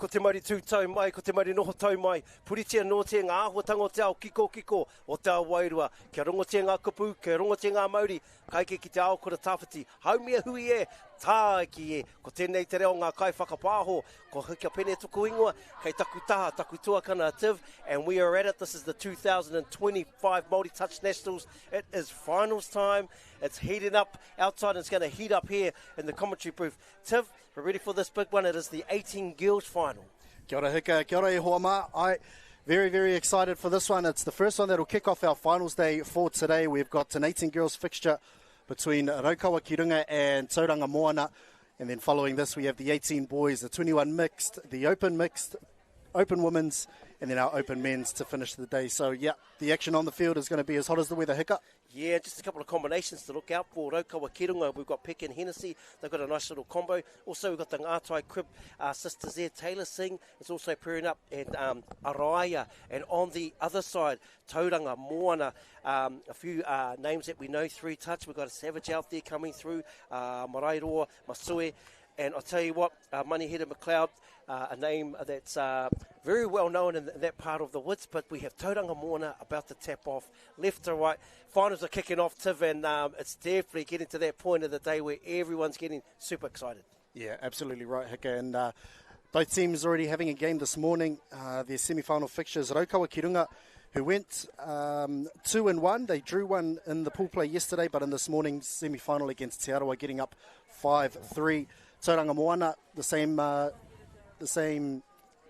ko te mauri tūtau mai, ko te mauri noho tau mai. Puritia no te ngā āhuatanga o te ao kiko o te ao wairua. Kia rongotia ngā kupu, kia rongotia ngā Māori. Kaike ki te ao kura tāwhiti. Haumia hui e, tāki e. Ko tēnei te reo ngā kai whakapāho. Ko hika pene tuku ingoa, kei taku taha, taku tuakana ativ. And we are at it. This is the 2025 Māori Touch Nationals. It is finals time. It's heating up outside and it's going to heat up here in the commentary booth. Tiv, we're ready for this big one. It is the 18 girls final. Kia ora hika, kia ora e hoa mā. Very, very excited for this one. It's the first one that will kick off our finals day for today. We've got an 18 girls fixture between Rotorua and Tauranga Moana. And then following this, we have the 18 boys, the 21 mixed, the open mixed, open women's, and then our open men's to finish the day. So, yeah, the action on the field is going to be as hot as the weather, hika. Yeah, just a couple of combinations to look out for. Rotorua Kirunga, we've got Peck and Hennessy. They've got a nice little combo. Also, we've got the Ngātai Crib sisters there. Taylor Singh is also pairing up, and Araya. And on the other side, Tauranga Moana. A few names that we know through touch. We've got a Savage out there coming through. Marairoa, Masue. And I'll tell you what, Manihira McLeod, a name that's very well known in that part of the woods, but we have Tauranga Moana about to tap off left to right. Finals are kicking off, Tiv, and it's definitely getting to that point of the day where everyone's getting super excited. Yeah, absolutely right, hika. And both teams already having a game this morning. Their semi-final fixtures, Rotorua Kirunga, who went 2-1. They drew one in the pool play yesterday, but in this morning's semi-final against Te Arawa, getting up 5-3. Tauranga Moana, the same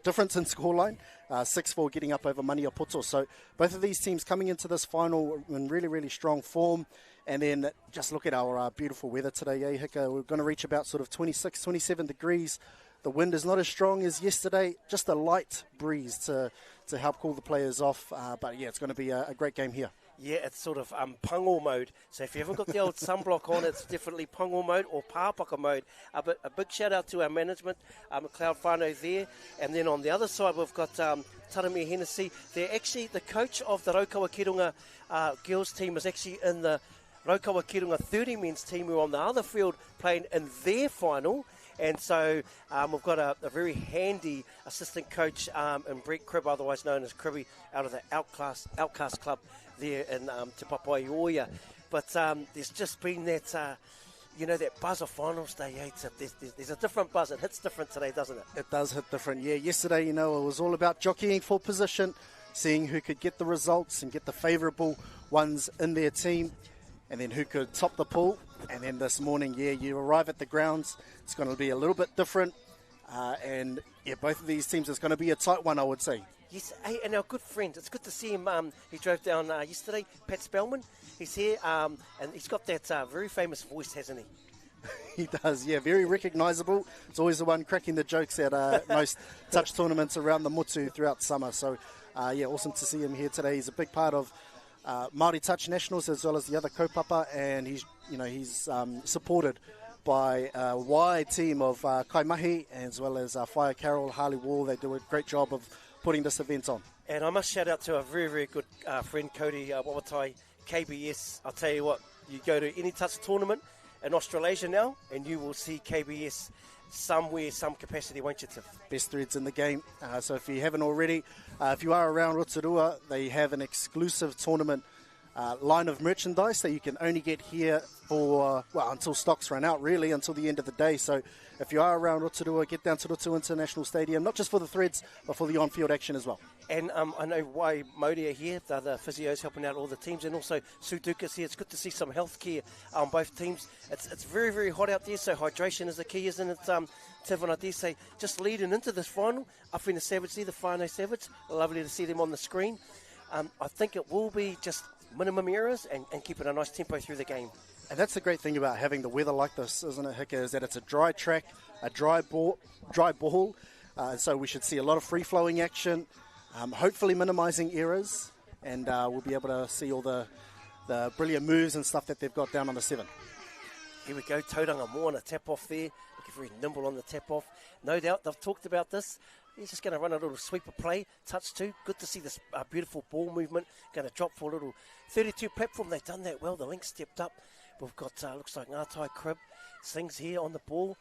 difference in scoreline, 6-4 getting up over Maniapoto. So both of these teams coming into this final in really, really strong form. And then just look at our beautiful weather today, hika. We're going to reach about sort of 26, 27 degrees. The wind is not as strong as yesterday, just a light breeze to help cool the players off. But yeah, it's going to be a great game here. Yeah, it's sort of pango mode. So if you haven't got the old sunblock on, it's definitely pango mode or pāpaka mode. But a big shout out to our management, McLeod whānau there. And then on the other side, we've got Taramia Hennessy. They're actually, the coach of the Rotorua Kirunga girls team is actually in the Rotorua Kirunga 30 men's team who are on the other field playing in their final. And so we've got a very handy assistant coach in Brett Cribb, otherwise known as Cribby, out of the Outcast Club there in Te Papaioia. But there's just been that, that buzz of finals day. There's a different buzz. It hits different today, doesn't it? It does hit different. Yeah, yesterday, it was all about jockeying for position, seeing who could get the results and get the favourable ones in their team, and then who could top the pool. And then this morning, you arrive at the grounds. It's going to be a little bit different. And both of these teams, it's going to be a tight one, I would say. Yes, hey, and our good friend, it's good to see him. He drove down yesterday, Pat Spellman. He's here, and he's got that very famous voice, hasn't he? He does, yeah, very recognisable. It's always the one cracking the jokes at most touch tournaments around the Motu throughout summer. So, awesome to see him here today. He's a big part of Māori Touch Nationals as well as the other kaupapa, and he's supported by a wide team of Kaimahi as well as Fire Carol, Harley Wall. They do a great job of putting this event on. And I must shout out to a very, very good friend, Cody Wawatai, KBS. I'll tell you what, you go to any touch tournament in Australasia now, and you will see KBS somewhere, some capacity, won't you, Tiff? Best threads in the game. So if you haven't already, if you are around Rotorua, they have an exclusive tournament line of merchandise that you can only get here for, until stocks run out, really, until the end of the day. So if you are around Rotorua, get down to Rotorua International Stadium, not just for the threads, but for the on-field action as well. And I know why Modi are here, the physios helping out all the teams, and also Sutuka's here. It's good to see some healthcare on both teams. It's very, very hot out there, so hydration is the key, isn't it? Tivon, I dare say, just leading into this final, up in the Savage there, the whānau Savage. Lovely to see them on the screen. I think it will be just minimum errors and keeping a nice tempo through the game. And that's the great thing about having the weather like this, isn't it, Hika, is that it's a dry track, a dry ball. So we should see a lot of free-flowing action, hopefully minimising errors, and we'll be able to see all the brilliant moves and stuff that they've got down on the 7. Here we go, Tauranga Moana tap off there, looking very nimble on the tap off. No doubt they've talked about this. He's just going to run a little sweeper play, touch 2. Good to see this beautiful ball movement. Going to drop for a little 32 platform. They've done that well. The link stepped up. We've got, looks like Ngātai Crib. Sings here on the ball.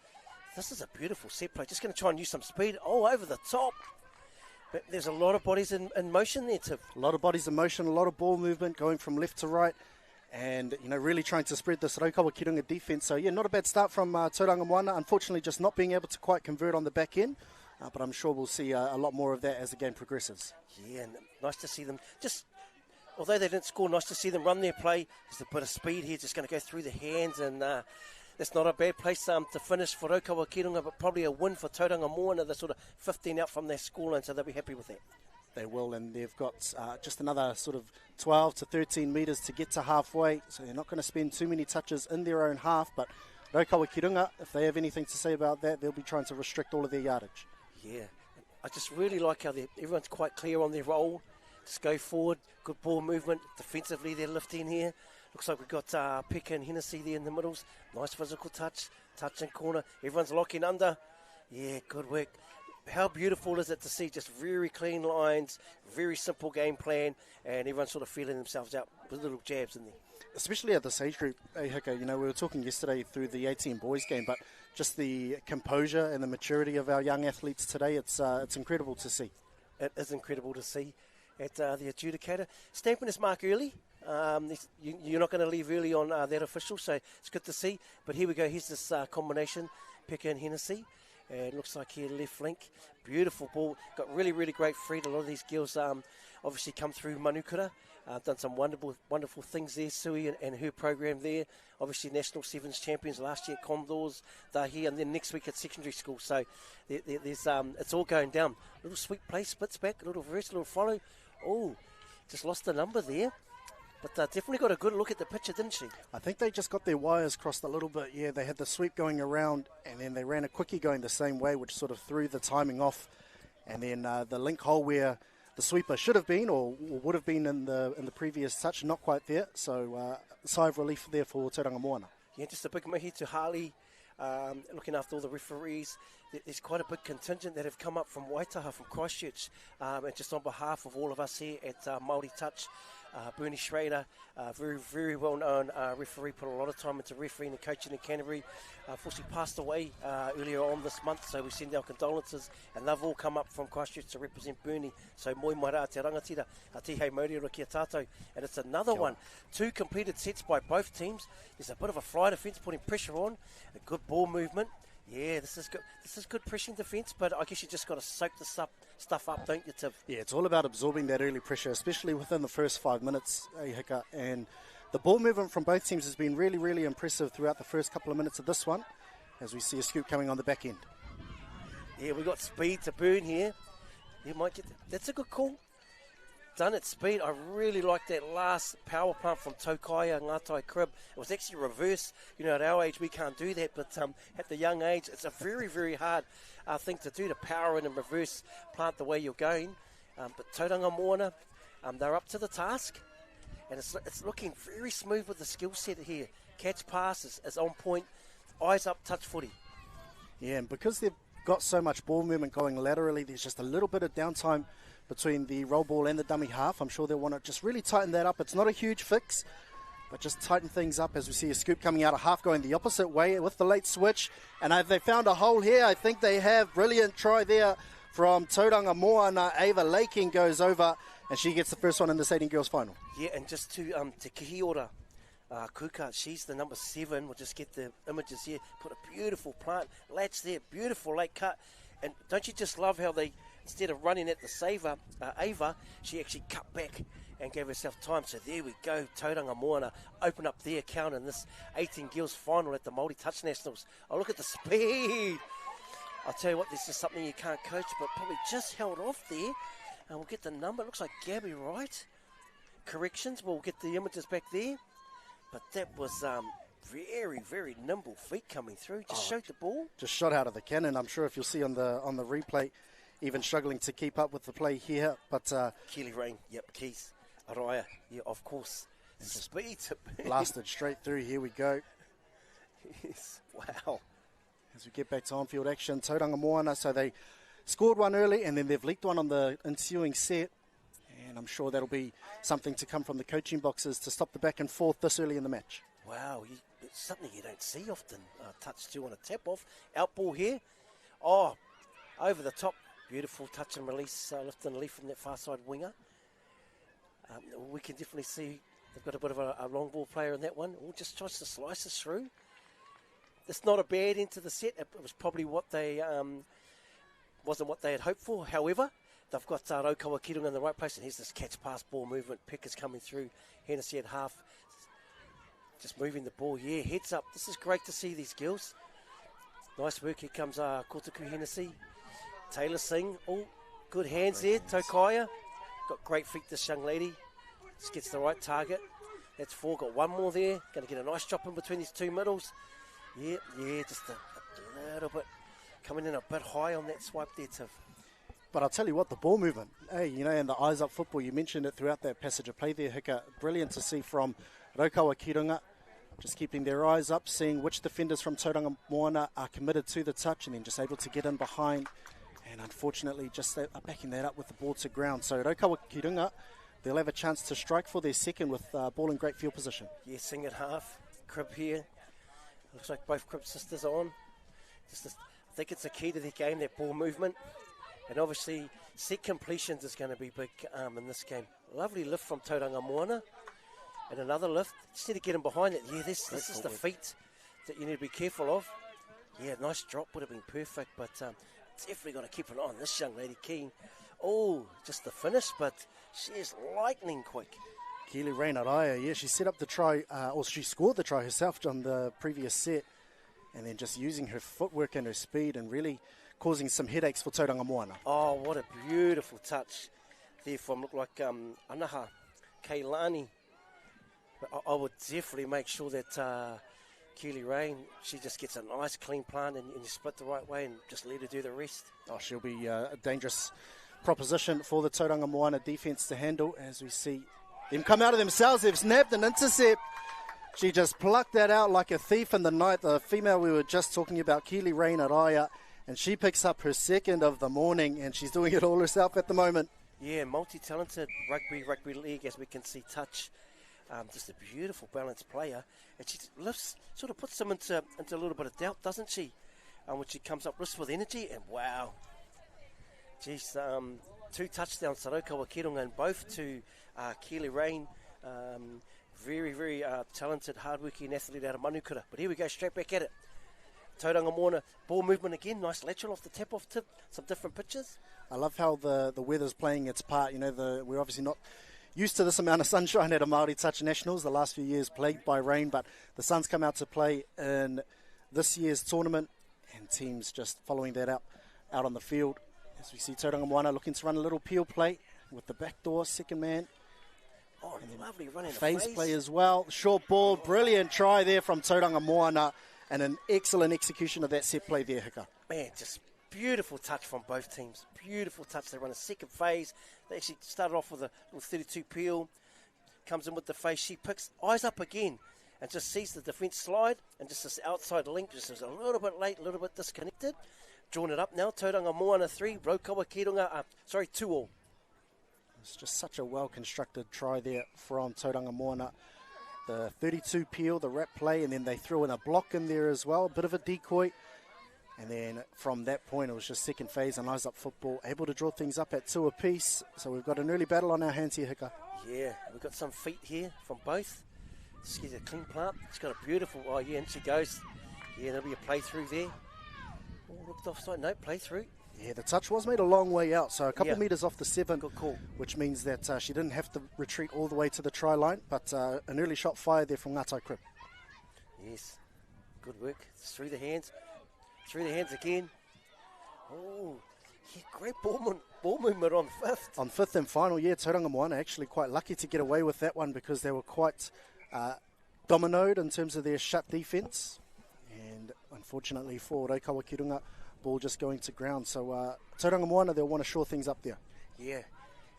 This is a beautiful set play. Just going to try and use some speed. Oh, over the top. But there's a lot of bodies in motion there, Tiff. A lot of bodies in motion, a lot of ball movement going from left to right. And, really trying to spread this Rotorua Kirunga defence. So, not a bad start from Tauranga Moana. Unfortunately, just not being able to quite convert on the back end. But I'm sure we'll see a lot more of that as the game progresses. Yeah, and nice to see them. Although they didn't score, nice to see them run their play. There's a bit of speed here, just going to go through the hands. And that's not a bad place to finish for Rotorua Kirunga, but probably a win for Tauranga Moana. They're sort of 15 out from their scoreline, so they'll be happy with that. They will, and they've got just another sort of 12 to 13 metres to get to halfway, so they're not going to spend too many touches in their own half, but Rotorua Kirunga, if they have anything to say about that, they'll be trying to restrict all of their yardage. Yeah, I just really like how everyone's quite clear on their role. Just go forward, good ball movement, defensively they're lifting here. Looks like we've got Peka and Hennessy there in the middles. Nice physical touch in corner, everyone's locking under. Yeah, good work. How beautiful is it to see just very clean lines, very simple game plan, and everyone sort of feeling themselves out with little jabs in there. Especially at this age group, Hika, we were talking yesterday through the 18 boys game, but just the composure and the maturity of our young athletes today, it's incredible to see. It is incredible to see at the adjudicator. Stamping his mark early. You're not going to leave early on that official, so it's good to see. But here we go, here's this combination, Peka and Hennessy. And it looks like here, left flank, beautiful ball. Got really, really great feet. A lot of these girls obviously come through Manukura. Done some wonderful things there, Sui and her program there. Obviously National Sevens champions last year at Condors. They're here, and then next week at secondary school. So there's it's all going down. Little sweet play, splits back, a little reverse, a little follow. Oh, just lost the number there. But definitely got a good look at the picture, didn't she? I think they just got their wires crossed a little bit. Yeah, they had the sweep going around, and then they ran a quickie going the same way, which sort of threw the timing off. And then the link hole where the sweeper should have been or would have been in the previous touch, not quite there. So sigh of relief there for Tauranga Moana. Yeah, just a big mihi to Harley, looking after all the referees. There's quite a big contingent that have come up from Waitaha, from Christchurch, and just on behalf of all of us here at Māori Touch. Bernie Schrader, very, very well-known referee, put a lot of time into refereeing and coaching in Canterbury. Unfortunately passed away earlier on this month, so we send our condolences, and they've all come up from Christchurch to represent Bernie. So moi mai rā te rangatira, a tihei mauri ki a tātou. And it's another one. 2 completed sets by both teams. There's a bit of a fly defence, putting pressure on, a good ball movement. Yeah, this is good. This is good pressing defence, but I guess you just got to soak this stuff up, don't you, Tiff? Yeah, it's all about absorbing that early pressure, especially within the first 5 minutes, Hika. And the ball movement from both teams has been really, really impressive throughout the first couple of minutes of this one, as we see a scoop coming on the back end. Yeah, we got speed to burn here. You might get that's a good call. Done at speed. I really like that last power plant from Tokaya Ngatai Crib. It was actually reverse. At our age we can't do that, but at the young age it's a very, very hard thing to do, to power in and reverse plant the way you're going. But Tauranga Moana, they're up to the task, and it's looking very smooth with the skill set here. Catch pass is on point, eyes up, touch footy. Yeah, and because they've got so much ball movement going laterally, there's just a little bit of downtime between the roll ball and the dummy half. I'm sure they'll want to just really tighten that up. It's not a huge fix, but just tighten things up as we see a scoop coming out of half going the opposite way with the late switch. And have they found a hole here? I think they have. Brilliant try there from Tauranga Moana. Ava Laking goes over, and she gets the first one in this 18 girls final. Yeah, and just to Kihiora Kuka, she's the number 7. We'll just get the images here. Put a beautiful plant, latch there, beautiful late cut. And don't you just love how they, instead of running at the saver, Ava, she actually cut back and gave herself time. So there we go, Tauranga Moana open up their account in this 18 girls final at the Māori Touch Nationals. Oh, look at the speed. I'll tell you what, this is something you can't coach, but probably just held off there. And we'll get the number. It looks like Gabby Wright. Corrections, we'll get the images back there. But that was very, very nimble feet coming through. Just showed the ball. Just shot out of the cannon. I'm sure if you'll see on the replay, even struggling to keep up with the play here. But Keely Rain, yep, Keith, Araya, yeah, of course. Speed. Blasted straight through. Here we go. Yes, wow. As we get back to on-field action, Tauranga Moana, so they scored one early and then they've leaked one on the ensuing set. And I'm sure that'll be something to come from the coaching boxes to stop the back and forth this early in the match. Wow, something you don't see often. Touch 2 on a tap off. Out ball here. Oh, over the top. Beautiful touch and release, lift and leaf from that far side winger. We can definitely see they've got a bit of a long ball player in that one. Oh, just tries to slice us through. It's not a bad end to the set. It was probably what they wasn't what they had hoped for. However, they've got Rotorua Kirunga in the right place, and here's this catch pass ball movement. Pick is coming through. Hennessy at half, just moving the ball. Yeah, heads up. This is great to see these girls. Nice work. Here comes Kotaku Hennessy. Taylor Singh. Oh, good hands there. Tokaya. Got great feet, this young lady. Just gets the right target. That's 4. Got one more there. Going to get a nice drop in between these two middles. Yeah, just a little bit. Coming in a bit high on that swipe there, Tiff. But I'll tell you what, the ball movement, and the eyes up football, you mentioned it throughout that passage of play there, Hika. Brilliant to see from Rotorua Kirunga. Just keeping their eyes up, seeing which defenders from Tauranga Moana are committed to the touch and then just able to get in behind. And unfortunately, just backing that up with the ball to ground. So Rotorua Kirunga, they'll have a chance to strike for their second with ball in great field position. Yeah, Sing at half. Crib here. Looks like both Crib sisters are on. I think it's a key to their game, that ball movement. And obviously, set completions is going to be big in this game. Lovely lift from Tauranga Moana. And another lift. Just need to get him behind it. Yeah, this is the feet that you need to be careful of. Yeah, nice drop would have been perfect, but definitely got to keep an eye on this young lady, Keen. Oh, just the finish, but she is lightning quick. Keely Rain Araya, she set up the try, or she scored the try herself on the previous set, and then just using her footwork and her speed and really causing some headaches for Tauranga Moana. Oh, what a beautiful touch there from, look like Anaha Keilani. But I would definitely make sure that Keely Rain, she just gets a nice clean plant and you split the right way and just let her do the rest. Oh, she'll be a dangerous proposition for the Tauranga Moana defence to handle, as we see them come out of themselves. They've snapped an intercept. She just plucked that out like a thief in the night. The female we were just talking about, Keely Rain Araya, and she picks up her second of the morning, and she's doing it all herself at the moment. Yeah, multi-talented rugby league, as we can see, touch. Just a beautiful balanced player, and she lifts, sort of puts them into a little bit of doubt, doesn't she? When she comes up lifts with energy, and wow, geez, 2 touchdowns to Rotorua Kirunga and both to Keely Rain. Very, very talented, hard-working athlete out of Manukura. But here we go, straight back at it. Tauranga Moana, ball movement again, nice lateral off the tap-off tip, some different pitches. I love how the weather's playing its part. We're obviously not used to this amount of sunshine at a Māori Touch Nationals, the last few years plagued by rain, but the sun's come out to play in this year's tournament, and teams just following that out on the field. As we see Tauranga Moana looking to run a little peel play with the backdoor, second man. Oh, lovely running phase play as well. Short ball, brilliant try there from Tauranga Moana, and an excellent execution of that set play there, Hika. Man, just beautiful touch from both teams. Beautiful touch. They run a second phase. They actually started off with a little 32 peel. Comes in with the face. She picks eyes up again and just sees the defence slide, and just this outside link just is a little bit late, a little bit disconnected. Drawn it up now. Tauranga Moana 3, Rotorua Kirunga 2-2. It's just such a well-constructed try there from Tauranga Moana. The 32 peel, the wrap play, and then they threw in a block in there as well, a bit of a decoy. And then from that point, it was just second phase and eyes up football, able to draw things up at 2 apiece. So we've got an early battle on our hands here, Hika. Yeah, we've got some feet here from both. She's a clean plant. She's got a beautiful, and she goes. Yeah, there'll be a play through there. Oh, looked offside, no, play through. Yeah, the touch was made a long way out, so a couple metres off the 7. Good call. Which means that she didn't have to retreat all the way to the try line, but an early shot fired there from Ngatai Crib. Yes, good work. It's through the hands. Through the hands again. Oh, yeah, great ball movement on 5th. On 5th and final, Tauranga Moana actually quite lucky to get away with that one because they were quite dominoed in terms of their shut defence. And unfortunately for Rotorua Kirunga, ball just going to ground. So Tauranga Moana, they'll want to shore things up there. Yeah,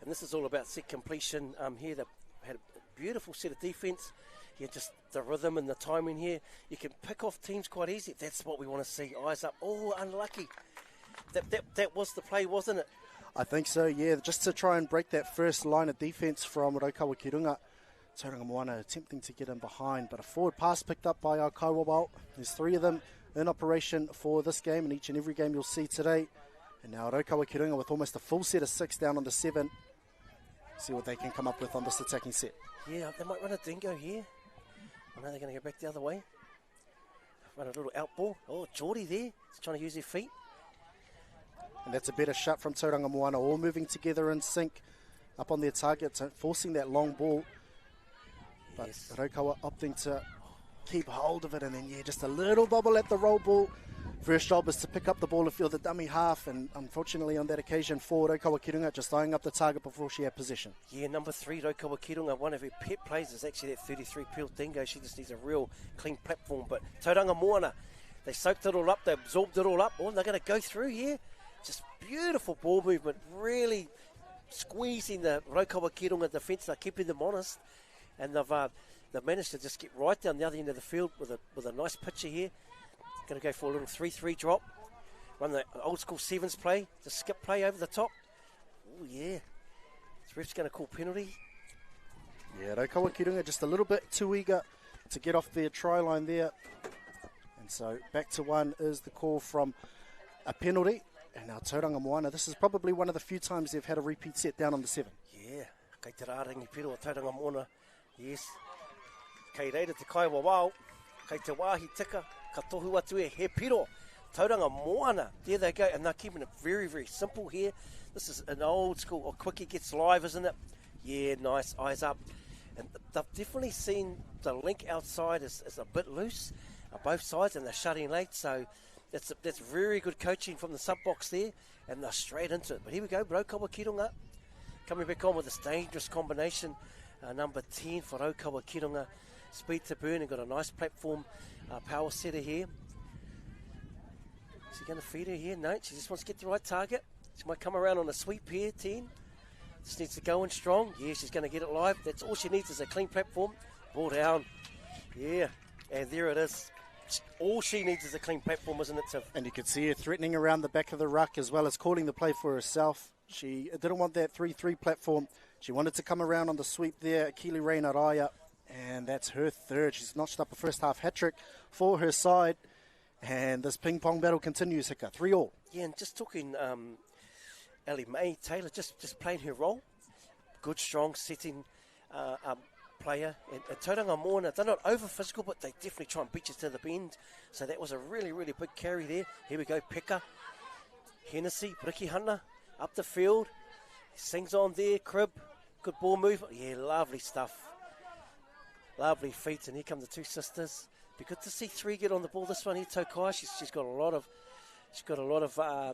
and this is all about set completion. Here they had a beautiful set of defence. Yeah, just the rhythm and the timing here. You can pick off teams quite easy. That's what we want to see. Eyes up. Oh, unlucky. That was the play, wasn't it? I think so, yeah. Just to try and break that first line of defence from Rotorua Kirunga. Tauranga Moana attempting to get in behind, but a forward pass picked up by our Kaiwawao. There's 3 of them in operation for this game, and each and every game you'll see today. And now Rotorua Kirunga with almost a full set of 6 down on the 7. See what they can come up with on this attacking set. Yeah, they might run a dingo here. I know they're going to go back the other way. Run a little out ball. Oh, Geordie there. He's trying to use their feet. And that's a better shot from Tauranga Moana, all moving together in sync up on their targets, forcing that long ball. But Yes. Rokawa opting to keep hold of it, and then, yeah, just a little bobble at the roll ball. First job is to pick up the ball if you're the dummy half, and unfortunately on that occasion for Rotorua Kirunga, just eyeing up the target before she had possession. Yeah, number 3, Rotorua Kirunga, one of her pet plays is actually that 33 peel dingo. She just needs a real clean platform. But Tauranga Moana, they soaked it all up, they absorbed it all up. Oh, they're going to go through here. Just beautiful ball movement, really squeezing the Rotorua Kirunga defence. They're keeping them honest, and they've managed to just get right down the other end of the field with a nice picture here. Going to go for a little 3-3 drop. Run the old school sevens play, the skip play over the top. Oh, yeah. This ref's going to call penalty. Yeah, Rotorua Kirunga just a little bit too eager to get off their try line there. And so back to 1 is the call from a penalty. And now Tauranga Moana, this is probably one of the few times they've had a repeat set down on the 7. Yeah. Kei te rārangi pero o Tauranga Moana. Yes. Kei reira te Kaiwawao. Kei te wāhi tika. Ka tohu atu e he piro. Tauranga Moana. There they go. And they're keeping it very, very simple here. This is an old school. Or quickie gets live, isn't it? Yeah, nice. Eyes up. And they've definitely seen the link outside is a bit loose. Both sides. And they're shutting late. So that's very good coaching from the sub-box there. And they're straight into it. But here we go. Rotorua Kirunga coming back on with this dangerous combination. Number 10 for Rotorua Kirunga. Speed to burn and got a nice platform power setter here. Is he going to feed her here? No, she just wants to get the right target. She might come around on a sweep here, 10. Just needs to go in strong. Yeah, she's going to get it live. That's all she needs is a clean platform. Ball down. Yeah, and there it is. All she needs is a clean platform, isn't it, Tiff? And you could see her threatening around the back of the ruck as well as calling the play for herself. She didn't want that 3-3 platform. She wanted to come around on the sweep there. Keely Reina Raya, and that's her 3rd. She's notched up a first-half hat-trick for her side. And this ping-pong battle continues, Hika. 3-3. Yeah, and just talking Ellie Mae Taylor, just playing her role. Good, strong, setting player. And Tauranga Moana, they're not over-physical, but they definitely try and beat you to the bend. So that was a really, really big carry there. Here we go, Pekka. Hennessy, Riki Hunter, up the field. Sings on there, Crib. Good ball movement. Yeah, lovely stuff. Lovely feet, and here come the 2 sisters. Be good to see 3 get on the ball. This one here, Tokai, she's got a lot of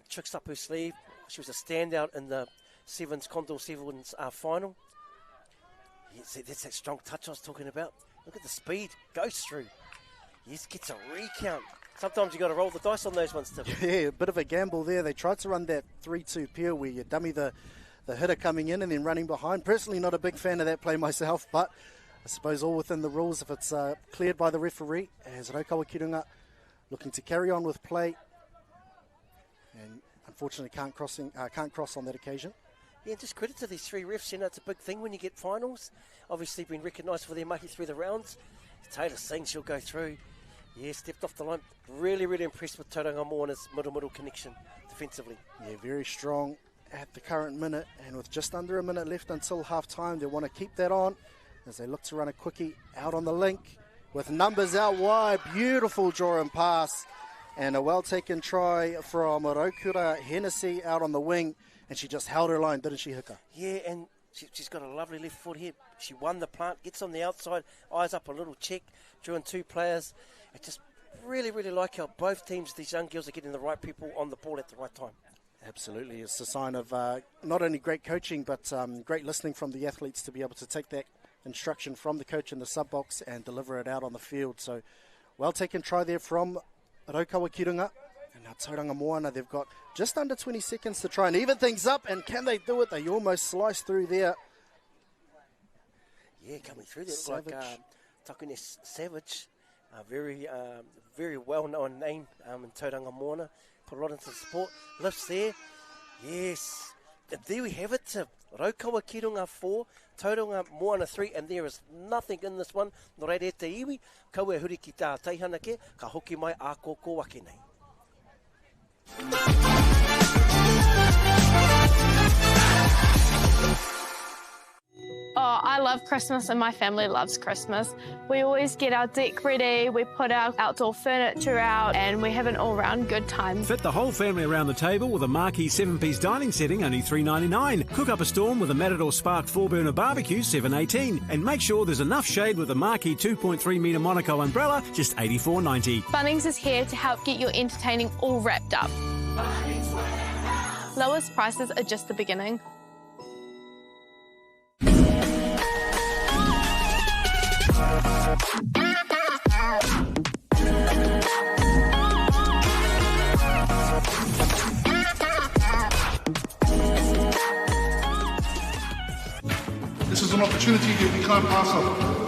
tricks up her sleeve. She was a standout in the Condor Sevens final. Yes, that's that strong touch I was talking about. Look at the speed, goes through. Yes, gets a recount. Sometimes you got to roll the dice on those ones, too. Yeah, a bit of a gamble there. They tried to run that 3-2 peel where you dummy the hitter coming in and then running behind. Personally, not a big fan of that play myself, but I suppose all within the rules if it's cleared by the referee. As Rotorua Kirunga looking to carry on with play, and unfortunately can't cross on that occasion. Yeah, just credit to these 3 refs. You know, it's a big thing when you get finals. Obviously been recognised for their mahi through the rounds. Taylor Singh, she'll go through. Yeah, stepped off the line. Really, really impressed with Tauranga Moana's middle connection defensively. Yeah, very strong at the current minute, and with just under a minute left until half-time, they want to keep that on as they look to run a quickie out on the link with numbers out wide. Beautiful draw and pass, and a well-taken try from Rokura Hennessy out on the wing, and she just held her line, didn't she, Hika? Yeah, and she's got a lovely left foot here. She won the plant, gets on the outside, eyes up a little check, drew in 2 players. I just really, really like how both teams, these young girls, are getting the right people on the ball at the right time. Absolutely. It's a sign of not only great coaching, but great listening from the athletes to be able to take that instruction from the coach in the sub-box and deliver it out on the field. So, well taken try there from Rotorua Kirunga. And now Tauranga Moana, they've got just under 20 seconds to try and even things up. And can they do it? They almost sliced through there. Yeah, coming through there. Like Takune Savage. Very well-known name in Tauranga Moana. Put a lot into the support. Lifts there. Yes. there we have it. Rotorua ki runga 4, Tauranga Moana 3, and there is nothing in this one. No reire te iwi, kau e huri ki tā teihana ke, ka hoki mai a kōkō wake nei. Oh, I love Christmas and my family loves Christmas. We always get our deck ready, we put our outdoor furniture out, and we have an all-round good time. Fit the whole family around the table with a marquee 7-piece dining setting, only $3.99. Cook up a storm with a Matador Spark 4-burner barbecue, $7.18. And make sure there's enough shade with a marquee 2.3-metre Monaco umbrella, just $84.90. Bunnings is here to help get your entertaining all wrapped up. Lowest prices are just the beginning. This is an opportunity that we can't pass up.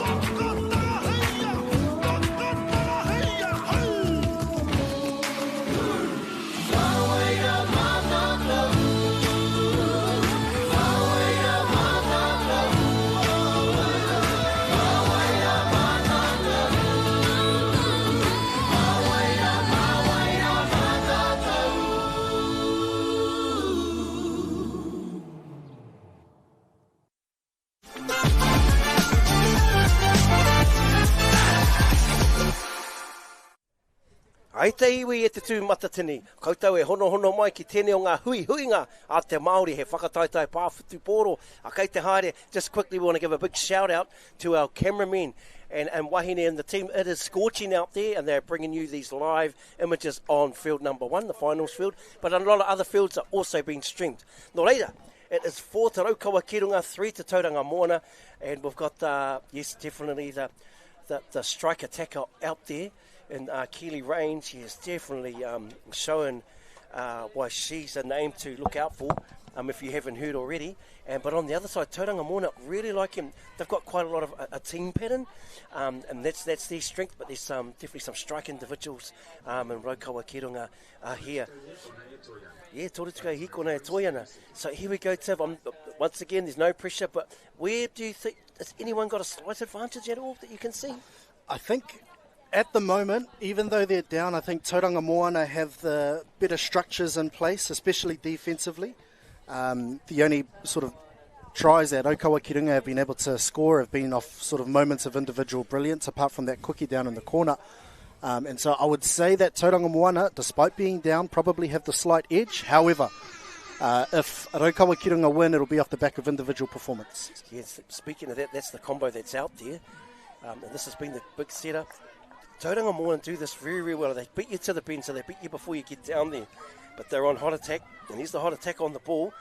Ai te iwi e te tū matatini, koutou e hono mai ki tēnei o ngā huinga a te Māori he whakataitai pāwhutu pōro. A kei te haere, just quickly we want to give a big shout out to our cameramen and Wahine and the team. It is scorching out there and they're bringing you these live images on field number 1, the finals field, but a lot of other fields are also being streamed. No reira, it is 4 to Rotorua ki runga, 3 to Tauranga Moana, and we've got, yes, definitely the strike attacker out there. In Keely Rain, she has definitely shown why she's a name to look out for, if you haven't heard already. But on the other side, Tauranga Moana really like him. They've got quite a lot of a team pattern, and that's their strength. But there's definitely some strike individuals in Rotorua ki runga here. Yeah, tōrituka hiko nei toiana. So here we go, Tiv. Once again, there's no pressure, but where do you think, has anyone got a slight advantage at all that you can see? I think at the moment, even though they're down, I think Tauranga Moana have the better structures in place, especially defensively. The only sort of tries that Rotorua ki runga have been able to score have been off sort of moments of individual brilliance, apart from that cookie down in the corner. And so I would say that Tauranga Moana, despite being down, probably have the slight edge. However, if Rotorua ki runga win, it'll be off the back of individual performance. Yes, speaking of that, that's the combo that's out there. And this has been the big setup. Tauranga Moana do this very, very well. They beat you to the bench, so they beat you before you get down there. But they're on hot attack, and here's the hot attack on the ball.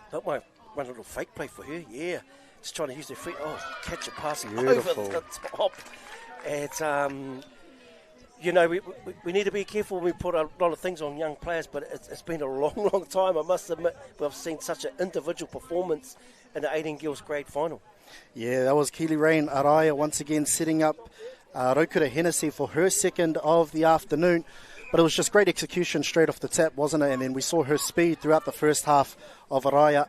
But one little fake play for her, yeah. Just trying to use their feet. Oh, catch a pass over the top. And, we need to be careful when we put a lot of things on young players, but it's been a long, long time, I must admit. We've seen such an individual performance in the 18 girls grade final. Yeah, that was Keely Rain Araya once again setting up Rokura Hennessy for her second of the afternoon. But it was just great execution straight off the tap, wasn't it? And then we saw her speed throughout the first half of Araya.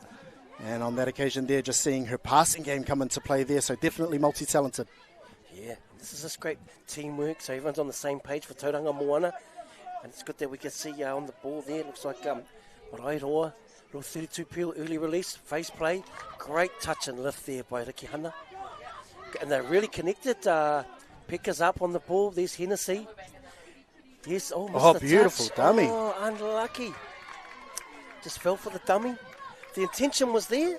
And on that occasion there, just seeing her passing game come into play there. So definitely multi-talented. Yeah, this is just great teamwork. So everyone's on the same page for Tauranga Moana. And it's good that we can see on the ball there. It looks like Rotorua, little 32 peel early release, face play. Great touch and lift there by Riki Hana. And they're really connected. Pekka's up on the ball. There's Hennessy. Yes, missed the beautiful touch. Dummy. Oh, unlucky. Just fell for the dummy. The intention was there.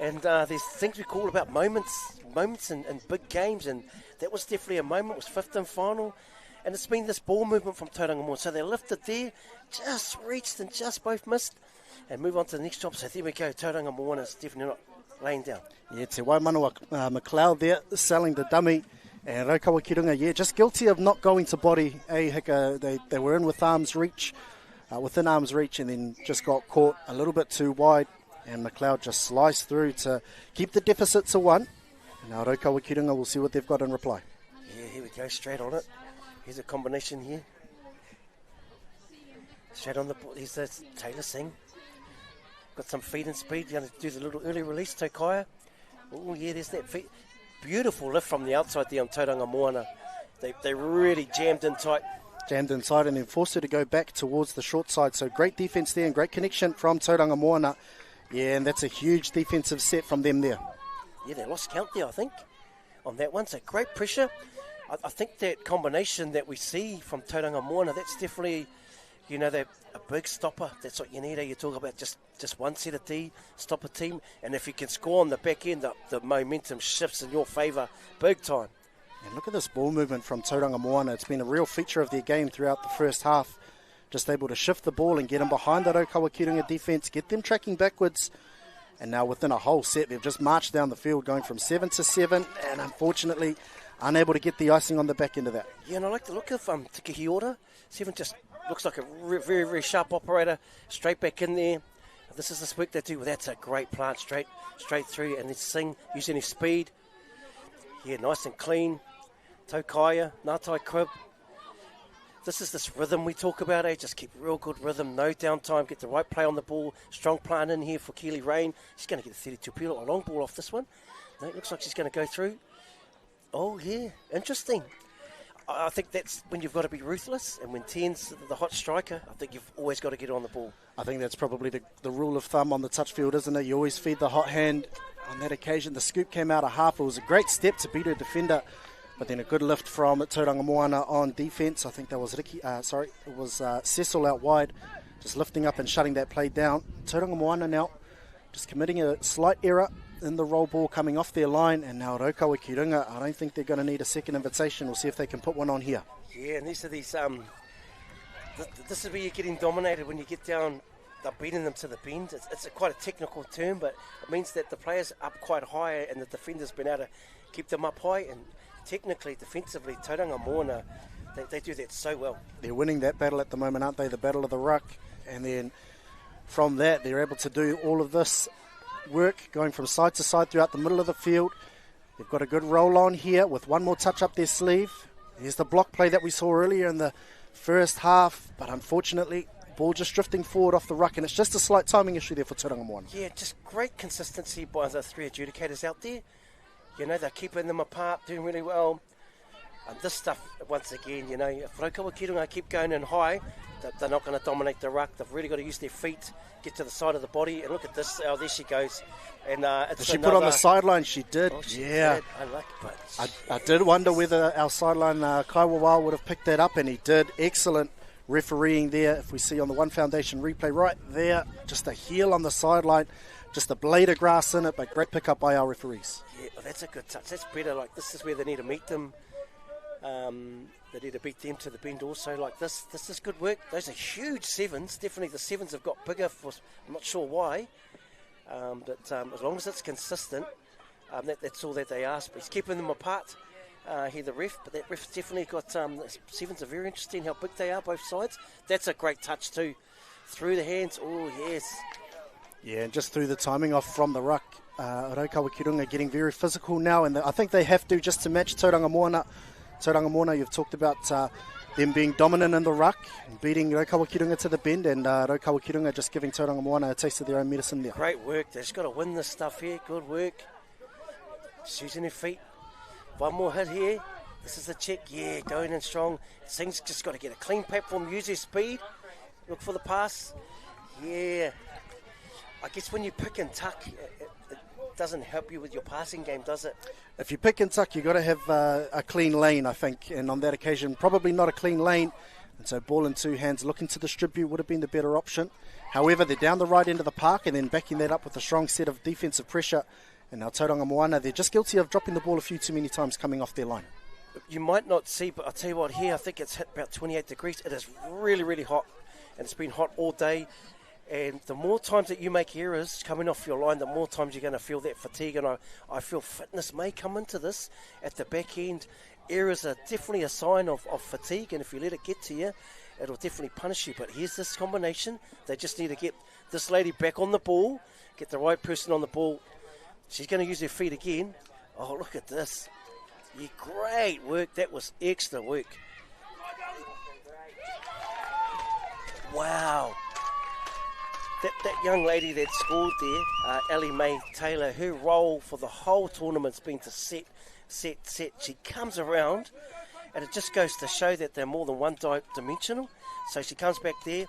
And there's things we call about moments in big games. And that was definitely a moment. It was fifth and final. And it's been this ball movement from Tauranga Moana. So they lifted there, just reached and just both missed. And move on to the next job. So there we go. Tauranga Moana's definitely not laying down. Yeah, Te Waimanawa McLeod there, selling the dummy. And Rotorua ki runga, just guilty of not going to body. Hika, they were in with arm's reach, within arm's reach, and then just got caught a little bit too wide. And McLeod just sliced through to keep the deficit to 1. And now Rotorua ki runga will see what they've got in reply. Yeah, here we go, straight on it. Here's a combination here. Straight on the ball. Here's Taylor Singh. Got some feet and speed. Going to do the little early release, takiwā. Oh, yeah, there's that feet. Beautiful lift from the outside there on Tauranga Moana. They really jammed in tight. Jammed inside and then forced her to go back towards the short side. So great defence there and great connection from Tauranga Moana. Yeah, and that's a huge defensive set from them there. Yeah, they lost count there, I think, on that one. So great pressure. I think that combination that we see from Tauranga Moana, that's definitely, you know, a big stopper. That's what you need. You talk about just one set of D, stop a team. And if you can score on the back end, the momentum shifts in your favour big time. And look at this ball movement from Tauranga Moana. It's been a real feature of their game throughout the first half. Just able to shift the ball and get them behind that Rotorua Kirunga defence, get them tracking backwards. And now within a whole set, they've just marched down the field, going from 7-7, and unfortunately unable to get the icing on the back end of that. Yeah, and I like the look of Takiwā. Seven just looks like a very, very sharp operator. Straight back in there. This is the work they do. Well, that's a great plant, straight through, and then sing, using his speed. Yeah, nice and clean. Takiwā, Ngātai Crib. This is this rhythm we talk about, Just keep real good rhythm, no downtime, get the right play on the ball. Strong plant in here for Keely Rain. She's going to get a 32 peel, a long ball off this one. No, it looks like she's going to go through. Oh, yeah, interesting. I think that's when you've got to be ruthless, and when 10's the hot striker, I think you've always got to get on the ball. I think that's probably the rule of thumb on the touch field, isn't it? You always feed the hot hand. On that occasion, the scoop came out of half. It was a great step to beat her defender, but then a good lift from Tauranga Moana on defence. I think that was Cecil out wide, just lifting up and shutting that play down. Tauranga Moana now just committing a slight error in the roll ball coming off their line, and now Rotorua Kirunga, I don't think they're going to need a second invitation. We'll see if they can put one on here. Yeah, and these are these, this is where you're getting dominated when you get down. They're beating them to the bend. It's quite a technical term, but it means that the players are up quite high and the defender's been able to keep them up high, and technically, defensively, Tauranga Moana, they do that so well. They're winning that battle at the moment, aren't they? The battle of the ruck. And then from that, they're able to do all of this work, going from side to side throughout the middle of the field. They've got a good roll on here with one more touch up their sleeve. Here's the block play that we saw earlier in the first half, but unfortunately, ball just drifting forward off the ruck, and it's just a slight timing issue there for Tauranga Moana. Yeah, just great consistency by the three adjudicators out there. You know, they're keeping them apart, doing really well. And this stuff, once again, you know, if Rotorua Kirunga keep going in high, they're not going to dominate the ruck. They've really got to use their feet, get to the side of the body. And look at this. Oh, there she goes. And it's she put on the sideline? She did. Oh, she yeah. did. I like it. But I did wonder whether our sideline, Kaiwa would have picked that up, and he did. Excellent refereeing there. If we see on the One Foundation replay right there, just a heel on the sideline, just a blade of grass in it, but great pick up by our referees. Yeah, well, that's a good touch. That's better. Like, this is where they need to meet them. They need to beat them to the bend also. Like this is good work. Those are huge sevens. Definitely the sevens have got bigger. I'm not sure why. But as long as it's consistent, that's all that they ask. But he's keeping them apart here, the ref. But that ref's definitely got... sevens are very interesting, how big they are, both sides. That's a great touch too. Through the hands. Oh, yes. Yeah, and just through the timing off from the ruck. Rotorua Kirunga getting very physical now, and I think they have to just to match Tauranga Moana. Tauranga Moana, you've talked about them being dominant in the ruck, and beating Rotorua Kirunga to the bend, and Rotorua Kirunga just giving Tauranga Moana a taste of their own medicine there. Great work. They've just got to win this stuff here. Good work. Just using their feet. One more hit here. This is the check. Yeah, going in strong. Sing's just got to get a clean platform, use their speed. Look for the pass. Yeah. I guess when you pick and tuck, it doesn't help you with your passing game, does it? If you pick and tuck, you've got to have a clean lane, I think. And on that occasion, probably not a clean lane. And so ball in two hands, looking to distribute would have been the better option. However, they're down the right end of the park and then backing that up with a strong set of defensive pressure. And now Tauranga Moana, they're just guilty of dropping the ball a few too many times coming off their line. You might not see, but I'll tell you what, here I think it's hit about 28 degrees. It is really, really hot. And it's been hot all day. And the more times that you make errors coming off your line, the more times you're going to feel that fatigue. And I feel fitness may come into this at the back end. Errors are definitely a sign of fatigue, and if you let it get to you, it'll definitely punish you. But here's this combination. They just need to get this lady back on the ball, get the right person on the ball. She's going to use her feet again. Oh, look at this. Yeah, great work. That was excellent work. Wow. That young lady that scored there, Ellie Mae Taylor, her role for the whole tournament's been to set. She comes around, and it just goes to show that they're more than one-dimensional. So she comes back there,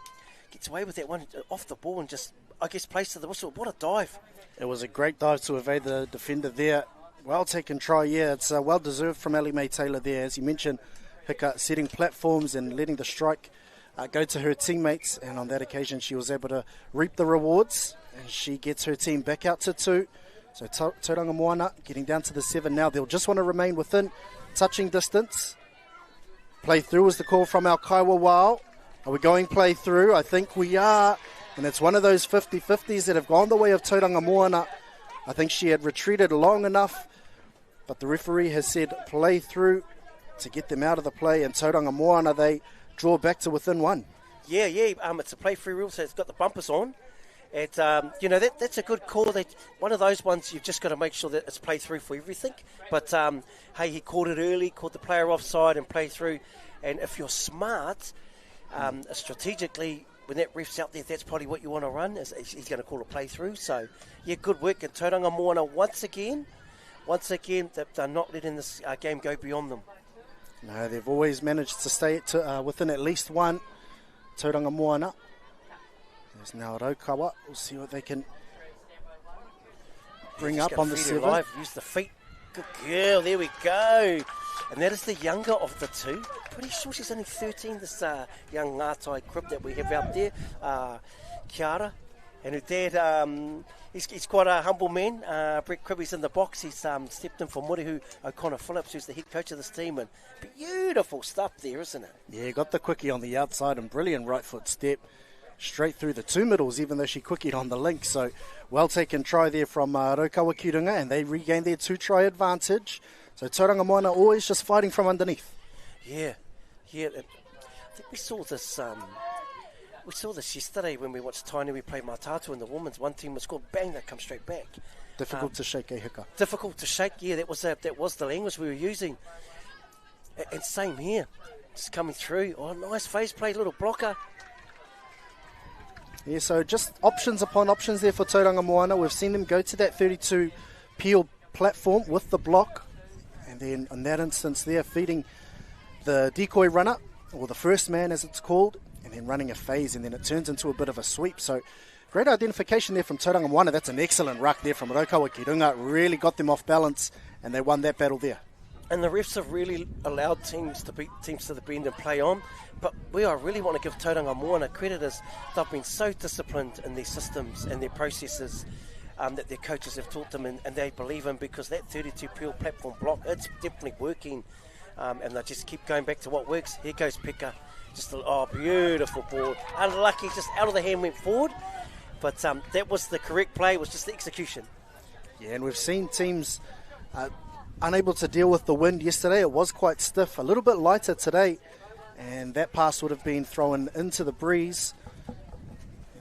gets away with that one off the ball and just, I guess, plays to the whistle. What a dive. It was a great dive to evade the defender there. Well taken try, yeah. It's well deserved from Ellie Mae Taylor there. As you mentioned, Hika setting platforms and letting the strike go to her teammates. And on that occasion, she was able to reap the rewards. And she gets her team back out to 2. So Tauranga Moana getting down to the 7 now. They'll just want to remain within touching distance. Play through is the call from our Kaiwa Wao. Are we going play through? I think we are. And it's one of those 50-50s that have gone the way of Tauranga Moana. I think she had retreated long enough, but the referee has said play through to get them out of the play. And Tauranga Moana, they draw back to within 1. Yeah. It's a play through rule, so it's got the bumpers on. And, that's a good call. One of those ones you've just got to make sure that it's play through for everything. But, hey, he called it early, called the player offside and play through. And if you're smart, strategically, when that ref's out there, that's probably what you want to run. He's going to call a play through. So, yeah, good work. And Tauranga Moana, once again, they're not letting this game go beyond them. No, they've always managed to stay within at least 1. Tauranga Moana. There's now Raukawa. We'll see what they can bring up on the 7. Use the feet. Good girl. There we go. And that is the younger of the 2. Pretty sure she's only 13, this young Ngātai crib that we have out there. Kiara. And her dad, he's quite a humble man. Brett Cribby's in the box. He's stepped in for Murihu O'Connor Phillips, who's the head coach of this team. And beautiful stuff there, isn't it? Yeah, got the quickie on the outside and brilliant right foot step. Straight through the 2 middles, even though she quickied on the link. So, well taken try there from Rokawa Kirunga, and they regained their 2-try advantage. So, Tauranga Moana always just fighting from underneath. Yeah. I think we saw this yesterday when we watched Tainui. We played Matatu and the women's. One team was scored, bang, they come straight back. Difficult to shake, Hika. Difficult to shake, yeah, that was the language we were using. And same here, just coming through. Oh, nice phase play, little blocker. Yeah, so just options upon options there for Tauranga Moana. We've seen them go to that 32 peel platform with the block. And then in that instance there, feeding the decoy runner, or the first man as it's called, and then running a phase, and then it turns into a bit of a sweep. So great identification there from Tauranga Moana. That's an excellent ruck there from Rokawa Kirunga. Really got them off balance, and they won that battle there. And the refs have really allowed teams to beat teams to the bend and play on. But I really want to give Tauranga Moana credit, as they've been so disciplined in their systems and their processes that their coaches have taught them, and they believe in, because that 32 peel platform block, it's definitely working. And they just keep going back to what works. Here goes Pika. Just beautiful ball. Unlucky, just out of the hand, went forward. But that was the correct play, it was just the execution. Yeah, and we've seen teams unable to deal with the wind yesterday. It was quite stiff, a little bit lighter today, and that pass would have been thrown into the breeze. And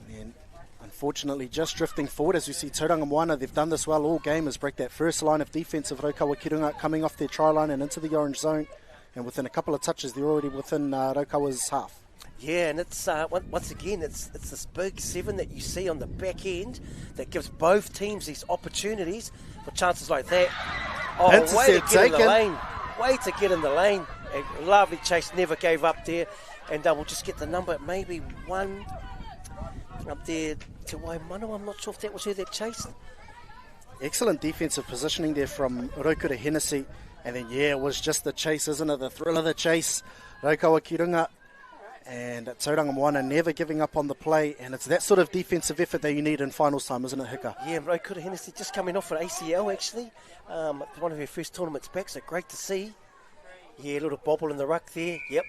then, unfortunately, just drifting forward, as we see Tauranga Moana, they've done this well all game, is break that first line of defence of Rokawa Kirunga, coming off their try line and into the orange zone. And within a couple of touches, they're already within Rokawa's half. Yeah, and it's once again, it's this big 7 that you see on the back end that gives both teams these opportunities for chances like that. Oh, way to get in the lane. Way to get in the lane. A lovely chase, never gave up there. And we'll just get the number, maybe 1 up there to Waimanu. I'm not sure if that was who that chased. Excellent defensive positioning there from Rokura Hennessy. And then, it was just the chase, isn't it? The thrill of the chase. Rokawa Kirunga and Tauranga Moana never giving up on the play. And it's that sort of defensive effort that you need in finals time, isn't it, Hika? Yeah, Rokura Hennessy just coming off an ACL, actually. One of her first tournaments back, so great to see. Yeah, a little bobble in the ruck there. Yep.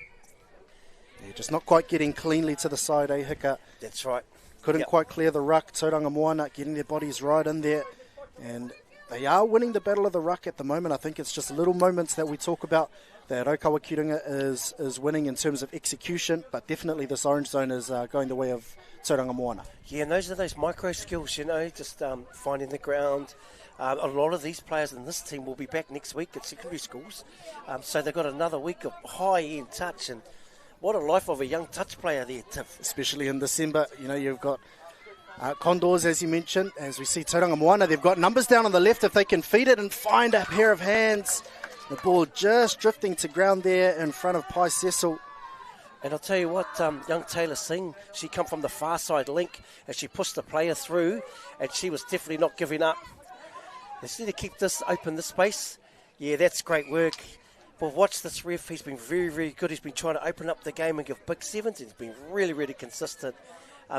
Yeah, just not quite getting cleanly to the side, Hika? That's right. Couldn't quite clear the ruck. Tauranga Moana getting their bodies right in there. And they are winning the battle of the ruck at the moment. I think it's just little moments that we talk about that Rokawa Kirunga is winning in terms of execution, but definitely this orange zone is going the way of Tauranga Moana. Yeah, and those are those micro skills, just finding the ground. A lot of these players in this team will be back next week at secondary schools, so they've got another week of high-end touch, and what a life of a young touch player there, Tiff. Especially in December, you've got Condors, as you mentioned, as we see Tauranga Moana, they've got numbers down on the left. If they can feed it and find a pair of hands, the ball just drifting to ground there in front of Pai Cecil. And I'll tell you what, young Taylor Singh, she come from the far side link and she pushed the player through, and she was definitely not giving up. They just need to keep this open, this space. Yeah, that's great work. But watch this ref, he's been very, very good. He's been trying to open up the game and give big sevens. He's been really, really consistent.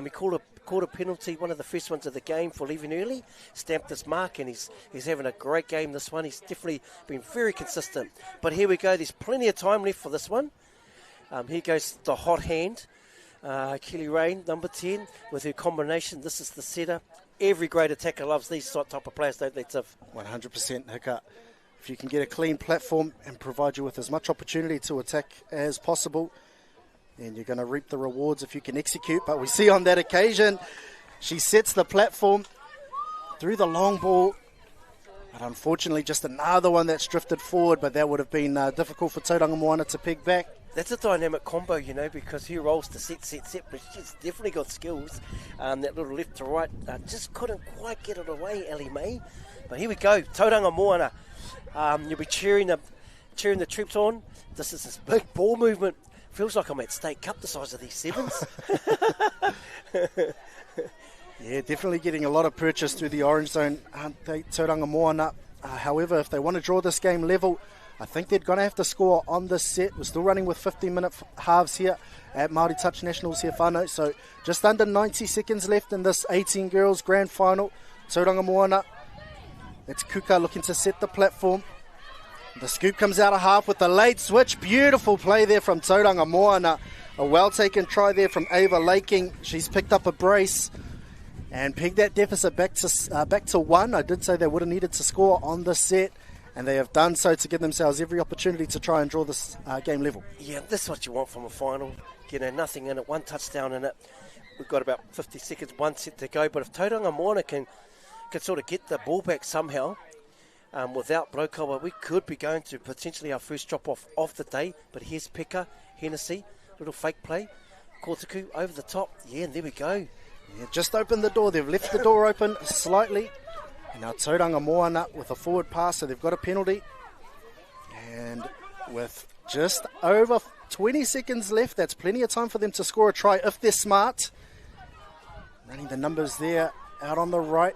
He called a penalty, one of the first ones of the game, for leaving early, stamped his mark, and he's having a great game, this one. He's definitely been very consistent. But here we go, there's plenty of time left for this one. Here goes the hot hand. Kelly Rain, number 10, with her combination. This is the setter. Every great attacker loves these type of players, don't they, Tiff? 100%, Hika. If you can get a clean platform and provide you with as much opportunity to attack as possible, then you're going to reap the rewards if you can execute. But we see on that occasion, she sets the platform through the long ball. But unfortunately, just another one that's drifted forward, but that would have been difficult for Tauranga Moana to peg back. That's a dynamic combo, you know, because he rolls to set, but she's definitely got skills. That little left to right, just couldn't quite get it away, Ellie May. But here we go, Tauranga Moana. You'll be cheering the troops on. This is this big ball movement. Feels like I'm at State Cup, the size of these sevens. Yeah, definitely getting a lot of purchase through the orange zone, aren't they, Tauranga Moana? However, if they want to draw this game level, I think they're going to have to score on this set. We're still running with 15-minute halves here at Māori Touch Nationals here, whānau. So just under 90 seconds left in this 18 girls grand final. Tauranga Moana, it's Kuka looking to set the platform. The scoop comes out of half with the late switch. Beautiful play there from Tauranga Moana. A well-taken try there from Ava Laking. She's picked up a brace and pegged that deficit back to one. I did say they would have needed to score on this set, and they have done so to give themselves every opportunity to try and draw this game level. Yeah, this is what you want from a final. You know, nothing in it, one touchdown in it. We've got about 50 seconds, one set to go. But if Tauranga Moana can sort of get the ball back somehow, without Brokawa, we could be going to potentially our first drop-off of the day. But here's Pekka, Hennessy, little fake play. Kotaku over the top. Yeah, and there we go. Yeah, just opened the door. They've left the door open slightly. And now Tauranga Moana with a forward pass, so they've got a penalty. And with just over 20 seconds left, that's plenty of time for them to score a try if they're smart. Running the numbers there out on the right.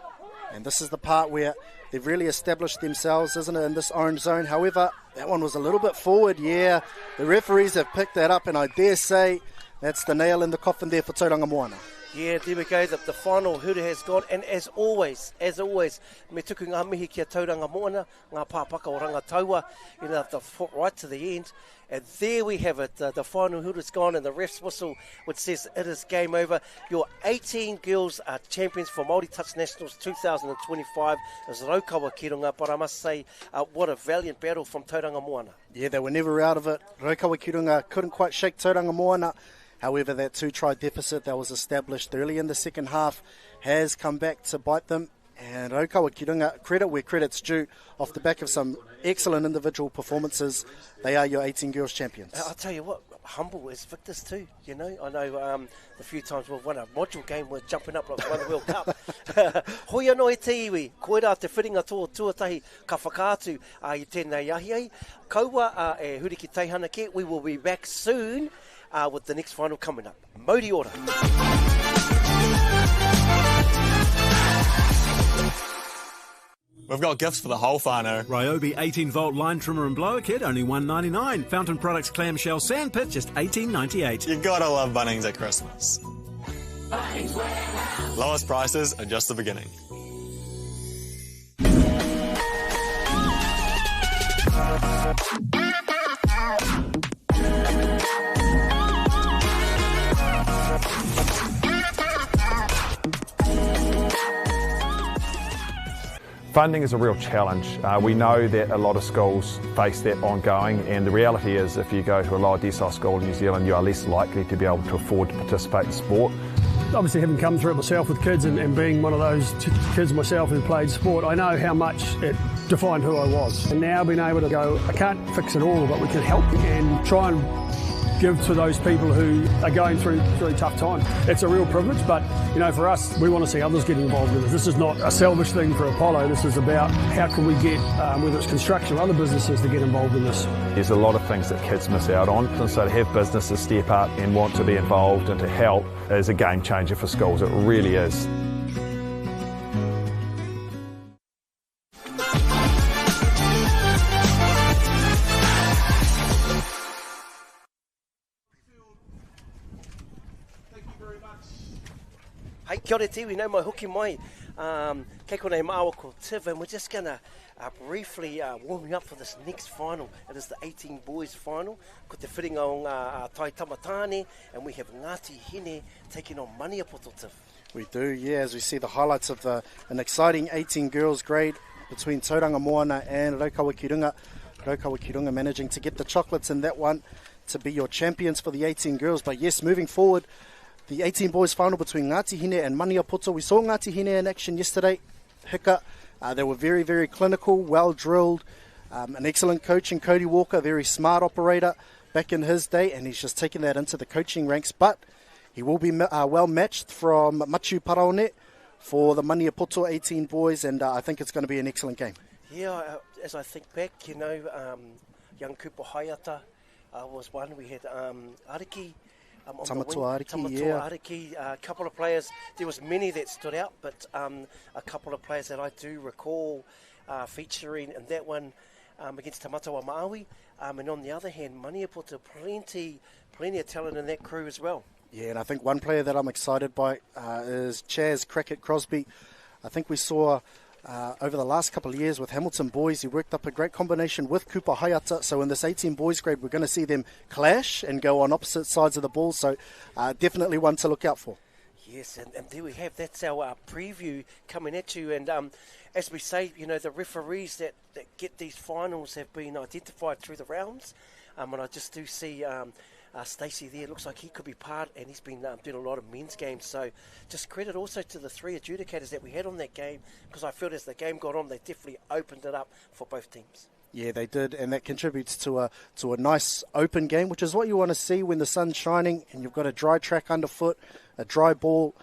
And this is the part where they've really established themselves, isn't it, in this orange zone. However, that one was a little bit forward. Yeah, the referees have picked that up, and I dare say that's the nail in the coffin there for Tauranga Moana. Yeah, there we go. The final hura has gone. And as always, me tuku ngā mihi kia Tauranga Moana, ngā pāpaka o rangataua, you know, the foot right to the end. And there we have it. The final hura's gone, and the ref's whistle, which says it is game over. Your 18 girls are champions for Māori Touch Nationals 2025 as Rotorua ki runga. But I must say, what a valiant battle from Tauranga Moana. Yeah, they were never out of it. Rotorua ki runga couldn't quite shake Tauranga Moana. However, that two-try deficit that was established early in the second half has come back to bite them. And Rotorua ki runga, credit where credit's due, off the back of some excellent individual performances, they are your 18 girls champions. I'll tell you what, humble as victors too, you know. I know the few times we've won a module game, we're jumping up like we won the World Cup. Hoi anō e te iwi, koera te whiringa tō tuatahi ka whakaatu I tēnei ahi ai. Kaua e huriki teihana ke, we will be back soon with the next final coming up. Mauri ora. We've got gifts for the whole whānau. Ryobi 18-volt line trimmer and blower kit, only $1.99. Fountain Products clamshell sandpit, just $18.98. You gotta love Bunnings at Christmas. Lowest prices are just the beginning. Funding is a real challenge. We know that a lot of schools face that ongoing, and the reality is if you go to a lower decile school in New Zealand, you are less likely to be able to afford to participate in sport. Obviously, having come through it myself with kids and being one of those kids myself who played sport, I know how much it defined who I was. And now being able to go, I can't fix it all, but we can help and try and give to those people who are going through a tough time. It's a real privilege, but for us, we want to see others get involved in this. This is not a selfish thing for Apollo. This is about how can we get, whether it's construction or other businesses, to get involved in this. There's a lot of things that kids miss out on, and so to have businesses step up and want to be involved and to help is a game changer for schools. It really is. Hey, kia ora te, we know mai hoki mai. Kei konei māua ko Tiv, and we're just going to briefly warming up for this next final. It is the 18 boys final. Ko te whiringa o Tai Tamatane, and we have Ngāti Hine taking on Maniapoto, Tiv. We do, yeah, as we see the highlights of an exciting 18 girls grade between Tauranga Moana and Rotorua Stadium. Rotorua Stadium managing to get the chocolates in that one to be your champions for the 18 girls. But yes, moving forward, the 18 boys final between Ngāti Hine and Maniapoto. We saw Ngāti Hine in action yesterday. Hika, they were very, very clinical, well drilled. An excellent coach in Cody Walker, very smart operator back in his day, and he's just taken that into the coaching ranks. But he will be well matched from Machu Paraone for the Maniapoto 18 boys, and I think it's going to be an excellent game. Yeah, as I think back, young Kupo Hayata was one. We had Ariki. Tamatua Ariki, a couple of players. There was many that stood out, but a couple of players that I do recall featuring in that one against Tamatawa Maui. And on the other hand, Maniapoto, plenty of talent in that crew as well. Yeah, and I think one player that I'm excited by is Chaz Crackett Crosby. I think we saw over the last couple of years with Hamilton boys, he worked up a great combination with Kupa Hayata. So in this 18 boys grade, we're going to see them clash and go on opposite sides of the ball. So definitely one to look out for. Yes, and there we have. That's our preview coming at you. And as we say, the referees that get these finals have been identified through the rounds. And I just do see Stacey there. Looks like he could be part, and he's been doing a lot of men's games. So just credit also to the three adjudicators that we had on that game, because I felt as the game got on, they definitely opened it up for both teams. Yeah, they did, and that contributes to a nice open game, which is what you want to see when the sun's shining and you've got a dry track underfoot, a dry ball,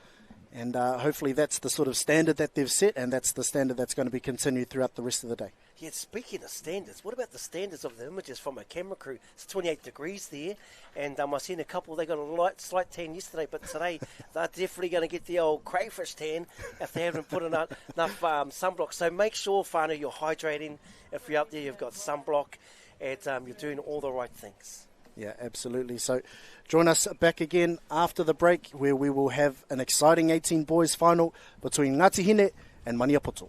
and hopefully that's the sort of standard that they've set, and that's the standard that's going to be continued throughout the rest of the day. Yeah, speaking of standards, what about the standards of the images from a camera crew? It's 28 degrees there, and I've seen a couple, they got a slight tan yesterday, but today they're definitely going to get the old crayfish tan if they haven't put enough sunblock. So make sure, whānau, you're hydrating. If you're up there, you've got sunblock, and you're doing all the right things. Yeah, absolutely. So join us back again after the break, where we will have an exciting 18 boys final between Ngāti Hine and Maniapoto.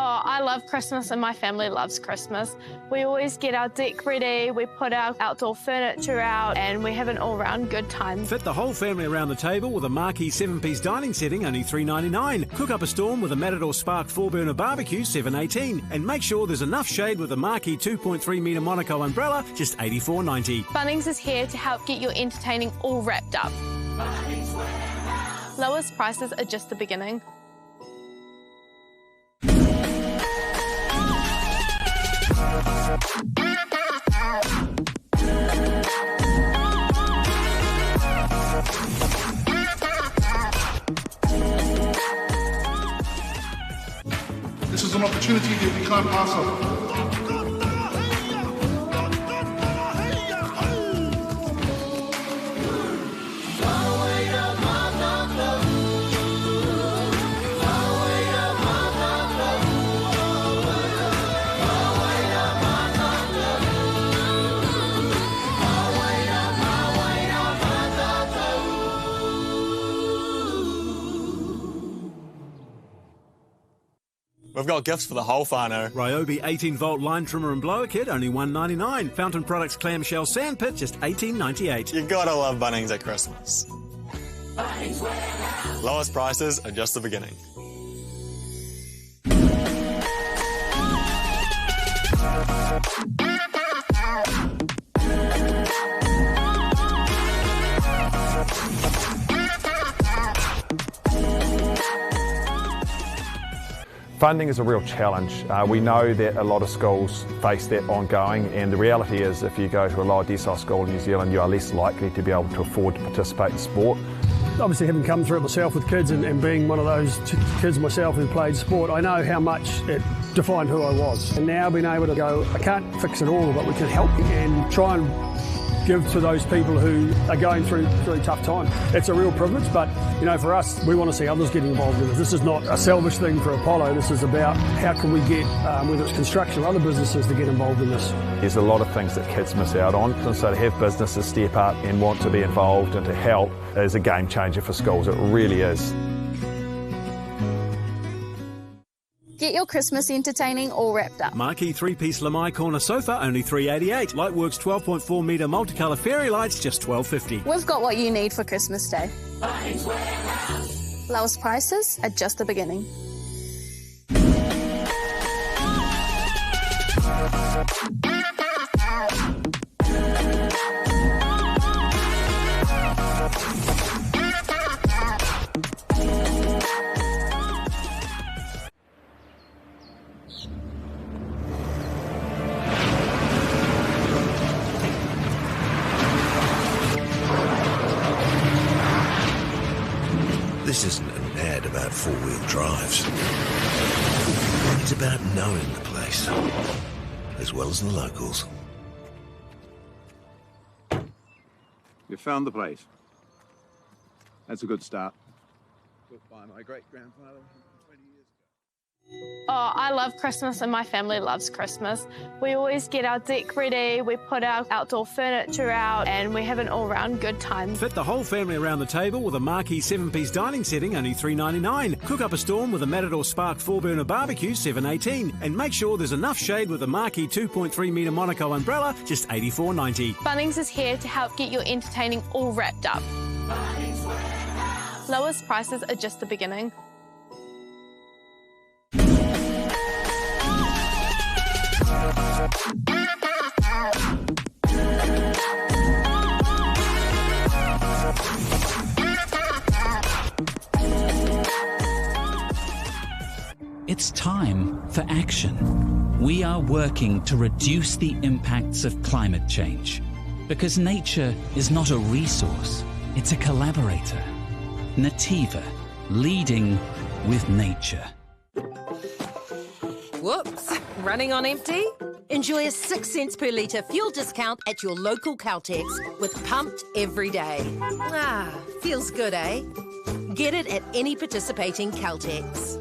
Oh, I love Christmas and my family loves Christmas. We always get our deck ready, we put our outdoor furniture out, and we have an all-round good time. Fit the whole family around the table with a marquee 7-piece dining setting, only $3.99. Cook up a storm with a Matador Spark 4-burner barbecue, $7.18. And make sure there's enough shade with a marquee 2.3 metre Monaco umbrella, just $84.90. Bunnings is here to help get your entertaining all wrapped up. Lowest prices are just the beginning. This is an opportunity that we can't pass up. We've got gifts for the whole whānau. Ryobi 18-volt line trimmer and blower kit, only $1.99. Fountain Products clamshell sandpit, just $18.98. You gotta love Bunnings at Christmas. Lowest prices are just the beginning. Funding is a real challenge. We know that a lot of schools face that ongoing, and the reality is if you go to a lower decile school in New Zealand, you are less likely to be able to afford to participate in sport. Obviously, having come through it myself with kids and being one of those kids myself who played sport, I know how much it defined who I was. And now being able to go, I can't fix it all, but we can help and try and give to those people who are going through really tough time. It's a real privilege, but you know, for us, we want to see others get involved with it. This is not a selfish thing for Apollo. This is about how can we get, whether it's construction or other businesses, to get involved in this. There's a lot of things that kids miss out on, and so to have businesses step up and want to be involved and to help is a game changer for schools. It really is. Get your Christmas entertaining all wrapped up. Marquee 3-piece Lamai corner sofa, only $3.88. Lightworks 12.4 metre multicolour fairy lights, just $12.50. We've got what you need for Christmas Day. Lowest prices are just the beginning. This isn't an ad about four-wheel drives. It's about knowing the place, as well as the locals. You found the place. That's a good start. Built by my great-grandfather 20 years ago. Oh, I love Christmas and my family loves Christmas. We always get our deck ready, we put our outdoor furniture out, and we have an all-round good time. Fit the whole family around the table with a marquee 7-piece dining setting, only $3.99. Cook up a storm with a Matador Spark 4-burner barbecue, $7.18. And make sure there's enough shade with a marquee 2.3 metre Monaco umbrella, just $84.90. Bunnings is here to help get your entertaining all wrapped up. Lowest prices are just the beginning. It's time for action. We are working to reduce the impacts of climate change because nature is not a resource, it's a collaborator. Nativa, leading with nature. Whoops, running on empty? Enjoy a 6 cents per litre fuel discount at your local Caltex with Pumped every day. Ah, feels good, eh? Get it at any participating Caltex.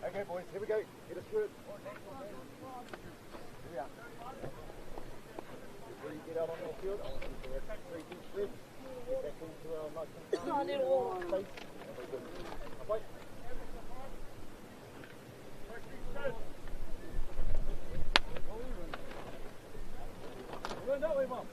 Okay, boys, here we go. Get us through it. Here we are. Before you get out on the field, I want you to have 3 deep breaths. Get back into our nice and space. Wait. No, wait, Mom.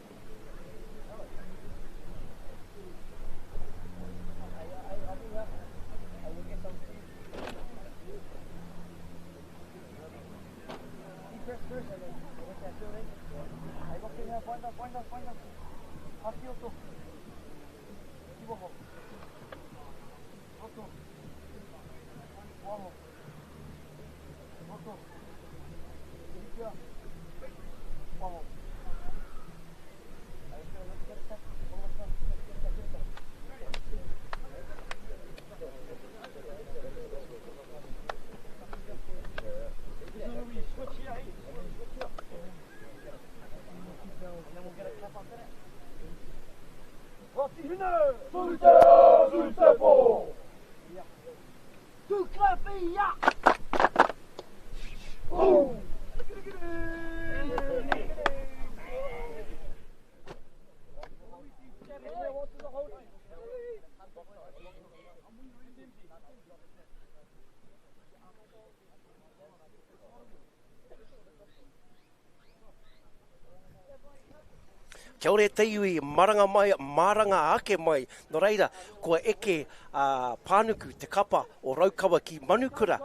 Kia ore te iwi, maranga mai, maranga ake mai. No reira, kua eke pānuku, te kapa o raukawa ki manukura,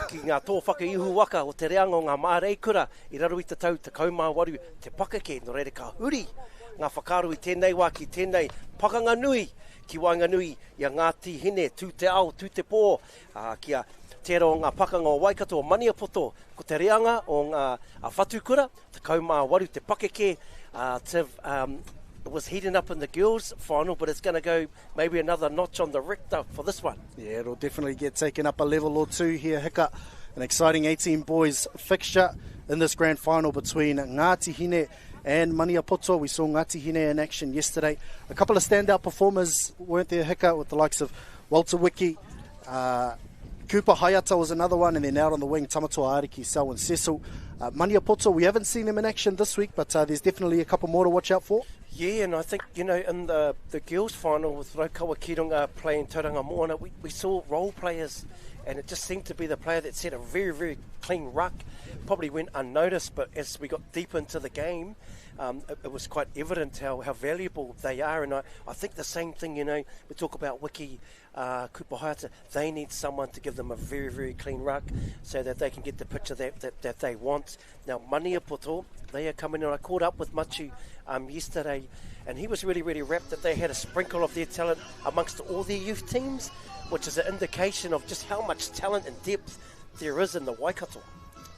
ki ngā tōwhaka ihu waka o te reanga o ngā māreikura, i raro i te tau, te kaumāwaru, te pakake, no reira ka huri. Ngā whakaru i tēnei wā ki tēnei pakanga nui, ki wainga nui, i a Ngāti Hine, tū te ao, tū te pō, kia tērā o ngā pakanga o Waikato o Maniapoto, ko te reanga o ngā whatukura, te kaumāwaru, te pakake, it was heating up in the girls' final, but it's going to go maybe another notch on the Richter for this one. Yeah, it'll definitely get taken up a level or two here, Hika. An exciting 18 boys fixture in this grand final between Ngāti Hine and Maniapoto. We saw Ngāti Hine in action yesterday. A couple of standout performers weren't there, Hika, with the likes of Walter Wiki. Kupa Hayata was another one, and then out on the wing, Tamatua Ariki, Selwyn Cecil. Maniapoto, we haven't seen them in action this week, but there's definitely a couple more to watch out for. Yeah, and I think, in the girls' final with Rotorua Kirunga playing Tauranga Moana, we saw role players, and it just seemed to be the player that set a very, very clean ruck. Probably went unnoticed, but as we got deep into the game, it was quite evident how valuable they are. And I think the same thing, we talk about Wiki, Kupa Hayata, they need someone to give them a very, very clean ruck so that they can get the picture that they want. Now, Maniapoto, they are coming in. I caught up with Machu yesterday, and he was really, really rapt that they had a sprinkle of their talent amongst all their youth teams, which is an indication of just how much talent and depth there is in the Waikato.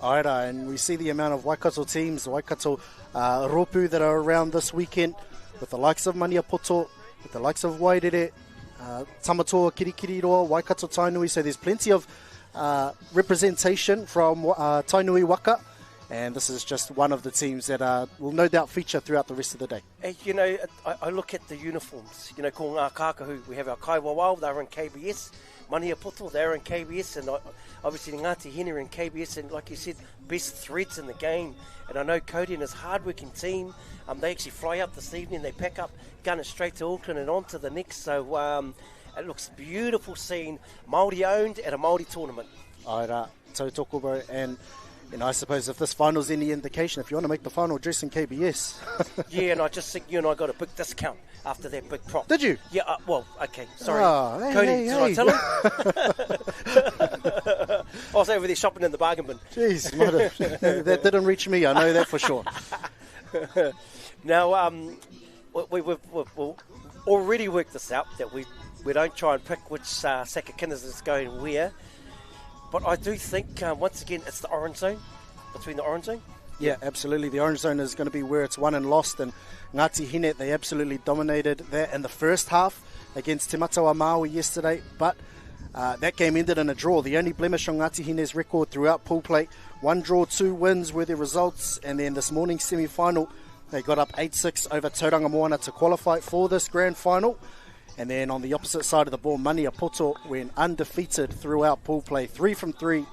Aira, and we see the amount of Waikato teams, Waikato Ropu that are around this weekend, with the likes of Maniapoto, with the likes of Wairere, Tamatoa, Kirikiriroa, Waikato Tainui. So there's plenty of representation from Tainui Waka, and this is just one of the teams that will no doubt feature throughout the rest of the day. Hey, I look at the uniforms. Ko ngā kākahu, we have our kaiwawao, they're in KBS. Maniapoto, they're in KBS, and obviously Ngāti Hine are in KBS, and like you said, best threads in the game. And I know Cody and his hard-working team, they actually fly up this evening, they pack up, gunning straight to Auckland and on to the next. So it looks beautiful seeing Māori owned at a Māori tournament. Aira, tautoko bro, and I suppose if this final's any indication, if you want to make the final, dress in KBS. Yeah, and I just think you and I got a big discount after that big prop. Did you? Yeah, well, okay, sorry. Oh, Cody, did I tell him? I was over there shopping in the bargain bin. Jeez, that didn't reach me, I know that for sure. Now, we've already worked this out, that we don't try and pick which Sakakinas is going where. But I do think, once again, it's the orange zone, between the orange zone. Yeah, absolutely. The orange zone is going to be where it's won and lost. And Ngāti Hine, they absolutely dominated that in the first half against Te Matawa Māui yesterday. But that game ended in a draw. The only blemish on Ngāti Hine's record throughout pool play. 1 draw, 2 wins were their results. And then this morning's semi-final, they got up 8-6 over Tauranga Moana to qualify for this grand final. And then on the opposite side of the ball, Maniapoto went undefeated throughout pool play, 3 from 3.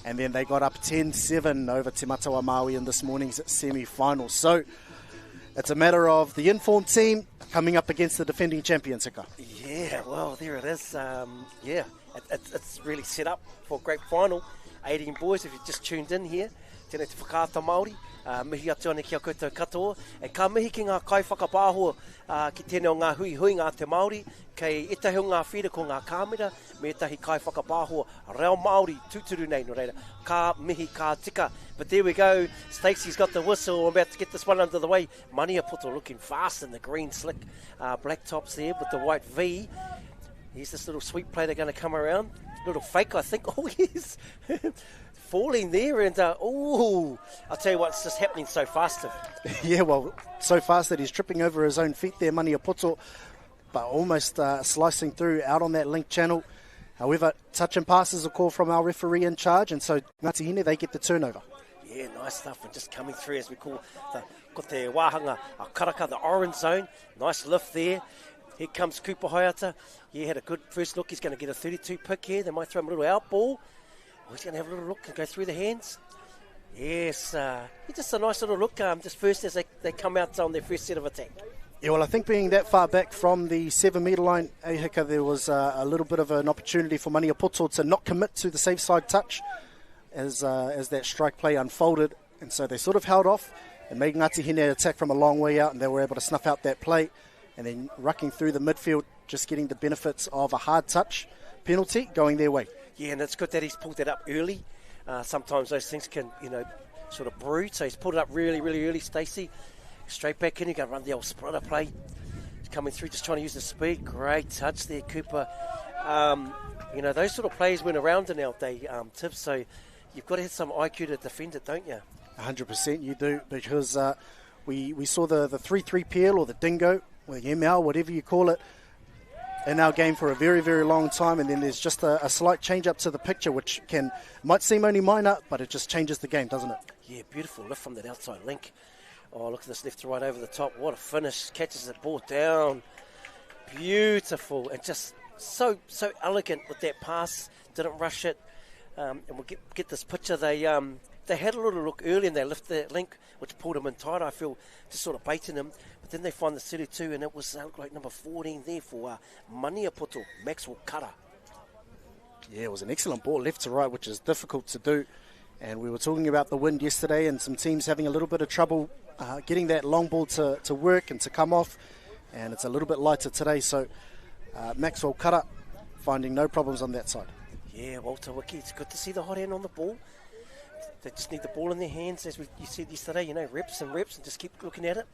And then they got up 10-7 over Te Matawa Māui in this morning's semi-final. So it's a matter of the informed team coming up against the defending champions, Hika. Yeah, well, there it is. It's really set up for a great final. 18 boys, if you just tuned in here, tēnei te whakaata Māori, mihi atu ane ki a koutou katoa, e ka mihi ki ngā kai whakapāhua ki tēnei o ngā hui ngā te Māori, kei etahi o ngā whira ko ngā kāmera, me etahi kai whakapāhua, reo Māori, tūturu nei no reira, ka mihi, ka tika. But there we go, Stacey's got the whistle, we're about to get this one under the way. Maniapoto looking fast in the green slick black tops there with the white V. Here's this little sweep play they're going to come around. Little fake, I think. Oh, yes. Falling there and, I'll tell you what, it's just happening so fast. Yeah, well, so fast that he's tripping over his own feet there, Maniapoto, but almost slicing through out on that link channel. However, touch and pass is a call from our referee in charge, and so Ngāti Hine, they get the turnover. Yeah, nice stuff, and just coming through as we call ko te wāhanga, a karaka, the orange zone. Nice lift there. Here comes Kupa Hayata. Yeah, had a good first look. He's going to get a 32 pick here. They might throw him a little out ball. He's going to have a little look and go through the hands. Yes, just a nice little look just first as they come out on their first set of attack. Yeah, well, I think being that far back from the 7-metre line, Ehika, there was a little bit of an opportunity for Maniapoto to not commit to the safe side touch as that strike play unfolded. And so they sort of held off and made Ngāti Hine attack from a long way out, and they were able to snuff out that play. And then rucking through the midfield, just getting the benefits of a hard touch penalty going their way. Yeah, and it's good that he's pulled that up early. Sometimes those things can, sort of brew. So he's pulled it up really, really early, Stacey. Straight back in, you're going to run the old splitter play. He's coming through, just trying to use the speed. Great touch there, Cooper. Those sort of plays went around in our day, Tips. So you've got to have some IQ to defend it, don't you? 100% you do, because we saw the 3-3 peel or the dingo, or the ML, whatever you call it, in our game for a very, very long time, and then there's just a slight change up to the picture, which might seem only minor, but it just changes the game, doesn't it? Yeah, beautiful lift from that outside link. Oh, look at this left to right over the top. What a finish. Catches the ball down. Beautiful. And just so elegant with that pass. Didn't rush it. And we'll get this picture. They had a little look early and they lifted that link, which pulled him in tight, I feel, just sort of baiting him. But then they find the 32, and it was like number 14 there for Maniapoto, Maxwell Kara. Yeah, it was an excellent ball left to right, which is difficult to do. And we were talking about the wind yesterday and some teams having a little bit of trouble getting that long ball to work and to come off. And it's a little bit lighter today, so Maxwell Kara finding no problems on that side. Yeah, Walter Wiki, it's good to see the hot hand on the ball. They just need the ball in their hands, as you said yesterday, reps and just keep looking at it.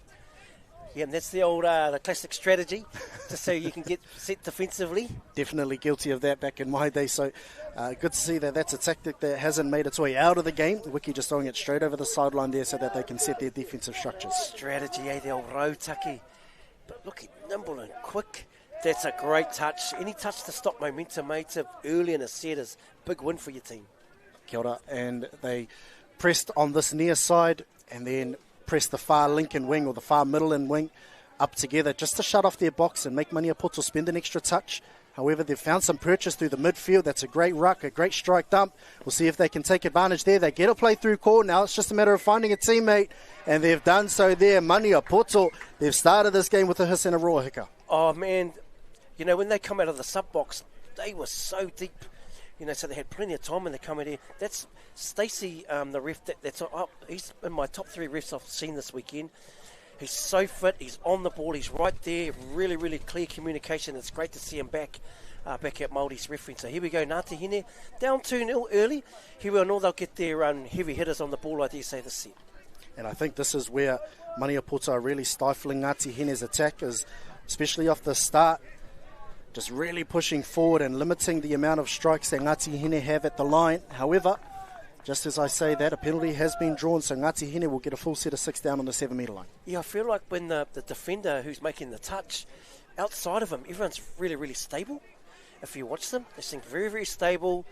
Yeah, and that's the old, the classic strategy, just so you can get set defensively. Definitely guilty of that back in my day, so good to see that that's a tactic that hasn't made its way out of the game. Wiki just throwing it straight over the sideline there so that they can set their defensive structures. Strategy, the old rotaki. But look, nimble and quick. That's a great touch. Any touch to stop momentum, mate, early in a set is a big win for your team. Kia ora. And they pressed on this near side and then pressed the far Lincoln wing or the far middle and wing up together just to shut off their box and make Maniapoto spend an extra touch. However, they've found some purchase through the midfield. That's a great ruck, a great strike dump. We'll see if they can take advantage there. They get a play through call. Now it's just a matter of finding a teammate, and they've done so there. Maniapoto, they've started this game with a hiss and a roar, Hika. Oh, man. When they come out of the sub-box, they were so deep. So they had plenty of time when they come in here. That's Stacey, the ref, that's up. He's in my top 3 refs I've seen this weekend. He's so fit. He's on the ball. He's right there. Really, really clear communication. It's great to see him back at Māori's refereeing. So here we go. Ngāti Hine down 2-0 early. Here we know they'll get their heavy hitters on the ball, like you say, this set. And I think this is where Maniapoto are really stifling Ngāti Hine's attack, especially off the start. Just really pushing forward and limiting the amount of strikes that Ngāti Hine have at the line. However, just as I say that, a penalty has been drawn, so Ngāti Hine will get a full set of 6 down on the 7-metre line. Yeah, I feel like when the defender who's making the touch, outside of him, everyone's really, really stable. If you watch them, they seem very, very stable.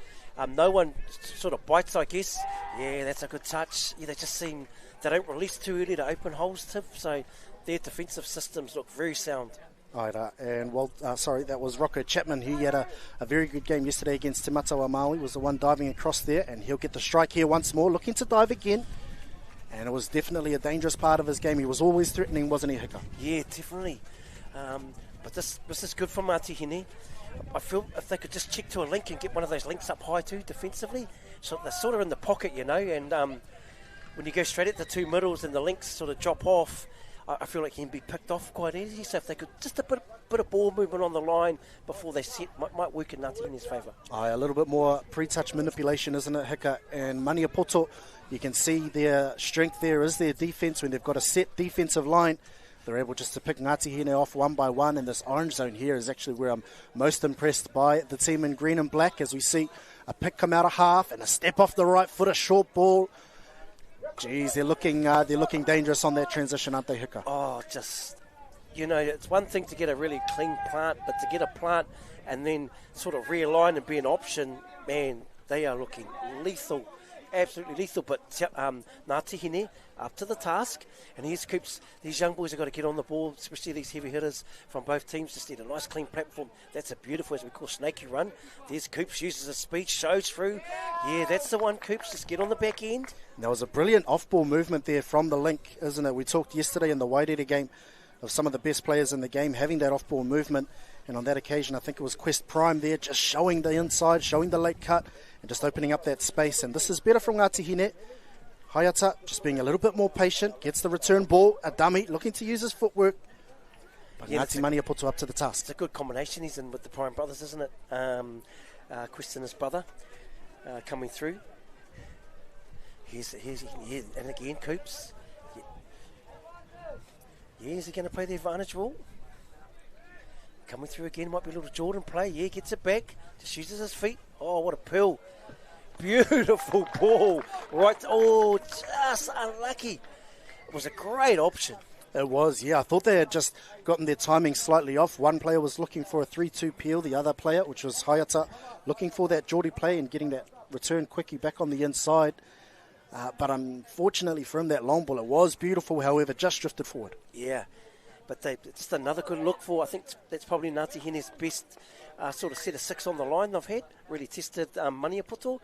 No one sort of bites, I guess. Yeah, that's a good touch. Yeah, they just seem, they don't release too early to open holes, Tip, so their defensive systems look very sound. And that was Rocco Chapman. He had a very good game yesterday against Te Matawa Maui. Was the one diving across there, and he'll get the strike here once more, looking to dive again. And it was definitely a dangerous part of his game. He was always threatening, wasn't he, Hika? Yeah, definitely. But this is good for Ngāti Hine. I feel if they could just check to a link and get one of those links up high too defensively, so they're sort of in the pocket, and when you go straight at the two middles and the links sort of drop off, I feel like he can be picked off quite easy. So if they could just a bit of ball movement on the line before they set, might work in Ngāti Hine's favour. A little bit more pre-touch manipulation, isn't it, Hika? And Maniapoto, you can see their strength there is their defence. When they've got a set defensive line, they're able just to pick Ngāti Hine off one by one. And this orange zone here is actually where I'm most impressed by the team in green and black, as we see a pick come out of half and a step off the right foot, a short ball. Geez, they're looking dangerous on that transition, aren't they, Hika? Oh, just, it's one thing to get a really clean plant, but to get a plant and then sort of realign and be an option, man, they are looking lethal, absolutely lethal. But Ngāti Hine up to the task, and here's Coops. These young boys have got to get on the ball, especially these heavy hitters from both teams. Just need a nice clean platform. That's a beautiful, as we call, snaky run. There's Coops, uses his speed, shows through. Yeah, that's the one, Coops. Just get on the back end. There was a brilliant off-ball movement there from the link, isn't it? We talked yesterday in the Wairere game of some of the best players in the game having that off-ball movement, and on that occasion I think it was Quest Prime there, just showing the inside, showing the late cut, and just opening up that space. And this is better from Ngāti Hine. Hayata just being a little bit more patient, gets the return ball, a dummy, looking to use his footwork. But Ngāti Maniapoto up to the task. It's a good combination he's in with the Prime brothers, isn't it? Quest and his brother coming through. Here's and again, Coops. Yeah, is he going to play the advantage rule? Coming through again, might be a little Jordan play. Yeah, gets it back, just uses his feet. Oh, what a pill. Beautiful ball. Right, oh, just unlucky. It was a great option. It was, yeah. I thought they had just gotten their timing slightly off. One player was looking for a 3-2 peel. The other player, which was Hayata, looking for that Geordie play and getting that return quickie back on the inside. But unfortunately for him, that long ball, it was beautiful, however, just drifted forward. Yeah, but just another good look for, I think that's probably Ngāti Hine's best sort of set of six on the line they've had. Really tested Maniapoto.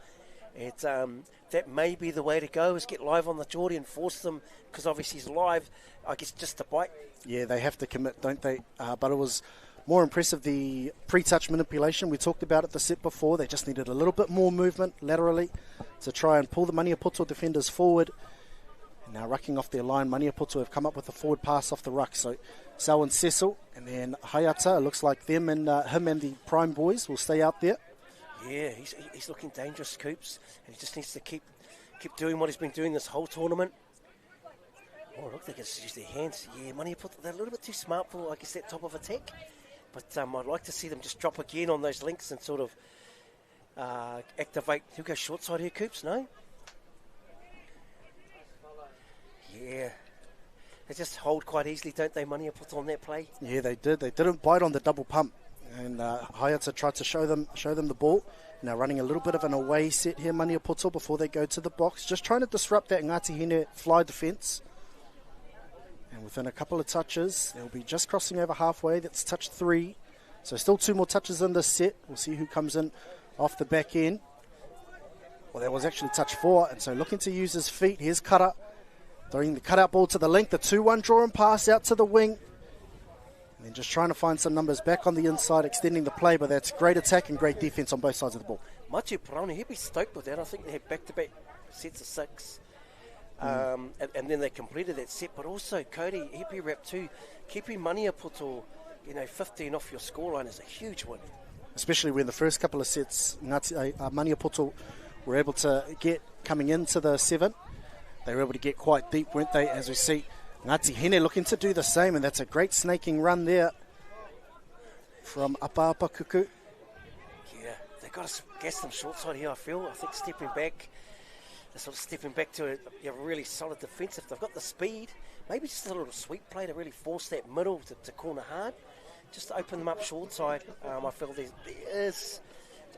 That may be the way to go, is get live on the Geordie and force them, because obviously he's live, I guess, just to bite. Yeah, they have to commit, don't they? But it was more impressive, the pre-touch manipulation. We talked about it the set before. They just needed a little bit more movement laterally to try and pull the Maniapoto defenders forward. And now rucking off their line, Maniapoto have come up with a forward pass off the ruck. So Sal and Cecil, and then Hayata, it looks like them and him and the Prime boys will stay out there. Yeah, he's looking dangerous, Coops, and he just needs to keep doing what he's been doing this whole tournament. Oh, look, they can just use their hands. Yeah, Maniapoto, they're a little bit too smart for, I guess, that top of attack. But I'd like to see them just drop again on those links and sort of activate. Who goes short side here, Coops? No? Yeah. They just hold quite easily, don't they, Maniapoto, on that play? Yeah, they did. They didn't bite on the double pump. And Hayata tried to show them the ball. Now running a little bit of an away set here, Maniapoto, before they go to the box. Just trying to disrupt that Ngāti Hine fly defence. And within a couple of touches, they'll be just crossing over halfway. That's touch 3. So still 2 more touches in this set. We'll see who comes in off the back end. Well, that was actually touch 4. And so looking to use his feet. Here's Kara. Throwing the cutout ball to the link. The 2-1 draw and pass out to the wing. And then just trying to find some numbers back on the inside, extending the play. But that's great attack and great defence on both sides of the ball. Matiu Paraone, he'd be stoked with that. I think they had back-to-back sets of 6. And then they completed that set, but also Cody, he'd be wrapped too. Keeping Maniapoto, 15 off your scoreline is a huge win. Especially when the first couple of sets, Maniapoto were able to get coming into the 7. They were able to get quite deep, weren't they? As we see Ngāti Hine looking to do the same, and that's a great snaking run there from Apa Kuku. Yeah, they've got to gas them short side here, I feel. I think stepping back. They're sort of stepping back to a really solid defence. If they've got the speed, maybe just a little sweep play to really force that middle to corner hard. Just to open them up short side. I feel there is,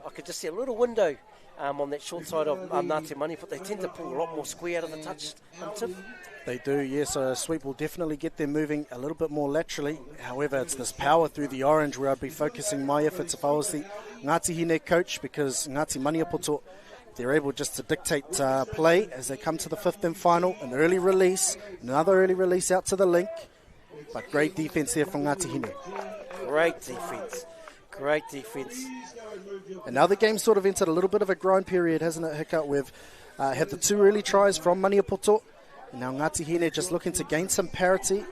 I could just see a little window on that short side of Ngāti Mani, but they tend to pull a lot more square out of the touch. They do, yes. So a sweep will definitely get them moving a little bit more laterally. However, it's this power through the orange where I'd be focusing my efforts if I was the Ngāti Hine coach, because Ngāti Maniapoto, they're able just to dictate play as they come to the 5th and final. An early release, another early release out to the link. But great defence there from Ngāti Hine. Great defence. Great defence. And now the game's sort of entered a little bit of a grind period, hasn't it, Hiccup? With had the 2 early tries from Maniapoto. And now Ngāti Hine just looking to gain some parity.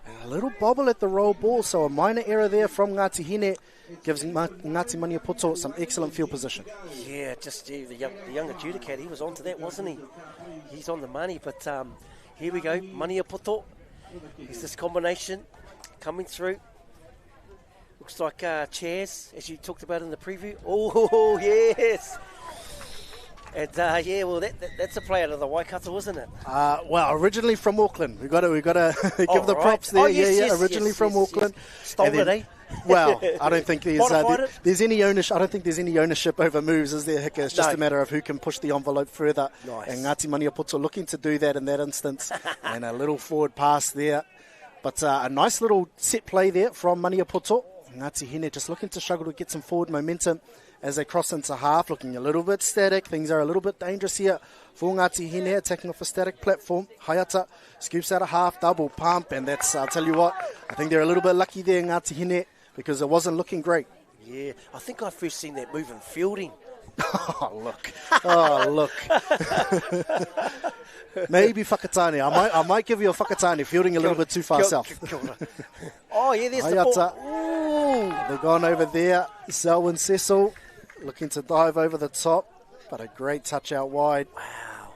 And a little bobble at the roll ball, so a minor error there from Ngāti Hine gives Ngāti Maniapoto some excellent field position. Yeah, just the young adjudicator, he was on to that, wasn't he? He's on the money, but here we go, Maniapoto. It's this combination coming through. Looks like chairs, as you talked about in the preview. Oh, yes! And yeah, well, that's a play out of the Waikato, isn't it? Well, originally from Auckland. We've got to give the props there. Yes, originally from Auckland. Yes. Stole it, eh? Well, I don't think there's any ownership. I don't think there's any ownership over moves, is there, Hika? It's just a matter of who can push the envelope further. Nice. And Ngāti Maniapoto looking to do that in that instance. And a little forward pass there. But a nice little set play there from Maniapoto. Ngāti Hine just looking to struggle to get some forward momentum as they cross into half, looking a little bit static. Things are a little bit dangerous here for Ngāti Hine, attacking off a static platform. Hayata scoops out a half, double pump, and that's, I'll tell you what, I think they're a little bit lucky there, Ngāti Hine, because it wasn't looking great. Yeah, I think I first seen that move in fielding. Oh, look. Maybe Whakatane. I might give you a Whakatane, fielding a little bit too far south. Oh, yeah, there's Hayata. the ball. They've gone over there. Selwyn Cecil looking to dive over the top, but a great touch out wide. Wow.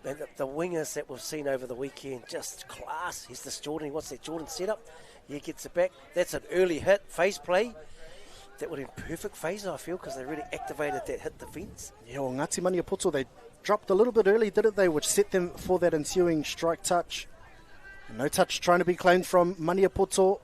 And the wingers that we've seen over the weekend, just class. Here's this Jordan. He wants that Jordan setup. He gets it back. That's an early hit, phase play. That would have been perfect phase, I feel, because they really activated that hit defence. Yeah, well, Ngāti Maniapoto, they dropped a little bit early, didn't they, which set them for that ensuing strike touch. And no touch trying to be claimed from Maniapoto.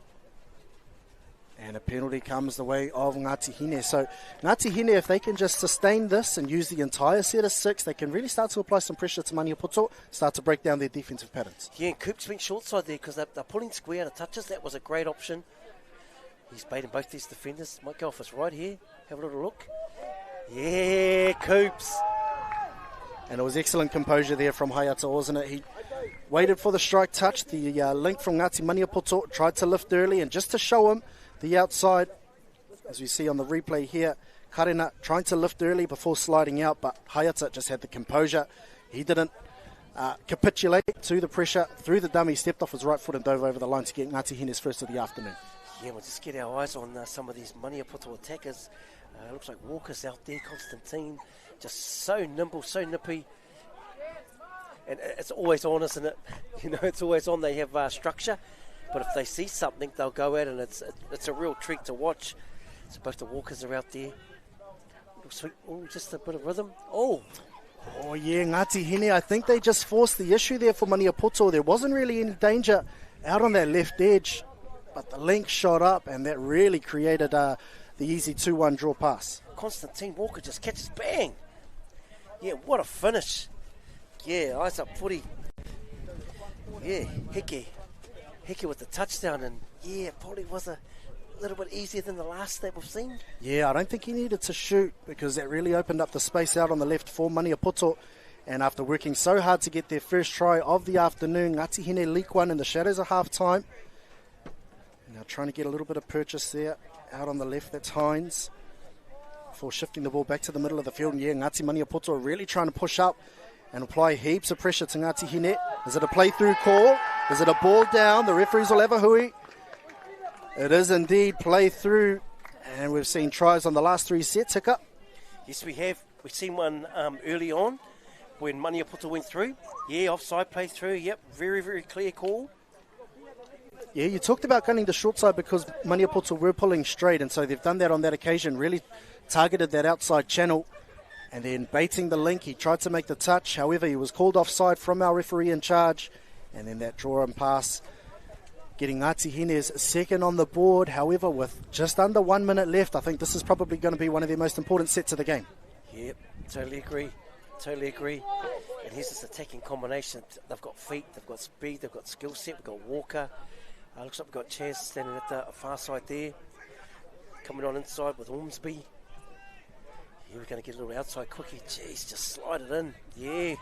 And a penalty comes the way of Ngāti Hine. So Ngāti Hine, if they can just sustain this and use the entire set of 6, they can really start to apply some pressure to Maniapoto, start to break down their defensive patterns. Yeah, and Coop's went short side there because they're pulling square out of touches. That was a great option. He's baiting both these defenders. Might go off his right here. Have a little look. Yeah, Coops. And it was excellent composure there from Hayata, wasn't it? He waited for the strike touch. The link from Ngāti Maniapoto tried to lift early, and just to show him the outside, as we see on the replay here, Karena trying to lift early before sliding out, but Hayata just had the composure. He didn't capitulate to the pressure, threw the dummy, stepped off his right foot and dove over the line to get Ngāti Hine's first of the afternoon. Yeah, we'll just get our eyes on some of these Maniapoto attackers. Looks like Walker's out there, Constantine, just so nimble, so nippy. And it's always on, isn't it? You know, it's always on. They have structure. But if they see something, they'll go at it, and it's a real treat to watch. So both the Walkers are out there. Sweet. Oh, just a bit of rhythm. Oh, yeah, Ngāti Hine, I think they just forced the issue there for Maniapoto. There wasn't really any danger out on that left edge, but the link shot up, and that really created the easy 2-1 draw pass. Constantine Walker just catches, bang! Yeah, what a finish. Yeah, eyes up footy. Yeah, Hickey with the touchdown, and yeah, probably was a little bit easier than the last that we've seen. Yeah, I don't think he needed to shoot because that really opened up the space out on the left for Maniapoto. And after working so hard to get their first try of the afternoon, Ngāti Hine leak one in the shadows of half-time. Now trying to get a little bit of purchase there out on the left. That's Hines before shifting the ball back to the middle of the field. And yeah, Ngāti Maniapoto are really trying to push up and apply heaps of pressure to Ngāti Hine. Is it a play-through call? Is it a ball down? The referees will have a hui. It is indeed play-through. And we've seen tries on the last 3 sets, Hiccup. Yes, we have. We've seen one early on when Maniapoto went through. Yeah, offside play-through. Yep, very, very clear call. Yeah, you talked about gunning the short side because Maniapoto were pulling straight, and so they've done that on that occasion, really targeted that outside channel. And then baiting the link, he tried to make the touch. However, he was called offside from our referee in charge. And then that draw and pass, getting Ngāti Hine's second on the board. However, with just under 1 minute left, I think this is probably going to be one of their most important sets of the game. Yep, totally agree. And here's this attacking combination. They've got feet, they've got speed, they've got skill set. We've got Walker. Looks like we've got Chaz standing at the far side there. Coming on inside with Ormsby. Yeah, we're going to get a little outside quickie. Jeez, just slide it in. Yeah,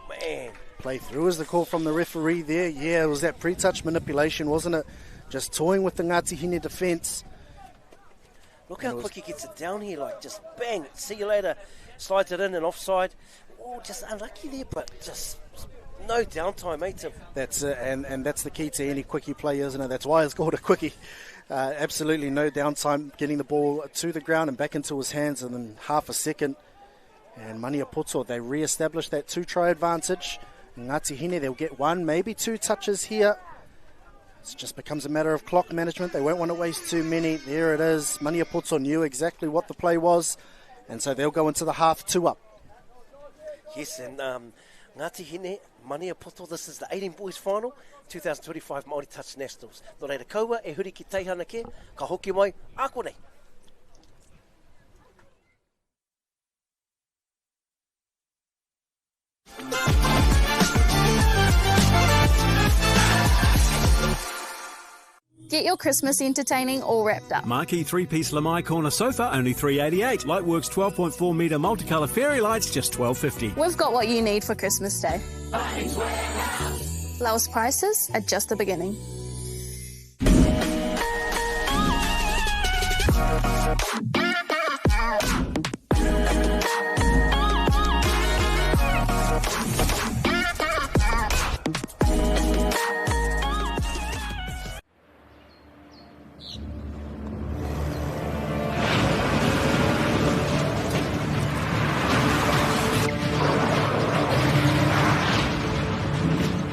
man. Play through is the call from the referee there. Yeah, it was that pre-touch manipulation, wasn't it? Just toying with the Ngāti Hine defence. Look how quick he gets it down here, like just bang, see you later. Slides it in and offside. just unlucky there, but just no downtime, eh, Tim? That's and that's the key to any quickie play, isn't it? That's why it's called a quickie. Absolutely no downtime, getting the ball to the ground and back into his hands in half a second. And Maniapoto, they re-establish that 2-try advantage. Ngāti Hine, they'll get 1, maybe 2 touches here. It just becomes a matter of clock management. They won't want to waste too many. There it is. Maniapoto knew exactly what the play was, and so they'll go into the half 2 up. Yes, and Ngāti Hine, Maniapoto, this is the 18 boys final, 2025 Māori Touch Nationals. Nō reira kaua, e huri ki teihana ke, ka hoki mai, ako nei. Get your Christmas entertaining all wrapped up. Marquee 3-piece Lamai corner sofa, only $3.88. Lightworks 12.4 metre multicolour fairy lights, just $12.50. We've got what you need for Christmas Day. Lowest prices are just the beginning.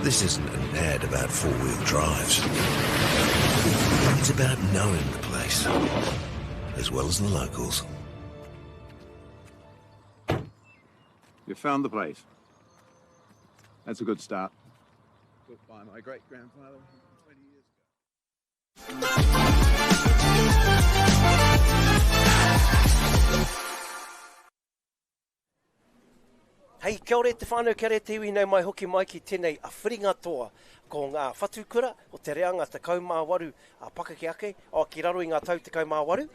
This isn't an ad about four-wheel drives. It's about knowing the place, as well as the locals. You found the place. That's a good start. Built by my great-grandfather 20 years ago. Hei, kia ora te whānau, kia ora te iwi nei mai hoki mai ki tēnei a whiringa toa ko ngā whatukura o te reanga te kaumāwaru a pakaki ake, o ki raro i ngā tau te kaumāwaru,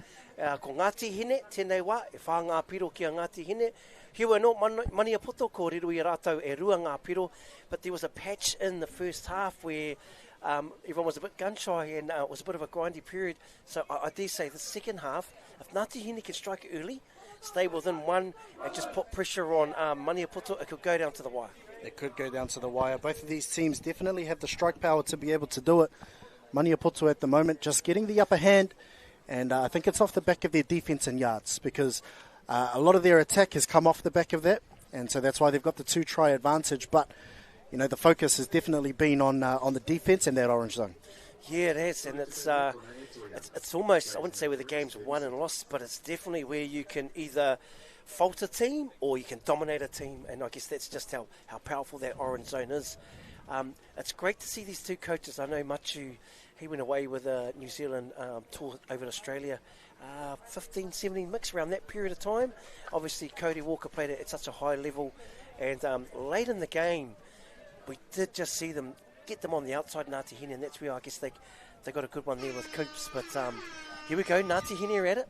ko Ngāti Hine, tēnei wā, e whā ngā piro ki a Ngāti Hine. Hiwa no, Maniapoto, ko riru i rātou e rua ngā piro, but there was a patch in the first half where everyone was a bit gun-shy and it was a bit of a grindy period. So I dare say the second half, if Ngāti Hine can strike early, stay within 1 and just put pressure on Maniapoto, it could go down to the wire. It could go down to the wire. Both of these teams definitely have the strike power to be able to do it. Maniapoto at the moment just getting the upper hand, and I think it's off the back of their defence and yards, because a lot of their attack has come off the back of that, and so that's why they've got the 2-try advantage. But you know, the focus has definitely been on the defence and that orange zone. Yeah, it has, and it's almost, I wouldn't say where the game's won and lost, but it's definitely where you can either fault a team or you can dominate a team, and I guess that's just how powerful that orange zone is. It's great to see these two coaches. I know Machu, he went away with a New Zealand tour over in Australia, 15, 17 mix around that period of time. Obviously, Cody Walker played at such a high level, and late in the game, we did just see them get them on the outside, Ngāti Hine, and that's where I guess they got a good one there with Coops. But here we go, Ngāti Hine are at it.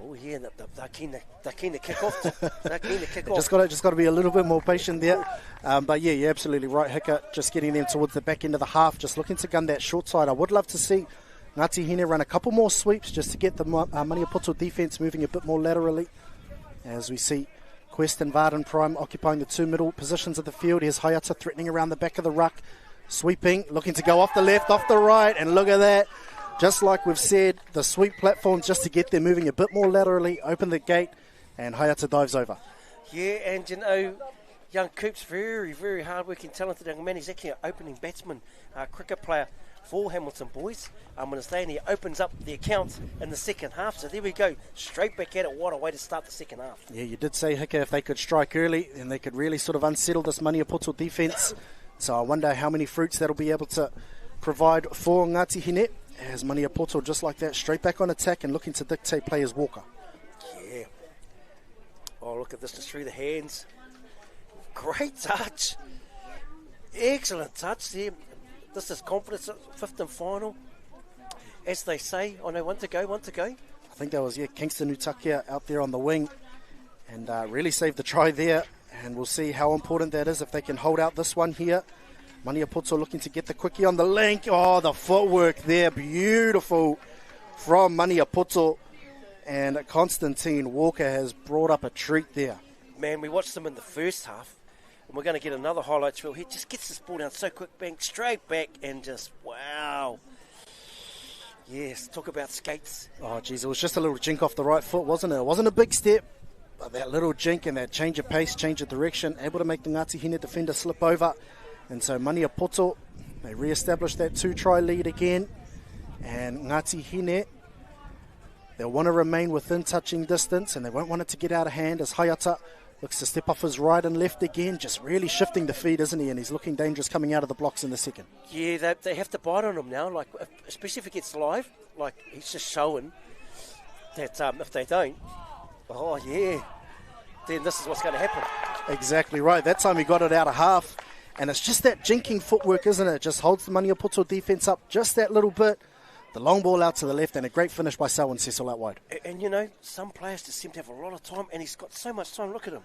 Oh yeah, they're keen to kick off. They're keen to kick off. Just got to be a little bit more patient there. But yeah, you're absolutely right, Hika. Just getting them towards the back end of the half, just looking to gun that short side. I would love to see Ngāti Hine run a couple more sweeps just to get the Maniapoto defence moving a bit more laterally. As we see Quest and Varden Prime occupying the 2 middle positions of the field. Here's Hayata threatening around the back of the ruck. Sweeping, looking to go off the left, off the right, and look at that. Just like we've said, the sweep platforms just to get them moving a bit more laterally, open the gate, and Hayata dives over. Yeah, and you know, young Coops, very, very hard-working, talented young man. He's actually an opening batsman, cricket player for Hamilton Boys. On his day, and he opens up the account in the second half. So there we go, straight back at it. What a way to start the second half. Yeah, you did say, Hika, if they could strike early, then they could really sort of unsettle this Maniapoto defence. So I wonder how many fruits that'll be able to provide for Ngāti Hine, as Maniapoto just like that, straight back on attack and looking to dictate players Walker. Yeah. Oh, look at this, just through the hands. Great touch. Excellent touch there. This is confidence, 5th and final. As they say, I know, one to go. I think that was, Kingston Utakia out there on the wing, and really saved the try there. And we'll see how important that is if they can hold out this one here. Maniapoto looking to get the quickie on the link. Oh, the footwork there. Beautiful from Maniapoto. And Constantine Walker has brought up a treat there. man, we watched them in the first half, and we're going to get another highlights reel. He just gets this ball down so quick, bang, straight back, and just, wow. Yes, talk about skates. Oh, geez, it was just a little jink off the right foot, wasn't it? It wasn't a big step, but that little jink and that change of pace, change of direction, able to make the Ngāti Hine defender slip over. And so Maniapoto, they re-establish that 2-try lead again. And Ngāti Hine, they'll want to remain within touching distance, and they won't want it to get out of hand as Hayata looks to step off his right and left again, just really shifting the feet, isn't he? And he's looking dangerous coming out of the blocks in the second. Yeah, they have to bite on him now, like especially if it gets live. Like, he's just showing that if they don't, oh yeah, then this is what's going to happen. Exactly right. That time he got it out of half, and it's just that jinking footwork, isn't it? Just holds the Maniapoto defence up just that little bit. The long ball out to the left, and a great finish by Selwyn Cecil out wide. And you know, some players just seem to have a lot of time, and he's got so much time. Look at him.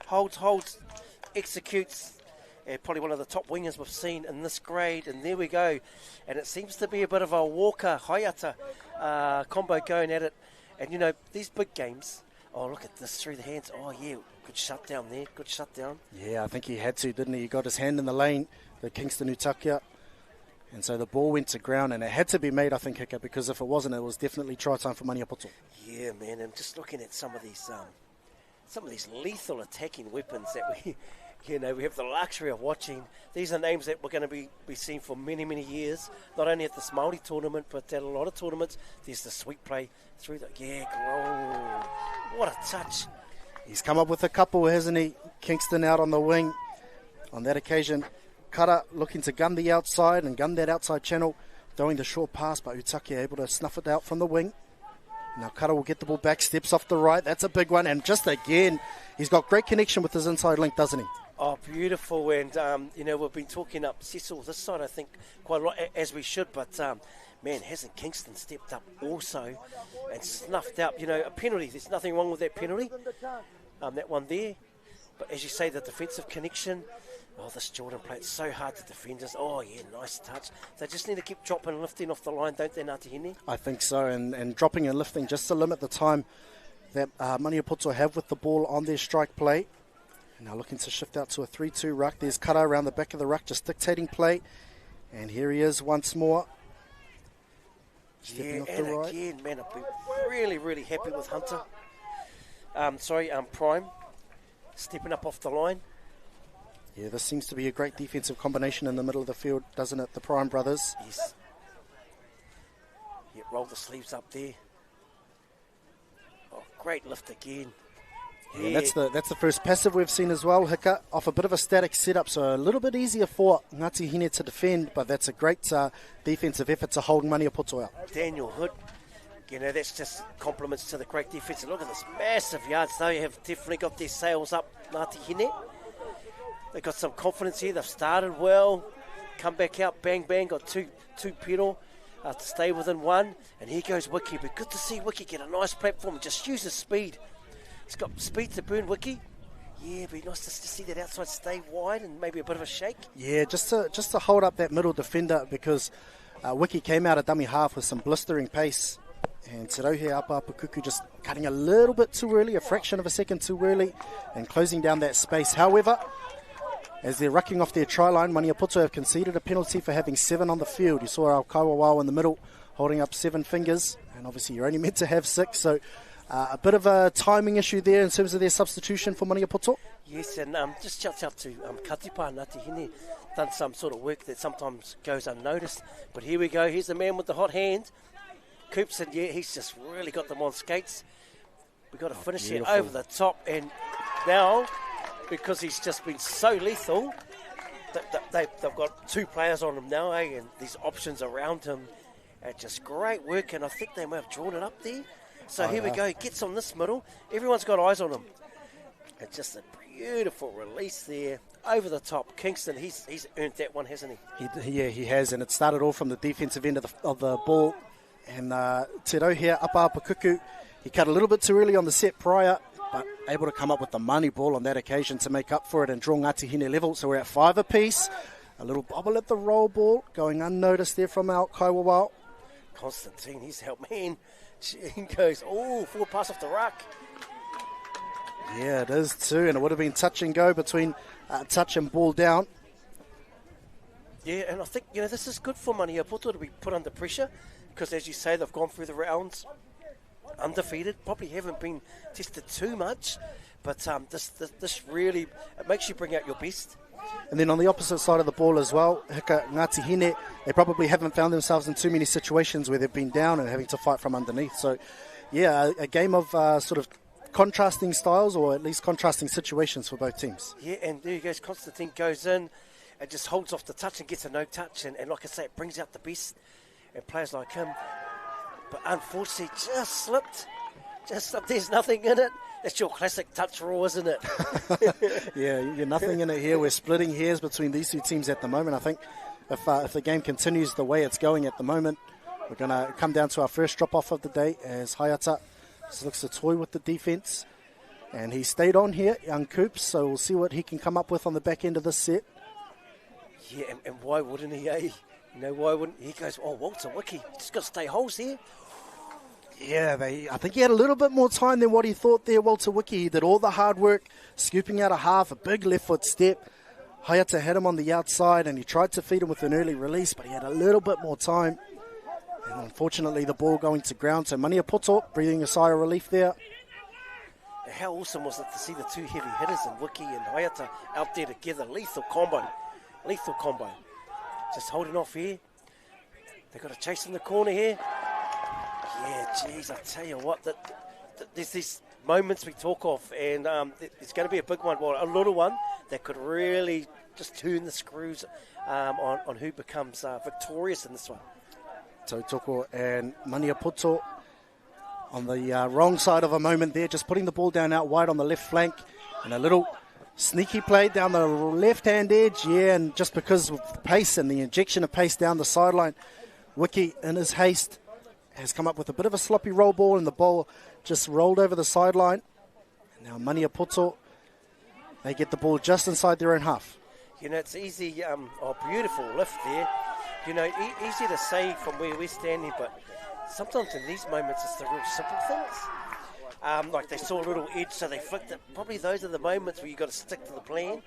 Holds, executes. Probably one of the top wingers we've seen in this grade, and there we go. And it seems to be a bit of a Walker-Hayata combo going at it. And you know, these big games, oh, look at this through the hands. Oh, yeah, good shutdown there, good shutdown. Yeah, I think he had to, didn't he? He got his hand in the lane, the Kingston Utakia. And so the ball went to ground, and it had to be made, I think, Hika, because if it wasn't, it was definitely try time for Maniapoto. Yeah, man, and just looking at some of these lethal attacking weapons that we, you know, we have the luxury of watching. These are names that we're going to be seeing for many, many years, not only at this Māori tournament, but at a lot of tournaments. There's the sweep play through the, what a touch. He's come up with a couple, hasn't he? Kingston out on the wing on that occasion. Kara looking to gun the outside and gun that outside channel, throwing the short pass, but Utaki able to snuff it out from the wing. Now Kara will get the ball back, steps off the right. That's a big one, and just again, he's got great connection with his inside link, doesn't he? Oh, beautiful, and you know, we've been talking up Cecil this side, I think, quite a lot, as we should, but man, hasn't Kingston stepped up also and snuffed out, you know, a penalty. There's nothing wrong with that penalty, that one there. But as you say, the defensive connection, oh, this Jordan play, it's so hard to defend us. Oh, yeah, nice touch. They just need to keep dropping and lifting off the line, don't they, Ngāti Hine? I think so, and dropping and lifting just to limit the time that Maniapoto have with the ball on their strike play. And now looking to shift out to a 3-2 ruck. There's Kara around the back of the ruck, just dictating play. And here he is once more. Stepping off the right. Again, man, I've been really, really happy with Hunter. Prime. Stepping up off the line. Yeah, this seems to be a great defensive combination in the middle of the field, doesn't it? The Prime brothers. Yes. Yeah, roll the sleeves up there. Oh, great lift again. Yeah, and that's the first passive we've seen as well, Hika, off a bit of a static setup, so a little bit easier for Ngāti Hine to defend, but that's a great defensive effort to hold Maniapoto out. Daniel Hood, you know, that's just compliments to the great defence. Look at this massive yards. They have definitely got their sails up, Ngāti Hine. They've got some confidence here. They've started well, come back out, bang, bang, got two pedal to stay within one. And here goes Wiki, but good to see Wiki get a nice platform and just use his speed. He's got speed to burn, Wiki. Yeah, it'd be nice to see that outside stay wide and maybe a bit of a shake. Yeah, just to hold up that middle defender, because Wiki came out of dummy half with some blistering pace. And Te Rohe Apapukuku just cutting a little bit too early, a fraction of a second too early, and closing down that space. However, as they're rucking off their try line, Maniapoto have conceded a penalty for having 7 on the field. You saw our Kaiwawao in the middle holding up 7 fingers, and obviously you're only meant to have 6, so a bit of a timing issue there in terms of their substitution for Maniapoto. Yes, and just shouts out to Katipa Ngāti Hine. Done some sort of work that sometimes goes unnoticed. But here we go, here's the man with the hot hand. Coops, and yeah, he's just really got them on skates. We've got to finish it over the top, and now, because he's just been so lethal, they've got 2 players on him now, and these options around him. And just great work, and I think they may have drawn it up there. So here we go, he gets on this middle. Everyone's got eyes on him. And just a beautiful release there, over the top. Kingston, he's earned that one, hasn't he? Yeah, he has, and it started all from the defensive end of the ball. And Te Rohe Apapukuku, he cut a little bit too early on the set prior, but able to come up with the money ball on that occasion to make up for it and draw Ngāti Hine level. So we're at 5 apiece. A little bobble at the roll ball, going unnoticed there from our Kaiwawao. Constantine, he's helped, man. He goes, 4 pass off the ruck. Yeah, it is too, and it would have been touch and go between touch and ball down. Yeah, and I think, this is good for Maniapoto to be put under pressure because, as you say, they've gone through the rounds undefeated, probably haven't been tested too much, but this really, it makes you bring out your best. And then on the opposite side of the ball as well, Hika Ngāti Hine, they probably haven't found themselves in too many situations where they've been down and having to fight from underneath. So, yeah, a game of sort of contrasting styles, or at least contrasting situations for both teams. Yeah, and there you go. Constantine goes in and just holds off the touch and gets a no touch, and like I say, it brings out the best and players like him. But unfortunately, just slipped. There's nothing in it. That's your classic touch raw, isn't it? Yeah, you're nothing in it here. We're splitting hairs between these two teams at the moment. I think if the game continues the way it's going at the moment, we're going to come down to our first drop-off of the day as Hayata just looks to toy with the defence. And he stayed on here, young Coops, so we'll see what he can come up with on the back end of this set. Yeah, and why wouldn't he, eh? Why wouldn't he? Goes, Walter Wiki, just got to stay holes here. Yeah, I think he had a little bit more time than what he thought there, Walter Wiki. He did all the hard work, scooping out a half, a big left foot step. Hayata had him on the outside, and he tried to feed him with an early release, but he had a little bit more time. And unfortunately, the ball going to ground. So Maniapoto breathing a sigh of relief there. How awesome was it to see the two heavy hitters, and Wiki and Hayata out there together. Lethal combo. Just holding off here. They've got a chase in the corner here. Yeah, geez, I tell you what, there's these moments we talk of, and it's going to be a big one, a little one, that could really just turn the screws on who becomes victorious in this one. Tautoko and Maniapoto on the wrong side of a moment there, just putting the ball down out wide on the left flank, and a little sneaky play down the left-hand edge, yeah, and just because of the pace and the injection of pace down the sideline, Wiki, in his haste, has come up with a bit of a sloppy roll ball, and the ball just rolled over the sideline. And now Maniapoto, they get the ball just inside their own half. It's easy, beautiful lift there. Easy to say from where we're standing, but sometimes in these moments it's the real simple things. Like they saw a little edge, so they flicked it. Probably those are the moments where you've got to stick to the plan.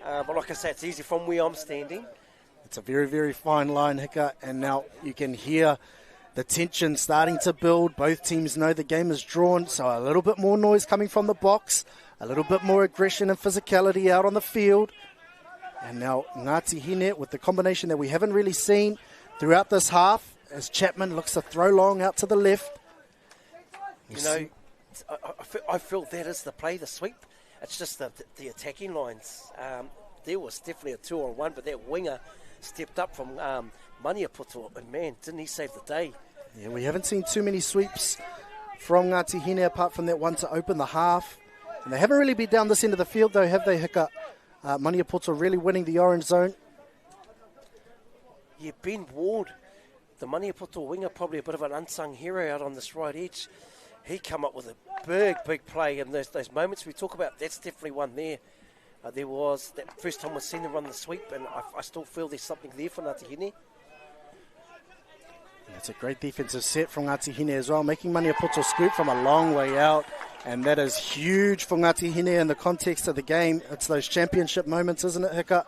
But like I say, it's easy from where I'm standing. It's a very, very fine line, Hika, and now you can hear the tension starting to build. Both teams know the game is drawn, so a little bit more noise coming from the box, a little bit more aggression and physicality out on the field. And now Ngāti Hine with the combination that we haven't really seen throughout this half, as Chapman looks to throw long out to the left. I feel that is the play, the sweep. It's just the attacking lines. There was definitely a 2-on-1, but that winger stepped up from Maniapoto, and man, didn't he save the day? Yeah, we haven't seen too many sweeps from Ngāti Hine apart from that one to open the half. And they haven't really been down this end of the field though, have they, Hika? Maniapoto really winning the orange zone. Yeah, Ben Ward, the Maniapoto winger, probably a bit of an unsung hero out on this right edge. He come up with a big play, and those moments we talk about, that's definitely one there. There was that first time we've seen him run the sweep, and I still feel there's something there for Ngāti Hine. It's a great defensive set from Ngāti Hine as well, making Maniapoto scoop from a long way out, and that is huge for Ngāti Hine in the context of the game. It's those championship moments, isn't it, Hika?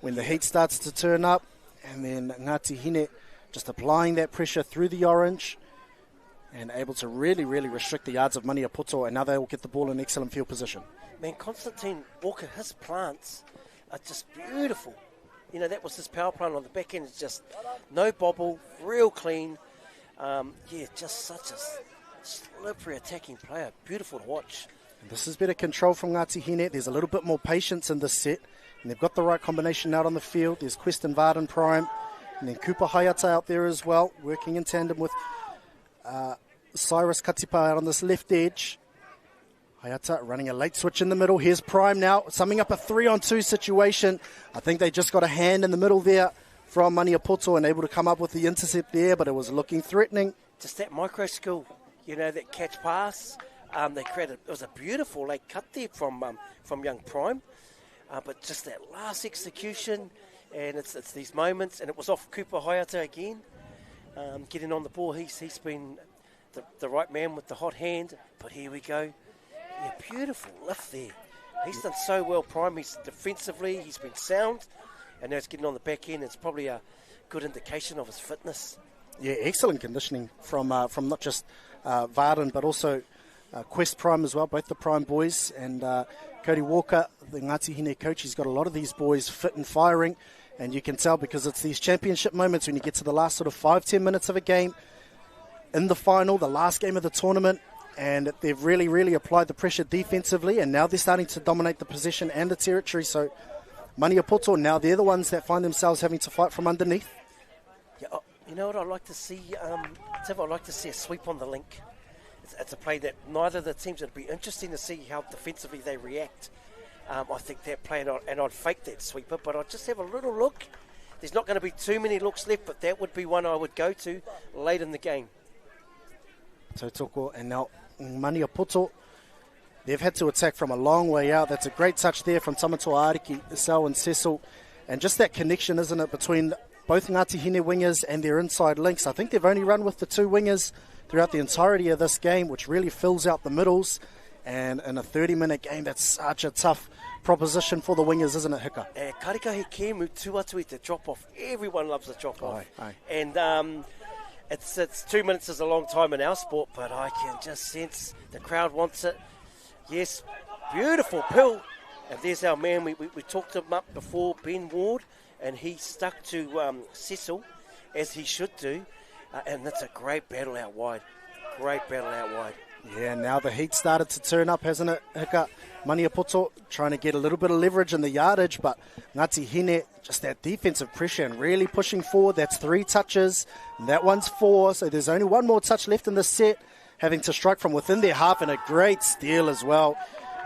When the heat starts to turn up, and then Ngāti Hine just applying that pressure through the orange and able to really restrict the yards of Maniapoto, and now they will get the ball in excellent field position. Man, Constantine Walker, his plants are just beautiful. That was his power plant on the back end. It's just no bobble, real clean. Just such a slippery attacking player. Beautiful to watch. And this is better control from Ngāti Hine. There's a little bit more patience in this set, and they've got the right combination out on the field. There's Queston Varden prime, and then Cooper Hayata out there as well, working in tandem with Cyrus Katipa out on this left edge. Hayata running a late switch in the middle. Here's Prime now, summing up a 3-on-2 situation. I think they just got a hand in the middle there from Maniapoto and able to come up with the intercept there, but it was looking threatening. Just that micro skill, that catch pass. They created, it was a beautiful late cut there from young Prime, but just that last execution, and it's these moments, and it was off Cooper Hayata again, getting on the ball. He's been the right man with the hot hand, but here we go. Yeah, beautiful lift there. He's done so well, Prime. He's defensively, he's been sound, and now he's getting on the back end. It's probably a good indication of his fitness. Yeah, excellent conditioning from not just Varden, but also Quest Prime as well, both the Prime boys. And Cody Walker, the Ngāti Hine coach, he's got a lot of these boys fit and firing. And you can tell because it's these championship moments when you get to the last sort of 5-10 minutes of a game in the final, the last game of the tournament, and they've really, really applied the pressure defensively, and now they're starting to dominate the possession and the territory. So Maniapoto, now they're the ones that find themselves having to fight from underneath. Yeah, you know what I'd like to see? I'd like to see a sweep on the link. It's a play that neither of the teams, it'd be interesting to see how defensively they react. I think that play, and I'd fake that sweeper, but I'd just have a little look. There's not going to be too many looks left, but that would be one I would go to late in the game. Tautoko, and now Maniapoto, they've had to attack from a long way out. That's a great touch there from Tamatoa Ariki, Sal and Cecil. And just that connection, isn't it, between both Ngāti Hine wingers and their inside links. I think they've only run with the two wingers throughout the entirety of this game, which really fills out the middles. And in a 30-minute game, that's such a tough proposition for the wingers, isn't it, Hika? Karikahi Kemu, tuatui to drop off. Everyone loves a drop off. Aye. And it's 2 minutes is a long time in our sport, but I can just sense the crowd wants it. Yes, beautiful pill. And there's our man. We talked him up before, Ben Ward, and he stuck to Cecil, as he should do. And that's a great battle out wide. Yeah, now the heat started to turn up, hasn't it, Hika? Maniapoto trying to get a little bit of leverage in the yardage, but Ngāti Hine, just that defensive pressure and really pushing forward. That's 3 touches, and that one's 4, so there's only one more touch left in the set, having to strike from within their half, and a great steal as well.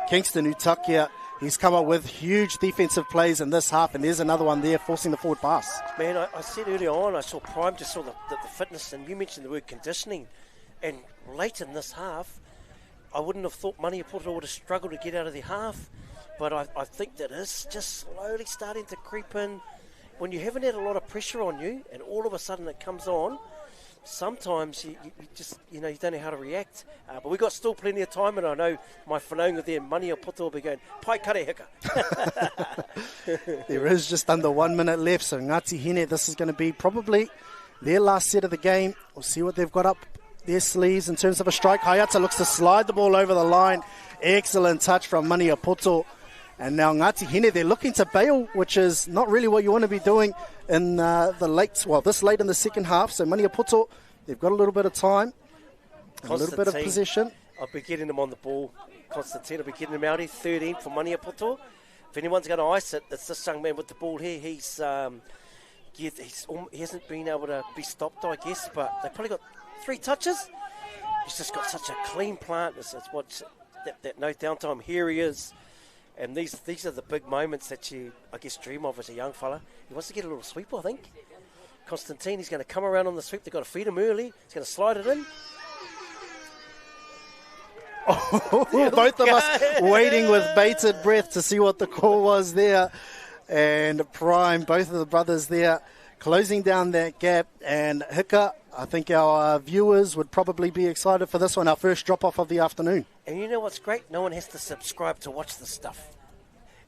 Kingston Utakia, he's come up with huge defensive plays in this half, and there's another one there, forcing the forward pass. Man, I said earlier on, I saw Prime, just saw the fitness, and you mentioned the word conditioning. And late in this half, I wouldn't have thought Maniapoto would have struggled to get out of their half, but I think that is just slowly starting to creep in. When you haven't had a lot of pressure on you, and all of a sudden it comes on, sometimes you just, you don't know how to react. But we've got still plenty of time, and I know my whanaunga there, Maniapoto, will be going, pai kare Hika. There is just under 1 minute left, so Ngāti Hine, this is going to be probably their last set of the game. We'll see what they've got up their sleeves in terms of a strike. Hayata looks to slide the ball over the line. Excellent touch from Maniapoto. And now Ngāti Hine, they're looking to bail, which is not really what you want to be doing in this late in the second half. So Maniapoto, they've got a little bit of time, a little bit of possession. I'll be getting them on the ball. Constantine will be getting them out here. 13 for Maniapoto. If anyone's going to ice it, it's this young man with the ball here. He hasn't been able to be stopped, I guess, but they've probably got 3 touches. He's just got such a clean plant. It's what's that no downtime. Here he is. And these are the big moments that you, I guess, dream of as a young fella. He wants to get a little sweep, I think. Constantine, he's going to come around on the sweep. They've got to feed him early. He's going to slide it in. Both of us waiting with bated breath to see what the call was there. And Prime, both of the brothers there, closing down that gap. And Hika, I think our viewers would probably be excited for this one, our first drop-off of the afternoon. And you know what's great? No one has to subscribe to watch this stuff.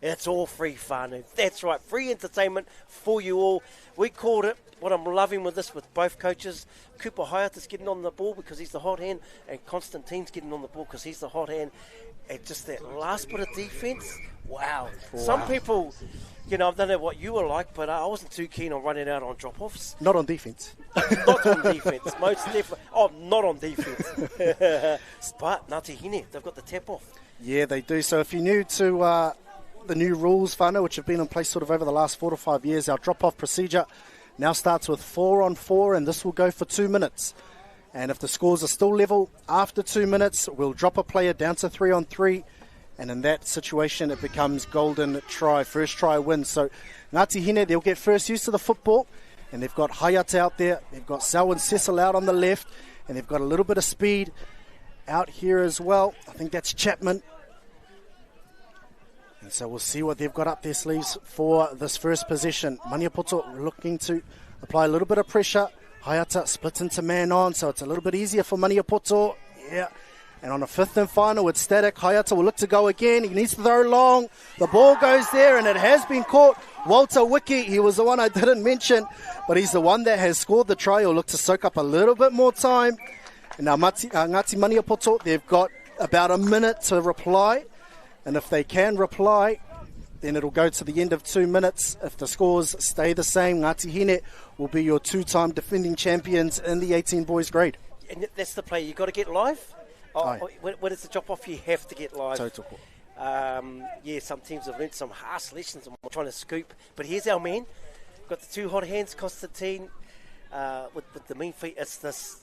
It's all free whānau. That's right, free entertainment for you all. We called it, what I'm loving with this, with both coaches, Cooper Hayata's getting on the ball because he's the hot hand, and Constantine's getting on the ball because he's the hot hand. And just that last bit of defence, wow. Some people, I don't know what you were like, but I wasn't too keen on running out on drop-offs. Not on defence. Not on defence, most definitely. Oh, not on defence. But Ngāti Hine, they've got the tap off. Yeah, they do. So if you're new to the new rules, whānau, which have been in place sort of over the last 4 to 5 years, our drop-off procedure now starts with 4-on-4, and this will go for 2 minutes. And if the scores are still level after 2 minutes, we'll drop a player down to 3-on-3. And in that situation, it becomes golden try. First try wins. So Ngāti Hine, they'll get first use of the football. And they've got Hayata out there. They've got Sal and Cecil out on the left. And they've got a little bit of speed out here as well. I think that's Chapman. And so we'll see what they've got up their sleeves for this first possession. Maniapoto looking to apply a little bit of pressure. Hayata splits into man on, so it's a little bit easier for Maniapoto. Yeah, And on a 5th and final, it's static. Hayata will look to go again. He needs to throw long. The ball goes there, and it has been caught. Walter Wiki, he was the one I didn't mention, but he's the one that has scored the try. He'll look to soak up a little bit more time. And now Ngāti Maniapoto, they've got about a minute to reply. And if they can reply, then it'll go to the end of 2 minutes. If the scores stay the same, Ngāti Hine will be your 2-time defending champions in the 18 boys grade. And that's the play. You've got to get live. When it's a drop-off, you have to get live. Tautoko. Some teams have learned some harsh lessons on trying to scoop. But here's our man. Got the 2 hot hands, Constantine, with the mean feet. It's this,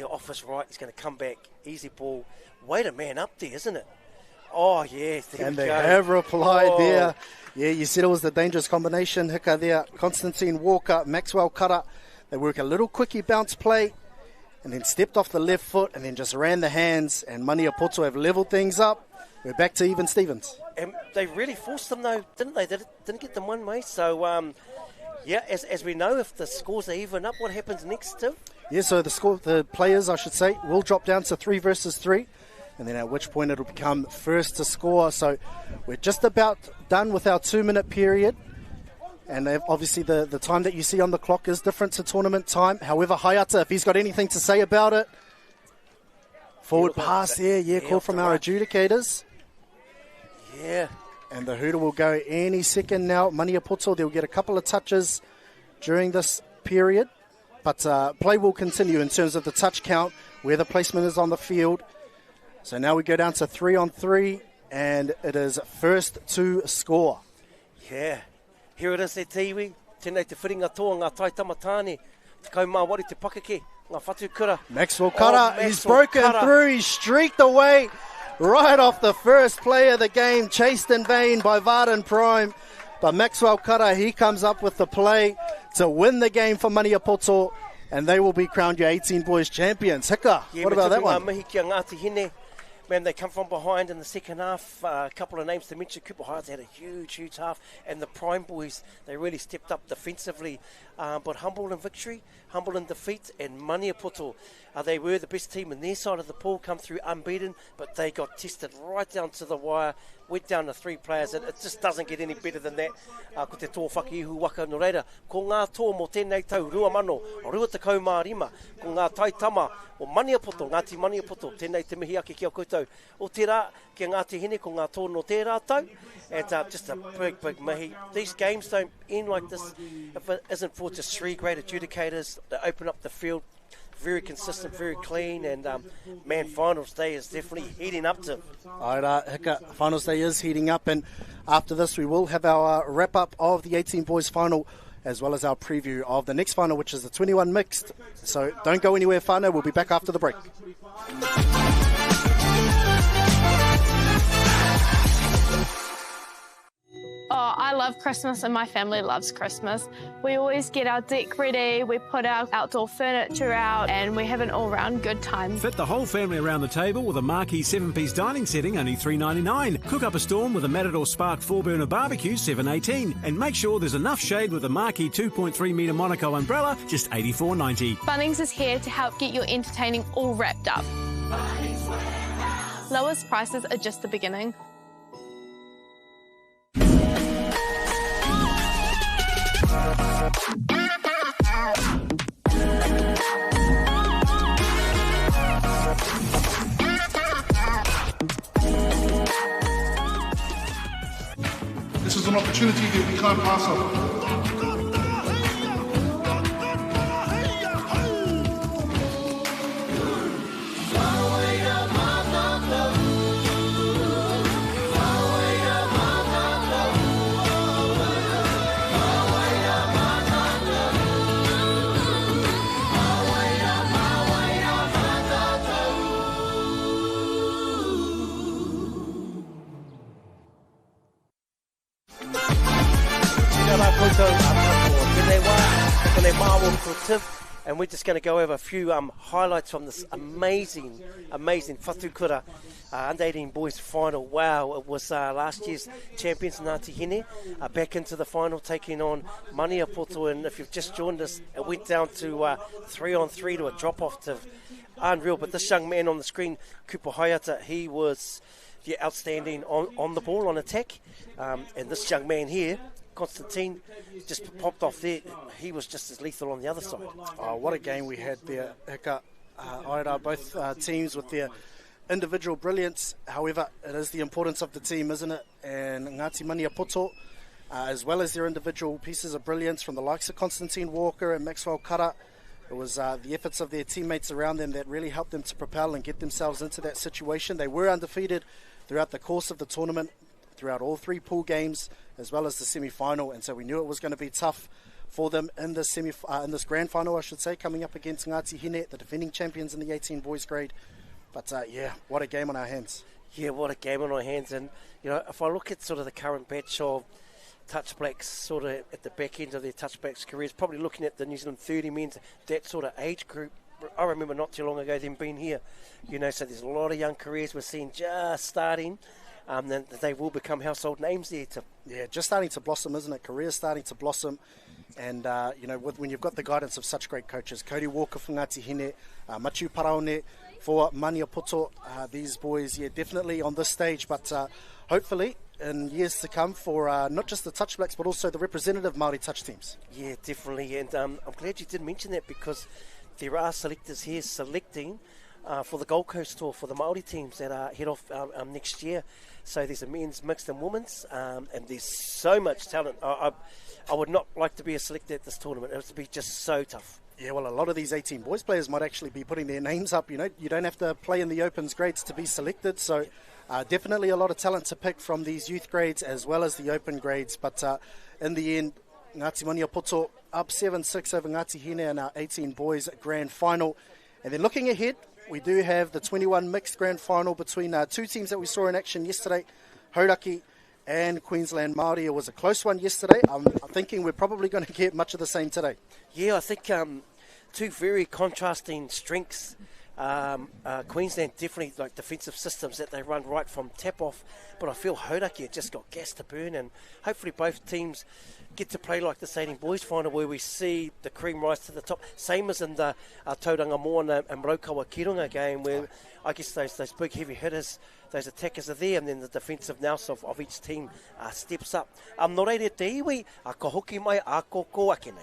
off his right. He's going to come back. Easy ball. Wait a man up there, isn't it? Oh, yes. And they have replied there. Yeah, you said it was the dangerous combination. Hika there. Constantine Walker, Maxwell Kara. They work a little quickie bounce play and then stepped off the left foot and then just ran the hands. And Maniapoto have leveled things up. We're back to even Stevens. And they really forced them, though, didn't they? They didn't get them one way. So, as we know, if the scores are even up, what happens next, Tim? Yeah, so the players, I should say, will drop down to 3 versus 3. And then at which point it'll become first to score. So we're just about done with our 2-minute period. And obviously the time that you see on the clock is different to tournament time. However, Hayata, if he's got anything to say about it, forward pass there, call from our adjudicators. Yeah. And the hooter will go any second now. Maniapoto, they'll get a couple of touches during this period. But play will continue in terms of the touch count, where the placement is on the field. So now we go down to 3-on-3, and it is first to score. Yeah. Here it is, te tiwi. Tēnei te whiringa toa, ngā tai tamatāne. Te kaumāwari te pakeke, ngā whatu kura. Maxwell Kara, he's broken through. He's streaked away right off the first play of the game. Chased in vain by Varden Prime. But Maxwell Kara, he comes up with the play to win the game for Maniapoto. And they will be crowned your 18 boys champions. Hika, what about that one? Ngāti Hine. Man, they come from behind in the second half. A couple of names to mention. Kupa Heights had a huge half. And the Prime boys, they really stepped up defensively. But humble in victory, humble in defeat. And Maniapoto, they were the best team in their side of the pool, come through unbeaten. But they got tested right down to the wire. Went down to 3 players, and it just doesn't get any better than that. Ko te tō whakiihu waka no reira. Ko ngā tō mō tēnei tau rua mano, rua te kaumārima. Ko ngā taitama o Maniapoto, Ngāti Maniapoto, tēnei te mihi ake kia koutou. O te rā, kia Ngāti Hine, ko ngā tō no tērā tau. And just a big mihi. These games don't end like this if it isn't for just 3 great adjudicators that open up the field. Very consistent, very clean, and finals day is definitely heating up to. Hika, finals day is heating up, and after this we will have our wrap-up of the 18 boys final, as well as our preview of the next final, which is the 21 mixed. So don't go anywhere, whānau. We'll be back after the break. Oh, I love Christmas and my family loves Christmas. We always get our deck ready, we put our outdoor furniture out, and we have an all-round good time. Fit the whole family around the table with a marquee 7-piece dining setting, only $3.99. Cook up a storm with a Matador Spark 4-burner barbecue, $7.18. And make sure there's enough shade with a marquee 2.3-metre Monaco umbrella, just $84.90. Bunnings is here to help get your entertaining all wrapped up. Lowest prices are just the beginning. This is an opportunity that we can't pass up. And we're just going to go over a few highlights from this amazing whatukura under 18 boys final. Wow, it was last year's champions Ngāti Hine back into the final, taking on Maniapoto. And if you've just joined us, it went down to 3-on-3 to a drop-off to unreal. But this young man on the screen, Kupo Hayata, he was outstanding on the ball, on attack. And this young man here, Constantine, just popped off there. He was just as lethal on the other side. Oh, what a game we had there, Hika. Aira, both teams with their individual brilliance. However, it is the importance of the team, isn't it? And Ngāti Maniapoto, as well as their individual pieces of brilliance from the likes of Constantine Walker and Maxwell Kara, it was the efforts of their teammates around them that really helped them to propel and get themselves into that situation. They were undefeated throughout the course of the tournament, throughout all 3 pool games, as well as the semi-final, and so we knew it was going to be tough for them in this in this grand final, I should say, coming up against Ngāti Hine, the defending champions in the 18 boys grade. But yeah, what a game on our hands. Yeah, what a game on our hands. And you know, if I look at sort of the current batch of Touch Blacks, sort of at the back end of their Touch Blacks careers, probably looking at the New Zealand 30 men, that sort of age group. I remember not too long ago them being here, you know, so there's a lot of young careers we're seeing just starting. Then they will become household names there. Yeah, just starting to blossom, isn't it? Careers starting to blossom. And, you know, when you've got the guidance of such great coaches, Cody Walker for Ngāti Hine, Matiu Paraone for Maniapoto, these boys, yeah, definitely on this stage, but hopefully in years to come for not just the Touch Blacks, but also the representative Māori Touch teams. Yeah, definitely. And I'm glad you did mention that, because there are selectors here selecting for the Gold Coast tour for the Māori teams that head off next year. So there's a men's, mixed and women's, and there's so much talent. I would not like to be a selector at this tournament. It would be just so tough. Yeah, well, a lot of these 18 boys players might actually be putting their names up. You know, you don't have to play in the Opens grades to be selected. So definitely a lot of talent to pick from these youth grades as well as the Open grades. But in the end, Ngāti Maniapoto up 7-6 over Ngāti Hine in our 18 boys grand final. And then looking ahead, we do have the 21 mixed grand final between 2 teams that we saw in action yesterday, Hauraki and Queensland Māori. It was a close one yesterday. I'm thinking we're probably going to get much of the same today. Yeah, I think 2 very contrasting strengths. Queensland definitely like defensive systems that they run right from tap off, but I feel Hauraki have just got gas to burn, and hopefully both teams get to play like the Stadium Boys final, where we see the cream rise to the top, same as in the Tauranga Moana and Rotorua Stadium game, where I guess those big heavy hitters, those attackers are there, and then the defensive nous of each team steps up. Nō reire te iwi, a ka hoki mai a koko ake nei.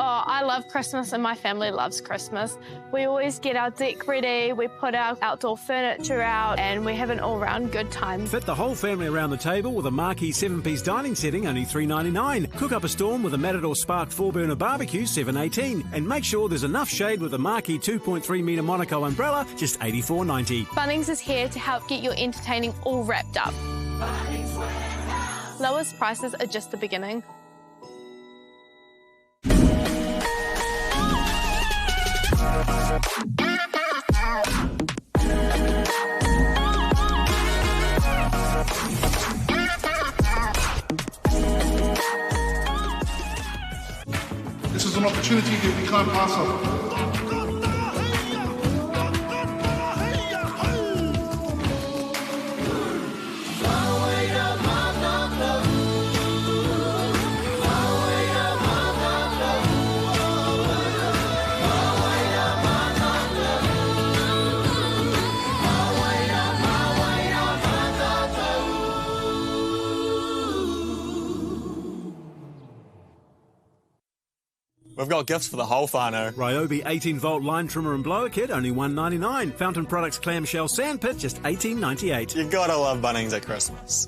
Oh, I love Christmas and my family loves Christmas. We always get our deck ready, we put our outdoor furniture out, and we have an all-round good time. Fit the whole family around the table with a marquee 7-piece dining setting, only $3.99. Cook up a storm with a Matador Spark 4-burner barbecue, $7.18. And make sure there's enough shade with a marquee 2.3 metre Monaco umbrella, just $84.90. Bunnings is here to help get your entertaining all wrapped up. Lowest prices are just the beginning. This is an opportunity that we can't pass up. We've got gifts for the whole whānau. Ryobi 18-volt line trimmer and blower kit, only $1.99. Fountain Products clamshell sandpit, just $18.98. You gotta love Bunnings at Christmas.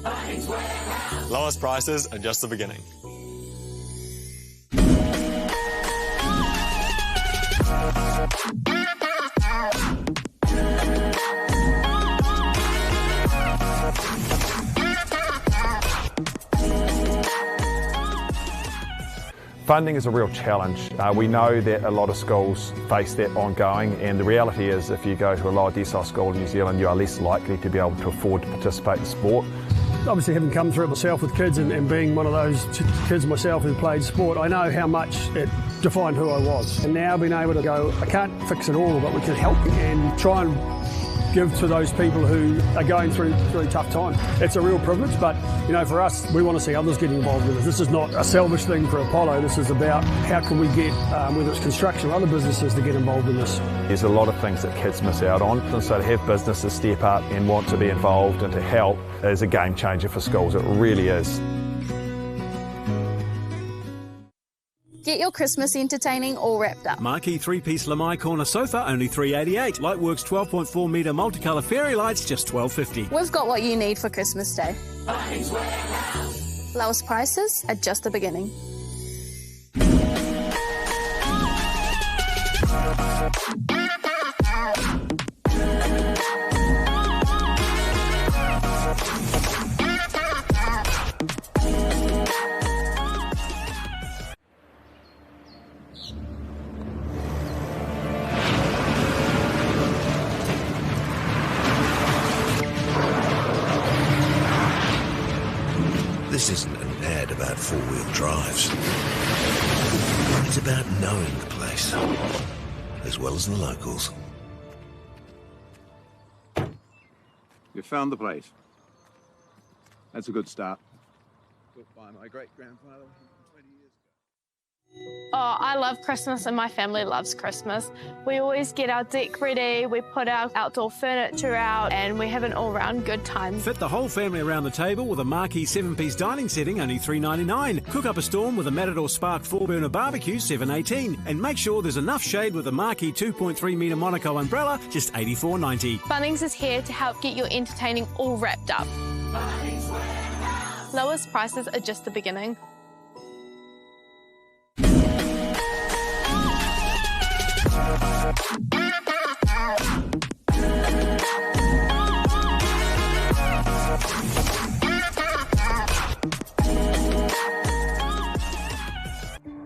Bunnings Warehouse. Lowest prices are just the beginning. Funding is a real challenge. We know that a lot of schools face that ongoing, and the reality is if you go to a lower decile school in New Zealand, you are less likely to be able to afford to participate in sport. Obviously, having come through it myself with kids and being one of those kids myself who played sport, I know how much it defined who I was. And now being able to go, I can't fix it all, but we can help and try and give to those people who are going through a tough time. It's a real privilege, but for us, we want to see others getting involved in this. This is not a selfish thing for Apollo. This is about how can we get, whether it's construction or other businesses, to get involved in this. There's a lot of things that kids miss out on, and so to have businesses step up and want to be involved and to help is a game changer for schools. It really is. Get your Christmas entertaining all wrapped up. Marquee 3-piece Lamai corner sofa, only $3.88. Lightworks 12.4 metre multicolour fairy lights, just $12.50. We've got what you need for Christmas Day. Bunnings Warehouse. Lowest prices are just the beginning. This isn't an ad about four-wheel drives. It's about knowing the place, as well as the locals. You found the place. That's a good start. Built by my great-grandfather 20 years ago. Oh, I love Christmas and my family loves Christmas. We always get our deck ready, we put our outdoor furniture out, and we have an all-round good time. Fit the whole family around the table with a marquee 7-piece dining setting, only $3.99. Cook up a storm with a Matador Spark 4-burner barbecue, $7.18. And make sure there's enough shade with a marquee 2.3 metre Monaco umbrella, just $84.90. Bunnings is here to help get your entertaining all wrapped up. Bunnings Warehouse. Lowest prices are just the beginning.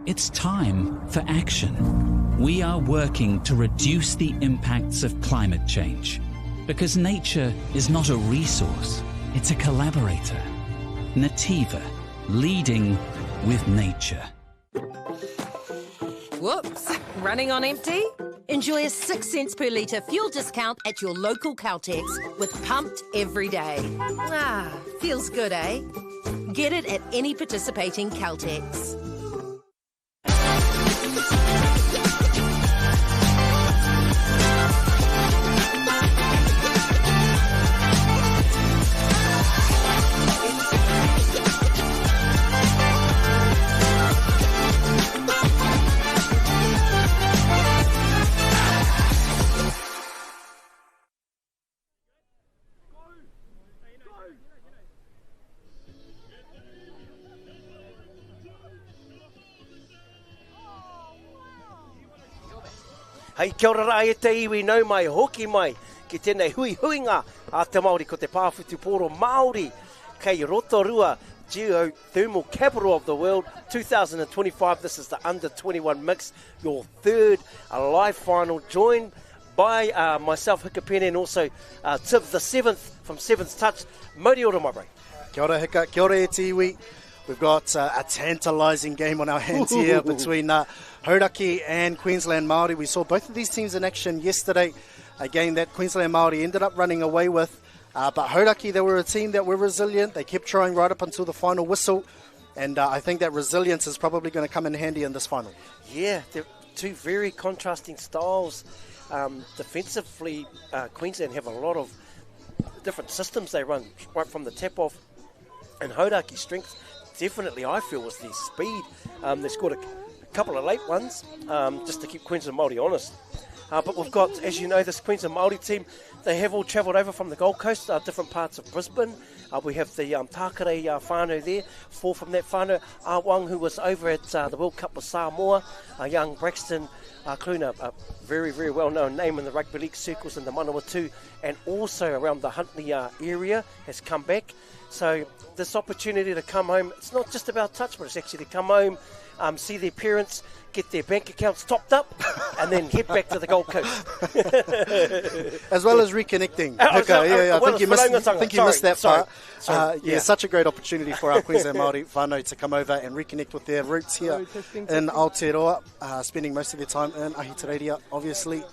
It's time for action. We are working to reduce the impacts of climate change because nature is not a resource, it's a collaborator. Nativa, leading with nature. Whoops, running on empty? Enjoy a 6 cents per litre fuel discount at your local Caltex with Pumped every day. Ah, feels good, eh? Get it at any participating Caltex. Hei, kia ora rā e te iwi nau mai, hoki mai, ki tēnei hui huinga a te Māori ko te pāwhitu pōro Māori, kei Rotorua, geothermal capital of the world, 2025. This is the under-21 mix, your third live final, joined by myself, Hikapene, and also Tiv the 7th from 7th Touch. Mauri ora mai. Kia ora Hika, kia ora e te iwi. We've got a tantalising game on our hands here between Hauraki and Queensland Māori. We saw both of these teams in action yesterday, a game that Queensland Māori ended up running away with. But Hauraki, they were a team that were resilient. They kept trying right up until the final whistle. And I think that resilience is probably going to come in handy in this final. Yeah, they're two very contrasting styles. Defensively, Queensland have a lot of different systems they run right from the tap-off. And Hauraki's strength, definitely, I feel, was their speed. They scored a couple of late ones just to keep Queensland Māori honest. But we've got, as you know, this Queensland Māori team, they have all travelled over from the Gold Coast, different parts of Brisbane. We have the Tākare whānau there, 4 from that whānau. Wang, who was over at the World Cup with Samoa, young Braxton Cluna, a very, very well-known name in the rugby league circles in the Manawatu, and also around the Huntly area, has come back. So this opportunity to come home, it's not just about touch, but it's actually to come home, see their parents, get their bank accounts topped up, and then head back to the Gold Coast. As well as reconnecting. I think you missed that part. Yeah, such a great opportunity for our Queensland Māori whānau to come over and reconnect with their roots here in Aotearoa, spending most of their time in Ahitereiria, obviously.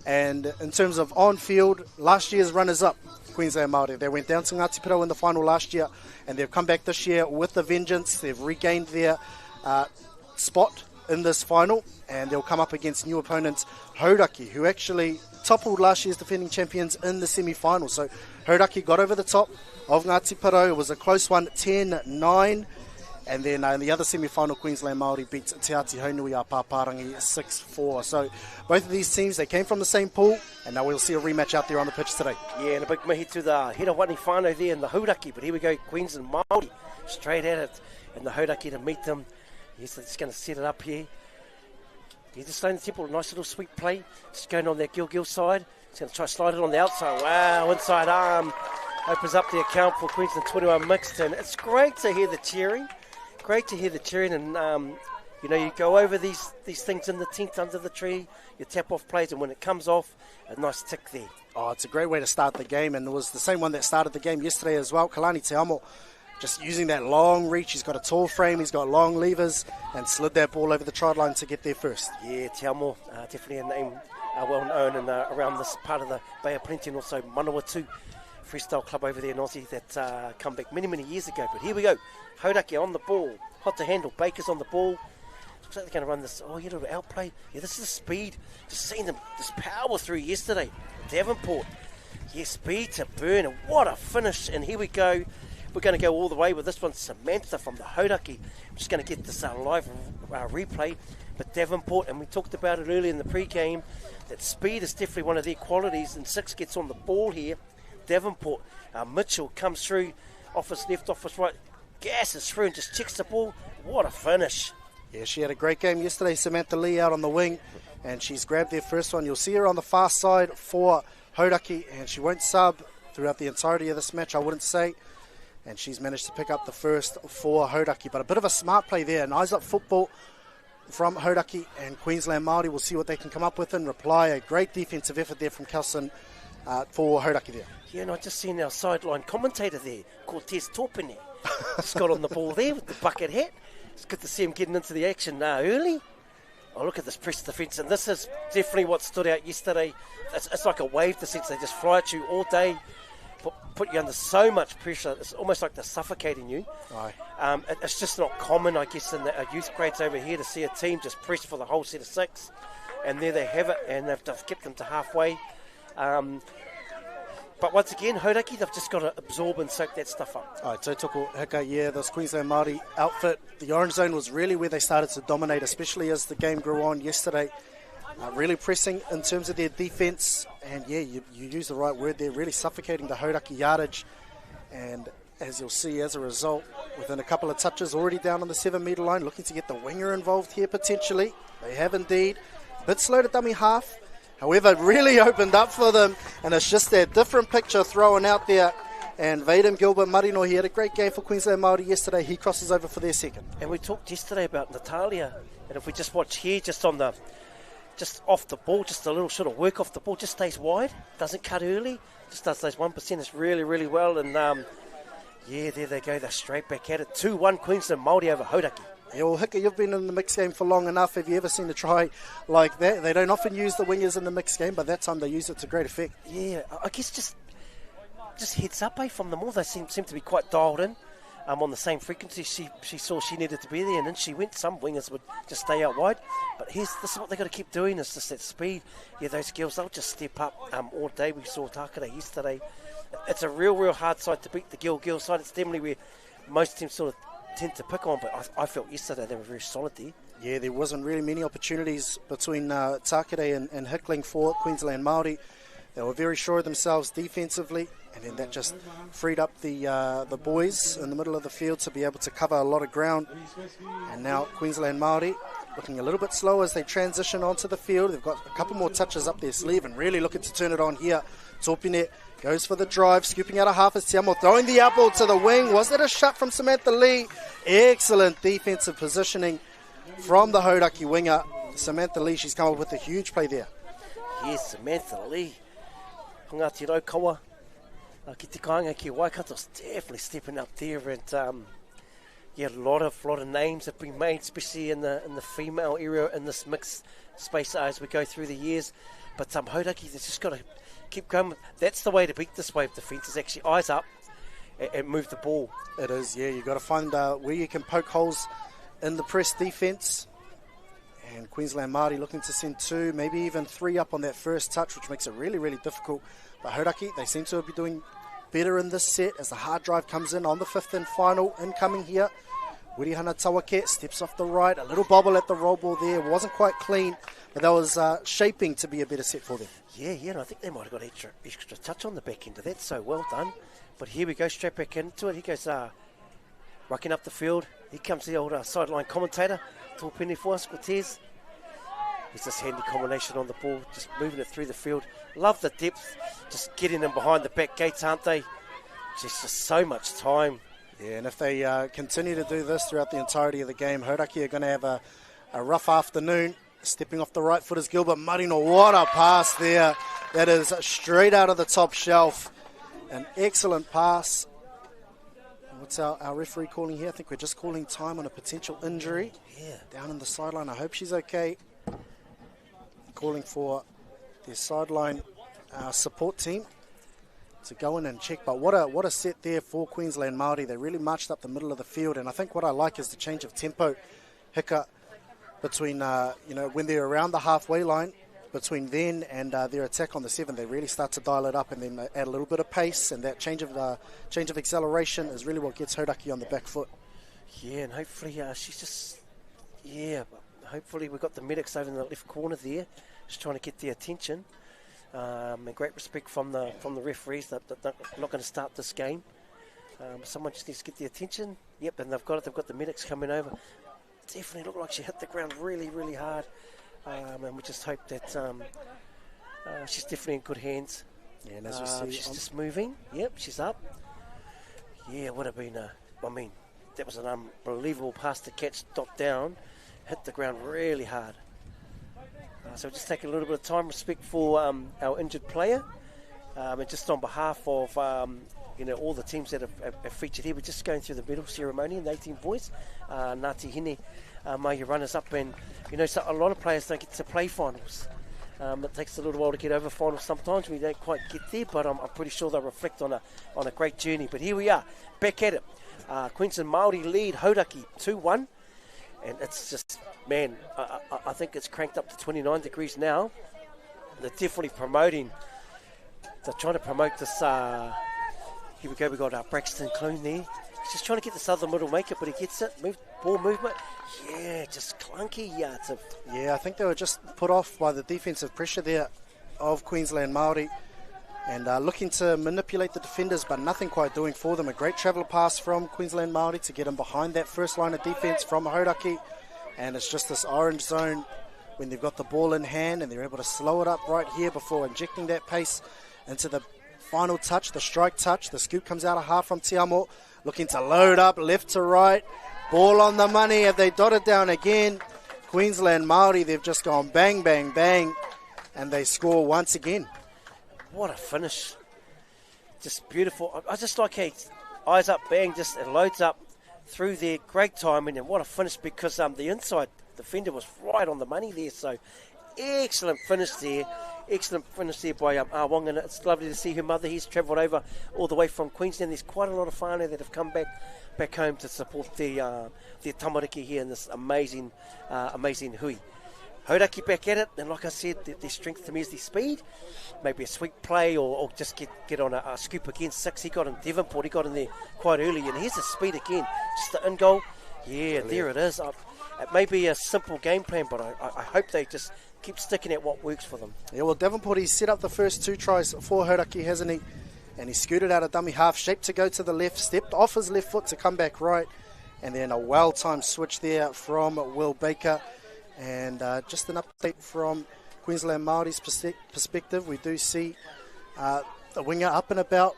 And in terms of on-field, last year's runners-up, Queensland Māori, they went down to Ngāti Porou in the final last year, and they've come back this year with a vengeance. They've regained their spot in this final, and they'll come up against new opponents, Hauraki, who actually toppled last year's defending champions in the semi-final. So Hauraki got over the top of Ngāti Porou. It was a close one, 10-9. And then in the other semi-final, Queensland Māori beat Te Ati Haunui a Paparangi 6-4. So both of these teams, they came from the same pool, and now we'll see a rematch out there on the pitch today. Yeah, and a big mihi to the Hirawani whānau there in the Hauraki. But here we go, Queensland Māori, straight at it. And the Hauraki to meet them. Yes, they're just going to set it up here. He's just staying in the temple, nice little sweep play. Just going on that Gil side. He's going to try to slide it on the outside. Wow, inside arm. Opens up the account for Queensland 21 mixed. And it's great to hear the cheering. Great to hear the cheering, and you know, you go over these things in the tent under the tree, you tap off plays, and when it comes off, a nice tick there. Oh, it's a great way to start the game, and it was the same one that started the game yesterday as well. Kalani Te Amo, just using that long reach. He's got a tall frame, he's got long levers, and slid that ball over the try line to get there first. Yeah, Te Amo, definitely a name well known and around this part of the Bay of Plenty, and also Manawatu freestyle club over there in Aussie that come back many years ago. But here we go. Hauraki on the ball. Hot to handle. Baker's on the ball. Looks like they're going to run this. Oh, yeah, little outplay. Yeah, this is the speed. Just seeing them, this power through yesterday. Devonport. Yeah, speed to burn. And what a finish. And here we go. We're going to go all the way with this one. Samantha from the Hauraki. I'm just going to get this live replay. But Devonport, and we talked about it earlier in the pre-game, that speed is definitely one of their qualities. And Six gets on the ball here. Devonport. Mitchell comes through. Off his left, off his right. Gasses through and just checks the ball. What a finish. Yeah, she had a great game yesterday, Samantha Lee out on the wing, and she's grabbed their first one. You'll see her on the far side for Hauraki, and she won't sub throughout the entirety of this match, I wouldn't say. And she's managed to pick up the first for Hauraki. But a bit of a smart play there, an eyes-up football from Hauraki, and Queensland Māori will see what they can come up with and reply. A great defensive effort there from Kelson for Hauraki there. Yeah, and I just seen our sideline commentator there, Cortez Torpene. Just got on the ball there with the bucket hat. It's good to see him getting into the action early. Oh, look at this press defence, and this is definitely what stood out yesterday. It's like a wave defence. They just fly at you all day, put you under so much pressure. It's almost like they're suffocating you. Aye. It's just not common, I guess, in the youth grades over here to see a team just press for the whole set of six. And there they have it, and they've kept them to halfway. But once again, Hauraki, they've just got to absorb and soak that stuff up. All right, so Toko Hika, yeah, this Queensland Māori outfit, the orange zone was really where they started to dominate, especially as the game grew on yesterday. Really pressing in terms of their defence, and yeah, you use the right word there, really suffocating the Hauraki yardage. And as you'll see, as a result, within a couple of touches, already down on the 7 metre line, looking to get the winger involved here potentially. They have indeed. A bit slow to dummy half. However, it really opened up for them, and it's just that different picture thrown out there. And Vaden Gilbert Marino, he had a great game for Queensland Māori yesterday. He crosses over for their second. And we talked yesterday about Natalia, and if we just watch here, just off the ball, just a little sort of work off the ball, just stays wide, doesn't cut early, just does those 1% really well. And yeah, there they go, they're straight back at it. 2-1 Queensland Māori over Hauraki. Yeah, well, Hika, you've been in the mixed game for long enough. Have you ever seen a try like that? They don't often use the wingers in the mixed game, but that time they use it to great effect. Yeah, I guess just heads up from them all. They seem to be quite dialed in on the same frequency. She saw she needed to be there, and then she went. Some wingers would just stay out wide. But this is what they've got to keep doing, is just that speed. Yeah, those girls, they'll just step up all day. We saw Takara yesterday. It's a real hard side to beat, the girl side. It's definitely where most teams sort of tend to pick on, but I felt yesterday they were very solid there. Yeah, there wasn't really many opportunities between Takere and Hickling for Queensland Māori. They were very sure of themselves defensively, and then that just freed up the boys in the middle of the field to be able to cover a lot of ground. And now Queensland Māori looking a little bit slow as they transition onto the field. They've got a couple more touches up their sleeve and really looking to turn it on here. Torpine goes for the drive, scooping out a half as Te Amo, throwing the apple to the wing. Was that a shot from Samantha Lee? Excellent defensive positioning from the Hauraki winger. Samantha Lee, she's come up with a huge play there. Yes, Samantha Lee. Ngāti Raukawa. Ki te kāinga ki Waikato's definitely stepping up there, and yeah, a lot of names have been made, especially in the female area in this mixed space as we go through the years. But Hauraki, they've just got to keep going. That's the way to beat this wave defence, is actually eyes up and move the ball. It is, yeah. You've got to find where you can poke holes in the press defence. And Queensland Māori looking to send 2, maybe even 3 up on that first touch, which makes it really, really difficult. But Hauraki, they seem to be doing better in this set as the hard drive comes in on the 5th and final incoming here. Wirihana Tawake steps off the right, a little bobble at the roll ball there, wasn't quite clean, but that was shaping to be a better set for them. Yeah, and I think they might have got extra touch on the back end of that, so well done. But here we go, straight back into it. He goes rocking up the field. Here comes the old sideline commentator, Tōpene for us, Cortez. It's this handy combination on the ball, just moving it through the field. Love the depth, just getting them behind the back gates, aren't they? Just so much time. Yeah, and if they continue to do this throughout the entirety of the game, Hauraki are going to have a rough afternoon. Stepping off the right foot is Gilbert Marino. What a pass there. That is straight out of the top shelf. An excellent pass. What's our referee calling here? I think we're just calling time on a potential injury. Yeah. Down in the sideline. I hope she's okay. Calling for their sideline support team to go in and check. But what a set there for Queensland Māori. They really marched up the middle of the field. And I think what I like is the change of tempo, Hika, between, when they're around the halfway line, between then and their attack on the 7, they really start to dial it up and then add a little bit of pace, and that change of acceleration is really what gets Hauraki on the back foot. Yeah, and hopefully hopefully we've got the medics over in the left corner there, just trying to get their attention. And great respect from the referees that they're not going to start this game. Someone just needs to get the attention. Yep, and they've got the medics coming over. Definitely looked like she hit the ground really, really hard. And we just hope that she's definitely in good hands. Yeah, and as we see, she's just moving. Yep, she's up. Yeah, it would have been that was an unbelievable pass to catch, dot down, hit the ground really hard. So just take a little bit of time, respect for our injured player, and just on behalf of all the teams that have featured here. We're just going through the medal ceremony in the 18 boys. Ngāti Hine, your runners up, and so a lot of players don't get to play finals. It takes a little while to get over finals sometimes. We don't quite get there, but I'm pretty sure they'll reflect on a great journey. But here we are, back at it. Queensland Māori lead Hauraki 2-1, and it's just, man, I think it's cranked up to 29 degrees now. They're definitely promoting. They're trying to promote this. Here we go. We got Braxton Clune there. He's just trying to get this other middle maker, but he gets it. Ball movement. Yeah, just clunky. Yeah, I think they were just put off by the defensive pressure there of Queensland Māori, and looking to manipulate the defenders, but nothing quite doing for them. A great travel pass from Queensland Māori to get them behind that first line of defence from Hauraki, and it's just this orange zone when they've got the ball in hand and they're able to slow it up right here before injecting that pace into the final touch, the strike touch. The scoop comes out of half from Te Amo, looking to load up left to right. Ball on the money. Have they dotted down again? Queensland Māori, they've just gone bang, bang, bang, and they score once again. What a finish. Just beautiful. I just like how eyes up, bang, just it loads up through there. Great timing, and what a finish, because the inside defender was right on the money there. So excellent finish there. Excellent finish there by Wong, and it's lovely to see her mother. He's travelled over all the way from Queensland. There's quite a lot of whānau that have come back home to support their tamariki here in this amazing hui. Hauraki back at it, and like I said, their strength to me is their speed. Maybe a sweep play or just get on a scoop against 6. He got in Devonport, he got in there quite early, and here's the speed again. Just the in goal. Yeah, there it is. It may be a simple game plan, but I hope they just keep sticking at what works for them. Yeah, well, Devonport, he's set up the first 2 tries for Hauraki, hasn't he? And he scooted out a dummy half, shaped to go to the left, stepped off his left foot to come back right, and then a well-timed switch there from Will Baker. And just an update from Queensland Māori's perspective, we do see the winger up and about,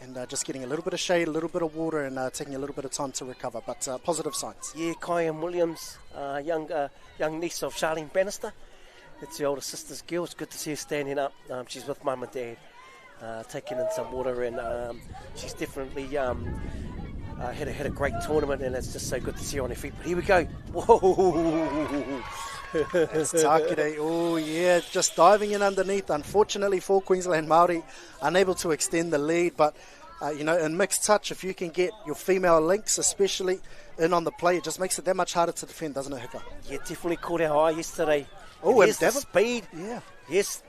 and just getting a little bit of shade, a little bit of water, and taking a little bit of time to recover, but positive signs. Yeah, Kyan Williams, young niece of Charlene Bannister. It's the older sister's girl. It's good to see her standing up. She's with mum and dad, taking in some water, and she's definitely had a great tournament, and it's just so good to see her on her feet. But here we go. Whoa! That's Tākere. Oh, yeah, just diving in underneath. Unfortunately for Queensland Māori, unable to extend the lead. But, in mixed touch, if you can get your female links, especially in on the play, it just makes it that much harder to defend, doesn't it, Hika? Yeah, definitely caught our eye yesterday. Oh, and the speed. Yeah. Yes.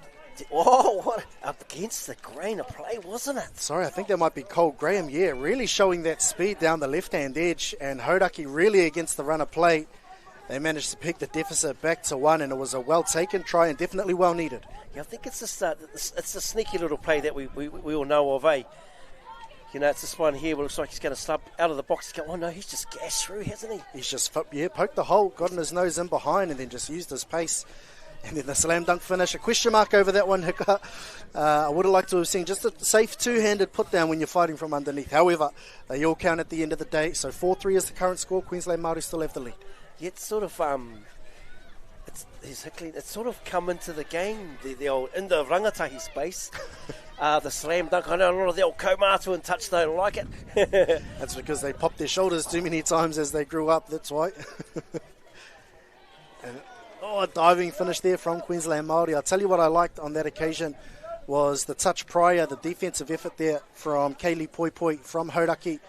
Oh, what up against the grain of play, wasn't it? Sorry, I think that might be Cole Graham. Yeah, really showing that speed down the left-hand edge, and Hodaki really against the run of play. They managed to pick the deficit back to 1, and it was a well-taken try and definitely well-needed. Yeah, I think it's it's the sneaky little play that we all know of, eh? It's this one here where it looks like he's going to sub out of the box. Oh, no, he's just gashed through, hasn't he? He's just, poked the hole, gotten his nose in behind, and then just used his pace. And then the slam dunk finish, a question mark over that one, Hika. I would have liked to have seen just a safe two-handed put down when you're fighting from underneath. However, they all count at the end of the day. So 4-3 is the current score. Queensland Māori still have the lead. Yeah, it's sort of it's sort of come into the game, the old in the rangatahi space. The slam dunk. I know a lot of the old kaumātua and touch don't like it. That's because they popped their shoulders too many times as they grew up. That's why. A diving finish there from Queensland Māori. I'll tell you what I liked on that occasion was the touch prior, the defensive effort there from Kaylee Poipoi from Hodaki.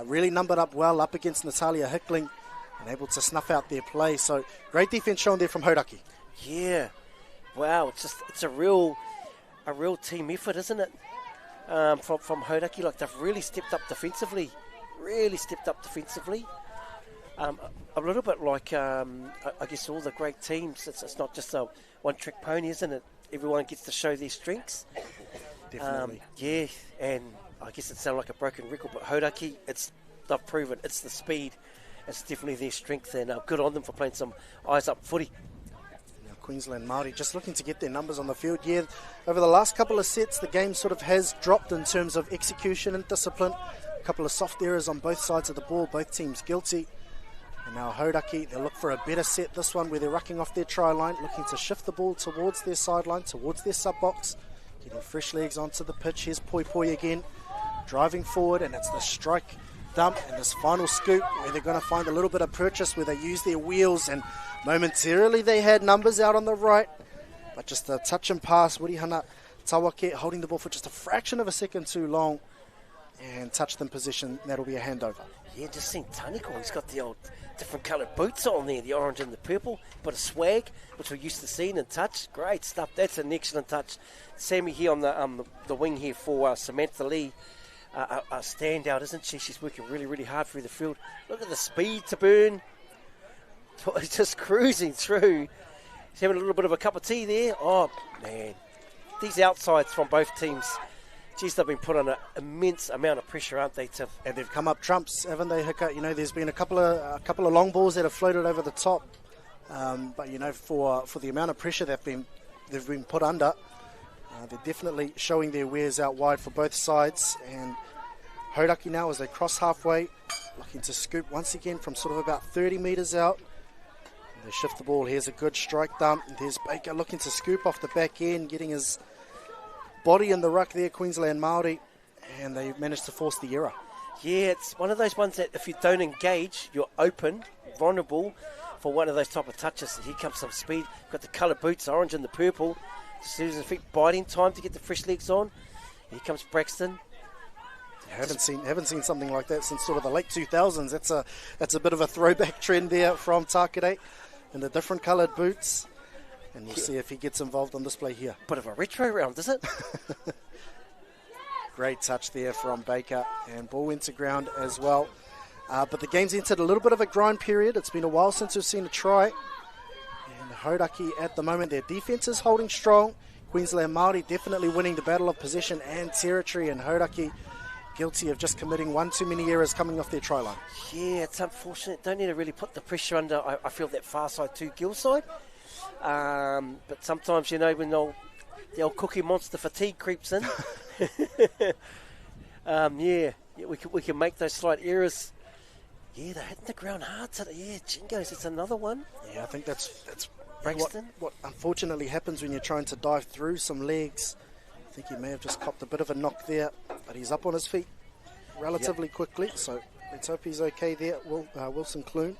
Really numbered up well up against Natalia Hickling and able to snuff out their play. So great defense shown there from Hodaki. Yeah. Wow, it's a real team effort, isn't it? From Hodaki, like they've really stepped up defensively. A little bit like, I guess, all the great teams. It's not just a one-trick pony, isn't it? Everyone gets to show their strengths. Definitely. Yeah, and I guess it sounded like a broken record, but Hodaki, they've proven it's the speed. It's definitely their strength, and good on them for playing some eyes-up footy. Now Queensland Māori just looking to get their numbers on the field. Yeah, over the last couple of sets, the game sort of has dropped in terms of execution and discipline. A couple of soft errors on both sides of the ball, both teams guilty. And now Hodaki, they'll look for a better set, this one where they're rucking off their try line, looking to shift the ball towards their sideline, towards their sub-box, getting fresh legs onto the pitch. Here's Poipoi again, driving forward, and it's the strike dump and this final scoop where they're going to find a little bit of purchase where they use their wheels, and momentarily they had numbers out on the right, but just a touch and pass. Wirihana Tawake holding the ball for just a fraction of a second too long and touched in position. That'll be a handover. Yeah, just seen Taniko. He's got the old different coloured boots on there, the orange and the purple. But a swag, which we're used to seeing in touch. Great stuff. That's an excellent touch. Sammy here on the wing here for Samantha Lee. A standout, isn't she? She's working really, really hard through the field. Look at the speed to burn. Just cruising through. She's having a little bit of a cup of tea there. Oh, man. These outsides from both teams, geez, they've been put on an immense amount of pressure, aren't they, Tiff? And they've come up trumps, haven't they, Hika? There's been a couple of long balls that have floated over the top. But for the amount of pressure they've been put under, they're definitely showing their wares out wide for both sides. And Hodaki now, as they cross halfway, looking to scoop once again from sort of about 30 metres out. They shift the ball. Here's a good strike dump. There's Baker looking to scoop off the back end, getting his body in the ruck there, Queensland Māori, and they managed to force the error. Yeah, it's one of those ones that if you don't engage, you're open, vulnerable for one of those type of touches. Here comes some speed. Got the coloured boots, orange and the purple. Susan's feet biding time to get the fresh legs on. Here comes Braxton. I haven't seen something like that since sort of the late 2000s. That's a bit of a throwback trend there from Tākere in the different coloured boots. And we'll see if he gets involved on display here. Bit of a retro round, is it? Great touch there from Baker, and ball went to ground as well. But the game's entered a little bit of a grind period. It's been a while since we've seen a try. And Hodaki at the moment, their defence is holding strong. Queensland Māori definitely winning the battle of possession and territory, and Hodaki guilty of just committing one too many errors coming off their try line. Yeah, it's unfortunate. Don't need to really put the pressure under, I feel, that far side to gill side. But sometimes, when the old Cookie Monster fatigue creeps in, we can make those slight errors. Yeah, they're hitting the ground hard today. Yeah, Jingos, it's another one. Yeah, I think that's what unfortunately happens when you're trying to dive through some legs. I think he may have just copped a bit of a knock there, but he's up on his feet relatively quickly, so let's hope he's okay there. Wilson Clune.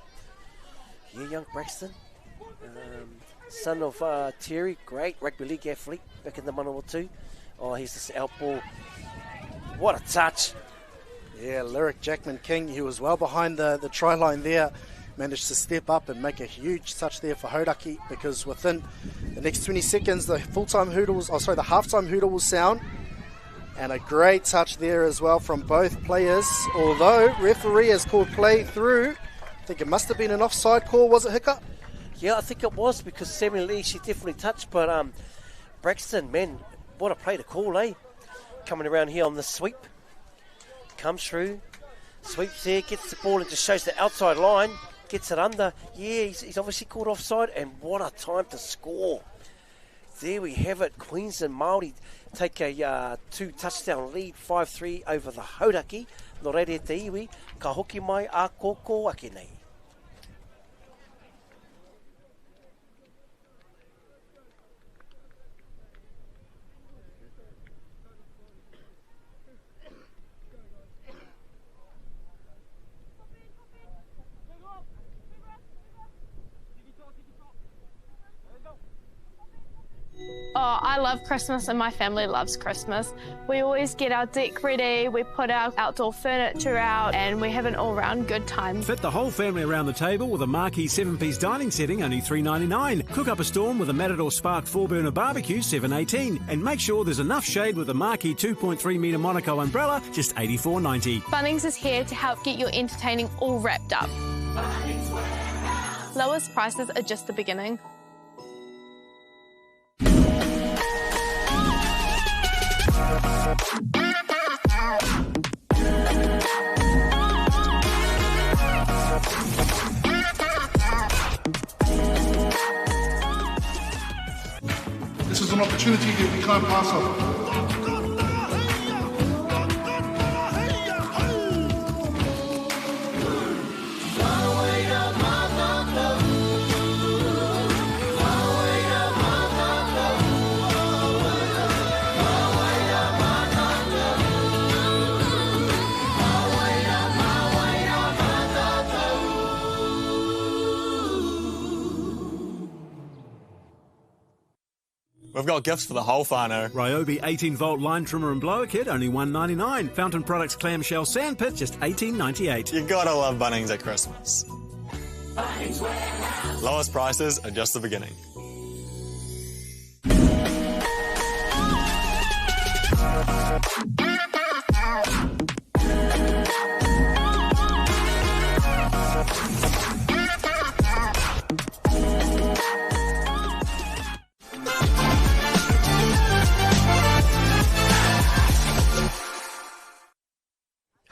Yeah, young Braxton. son of Terry, great rugby league athlete back in the Manawatu. Oh, he's this out ball. What a touch. Yeah, Lyric Jackman King, he was well behind the try line there. Managed to step up and make a huge touch there for Hauraki, because within the next 20 seconds, the halftime hooter will sound. And a great touch there as well from both players. Although referee has called play through, I think it must have been an offside call. Was it, Hiccup? Yeah, I think it was, because Samuel Lee, she definitely touched. But Braxton, man, what a play to call, eh? Coming around here on the sweep. Comes through, sweeps there, gets the ball and just shows the outside line. Gets it under. Yeah, he's obviously caught offside, and what a time to score. There we have it. Queensland Māori take a 2-touchdown lead, 5-3 over the Hauraki. No reire te iwi, ka hoki mai a koko ake nei. Oh, I love Christmas and my family loves Christmas. We always get our deck ready, we put our outdoor furniture out, and we have an all-round good time. Fit the whole family around the table with a marquee 7-piece dining setting, only $3.99. Cook up a storm with a Matador Spark 4-burner barbecue, $7.18. And make sure there's enough shade with a marquee 2.3 metre Monaco umbrella, just $84.90. Bunnings is here to help get your entertaining all wrapped up. Lowest prices are just the beginning. This is an opportunity that we can't pass up. We've got gifts for the whole whānau. Ryobi 18-volt line trimmer and blower kit, only $1.99. Fountain Products clamshell sandpit, just $18.98. You gotta love Bunnings at Christmas. Bunnings Warehouse. Lowest prices are just the beginning.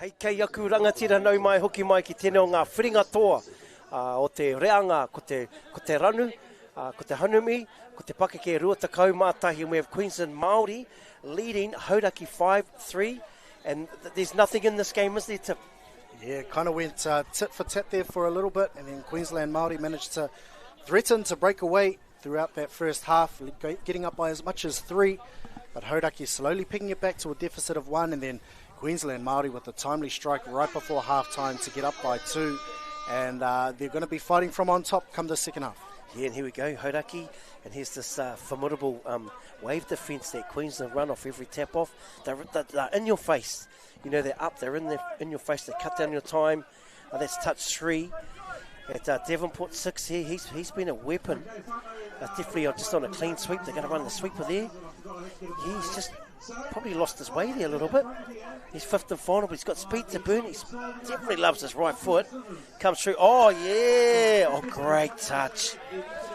Hei kei aku rangatira nau mai hoki mai ki tēnei o ngā whiringa toa o te reanga ko te ranu, ko te hanumi, ko te pakeke rua takau mātahi. We have Queensland Māori leading Hauraki 5-3, and there's nothing in this game, is there, Tip? Yeah, kind of went tit for tat there for a little bit, and then Queensland Māori managed to threaten to break away throughout that first half, getting up by as much as 3, but Hauraki slowly picking it back to a deficit of 1, and then Queensland Māori with a timely strike right before half-time to get up by 2, and they're going to be fighting from on top come the second half. Yeah, and here we go, Hauraki, and here's this formidable wave defence that Queensland run off every tap-off. They're in your face. You know, they're up, they're in your face, they cut down your time. That's touch 3. At Devonport 6 here, he's been a weapon. Definitely just on a clean sweep. They're going to run the sweeper there. He's just probably lost his way there a little bit. He's 5th and final, but he's got speed to burn. He definitely loves his right foot. Comes through. Oh, yeah. Oh, great touch.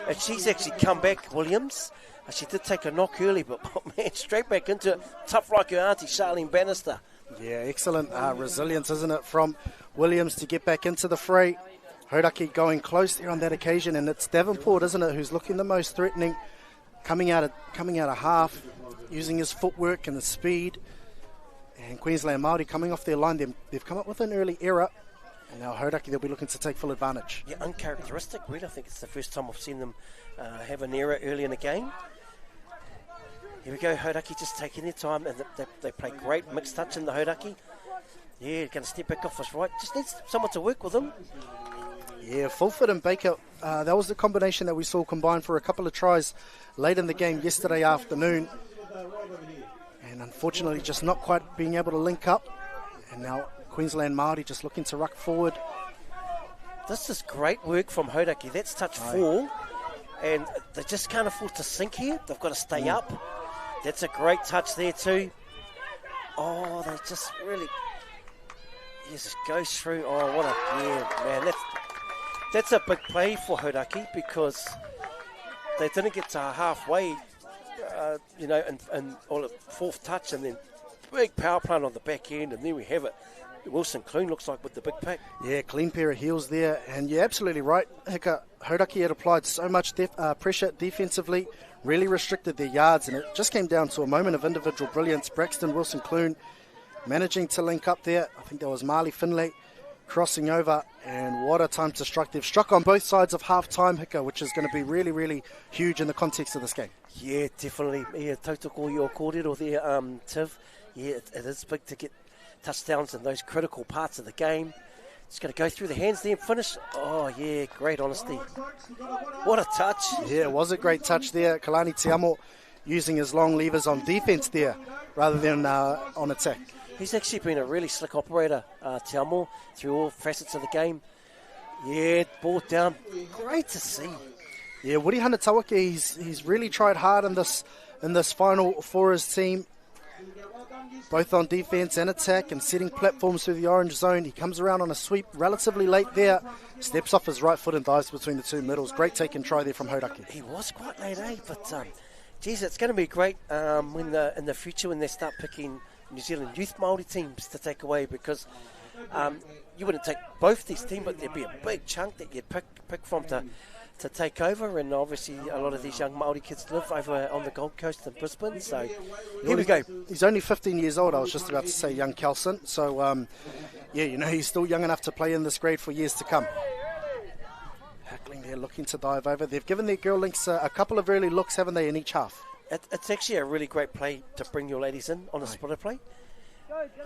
And she's actually come back, Williams. She did take a knock early, but, man, straight back into it. Tough like her auntie, Charlene Bannister. Yeah, excellent resilience, isn't it, from Williams to get back into the fray. Hauraki going close there on that occasion, and it's Davenport, isn't it, who's looking the most threatening, coming out of half, using his footwork and the speed. And Queensland Māori coming off their line, they've come up with an early error, and now Hauraki, they'll be looking to take full advantage. Yeah, uncharacteristic, really. I think it's the first time I've seen them have an error early in the game. Here we go, Hauraki just taking their time, and they play great mixed touch in the Hauraki. Yeah, going to step back off his right. Just needs someone to work with him. Yeah, Fulford and Baker, that was the combination that we saw combine for a couple of tries late in the game yesterday afternoon. And unfortunately just not quite being able to link up. And now Queensland Māori just looking to ruck forward. This is great work from Hauraki. That's touch 4. And they just can't afford to sink here. They've got to stay up. That's a great touch there too. Oh, they just really... Yes, it goes through. Oh, what a... Yeah, man, that's a big play for Hauraki because they didn't get to halfway, and all the fourth touch, and then big power plant on the back end, and then we have it. Wilson Clune looks like with the big pick. Yeah, clean pair of heels there, and you're absolutely right, Hika. Hauraki had applied so much pressure defensively, really restricted their yards, and it just came down to a moment of individual brilliance. Braxton Wilson Clune managing to link up there. I think that was Marley Finlay crossing over, and what a time to strike. They've struck on both sides of half-time, Hika, which is going to be really, really huge in the context of this game. Yeah, definitely. Yeah, tautoko your kōrero there, Tiv. Yeah, it is big to get touchdowns in those critical parts of the game. It's going to go through the hands there and finish. Oh, yeah, great honesty. What a touch. Yeah, it was a great touch there. Kalani Tiamo using his long levers on defence there rather than on attack. He's actually been a really slick operator, Tiamo, through all facets of the game. Yeah, ball down. Great to see. Yeah, Woody Hanatawake, he's really tried hard in this final for his team, both on defence and attack, and setting platforms through the orange zone. He comes around on a sweep relatively late there, steps off his right foot and dives between the two middles. Great take and try there from Hauraki. He was quite late, but geez, it's going to be great in the future when they start picking New Zealand youth Māori teams to take away, because you wouldn't take both these teams, but there'd be a big chunk that you'd pick from to take over, and obviously a lot of these young Māori kids live over on the Gold Coast in Brisbane, so here we go. He's only 15 years old. I was just about to say young Kelson, so he's still young enough to play in this grade for years to come. Hackling there, looking to dive over. They've given their girl links a couple of early looks, haven't they, in each half? It's actually a really great play to bring your ladies in on a splitter play.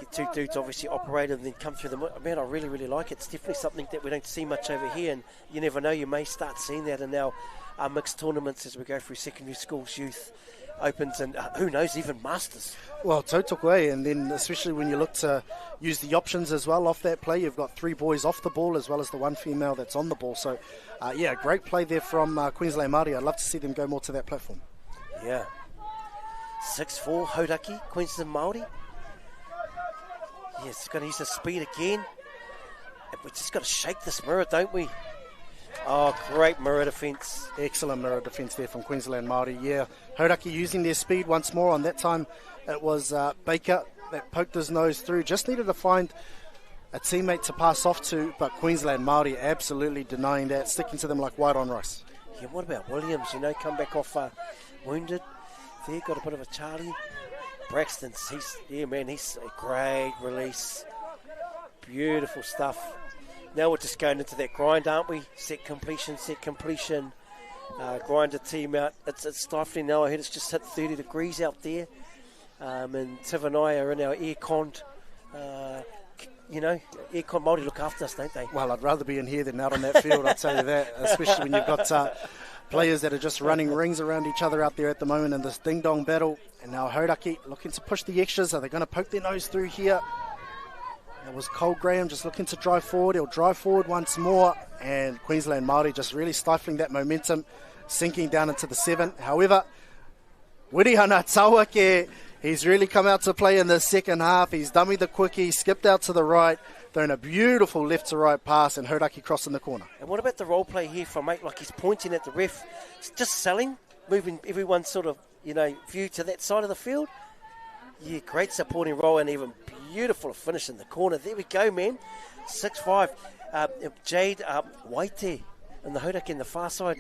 Get two dudes obviously operate and then come through the... Man, I really, really like it. It's definitely something that we don't see much over here, and you never know, you may start seeing that in our mixed tournaments as we go through secondary schools, youth opens, and who knows, even masters. Well, tautoko, and then especially when you look to use the options as well off that play, you've got 3 boys off the ball as well as the 1 female that's on the ball. So, great play there from Queensland Māori. I'd love to see them go more to that platform. Yeah. 6-4, Hauraki, Queensland Māori. Yes, going to use the speed again. We've just got to shake this mirror, don't we? Oh, great mirror defence. Excellent mirror defence there from Queensland Māori. Yeah, Hauraki using their speed once more. On that time, it was Baker that poked his nose through. Just needed to find a teammate to pass off to, but Queensland Māori absolutely denying that, sticking to them like white on rice. Yeah, what about Williams? Come back off wounded. There, got a bit of a Charlie. Braxton, he's a great release. Beautiful stuff. Now we're just going into that grind, aren't we? Set completion. Grind the team out. It's stifling now. I heard it's just hit 30 degrees out there. And Tiv and I are in our air-conned, air-con Māori look after us, don't they? Well, I'd rather be in here than out on that field, I'll tell you that, especially when you've got players that are just running rings around each other out there at the moment in this ding-dong battle. And now Hauraki looking to push the extras. Are they going to poke their nose through here? That was Cole Graham just looking to drive forward. He'll drive forward once more. And Queensland Māori just really stifling that momentum, sinking down into the 7. However, Wiri Hanatawake, he's really come out to play in the second half. He's dummied the quickie, skipped out to the right, throwing a beautiful left-to-right pass, and Hauraki crossing the corner. And what about the role play here from Mate? Like he's pointing at the ref, just selling, moving everyone's sort of, view to that side of the field. Yeah, great supporting role, and even beautiful finish in the corner. There we go, man. 6-5. Jade Waite in the Hauraki in the far side.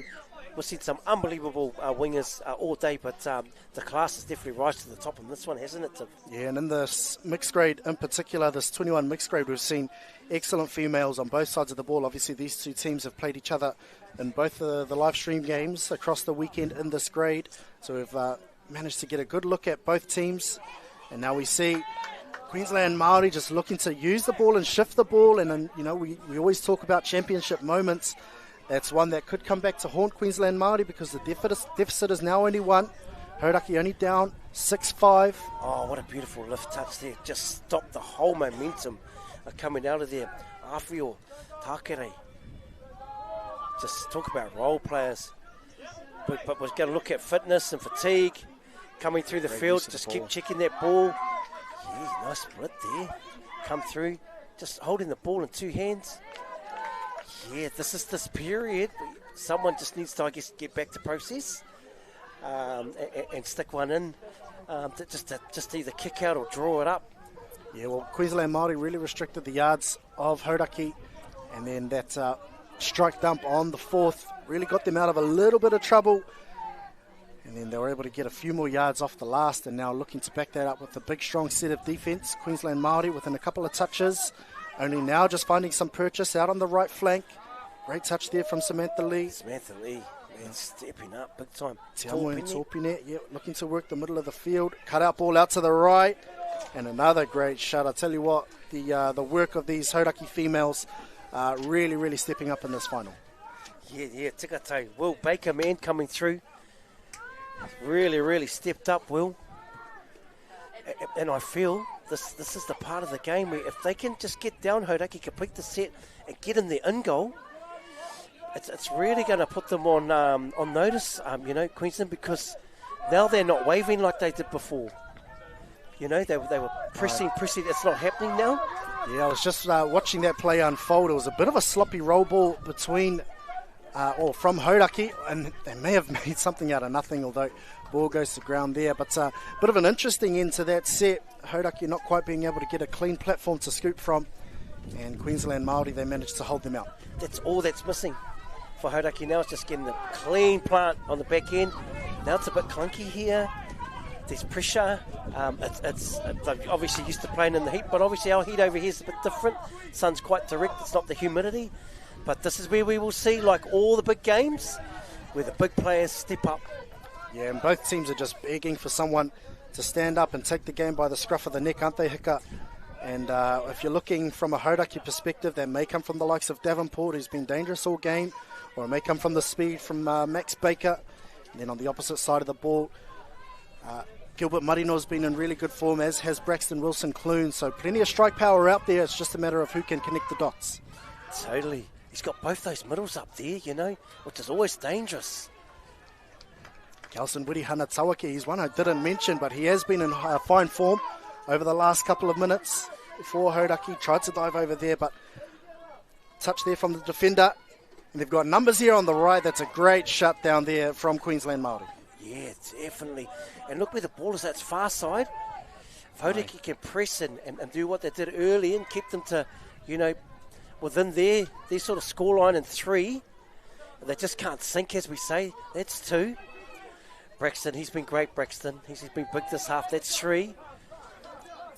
We've seen some unbelievable wingers all day, but the class has definitely rise to the top on this one, hasn't it, Tim? Yeah, and in this mixed grade in particular, this 21 mixed grade, we've seen excellent females on both sides of the ball. Obviously, these two teams have played each other in both the live stream games across the weekend in this grade. So we've managed to get a good look at both teams. And now we see Queensland Māori just looking to use the ball and shift the ball, and you know, we always talk about championship moments. That's one that could come back to haunt Queensland Māori because the deficit is now only 1. Hauraki only down 6-5. Oh, what a beautiful lift touch there. Just stopped the whole momentum coming out of there. Awhio, Tākere. Just talk about role players. But we're going to look at fitness and fatigue. Coming through the field, just keep checking that ball. Yeah, nice split there. Come through, just holding the ball in 2 hands. Yeah, this is this period. Someone just needs to, I guess, get back to process and stick one in. Just either kick out or draw it up. Yeah, well, Queensland Māori really restricted the yards of Hauraki, and then that strike dump on the 4th really got them out of a little bit of trouble. And then they were able to get a few more yards off the last, and now looking to back that up with a big, strong set of defence. Queensland Māori within a couple of touches. Only now just finding some purchase out on the right flank. Great touch there from Samantha Lee. Samantha Lee, man, stepping up big time. Te Amo and Tōpine, yeah, looking to work the middle of the field. Cut out ball out to the right. And another great shot. I tell you what, the work of these Hauraki females really, really stepping up in this final. Yeah, Tikatau. Will Baker, man, coming through. Really, really stepped up, Will. And I feel this is the part of the game where if they can just get down, Hauraki complete the set and get in the in goal, it's really going to put them on notice, Queensland, because now they're not waving like they did before. You know, they were pressing. It's not happening now. Yeah, I was just watching that play unfold. It was a bit of a sloppy roll ball between from Hauraki, and they may have made something out of nothing, although ball goes to ground there. But a bit of an interesting end to that set. Hauraki not quite being able to get a clean platform to scoop from, and Queensland Māori, they managed to hold them out. That's all that's missing for Hauraki now. It's just getting the clean plant on the back end. Now it's a bit clunky here. There's pressure. It's obviously used to playing in the heat, but obviously our heat over here is a bit different. Sun's quite direct. It's not the humidity. But this is where we will see, like all the big games, where the big players step up. Yeah, and both teams are just begging for someone to stand up and take the game by the scruff of the neck, aren't they, Hika? And if you're looking from a Hauraki perspective, that may come from the likes of Davenport, who's been dangerous all game, or it may come from the speed from Max Baker. And then on the opposite side of the ball, Gilbert Marino's been in really good form, as has Braxton Wilson-Clune. So plenty of strike power out there. It's just a matter of who can connect the dots. Totally. He's got both those middles up there, which is always dangerous. Kelson Wiri Hanatawaki, he's one I didn't mention, but he has been in fine form over the last couple of minutes for Hauraki. Tried to dive over there, but touch there from the defender. And they've got numbers here on the right. That's a great shut down there from Queensland Māori. Yeah, definitely. And look where the ball is, that's far side. If Hauraki can press and do what they did early and keep them to, within their sort of scoreline in 3, they just can't sink, as we say. That's 2. Braxton, he's been great, Braxton. He's been big this half. That's 3.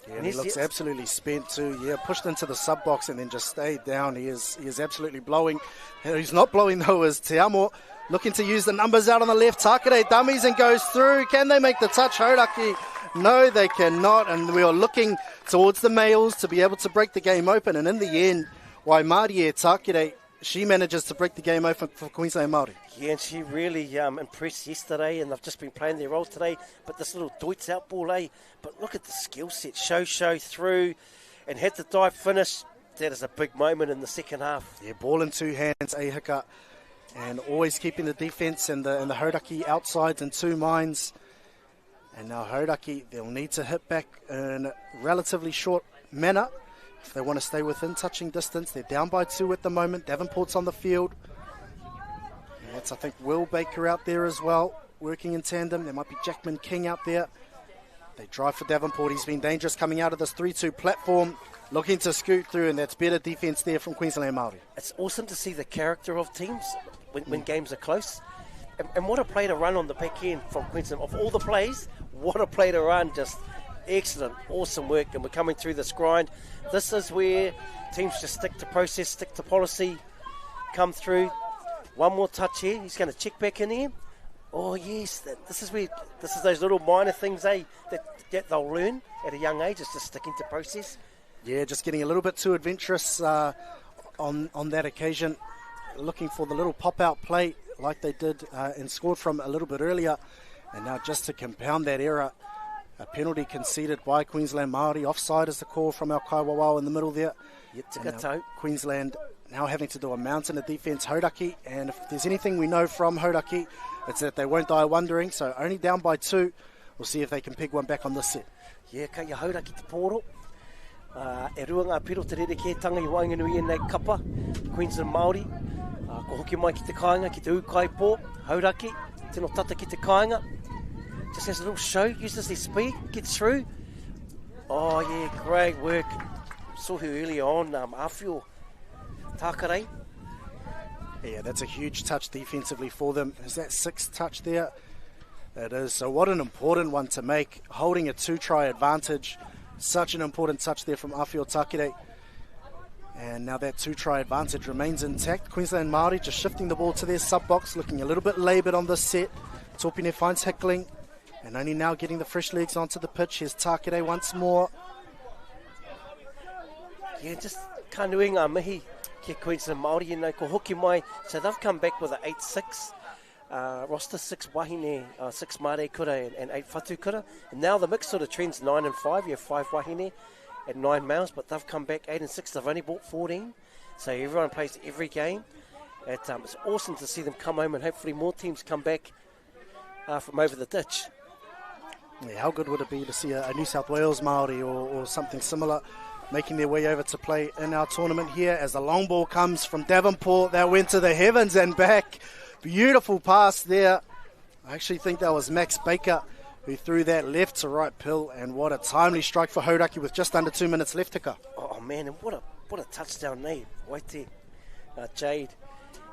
Yeah, and he looks absolutely spent too. Yeah, pushed into the sub box and then just stayed down. He is absolutely blowing. Who's not blowing though is Te Amo, looking to use the numbers out on the left. Tākere dummies and goes through. Can they make the touch, Hauraki? No, they cannot. And we are looking towards the males to be able to break the game open. And in the end, Waimarie Tākere, she manages to break the game open for Queensland Māori. Yeah, and she really impressed yesterday, and they've just been playing their role today. But this little Deutz out ball, But look at the skill set. Show through and had the dive finish. That is a big moment in the second half. Yeah, ball in 2 hands, Hika. And always keeping the defence and the Hauraki outsides in 2 minds. And now Hauraki, they'll need to hit back in a relatively short manner if they want to stay within touching distance. They're down by 2 at the moment. Davenport's on the field. And that's, I think, Will Baker out there as well, working in tandem. There might be Jackman King out there. They drive for Davenport. He's been dangerous coming out of this 3-2 platform, looking to scoot through, and that's better defence there from Queensland Māori. It's awesome to see the character of teams when games are close. And what a play to run on the back end from Queensland. Of all the plays, what a play to run. Just excellent, awesome work. And we're coming through this grind. This is where teams just stick to process, stick to policy, come through. One more touch here. He's going to check back in here. Oh yes, this is those little minor things, that they'll learn at a young age. It's just sticking to process. Yeah, just getting a little bit too adventurous on that occasion, looking for the little pop-out play like they did and scored from a little bit earlier. And now just to compound that error, a penalty conceded by Queensland Māori. Offside is the call from our kaiwawao in the middle there. Queensland now having to do a mountain of defence, Hauraki. And if there's anything we know from Hauraki, it's that they won't die wondering. So only down by 2. We'll see if they can peg one back on this set. Yeah, ka ia Hauraki te pōro. E rua ngā piro te rere ke tanga I wainganui e nei kapa. Queensland Māori. Ko hoki mai ki te kāinga, ki te ukai pō. Hauraki, tino tata ki te kāinga. Just has a little show, uses their speed, gets through. Oh yeah, great work. Saw her earlier on, Awhio Tākarei. Yeah, that's a huge touch defensively for them. Is that 6th touch there? It is. So what an important one to make. Holding a 2-try advantage. Such an important touch there from Awhio Tākarei. And now that 2-try advantage remains intact. Queensland Māori just shifting the ball to their sub-box, looking a little bit laboured on this set. Topine finds Hickling. And only now getting the fresh legs onto the pitch. Here's Tākarei once more. Yeah, just kanui ngā mihi ki Queensland Māori, ko hoki mai. So they've come back with an 8-6 roster, 6 wahine, 6 mare kura and 8 whatu kura. And now the mix sort of trends 9 and 5. You have 5 wahine and 9 males, but they've come back 8 and 6. They've only bought 14. So everyone plays every game. It's awesome to see them come home, and hopefully more teams come back from over the ditch. Yeah, how good would it be to see a New South Wales Māori or something similar making their way over to play in our tournament here as the long ball comes from Davenport. That went to the heavens and back. Beautiful pass there. I actually think that was Max Baker who threw that left to right pill, and what a timely strike for Hauraki with just under 2 minutes left, Tika. Oh man, and what a touchdown name, right there. Jade,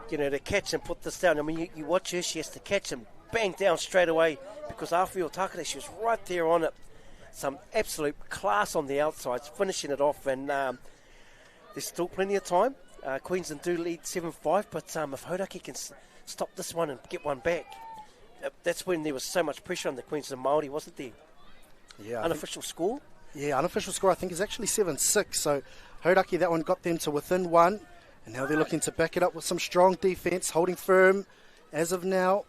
to catch and put this down. I mean, you watch her, she has to catch and bang down straight away, because Awhio Tākarei, she was right there on it. Some absolute class on the outsides, finishing it off, and there's still plenty of time. Queensland do lead 7-5, but if Hauraki can stop this one and get one back, that's when there was so much pressure on the Queensland Māori, wasn't there? Yeah. Unofficial score? Yeah, unofficial score I think is actually 7-6, so Hauraki, that one got them to within 1, and now they're looking to back it up with some strong defence, holding firm as of now.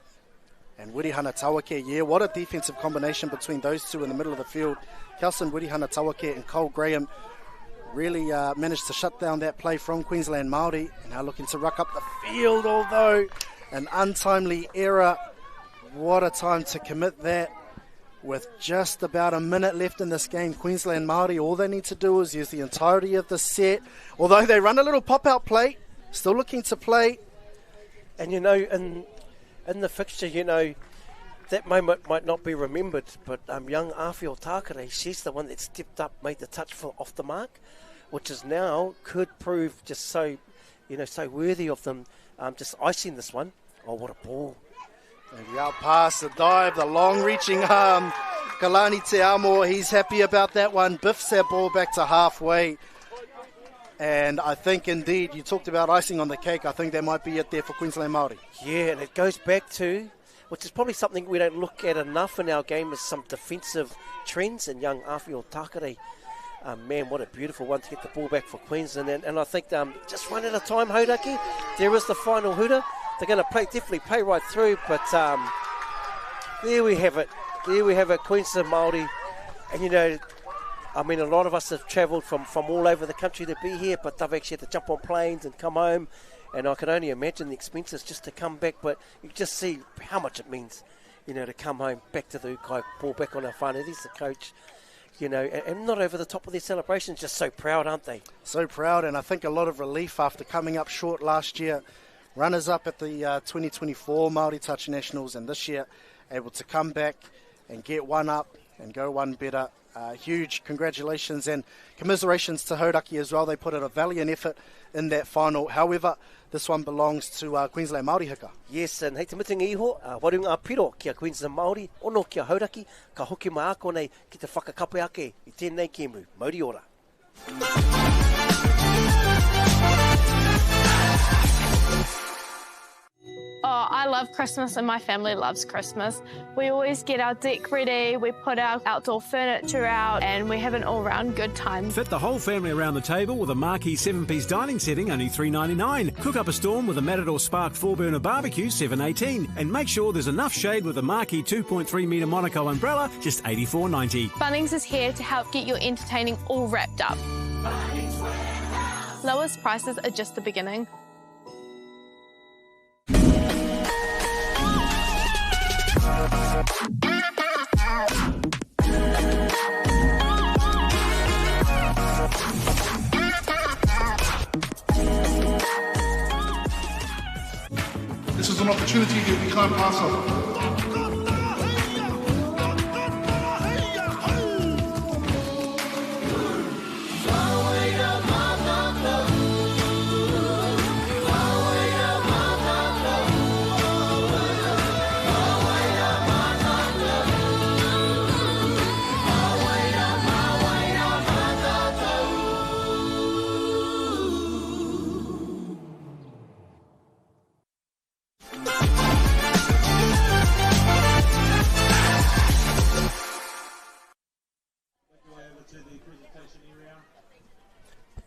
And Wirihana Tawake, yeah, what a defensive combination between those two in the middle of the field. Kelson Wirihana Tawake and Cole Graham really managed to shut down that play from Queensland Māori. And now looking to ruck up the field, although an untimely error. What a time to commit that. With just about a minute left in this game, Queensland Māori, all they need to do is use the entirety of the set. Although they run a little pop-out play, still looking to play. And in the fixture, that moment might not be remembered, but young Awhio Tākarei, she's the one that stepped up, made the touch off the mark, which is now could prove just so, so worthy of them, just icing this one. Oh, what a ball. And the out pass, the dive, the long-reaching arm. Kalani Te Amo, he's happy about that one. Biffs that ball back to halfway. And I think, indeed, you talked about icing on the cake. I think that might be it there for Queensland Māori. Yeah, and it goes back to, which is probably something we don't look at enough in our game, is some defensive trends in young Awhio Tākarei. Man, what a beautiful one to get the ball back for Queensland. And I think just one at a time, Hauraki. There is the final hooter. They're going to definitely play right through, but there we have it. There we have it, Queensland Māori. And, I mean, a lot of us have travelled from all over the country to be here, but they've actually had to jump on planes and come home. And I can only imagine the expenses just to come back, but you just see how much it means, to come home, back to the ukai, ball back on our whānau. There's the coach, and not over the top of their celebrations, just so proud, aren't they? So proud, and I think a lot of relief after coming up short last year. Runners-up at the 2024 Māori Touch Nationals, and this year able to come back and get one up and go one better. Huge congratulations and commiserations to Hauraki as well. They put in a valiant effort in that final. However, this one belongs to Queensland Māori, Hika. Yes, and hei te mutinga iho, warunga piro kia Queensland Māori, ono kia Hauraki, ka hoki maa konei ki te whakakape ake i tēnei kēmu. Mauri ora. Oh, I love love Christmas and my family loves Christmas. We always get our deck ready, we put our outdoor furniture out, and we have an all-round good time. Fit the whole family around the table with a marquee 7-piece dining setting, only $3.99. Cook up a storm with a Matador Spark 4-burner barbecue, $7.18. And make sure there's enough shade with a marquee 2.3 metre Monaco umbrella, just $84.90. Bunnings is here to help get your entertaining all wrapped up. Lowest prices are just the beginning. This is an opportunity that we can't pass up.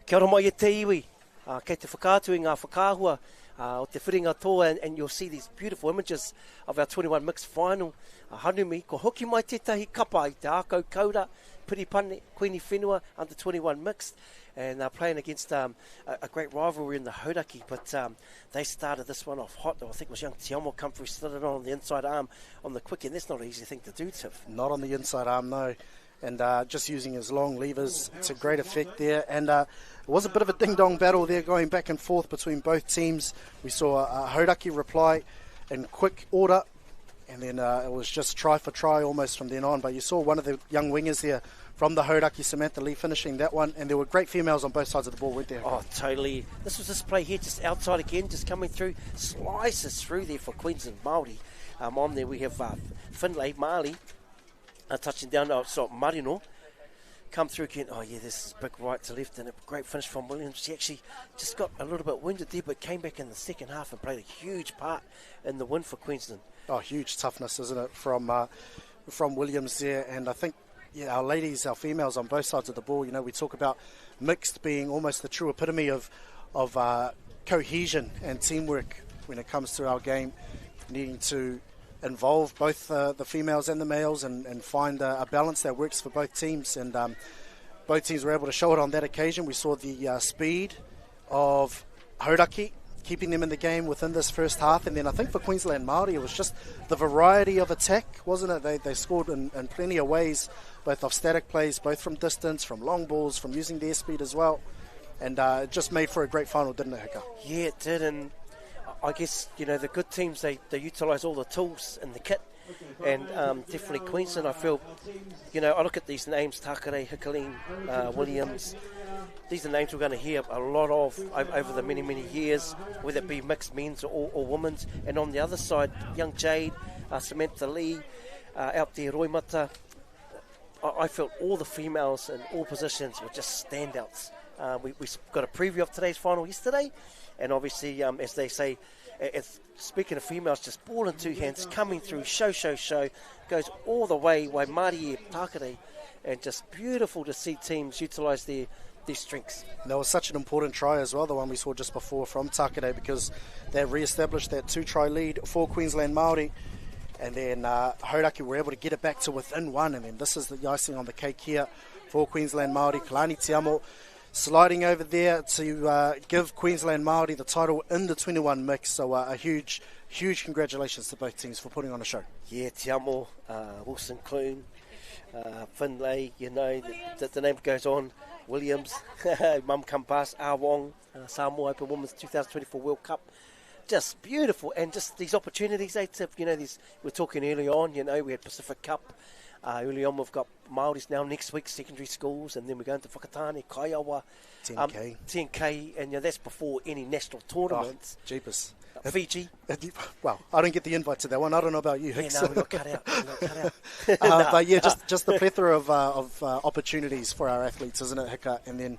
Kia ora mai e te iwi, kei te whakātui ngā whakāhua o te whiringa toa, and you'll see these beautiful images of our 21 mixed final. Hanumi, ko hoki mai tētahi kapa I te ākau kaura, Piripane, Queenie Whenua, under 21 mixed, and they're playing against a great rivalry in the Hauraki, but they started this one off hot. I think it was young Te Amo come through, slid it on the inside arm on the quick, and that's not an easy thing to do, Tiff. Not on the inside arm, no. And just using his long levers to great effect there. And it was a bit of a ding-dong battle there going back and forth between both teams. We saw a Hauraki reply in quick order, and then it was just try for try almost from then on. But you saw one of the young wingers there from the Hauraki, Samantha Lee, finishing that one. And there were great females on both sides of the ball, weren't there? Oh, totally. This was this play here, just outside again, just coming through. Slices through there for Queensland Māori. On there we have Finlay, Māori. Touching down, Marino, come through again. Oh yeah, this is big right to left, and a great finish from Williams. She actually just got a little bit wounded there, but came back in the second half and played a huge part in the win for Queensland. Oh, huge toughness, isn't it, from Williams there? And I think, yeah, our ladies, our females on both sides of the ball, you know, we talk about mixed being almost the true epitome of cohesion and teamwork when it comes to our game, needing to involve both the females and the males and find a balance that works for both teams. And both teams were able to show it on that occasion. We saw the speed of Hauraki, keeping them in the game within this first half. And then I think for Queensland Māori, it was just the variety of attack, wasn't it? They scored in plenty of ways, both off static plays, both from distance, from long balls, from using their speed as well. And it just made for a great final, didn't it, Hika? Yeah, it did. And I guess, you know, the good teams, they utilise all the tools in the kit. And definitely Queensland, I feel, you know, I look at these names, Takare, Hikaleen, Williams. These are names we're going to hear a lot of over the many, many years, whether it be mixed men's or women's. And on the other side, young Jade, Samantha Lee, out there, Roimata. I felt all the females in all positions were just standouts. We got a preview of today's final yesterday. And obviously, as they say, speaking of females, just ball in two hands, coming through, show, goes all the way, Māori Takare, and just beautiful to see teams utilise their strengths. And that was such an important try as well, the one we saw just before from Takare, because they re-established that 2-try lead for Queensland Māori, and then Hauraki were able to get it back to within one, and then this is the icing on the cake here for Queensland Māori. Kalani Te Amo sliding over there to give Queensland Māori the title in the 21 mix. So a huge congratulations to both teams for putting on a show. Yeah, Te Amo, Wilson Clune, Finlay, you know, the name goes on. Williams, Mum Come Past, Awong, Samoa Open Women's 2024 World Cup. Just beautiful, and just these opportunities, you know, we were talking early on, you know, we had Pacific Cup. Early on, we've got Māoris now next week, secondary schools, and then we're going to Whakatane, Kaiawa, 10K, and you know, that's before any national tournaments. Oh, jeepers. Fiji. Well, I don't get the invite to that one. I don't know about you, Hicks. Yeah, no, we got cut out. But yeah, just the plethora of opportunities for our athletes, isn't it, Hika? And then,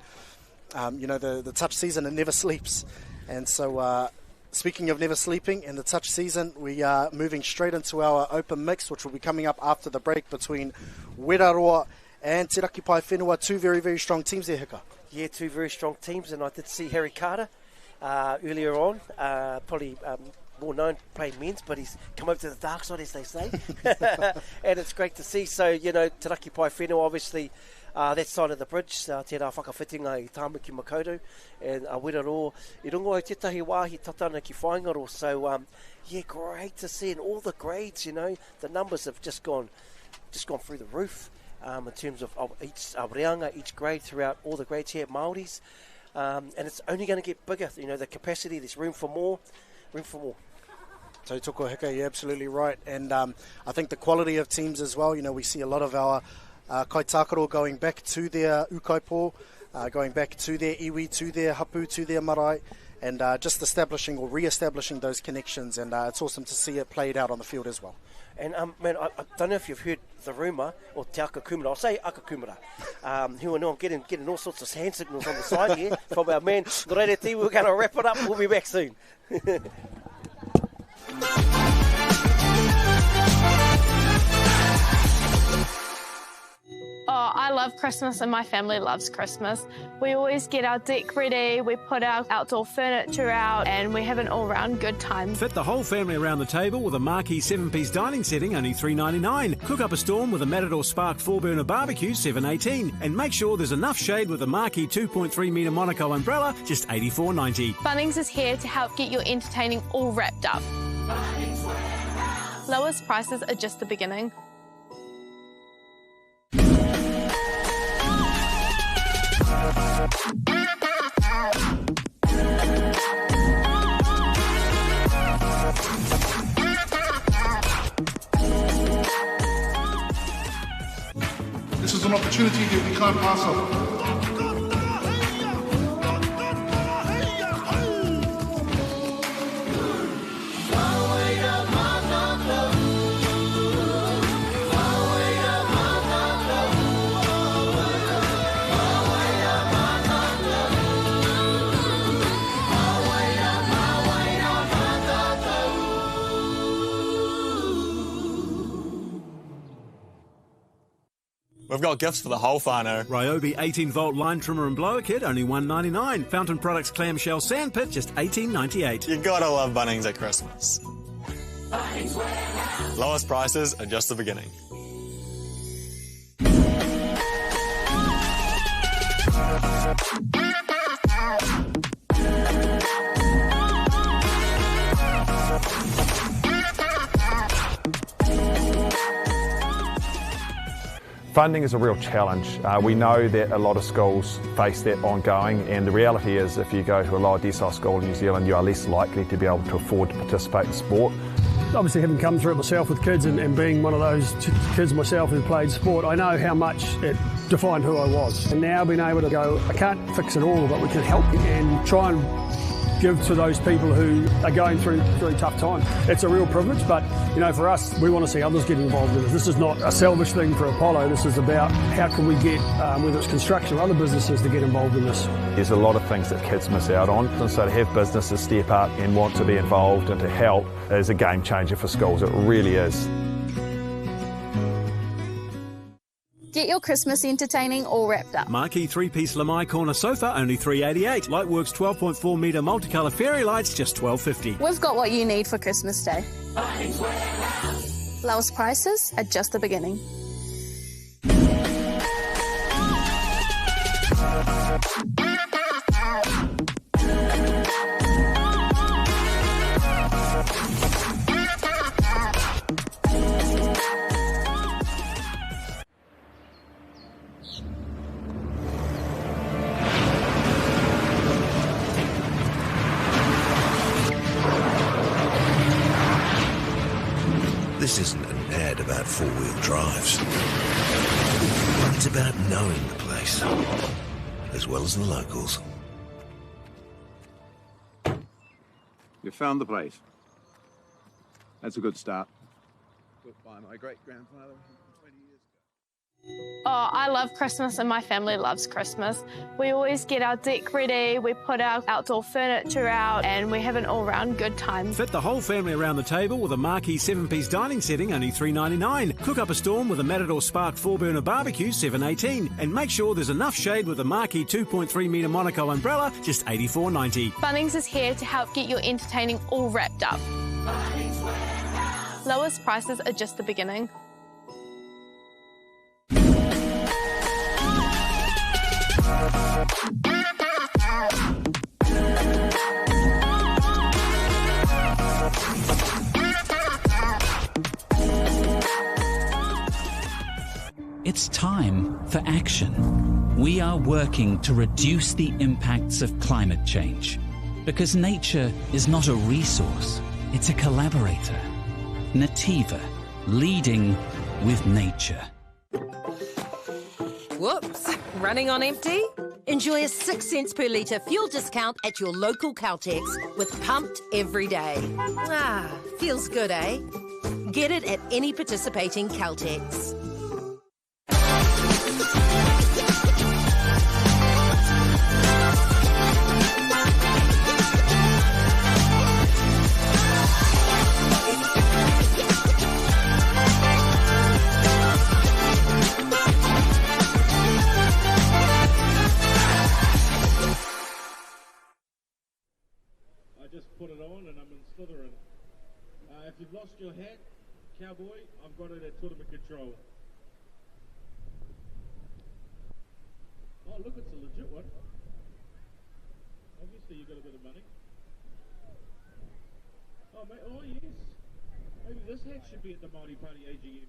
you know, the touch season, it never sleeps. And so Speaking of never sleeping and the touch season, we are moving straight into our open mix, which will be coming up after the break between Rotorua and Te Raki Pai Whenua, two very, very strong teams there, Hika. Yeah, two very strong teams, and I did see Harry Carter earlier on, probably more known playing men's, but he's come over to the dark side, as they say. And it's great to see. So, Te Raki Pai Whenua, obviously, that side of the bridge, tērā whakawhitinga I Tāmuki Makoto, and Rotorua, I rungo au tētahi wāhi tatana ki whaingaro. So, great to see, and all the grades, the numbers have just gone through the roof in terms of each reanga, each grade throughout all the grades here at Māoris, and it's only going to get bigger. The capacity, there's room for more. So toko Hika, you're absolutely right, and I think the quality of teams as well. We see a lot of our kaitākaro going back to their ukaipo, going back to their iwi, to their hapū, to their marae, and just establishing or re-establishing those connections, and it's awesome to see it played out on the field as well. And man, I don't know if you've heard the rumour, or te aka kumara, I'll say aka kumara, who I know I'm getting all sorts of hand signals on the side here from our man Norereti. We're going to wrap it up, we'll be back soon. Oh, I love Christmas and my family loves Christmas. We always get our deck ready, we put our outdoor furniture out, and we have an all-round good time. Fit the whole family around the table with a marquee 7-piece dining setting, only $3.99. Cook up a storm with a Matador Spark 4-burner barbecue, $7.18. And make sure there's enough shade with a marquee 2.3 metre Monaco umbrella, just $84.90. Bunnings is here to help get your entertaining all wrapped up. Lowest prices are just the beginning. This is an opportunity that we can't pass up. We've got gifts for the whole whānau. Ryobi 18-volt line trimmer and blower kit, only $1.99. Fountain Products clamshell sandpit, just $18.98. You gotta love Bunnings at Christmas. Bunnings Warehouse. Lowest prices are just the beginning. Funding is a real challenge. We know that a lot of schools face that ongoing, and the reality is if you go to a lower decile school in New Zealand, you are less likely to be able to afford to participate in sport. Obviously, having come through it myself with kids and being one of those kids myself who played sport, I know how much it defined who I was. And now being able to go, I can't fix it all, but we can help and try and give to those people who are going through really tough time. It's a real privilege, but for us, we want to see others get involved in this. This is not a selfish thing for Apollo. This is about how can we get, whether it's construction or other businesses, to get involved in this. There's a lot of things that kids miss out on, and so to have businesses step up and want to be involved and to help is a game changer for schools. It really is. Get your Christmas entertaining all wrapped up. Marquee 3-piece Lamai corner sofa, only $3.88. Lightworks 12.4 metre multicolour fairy lights, just $12.50. We've got what you need for Christmas Day. Bunnings Warehouse. Lowest prices are just the beginning. This isn't an ad about four-wheel drives. It's about knowing the place, as well as the locals. You found the place. That's a good start. Built by my great-grandfather 20 years ago. Oh, I love Christmas and my family loves Christmas. We always get our deck ready, we put our outdoor furniture out and we have an all-round good time. Fit the whole family around the table with a marquee 7-piece dining setting, only $3.99. Cook up a storm with a Matador Spark 4-burner barbecue, $7.18. And make sure there's enough shade with a marquee 2.3-metre Monaco umbrella, just $84.90. Bunnings is here to help get your entertaining all wrapped up. Lowest prices are just the beginning. It's time for action. We are working to reduce the impacts of climate change because nature is not a resource, it's a collaborator. Nativa, leading with nature. Whoops, running on empty? Enjoy a 6 cents per litre fuel discount at your local Caltex with Pumped every day. Ah, feels good, eh? Get it at any participating Caltex. Put it on and I'm in Slytherin. If you've lost your hat, cowboy, I've got it at tournament control. Oh, look, it's a legit one. Obviously, you got a bit of money. Oh, mate, oh yes. Maybe this hat should be at the Māori Party AGM.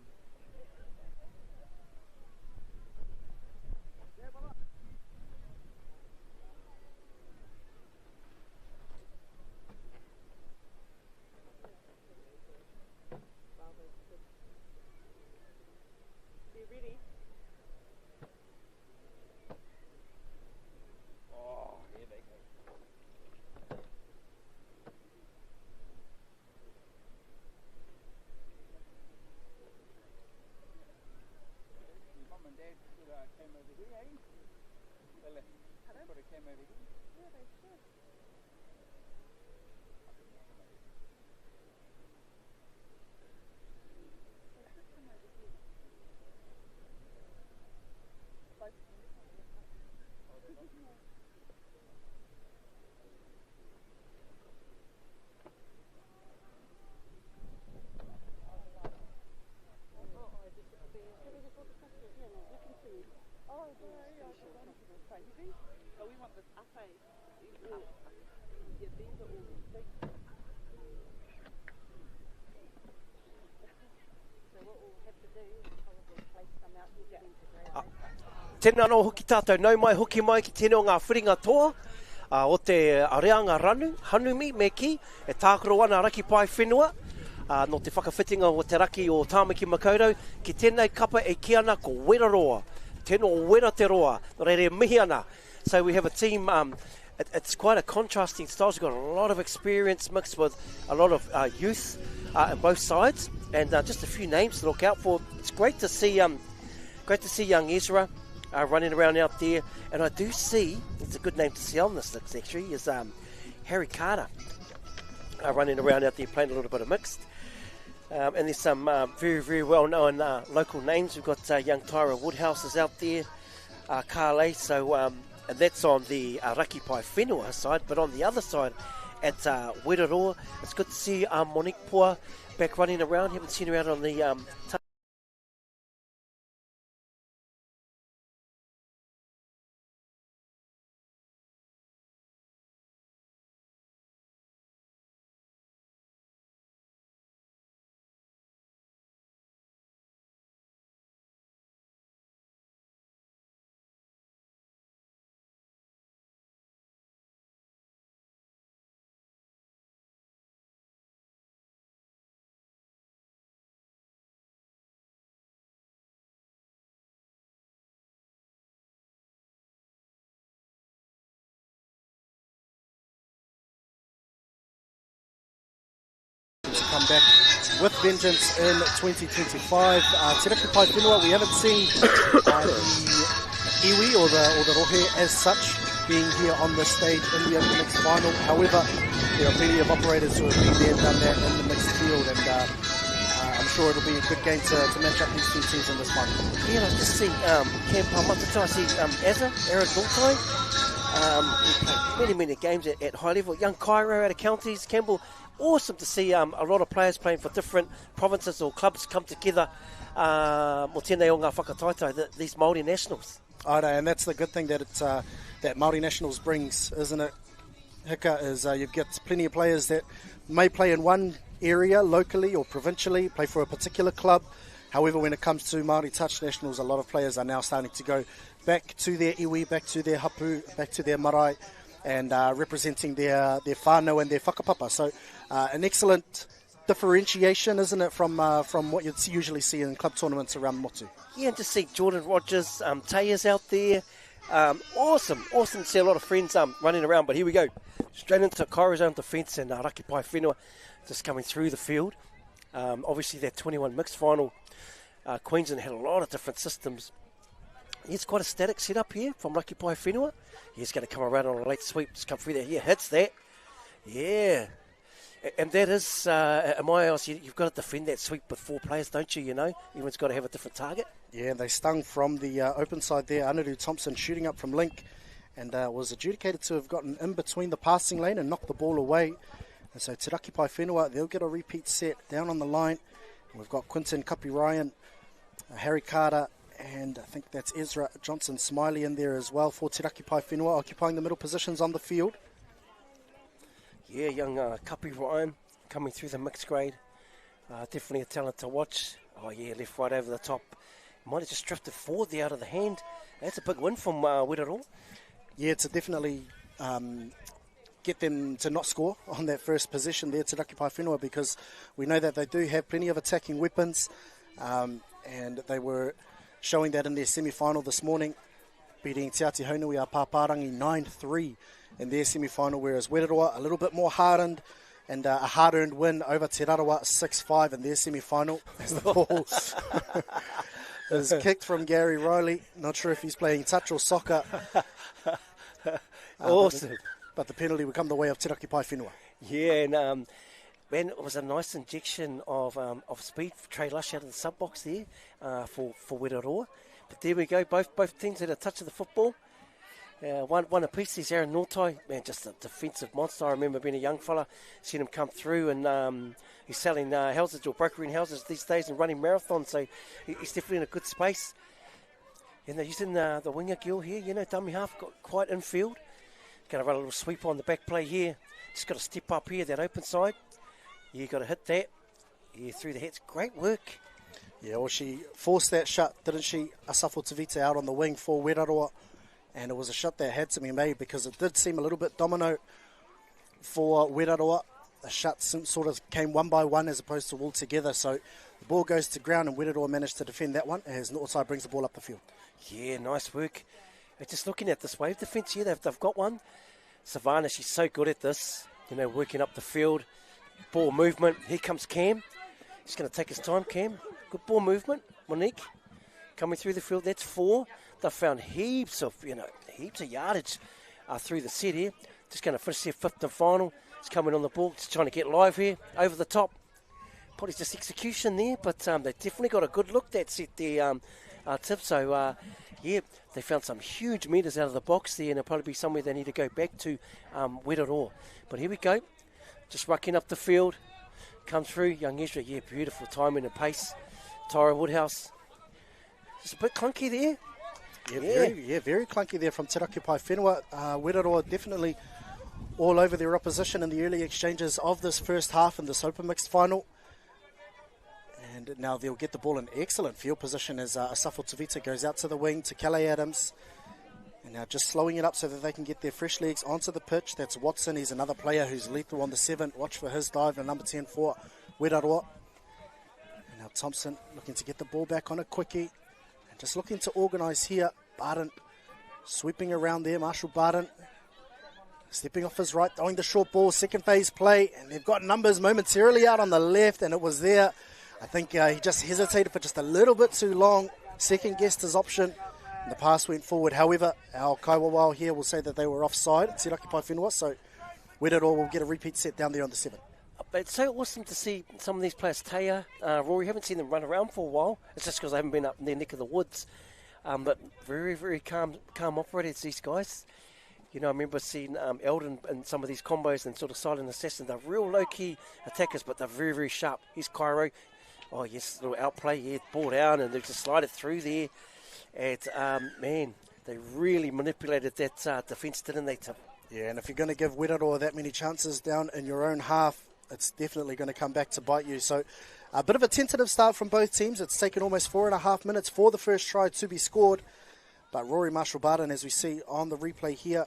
Tēnā no hoki tātou nau mai hoki mai ki tēnei o ngā whiringa toa o te areanga ranu, hanumi me ki, e tākaro ana raki pai whenua, no te whakawhitinga o te raki o Tāmaki Makaurau, ki tēnei kapa e ki ana ko Weraroa, tēnō wera te roa, no reire mihi ana. So we have a team, it's quite a contrasting style, we've got a lot of experience mixed with a lot of youth on both sides, and just a few names to look out for. It's great to see young Ezra running around out there, and I do see, it's a good name to see on this list actually, is Harry Carter running around out there playing a little bit of mixed. And there's some very, very well-known local names. We've got young Tyra Woodhouse is out there, Carley, so and that's on the Raki Pai Whenua side, but on the other side at Weraroa, it's good to see Monique Pua back running around. Haven't seen her out on the come back with vengeance in 2025. Te Raki Pai Whenua, we haven't seen the iwi or the rohe as such being here on this stage in the Open Mixed Final. However, there are plenty of operators who have been there and done that in the mixed field, and I'm sure it'll be a good game to match up these two teams in this final. Yeah, I just see Cam Palmata, I see Azza, Aaron Bultai. He played many games at high level. Young Cairo out of counties. Campbell, awesome to see a lot of players playing for different provinces or clubs come together. Mo tēnei o ngā whakataita, these Māori Nationals. I know, and that's the good thing that that Māori Nationals brings, isn't it, Hika, is you've got plenty of players that may play in one area locally or provincially, play for a particular club. However, when it comes to Māori Touch Nationals, a lot of players are now starting to go back to their iwi, back to their hapū, back to their marae, and representing their whānau and their whakapapa. So an excellent differentiation, isn't it, from what you'd usually see in club tournaments around Motu. Yeah, and to see Jordan Rogers, Taya's out there. Awesome to see a lot of friends running around. But here we go, straight into Kairo's own defence, and Raki Pai Whenua just coming through the field. Obviously that 21 mixed final, Queensland had a lot of different systems. It's quite a static setup here from Raki Pai Whenua. He's going to come around on a late sweep, just come through there. He hits that. Yeah. And that is, in my eyes, you've got to defend that sweep with four players, don't you? You know, everyone's got to have a different target. Yeah, they stung from the open side there. Anaru Thompson shooting up from link, and was adjudicated to have gotten in between the passing lane and knocked the ball away. And so Te Raki Pai Whenua, they'll get a repeat set down on the line. And we've got Quinton Kapi Ryan, Harry Carter, and I think that's Ezra Johnson Smiley in there as well for Te Raki Pai Whenua, occupying the middle positions on the field. Yeah, young Kapi Ryan coming through the mixed grade. Definitely a talent to watch. Oh yeah, left, right over the top. Might have just drifted forward there out of the hand. That's a big win from Rotorua. Yeah, to definitely get them to not score on that first possession there, Te Raki Pai Whenua, because we know that they do have plenty of attacking weapons, and they were showing that in their semi-final this morning, beating Te Ati Haunui a Paparangi 9-3 in their semi-final, whereas Rotorua a little bit more hardened, and a hard-earned win over Te Rarawa 6-5 in their semi-final. As the ball is kicked from Gary Riley. Not sure if he's playing touch or soccer. Awesome. But the penalty would come the way of Te Raki Pai Whenua. Yeah, and man, it was a nice injection of speed for Trey Lush out of the sub-box there for Rotorua. But there we go, both teams had a touch of the football. One apiece. There's Aaron Nortai, man, just a defensive monster. I remember being a young fella, seeing him come through, and he's selling houses or brokering houses these days and running marathons, so he's definitely in a good space. And they're using the winger girl here, you know, dummy half, got quite infield. Going to run a little sweep on the back play here. Just got to step up here, that open side. You got to hit that. Yeah, through the heads. Great work. Yeah, well, she forced that shot, didn't she? Asafo Tavita out on the wing for Rotorua. And it was a shot that had to be made because it did seem a little bit domino for Rotorua. The shots sort of came one by one as opposed to all together. So the ball goes to ground and Rotorua managed to defend that one as Northside brings the ball up the field. Yeah, nice work. Just looking at this wave defence here, they've got one. Savannah, she's so good at this, you know, working up the field. Ball movement. Here comes Cam. He's going to take his time, Cam. Good ball movement. Monique coming through the field. That's 4. They've found heaps of yardage through the set here. Just going to finish their 5th and final. It's coming on the ball, just trying to get live here, over the top. Probably just execution there, but they definitely got a good look, that set there, Tip. So, yeah, they found some huge metres out of the box there, and it'll probably be somewhere they need to go back to Rotorua. But here we go, just rucking up the field. Comes through, young Ezra, yeah, beautiful timing and pace. Tyra Woodhouse. Just a bit clunky there. Yeah, very clunky there from Te Raki Pai Whenua. Rotorua definitely all over their opposition in the early exchanges of this first half in this Open Mixed Final. And now they'll get the ball in excellent field position as Asafo Tavita goes out to the wing to Calais Adams. And now just slowing it up so that they can get their fresh legs onto the pitch. That's Watson. He's another player who's lethal on the 7. Watch for his dive and number 10 for Rotorua. And now Thompson looking to get the ball back on a quickie. And just looking to organise here. Barden sweeping around there. Marshall Barden stepping off his right, throwing the short ball, second phase play, and they've got numbers momentarily out on the left, and it was there. I think he just hesitated for just a little bit too long, second-guessed his option, and the pass went forward. However, our kaiwawao here will say that they were offside. It's Irakipai Whenua, so Weiraro will get a repeat set down there on the 7. But it's so awesome to see some of these players, Taya, Rory, haven't seen them run around for a while. It's just because they haven't been up in their neck of the woods. But very, very calm operators, these guys. You know, I remember seeing Eldon in some of these combos and sort of silent assassin. They're real low-key attackers, but they're very, very sharp. Here's Cairo. Oh, yes, little outplay. Yeah, ball down, and they just slide it through there. And, man, they really manipulated that defence, didn't they, Tim? Yeah, and if you're going to give Weiraro that many chances down in your own half, it's definitely going to come back to bite you. So a bit of a tentative start from both teams. It's taken almost 4.5 minutes for the first try to be scored. But Rory Marshall-Barton, as we see on the replay here,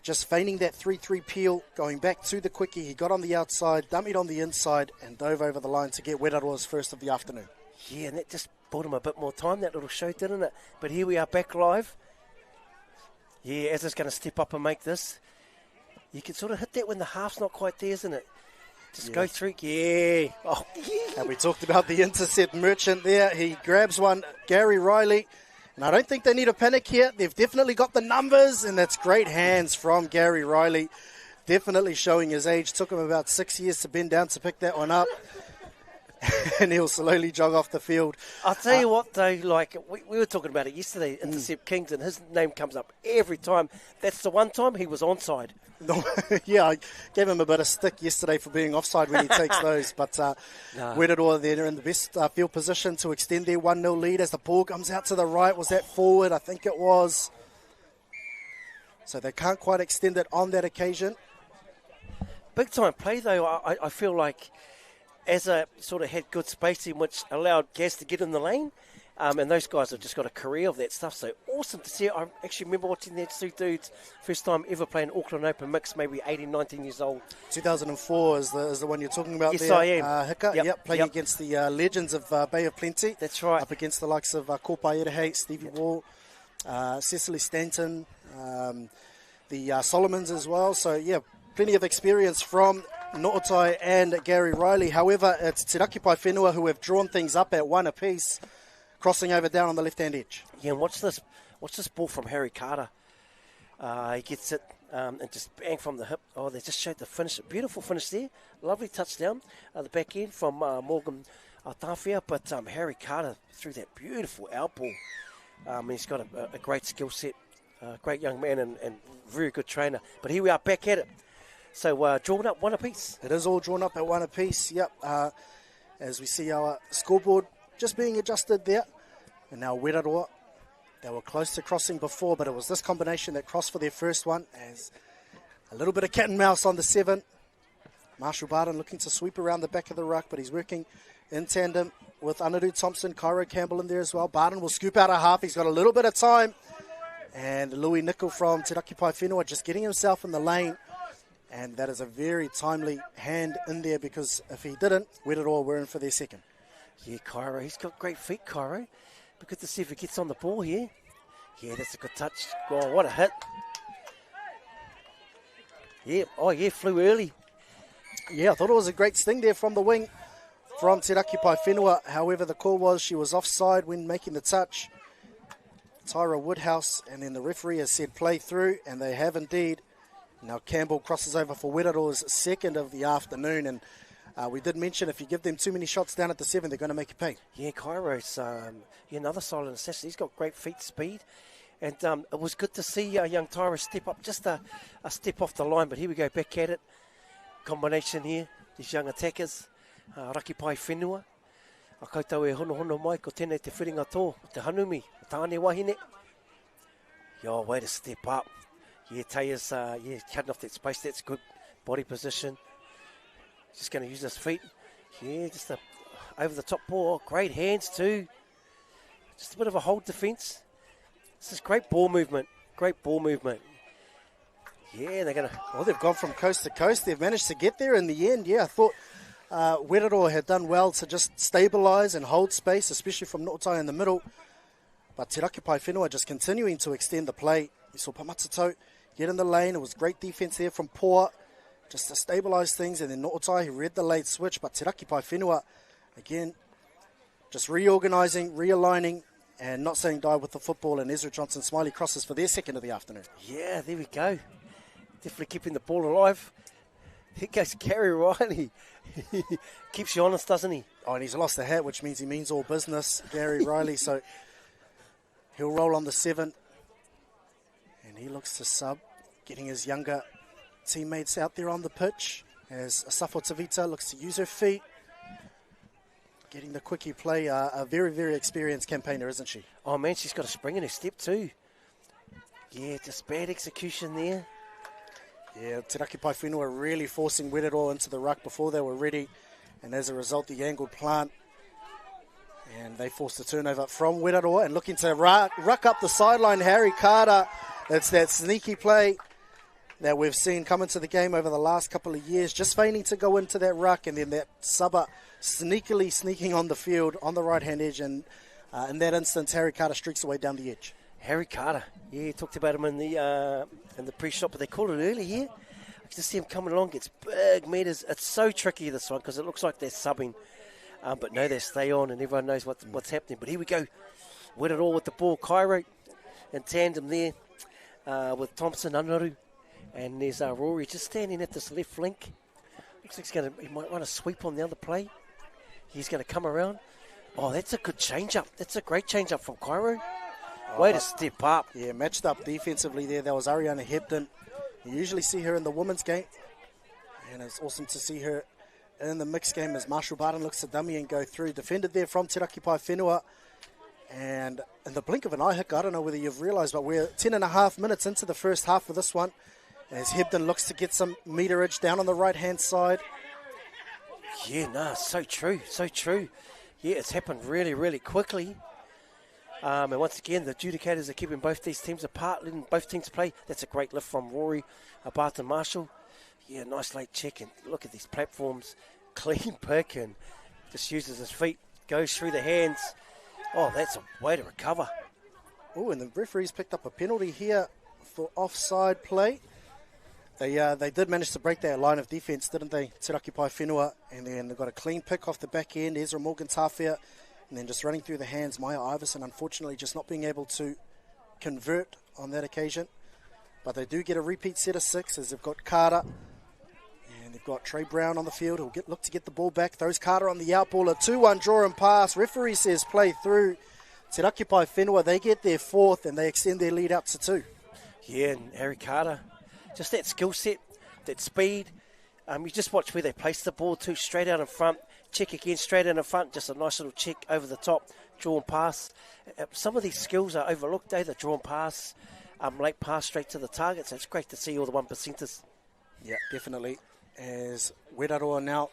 just feigning that 3-3 peel, going back to the quickie. He got on the outside, dummied on the inside, and dove over the line to get Weiraroa's first of the afternoon. Yeah, and that just bought him a bit more time, that little show, didn't it? But here we are back live. Yeah, Ezra's going to step up and make this. You can sort of hit that when the half's not quite there, isn't it? Just go through. Yeah. Oh, yeah. And we talked about the intercept merchant there. He grabs one, Gary Riley. And I don't think they need to panic here. They've definitely got the numbers, and that's great hands from Gary Riley. Definitely showing his age. Took him about 6 years to bend down to pick that one up. And he'll slowly jog off the field. I'll tell you what, though, like, we were talking about it yesterday, Intercept Kings, and his name comes up every time. That's the one time he was onside. Yeah, I gave him a bit of stick yesterday for being offside when he takes those. But Weiraro, they're in the best field position to extend their 1-0 lead as the ball comes out to the right. Was that forward? I think it was. So they can't quite extend it on that occasion. Big time play, though. I feel like Azza sort of had good spacing, which allowed Gaz to get in the lane. And those guys have just got a career of that stuff. So awesome to see it. I actually remember watching these two dudes first time ever playing Auckland Open mix, maybe 18, 19 years old. 2004 is the one you're talking about. Yes, there. I am. Hika, playing against the legends of Bay of Plenty. That's right. Up against the likes of Kopa Erehe, Stevie Wall, Cecily Stanton, the Solomons as well. So, yeah, plenty of experience from Nootai and Gary Riley. However, it's Te Rakipai Whenua who have drawn things up at 1 apiece, crossing over down on the left-hand edge. Yeah, and watch this ball from Harry Carter. He gets it and just bang from the hip. Oh, they just showed the finish. Beautiful finish there. Lovely touchdown. The back end from Morgan Tawhia. But Harry Carter threw that beautiful out ball. He's got a great skill set. Great young man and very good trainer. But here we are back at it. So drawn up 1 apiece. It is all drawn up at 1 apiece, yep. As we see our scoreboard just being adjusted there. And now Weiraroa, they were close to crossing before, but it was this combination that crossed for their first one. As a little bit of cat and mouse on the 7. Marshall-Barton looking to sweep around the back of the ruck, but he's working in tandem with Anaru Thompson, Cairo Campbell in there as well. Barton will scoop out a half. He's got a little bit of time. And Louis Nicol from Te Rakipai Whenua just getting himself in the lane. And that is a very timely hand in there, because if he didn't, Weiraroa were in for their second. Yeah, Cairo, he's got great feet, Cairo. Be good to see if he gets on the ball here. Yeah, that's a good touch. Oh, what a hit. Yeah, flew early. Yeah, I thought it was a great sting there from the wing from Te Rakipai Whenua. However, the call was she was offside when making the touch. Tyra Woodhouse, and then the referee has said play through, and they have indeed. Now Campbell crosses over for Weiraroa's second of the afternoon, and we did mention if you give them too many shots down at the 7, they're going to make you pay. Yeah, Cairo's another silent assassin. He's got great feet speed, and it was good to see young Tyra step up, just a step off the line. But here we go, back at it. Combination here, these young attackers. Rakipai Whenua. A koutou e hono mai ko tēnei te whiringa tō, te hanumi, tāne wahine. Yo, way to step up. Yeah, Taya's cutting off that space. That's good body position. Just going to use his feet. Yeah, just a over the top ball. Great hands too. Just a bit of a hold defence. This is great ball movement. Great ball movement. Yeah, they're going to... Well, they've gone from coast to coast. They've managed to get there in the end. Yeah, I thought Weiraroa had done well to just stabilise and hold space, especially from Nootai in the middle. But Te Rakipai Whenua just continuing to extend the play. We saw Pamatatau get in the lane. It was great defence there from Poa, just to stabilise things. And then Nootai, who read the late switch. But Te Raki Pai Whenua, again, just reorganising, realigning, and not saying die with the football. And Ezra Johnson Smiley crosses for their second of the afternoon. Yeah, there we go. Definitely keeping the ball alive. Here goes Gary Riley. Keeps you honest, doesn't he? Oh, and he's lost the hat, which means he means all business, Gary Riley. So he'll roll on the 7. And he looks to sub, getting his younger teammates out there on the pitch. As Asafo Tavita looks to use her feet. Getting the quickie play. A very, very experienced campaigner, isn't she? Oh, man, she's got a spring in her step too. Yeah, just bad execution there. Yeah, Te Raki Pai Whenua really forcing Werero into the ruck before they were ready. And as a result, the angled plant. And they forced a turnover from Werero and looking to ruck up the sideline. Harry Carter, it's that sneaky play that we've seen come into the game over the last couple of years. Just feigning to go into that ruck, and then that subber sneakily sneaking on the field on the right-hand edge. And in that instance, Harry Carter streaks away down the edge. Harry Carter, yeah, you talked about him in the pre-shot, but they called it early here. I can just see him coming along, gets big meters. It's so tricky, this one, because it looks like they're subbing. But no, they stay on, and everyone knows what's happening. But here we go. Win it all with the ball. Cairo in tandem there with Thompson, Anaru. And there's Rory just standing at this left flank. Looks like he might want to sweep on the other play. He's going to come around. Oh, that's a good change-up. That's a great change-up from Cairo. Way to step up. Yeah, matched up defensively there. That was Ariana Hebden. You usually see her in the women's game. And it's awesome to see her in the mixed game as Marshall Barton looks to dummy and go through. Defended there from Te Raki Pai Whenua. And in the blink of an eye, Hick, I don't know whether you've realised, but we're 10.5 minutes into the first half of this one. As Hebden looks to get some meterage down on the right-hand side. Yeah, so true, so true. Yeah, it's happened really, really quickly. And once again, the adjudicators are keeping both these teams apart, letting both teams play. That's a great lift from Rory, Barton Marshall. Yeah, nice late check. And look at these platforms. Clean pick and just uses his feet, goes through the hands. Oh, that's a way to recover. Oh, and the referees picked up a penalty here for offside play. They did manage to break their line of defence, didn't they? Te Raki Pai Whenua, and then they got a clean pick off the back end. Ezra Morgan Tawhia, and then just running through the hands. Maya Iverson, unfortunately, just not being able to convert on that occasion. But they do get a repeat set of 6 as they've got Carter, and they've got Trey Brown on the field who'll look to get the ball back. Throws Carter on the out ball, a 2-1 draw and pass. Referee says play through. Te Raki Pai Whenua, they get their 4th and they extend their lead out to 2. Yeah, and Harry Carter. Just that skill set, that speed. You just watch where they place the ball too, straight out in front. Check again, straight out in front. Just a nice little check over the top, drawn pass. Some of these skills are overlooked, the drawn pass, late pass straight to the target. So it's great to see all the 1%ers. Yeah, definitely. As Werero now,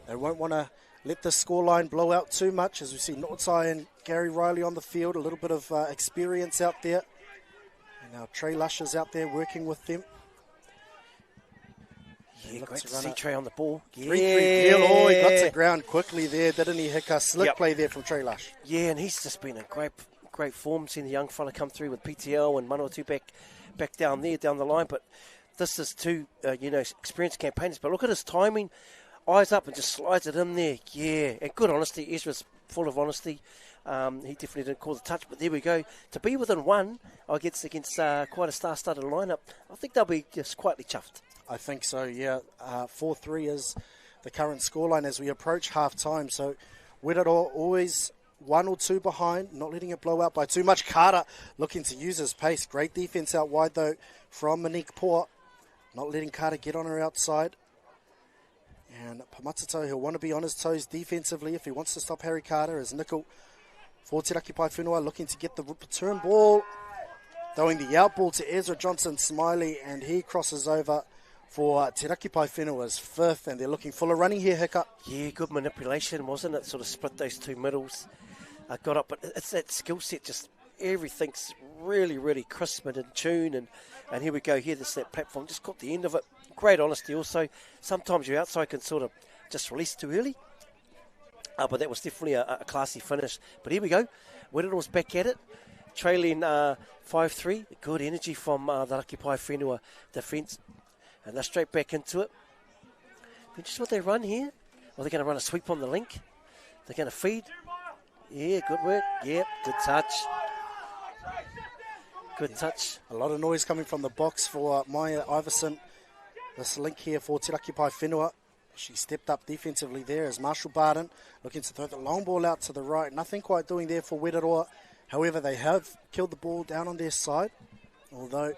they won't want to let the scoreline blow out too much, as we see Nootai and Gary Riley on the field. A little bit of experience out there. And now Trey Lush is out there working with them. Yeah, great to see Trey on the ball. Yeah. 3-3 Oh, he got to ground quickly there, didn't he, Hick? A slick play there from Trey Lush. Yeah, and he's just been in great form. Seeing the young fella come through with PTL and one or two back down the line. But this is two, experienced campaigners. But look at his timing. Eyes up and just slides it in there. Yeah, and good honesty. Ezra's full of honesty. He definitely didn't call the touch, but there we go. To be within 1, I guess, against quite a star-studded lineup, I think they'll be just quietly chuffed. I think so, yeah. 4-3 is the current scoreline as we approach half-time. So Werero always 1 or 2 behind, not letting it blow out by too much. Carter looking to use his pace. Great defence out wide, though, from Monique Poa. Not letting Carter get on her outside. And Pamatata, he'll want to be on his toes defensively if he wants to stop Harry Carter, as Nickel for Te Raki Pai Whenua looking to get the return ball. Throwing the out ball to Ezra Johnson Smiley, and he crosses over for Te Raki Pai Whenua's 5th, and they're looking full of running here, Hiccup. Yeah, good manipulation, wasn't it? Sort of split those two middles. Got up, but it's that skill set, just everything's really, really crisp and in tune, and here we go, here, that platform, just caught the end of it. Great honesty also. Sometimes your outside can sort of just release too early, but that was definitely a classy finish. But here we go, Werero's back at it. trailing 5-3. Good energy from the Raki Pai Whenua defence. And they're straight back into it. Just what they run here. Or they're going to run a sweep on the link. They're going to feed. Yeah, good work. Yep, good touch. Good touch. A lot of noise coming from the box for Maya Iverson. This link here for Te Raki Pai Whenua. She stepped up defensively there as Marshall Barden looking to throw the long ball out to the right. Nothing quite doing there for Wetaroa. However, they have killed the ball down on their side, although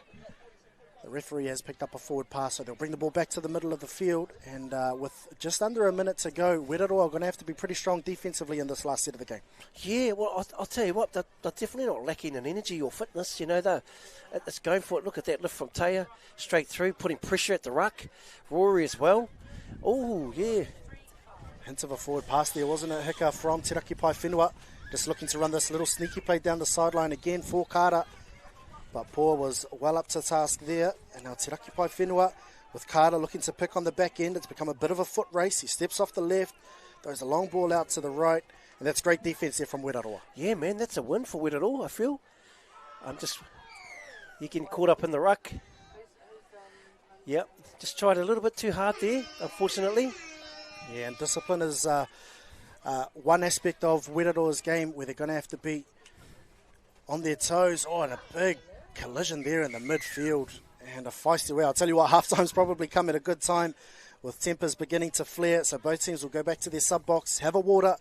the referee has picked up a forward pass, so they'll bring the ball back to the middle of the field. And with just under a minute to go, Wetaroa are going to have to be pretty strong defensively in this last set of the game. Yeah, well, I'll tell you what, they're definitely not lacking in energy or fitness. You know, it's going for it. Look at that lift from Taya, straight through, putting pressure at the ruck. Rory as well. Oh, yeah. Hint of a forward pass there, wasn't it, Hika, from Te Raki Pai Whenua. Just looking to run this little sneaky play down the sideline again for Carter. But Paul was well up to task there. And now Te Raki Pai Whenua with Carter looking to pick on the back end. It's become a bit of a foot race. He steps off the left, throws a long ball out to the right. And that's great defence there from Wetaroa. Yeah, man, that's a win for Wetaroa, I feel. You're getting caught up in the ruck. Yep, just tried a little bit too hard there, unfortunately. Yeah, and discipline is one aspect of Wetaroa's game where they're going to have to be on their toes. Oh, and a big collision there in the midfield. And a feisty way. I'll tell you what, half-time's probably come at a good time with tempers beginning to flare. So both teams will go back to their sub-box, have a water,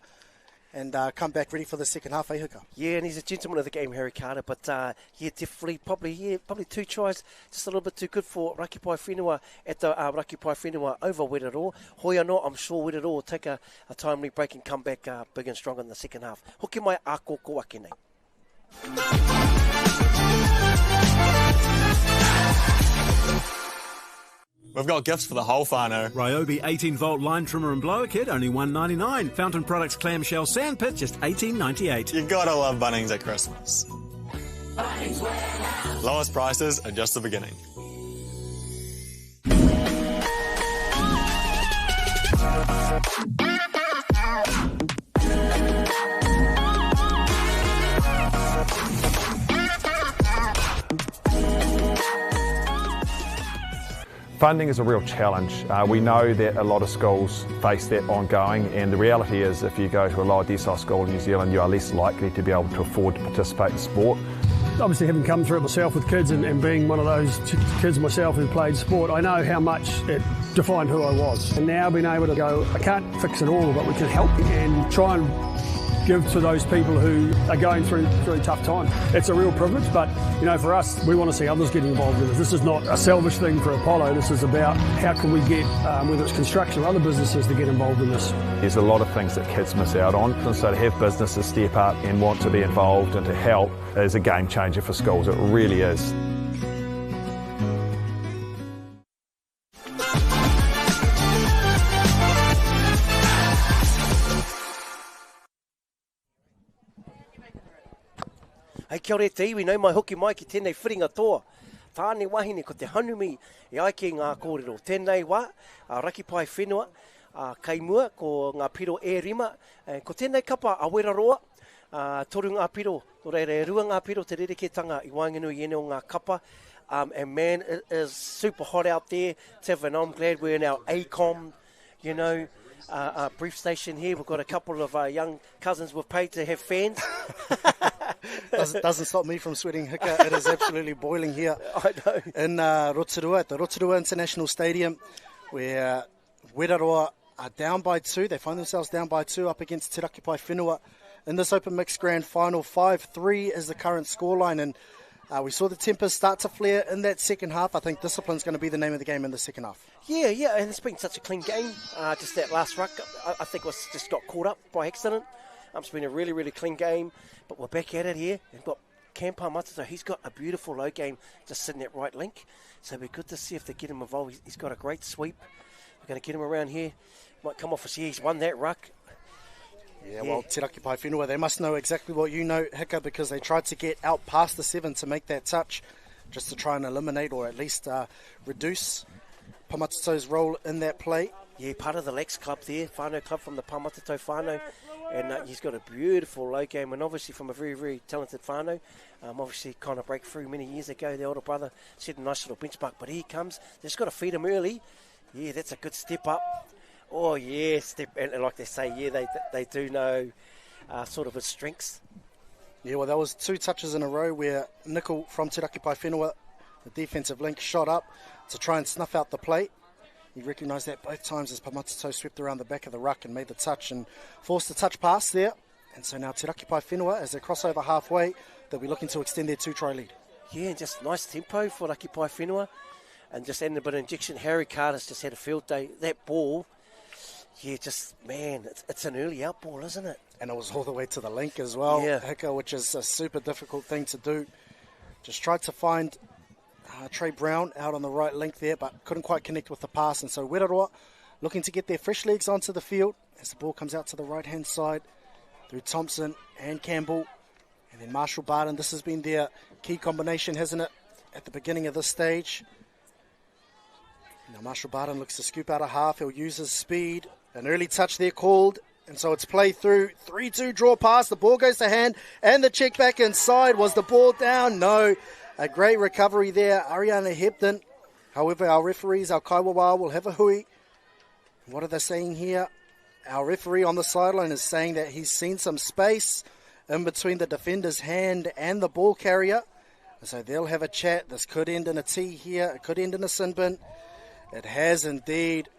and come back ready for the second half, Hika? Yeah, and he's a gentleman of the game, Harry Carter. But, definitely, probably 2 tries, just a little bit too good for Raki Pai Whenua at the Raki Pai Whenua over Wetaroa. Hoi anō, I'm sure Wetaroa will take a timely break and come back big and strong in the second half. Hoki mai a kōkō ake nei. We've got gifts for the whole whānau. Ryobi 18-volt line trimmer and blower kit, only $1.99. Fountain Products clamshell sandpit, just $18.98. You gotta love Bunnings at Christmas. Bunnings Warehouse. Lowest prices are just the beginning. Funding is a real challenge. We know that a lot of schools face that ongoing, and the reality is if you go to a lower decile school in New Zealand, you are less likely to be able to afford to participate in sport. Obviously, having come through it myself with kids and being one of those kids myself who played sport, I know how much it defined who I was. And now being able to go, I can't fix it all, but we can help and try and give to those people who are going through a tough time. It's a real privilege, but you know, for us, we want to see others getting involved in this. This is not a selfish thing for Apollo. This is about how can we get, whether it's construction or other businesses, to get involved in this. There's a lot of things that kids miss out on, and so to have businesses step up and want to be involved and to help is a game changer for schools. It really is. Hei, kia ora te iwi, nau mai hoki mai ki tēnei whiringa toa. Tāne wahine ko te hanumi e ai ki ngā kōrero. Tēnei wā, Raki Pai Whenua, Kaimua, ko ngā piro e rima. Ko tēnei kapa a Weraroa, toru ngā piro, no reire rua ngā piro te rereketanga I Wainganui ene o ngā kapa. And man, it is super hot out there, Tiff, and I'm glad we're in our ACOM, you know, brief station here. We've got a couple of young cousins we've paid to have fans. Doesn't stop me from sweating, Hika. It is absolutely boiling here. I know. In Rotorua, at the Rotorua International Stadium, where Wetaroa are down by 2. They find themselves down by 2 up against Te Raki Pai Whenua in this Open Mixed Grand Final. 5-3 is the current scoreline, and we saw the tempers start to flare in that second half. I think discipline's going to be the name of the game in the second half. Yeah, and it's been such a clean game. Just that last ruck, I think was just got caught up by accident. It's been a really, really clean game, but we're back at it here. We've got Kampa Matato. He's got a beautiful low game just sitting at right link. So it'll be good to see if they get him involved. He's got a great sweep. We're going to get him around here. Might come off us here. He's won that ruck. Yeah, well, Te Raki Pai Whenua, they must know exactly what you know, Hika, because they tried to get out past the 7 to make that touch, just to try and eliminate or at least reduce Pamatato's role in that play. Yeah, part of the Lex club there, whānau club from the Pamatato whānau. And he's got a beautiful low game, and obviously from a very, very talented whānau. Obviously kind of breakthrough many years ago. The older brother set a nice little benchmark, but here he comes. They've just got to feed him early. Yeah, that's a good step up. Oh, yeah, and like they say, yeah, they do know sort of his strengths. Yeah, well, that was 2 touches in a row where Nickel from Te Raki Pai Whenua, the defensive link, shot up to try and snuff out the plate. He recognised that both times as Pamatato swept around the back of the ruck and made the touch and forced the touch pass there. And so now Te Raki Pai Whenua, as they cross over halfway, they'll be looking to extend their 2-try lead. Yeah, just nice tempo for Raki Pai Whenua. And just adding a bit of injection. Harry Carter's just had a field day. That ball, yeah, just, man, it's an early out ball, isn't it? And it was all the way to the link as well, yeah. Hika, which is a super difficult thing to do. Just tried to find Trey Brown out on the right link there, but couldn't quite connect with the pass. And so Rotorua looking to get their fresh legs onto the field as the ball comes out to the right-hand side through Thompson and Campbell. And then Marshall Barton. This has been their key combination, hasn't it, at the beginning of this stage. Now Marshall Barton looks to scoop out a half. He'll use his speed. An early touch there called. And so it's play through. 3-2 draw pass. The ball goes to hand. And the check back inside. Was the ball down? No. A great recovery there. Ariana Hebden. However, our referees, our kaiwawa, will have a hui. What are they saying here? Our referee on the sideline is saying that he's seen some space in between the defender's hand and the ball carrier. So they'll have a chat. This could end in a tee here. It could end in a sin bin. It has indeed.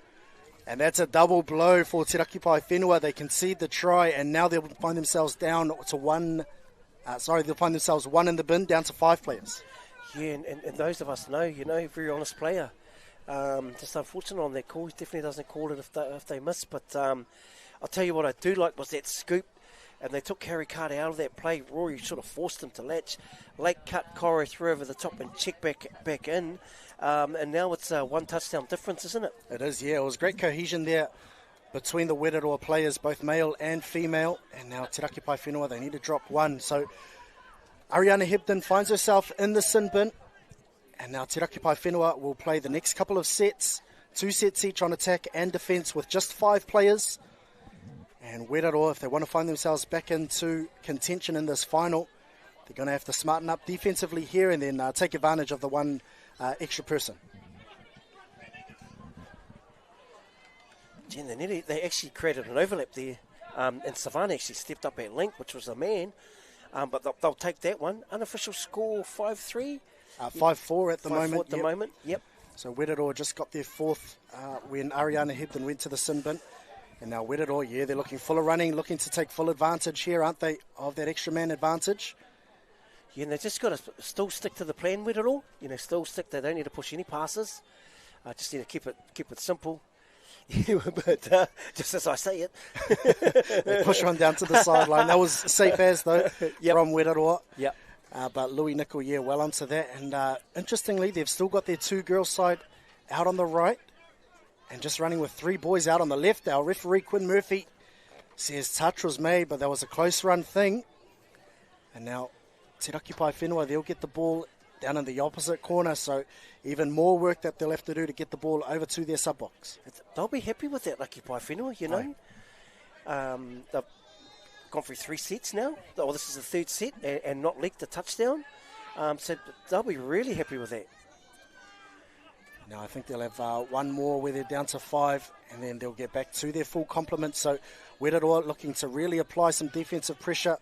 And that's a double blow for Te Raki Pai Whenua. They concede the try, and now they'll find themselves down to one. They'll find themselves 1 in the bin, down to 5 players. Yeah, and those of us know, very honest player. Just unfortunate on that call. He definitely doesn't call it if they miss. But I'll tell you what I do like was that scoop. And they took Harry Carter out of that play. Rory sort of forced him to latch. Late cut Coro through over the top and check back in. And now it's a 1 touchdown difference, isn't it? It is, yeah. It was great cohesion there between the Rotorua players, both male and female. And now Te Raki Pai Whenua, they need to drop 1. So Ariana Hebden finds herself in the sin bin. And now Te Raki Pai Whenua will play the next couple of sets. 2 sets each on attack and defence with just 5 players. And Rotorua, if they want to find themselves back into contention in this final, they're going to have to smarten up defensively here and then take advantage of the 1 extra person. Gee, they actually created an overlap there. And Savannah actually stepped up at length, which was a man. But they'll take that one. Unofficial score 5-3. 5-4 at the moment. 5-4 at the moment, yep. So Rotorua just got their 4th when Ariana Hebden went to the sin bin. And now Rotorua, yeah, they're looking full of running, looking to take full advantage here, aren't they, of that extra man advantage? Yeah, and they just got to still stick to the plan, Rotorua. Still stick. They don't need to push any passes. Just need to keep it simple. But just as I say it. They push on down to the sideline. That was safe as, though, from Rotorua. Yep. But Louis Nickel, yeah, well onto that. And interestingly, they've still got their 2 girls side out on the right. And just running with 3 boys out on the left. Our referee, Quinn Murphy, says touch was made, but that was a close run thing. And now Te Raki Pai Whenua, they'll get the ball down in the opposite corner. So even more work that they'll have to do to get the ball over to their sub-box. They'll be happy with that, Raki Pai Whenua, They've gone through 3 sets now. Oh, this is the 3rd set and not leaked a touchdown. So they'll be really happy with that. Now I think they'll have 1 more where they're down to 5, and then they'll get back to their full complement. So Rotorua looking to really apply some defensive pressure.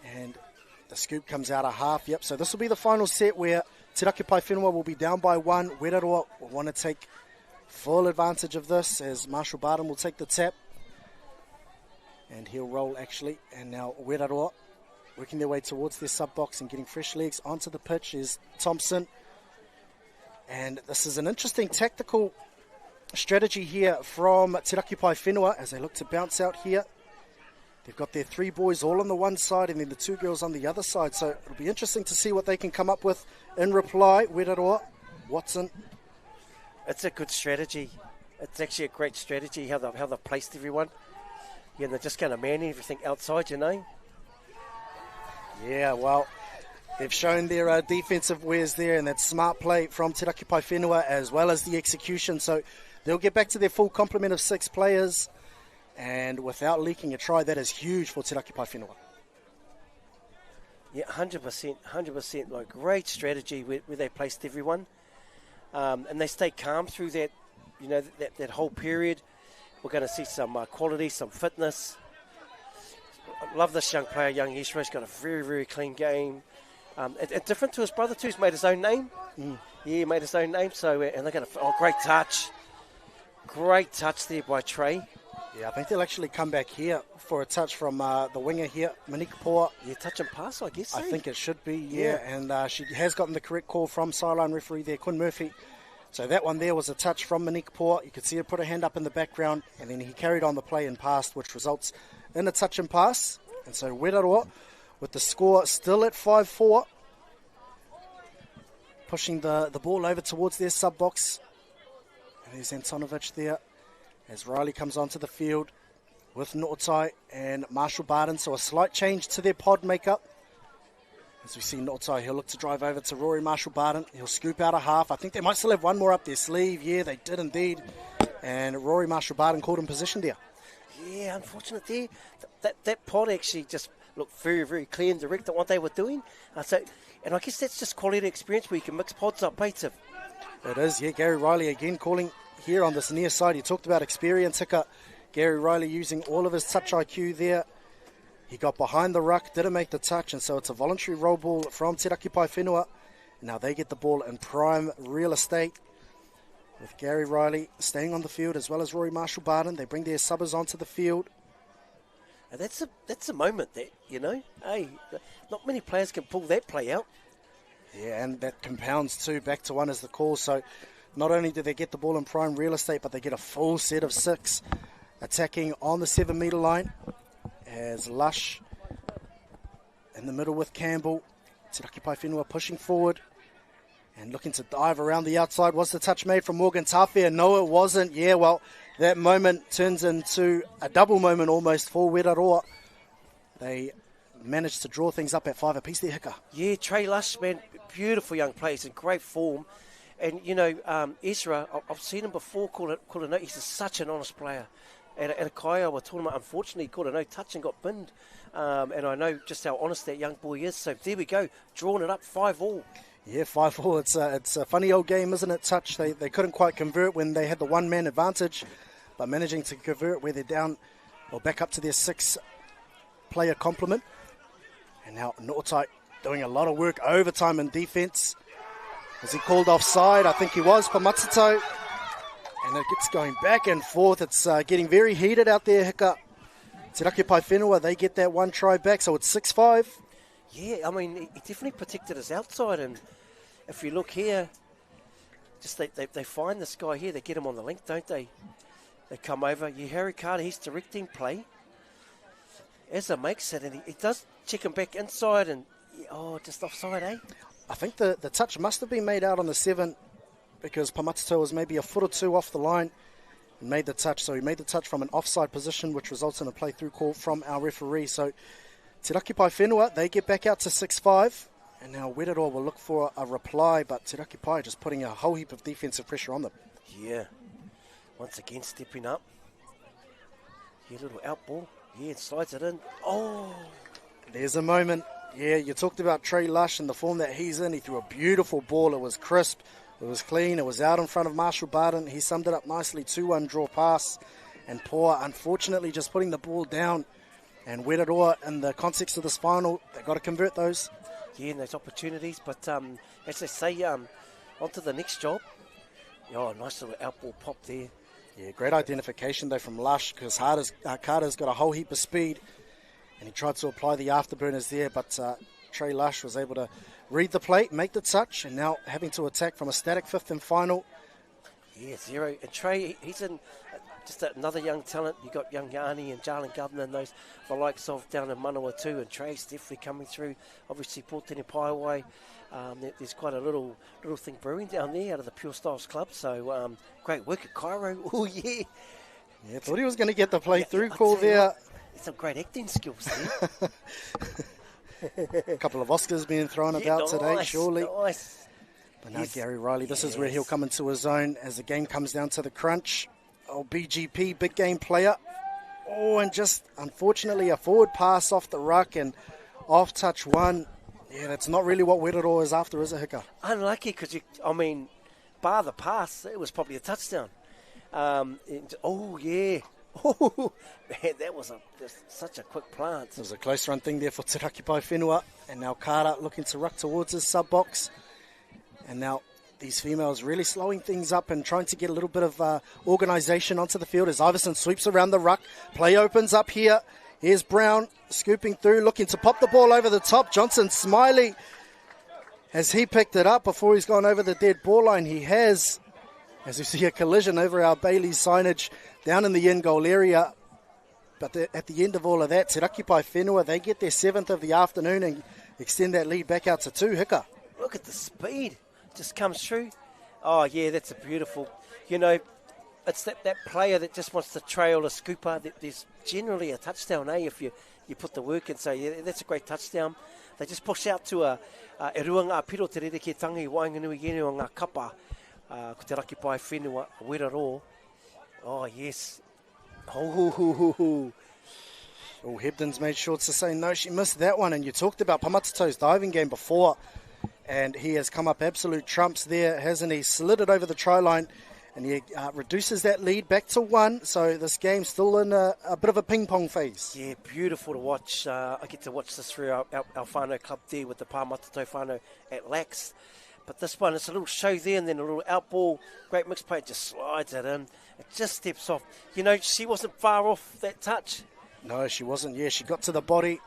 And the scoop comes out a half. Yep, so this will be the final set where Te Raki Pai Whenua will be down by 1. Rotorua will want to take full advantage of this as Marshall Barton will take the tap. And he'll roll actually. And now Rotorua working their way towards their sub-box and getting fresh legs onto the pitch is Thompson. And this is an interesting tactical strategy here from Te Raki Pai Whenua as they look to bounce out here. They've got their 3 boys all on the one side and then the 2 girls on the other side. So it'll be interesting to see what they can come up with in reply. Rotorua, Watson. It's a good strategy. It's actually a great strategy how they've placed everyone. Yeah, and they're just going to man everything outside, Yeah, well, They've shown their defensive wares there, and that smart play from Te Raki Pai Whenua as well as the execution. So they'll get back to their full complement of 6 players, and without leaking a try, that is huge for Te Raki Pai Whenua. Yeah, 100%. Like, great strategy where they placed everyone, and they stayed calm through that, that whole period. We're going to see some quality, some fitness. I love this young player, young Ishra. He's got a very, very clean game. And different to his brother too. He's made his own name. Yeah, he made his own name. So, and they're going to, great touch. Great touch there by Trey. Yeah, I think they'll actually come back here for a touch from the winger here, Manika Poa. Yeah, touch and pass, I guess. I think it should be, yeah. And she has gotten the correct call from sideline referee there, Quinn Murphy. So that one there was a touch from Manika Poa. You could see her put her hand up in the background, and then he carried on the play and passed, which results in a touch and pass. And so Weraroa, with the score still at 5-4, pushing the ball over towards their sub-box. And there's Antonovic there as Riley comes onto the field with Notai and Marshall Barden. So a slight change to their pod makeup. As we see Notai, he'll look to drive over to Rory Marshall Barden. He'll scoop out a half. I think they might still have one more up their sleeve. Yeah, they did indeed. And Rory Marshall Barden caught in position there. Yeah, unfortunate there. That pod actually just looked very, very clear and direct at what they were doing. And I guess that's just quality experience where you can mix pods up, Bates. It is, yeah. Gary Riley again calling here on this near side. He talked about experience, Hika. Gary Riley using all of his touch IQ there. He got behind the ruck, didn't make the touch, and so it's a voluntary roll ball from Te Raki Pai Whenua. Now they get the ball in prime real estate with Gary Riley staying on the field as well as Rory Marshall Barden. They bring their subbers onto the field. And that's a moment that, hey, not many players can pull that play out. Yeah, and that compounds too. Back to one is the call. So not only do they get the ball in prime real estate, but they get a full set of 6 attacking on the 7-metre line. As Lush in the middle with Campbell. Te Raki Pai Whenua pushing forward and looking to dive around the outside. Was the touch made from Morgan Tawhia? No, it wasn't. Yeah, well, that moment turns into a double moment almost for Weraroa. They managed to draw things up at 5 apiece there, Hika. Yeah, Trey Lush, man, beautiful young player. He's in great form. And, Ezra, I've seen him before call a no. He's such an honest player. At a Kaiawa tournament, unfortunately, he caught a no touch and got binned. And I know just how honest that young boy is. So there we go, drawing it up 5-5. Yeah, 5-4. It's a funny old game, isn't it, Touch? They couldn't quite convert when they had the one-man advantage, but managing to convert where they're down or back up to their 6-player complement. And now Notai doing a lot of work overtime in defence. Was he called offside? I think he was, for Matsuto. And it gets going back and forth. It's getting very heated out there, Hika. Te Raki Pai Whenua, they get that one try back, so it's 6-5. Yeah, I mean, he definitely protected his outside. And if you look here, just they find this guy here. They get him on the link, don't they? They come over. Yeah, Harry Carter, he's directing play. Ezra makes it, and he does check him back inside. And, just offside, eh? I think the touch must have been made out on the 7, because Pamatato was maybe a foot or 2 off the line and made the touch. So he made the touch from an offside position, which results in a play-through call from our referee. So Te Raki Pai Whenua, they get back out to 6-5. And now Weraroa will look for a reply, but Te Raki Pai just putting a whole heap of defensive pressure on them. Yeah. Once again, stepping up. Yeah, little out ball. Yeah, it slides it in. Oh! There's a moment. Yeah, you talked about Trey Lush and the form that he's in. He threw a beautiful ball. It was crisp. It was clean. It was out in front of Marshall Barden. He summed it up nicely. 2-1 draw pass. And Poa, unfortunately, just putting the ball down. And Weraroa, in the context of this final, they've got to convert those. Yeah, and those opportunities. But as they say, on to the next job. Oh, nice little out ball pop there. Yeah, great identification, though, from Lush, because Carter's got a whole heap of speed. And he tried to apply the afterburners there, but Trey Lush was able to read the plate, make the touch, and now having to attack from a static 5th and final. Yeah, 0. And Trey, he's in just another young talent. You got young Yarni and Jarlin Governor and those, the likes of down in Manawa too. And Trey's definitely coming through. Obviously, Portini Paiwai. There's quite a little thing brewing down there out of the Pure Styles Club. So great work at Cairo. Oh, yeah. Yeah, thought he was going to get the play through call there. Some great acting skills there. A couple of Oscars being thrown about today, surely. Nice. But now Gary Riley, this is where he'll come into his own as the game comes down to the crunch. Oh, BGP, big game player. Oh, and just, unfortunately, a forward pass off the ruck and off touch one. Yeah, that's not really what Rotorua is after, is it, Hika? Unlucky, because, bar the pass, it was probably a touchdown. Oh, yeah. Oh, man, that was just such a quick plant. It was a close run thing there for Te Raki Pai Whenua. And now Kara looking to ruck towards his sub-box. And now these females really slowing things up and trying to get a little bit of organisation onto the field as Iverson sweeps around the ruck. Play opens up here. Here's Brown scooping through, looking to pop the ball over the top. Johnson smiling as he picked it up before he's gone over the dead ball line. He has, as we see a collision over our Bailey's signage down in the end goal area. But at the end of all of that, Te Raki Pai Whenua, they get their 7th of the afternoon and extend that lead back out to 2. Hika. Look at the speed. Just comes through. Oh, yeah, that's a beautiful, it's that player that just wants to trail a scooper. There's generally a touchdown, if you put the work in. So, yeah, that's a great touchdown. They just push out to e rua ngā piro te rere ke tangi wainganui gene o ngā kapa ko Te Raki Pai Whenua, Rotorua. Oh, yes. Oh, Hebden's made sure to say no, she missed that one. And you talked about Pamatato's diving game before. And he has come up absolute trumps there, hasn't he? Slid it over the try line, and he reduces that lead back to 1. So this game's still in a bit of a ping-pong phase. Yeah, beautiful to watch. I get to watch this through our whānau club there with the Pāmatato whānau at Lax. But this one, it's a little show there, and then a little out ball. Great mix play, just slides it in. It just steps off. She wasn't far off that touch. No, she wasn't. Yeah, she got to the body.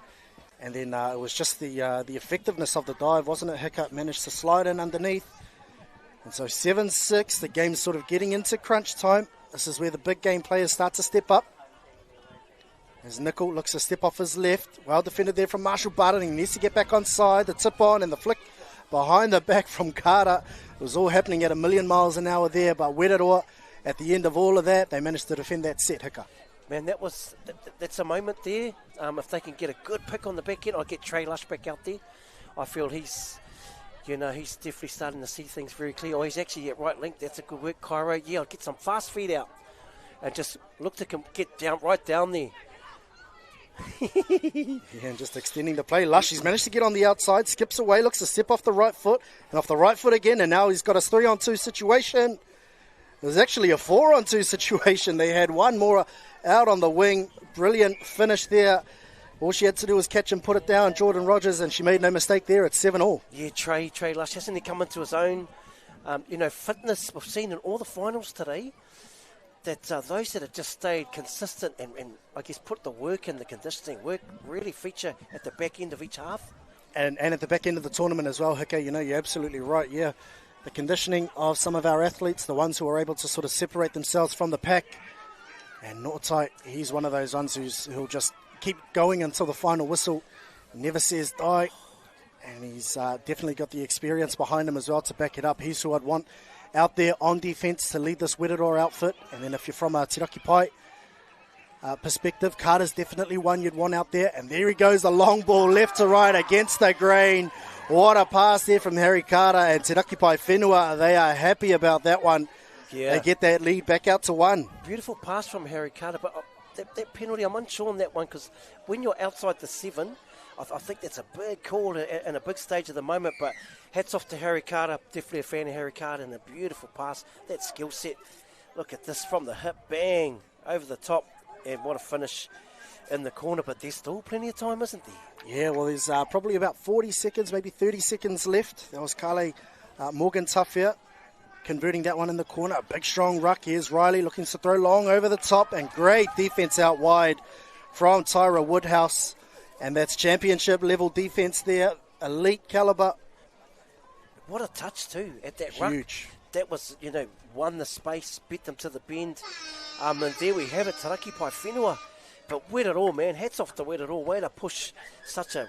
And then it was just the effectiveness of the dive, wasn't it? Hiccup managed to slide in underneath. And so 7-6, the game's sort of getting into crunch time. This is where the big game players start to step up. As Nickel looks to step off his left. Well defended there from Marshall Barton. He needs to get back on side. The tip on and the flick behind the back from Carter. It was all happening at 1,000,000 miles an hour there. But Rotorua, at the end of all of that, they managed to defend that set, Hiccup. Man, that's a moment there. If they can get a good pick on the back end, I'll get Trey Lush back out there. I feel he's definitely starting to see things very clear. Oh, he's actually at right link. That's a good work, Cairo. Yeah, I'll get some fast feet out and just look to get right down there. Yeah, and just extending the play. Lush, he's managed to get on the outside, skips away, looks to step off the right foot, and off the right foot again, and now he's got a 3-on-2 situation. It was actually a 4-on-2 situation. They had one more out on the wing. Brilliant finish there. All she had to do was catch and put it down, Jordan Rogers, and she made no mistake there. It's 7-all. Yeah, Trey Lush, hasn't he come into his own? Fitness, we've seen in all the finals today, that those that have just stayed consistent and I guess put the work in, the conditioning work, really feature at the back end of each half. And at the back end of the tournament as well, Hika, you're absolutely right, yeah. The conditioning of some of our athletes, the ones who are able to sort of separate themselves from the pack. And Nortai, he's one of those ones who'll just keep going until the final whistle. Never says die. And he's definitely got the experience behind him as well to back it up. He's who I'd want out there on defence to lead this Rotorua outfit. And then if you're from a Te Raki Pai perspective, Carter's definitely one you'd want out there. And there he goes, the long ball left to right against the grain. What a pass there from Harry Carter, and Te Raki Pai Whenua, they are happy about that one. Yeah. They get that lead back out to 1. Beautiful pass from Harry Carter, but that penalty, I'm unsure on that one, because when you're outside the 7, I think that's a big call and a big stage at the moment, but hats off to Harry Carter, definitely a fan of Harry Carter, and a beautiful pass, that skill set. Look at this from the hip, bang, over the top, and what a finish in the corner, but there's still plenty of time, isn't there? Yeah, well, there's probably about 40 seconds, maybe 30 seconds left. That was Kale Morgan-Tuff here, converting that one in the corner. A big, strong ruck. Here's Riley looking to throw long over the top, and great defense out wide from Tyra Woodhouse. And that's championship-level defense there, elite caliber. What a touch, too, at that ruck. Huge. That was, won the space, beat them to the bend. And there we have it, Te Raki Pai Whenua. But Rotorua, man, hats off to Rotorua. Way to push such a,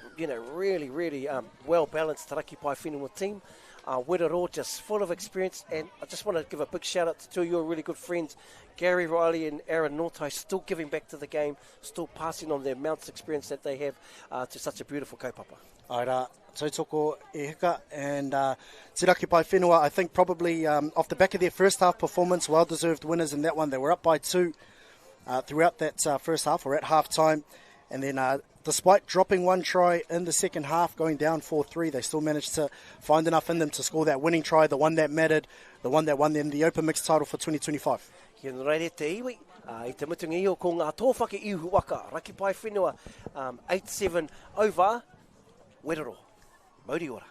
really, really well-balanced Te Raki Pai Whenua team. Rotorua just full of experience, and I just want to give a big shout out to two of your really good friends, Gary Riley and Aaron Nortai, still giving back to the game, still passing on the amounts of experience that they have to such a beautiful kaupapa. Aira, tautoko e hika, and Tiraki Pai Whenua, I think probably off the back of their first half performance, well-deserved winners in that one. They were up by 2 throughout that first half, or at half-time, and then despite dropping 1 try in the second half, going down 4-3, they still managed to find enough in them to score that winning try, the one that mattered, the one that won them the Open Mixed title for 2025. Kia reire te iwi, I te mutungi o ko ngā tōwhake iuhu waka, Raki Pai Whenua, 8-7 over Rotorua. Mauri ora.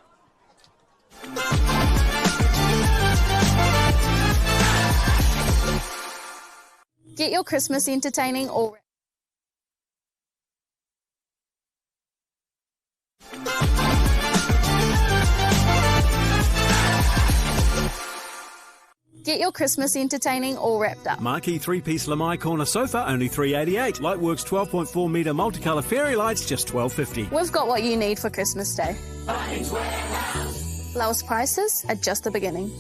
Get your Christmas entertaining all. Get your Christmas entertaining all wrapped up. Marquee 3-piece Lamai corner sofa, only $388. Lightworks 12.4 metre multicolour fairy lights, just $12.50. We've got what you need for Christmas Day. Lowest prices at just the beginning.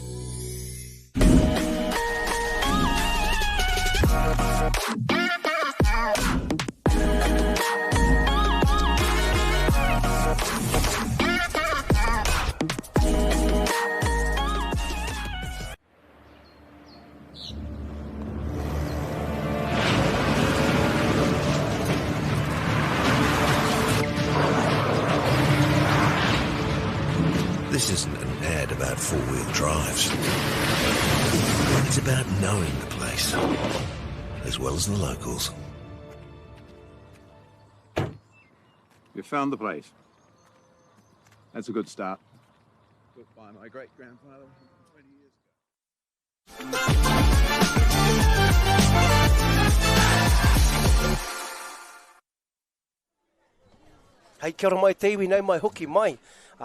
This isn't an ad about four-wheel drives. It's about knowing the place, as well as the locals. You found the place. That's a good start. Built by my great-grandfather 20 years ago. Hei, kia ora mai te iwi, nau mai hoki mai.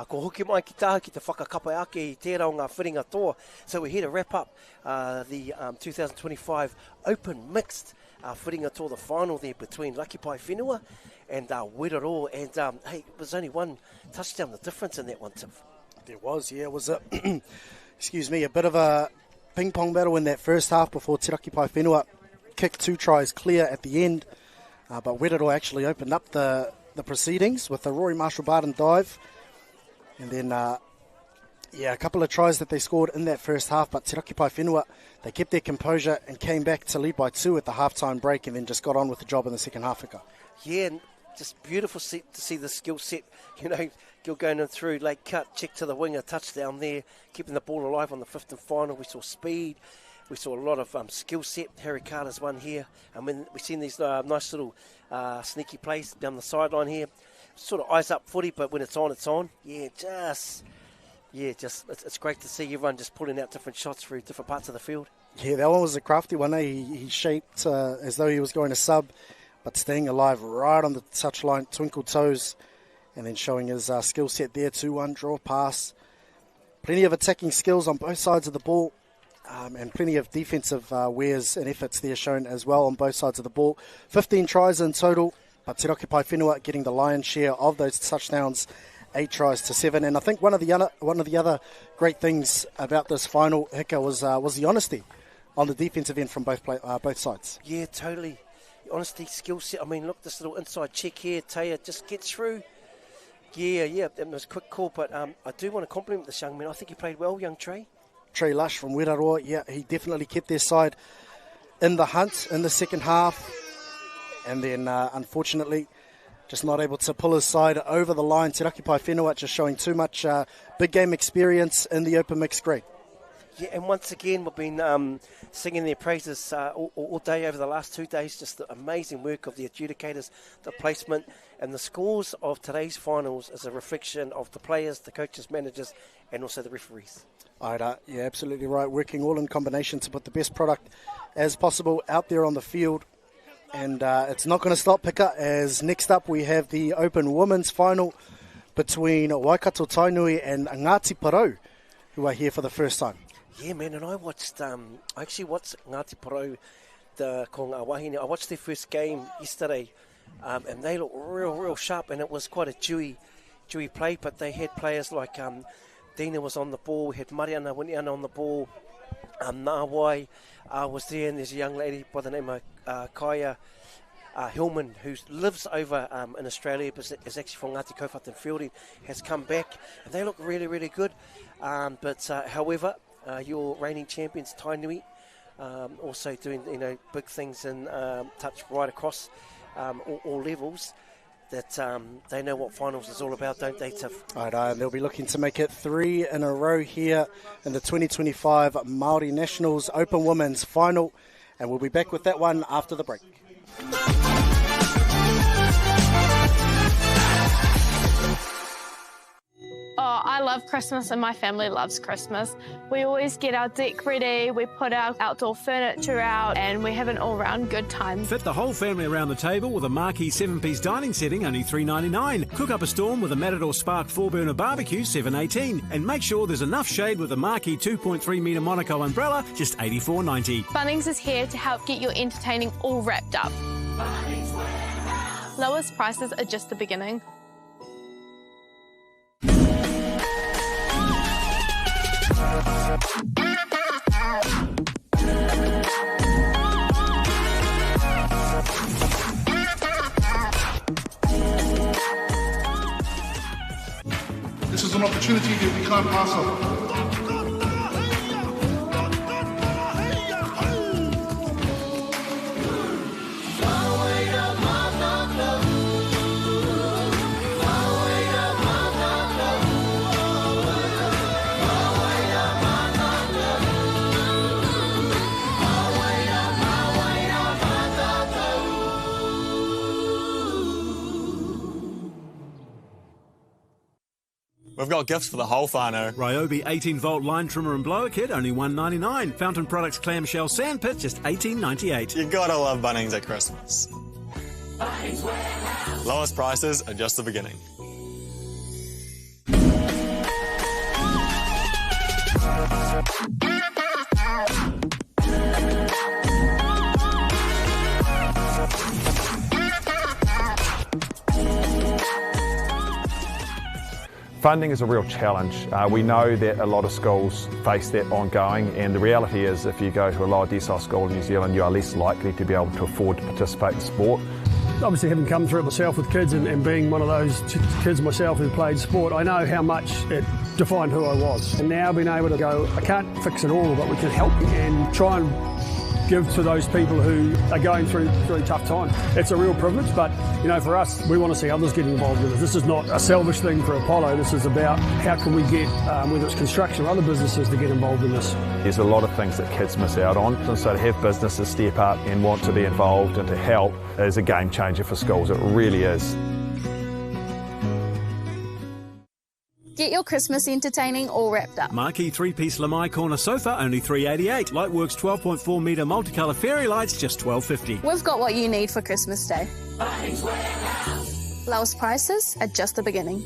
Ko hoki mai ki taha ki te whakakapai ake I tērā o ngā whiringa toa. So we're here to wrap up the 2025 Open Mixed whiringa toa, the final there between Raki Pai Whenua and Rotorua. And hey, it was only one touchdown, the difference in that one, Tiff. There was, yeah. It was a, excuse me, a bit of a ping-pong battle in that first half before Tiraki Pai Whenua kicked 2 tries clear at the end. But Rotorua actually opened up the proceedings with a Rory Marshall-Barton dive. And then, a couple of tries that they scored in that first half, but Tiraki Pai Whenua, they kept their composure and came back to lead by 2 at the half-time break and then just got on with the job in the second half. Yeah, and just beautiful to see the skill set. You know, you're going in through, late cut, check to the winger, touchdown there, keeping the ball alive on the 5th and final. We saw speed. We saw a lot of skill set. Harry Carter's one here. And when we've seen these nice little sneaky plays down the sideline here. Sort of eyes up footy, but when it's on, it's on. It's great to see everyone just pulling out different shots through different parts of the field. Yeah, that one was a crafty one. He shaped as though he was going to sub, but staying alive right on the touchline, twinkle toes, and then showing his skill set there. 2-1 draw pass. Plenty of attacking skills on both sides of the ball. And plenty of defensive wares and efforts there shown as well on both sides of the ball. 15 tries in total, but Tiraki Pai Whenua getting the lion's share of those touchdowns, 8 tries to 7. And I think one of the other great things about this final, Hika, was the honesty on the defensive end from both sides. Yeah, totally. Honesty, skill set. I mean, look, this little inside check here, Taya just gets through. Yeah, it was a quick call, but I do want to compliment this young man. I think he played well, young Trey. Trey Lush from Rotorua, yeah, he definitely kept their side in the hunt in the second half. And then, unfortunately, just not able to pull his side over the line. Tiraki Pai Whenua just showing too much big game experience in the Open Mixed grade. Yeah, and once again, we've been singing their praises all day over the last 2 days. Just the amazing work of the adjudicators, the placement, and the scores of today's finals is a reflection of the players, the coaches, managers, and also the referees. Yeah, absolutely right. Working all in combination to put the best product as possible out there on the field. And it's not going to stop, Pika, as next up we have the Open Women's Final between Waikato Tainui and Ngāti Porou, who are here for the first time. Yeah, man, and I actually watched Ngāti Porou, the ko ngā wahine. I watched their first game yesterday, and they looked real sharp, and it was quite a dewy play, but they had players like Dina was on the ball. We had Mariana Winiana on the ball. Nawai was there, and there's a young lady by the name of Kaya Hillman, who lives over in Australia, but is actually from Ngāti Kaupata Fielding, has come back, and they look really, really good. However, your reigning champions, Tainui, also doing big things in touch right across all levels. That they know what finals is all about, don't they, Tiff? Right, they'll be looking to make it 3 in a row here in the 2025 Māori Nationals Open Women's Final, and we'll be back with that one after the break. Oh, I love Christmas and my family loves Christmas. We always get our deck ready, we put our outdoor furniture out, and we have an all-round good time. Fit the whole family around the table with a marquee 7-piece dining setting, only $3.99. Cook up a storm with a Matador Spark 4-burner barbecue, $7.18. And make sure there's enough shade with a marquee 2.3 metre Monaco umbrella, just $84.90. Bunnings is here to help get your entertaining all wrapped up. Lowest prices are just the beginning. This is an opportunity that we can't pass up. We've got gifts for the whole whānau. Ryobi 18-volt line trimmer and blower kit, only $1.99. Fountain Products clamshell sandpit, just $18.98. You gotta love Bunnings at Christmas. Bunnings Warehouse. Lowest prices are just the beginning. Funding is a real challenge. We know that a lot of schools face that ongoing, and the reality is if you go to a lower decile school in New Zealand, you are less likely to be able to afford to participate in sport. Obviously, having come through it myself with kids and being one of those kids myself who played sport, I know how much it defined who I was. And now being able to go, I can't fix it all, but we can help and try and give to those people who are going through really tough time. It's a real privilege, but for us, we want to see others get involved with it. This is not a selfish thing for Apollo. This is about how can we get, whether it's construction or other businesses, to get involved in this. There's a lot of things that kids miss out on, and so to have businesses step up and want to be involved and to help is a game changer for schools. It really is. Get your Christmas entertaining all wrapped up. Marquee 3-piece Lamai corner sofa, only $3.88. Lightworks 12.4 metre multicolour fairy lights, just $12.50. We've got what you need for Christmas Day. Bunnings Warehouse. Lowest prices are just the beginning.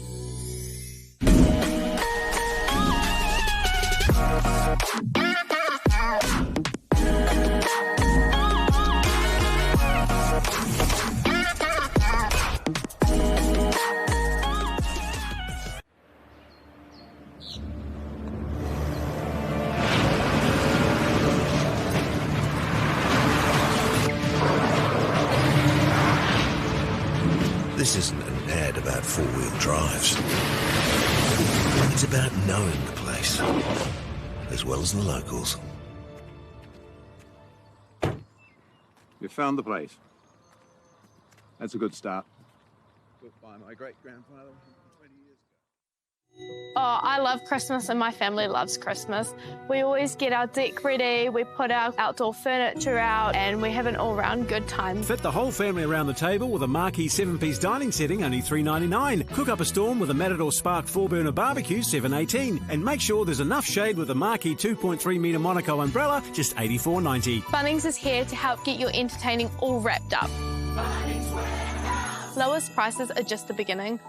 This isn't an ad about four-wheel drives. It's about knowing the place, as well as the locals. You found the place. That's a good start. Built by my great-grandfather 20 years ago. Oh, I love Christmas and my family loves Christmas. We always get our deck ready, we put our outdoor furniture out, and we have an all-round good time. Fit the whole family around the table with a marquee 7-piece dining setting, only $3.99. Cook up a storm with a Matador Spark 4-burner barbecue, $7.18. And make sure there's enough shade with a marquee 2.3 metre Monaco umbrella, just $84.90. Bunnings is here to help get your entertaining all wrapped up. Bunnings Warehouse. Lowest prices are just the beginning.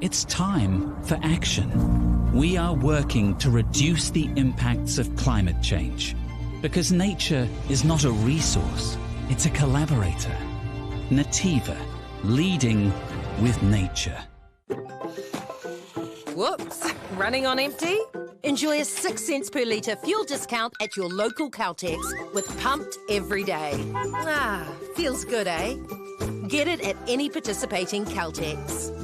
It's time for action. We are working to reduce the impacts of climate change because nature is not a resource, it's a collaborator. Nativa, leading with nature. Whoops, running on empty? Enjoy a 6 cents per litre fuel discount at your local Caltex with Pumped every day. Ah, feels good, eh? Get it at any participating Caltex.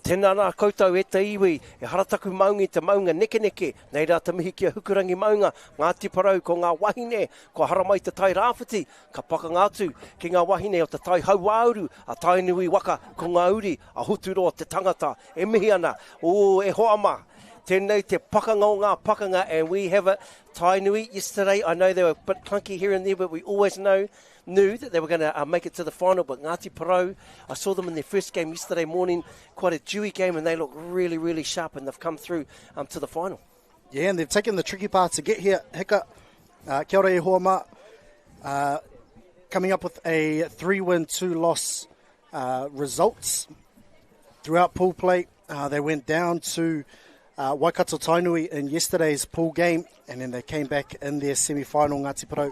Tēnā nā koutou e te iwi, e harataku maungi te maunga neke neke, nei rā te mihi kia hukurangi maunga, ngā tiparau ko ngā wahine, ko haramai te tai rāwhiti, ka pakangātu ki ngā wahine o te tai hauāuru, a tai nui waka ko ngā uri, a huturoa te tangata, e mihi ana, o e hoama. Tēnei te pakanga o ngā pakanga, and we have a tai nui yesterday. I know they were a bit clunky here and there, but we always knew that they were going to make it to the final. But Ngāti Porou, I saw them in their first game yesterday morning, quite a dewy game, and they look really, really sharp, and they've come through to the final. Yeah, and they've taken the tricky part to get here. Heka, kia ora e hoama, coming up with a 3-win, 2-loss results throughout pool play. They went down to Waikato Tainui in yesterday's pool game, and then they came back in their semi-final, Ngāti Porou,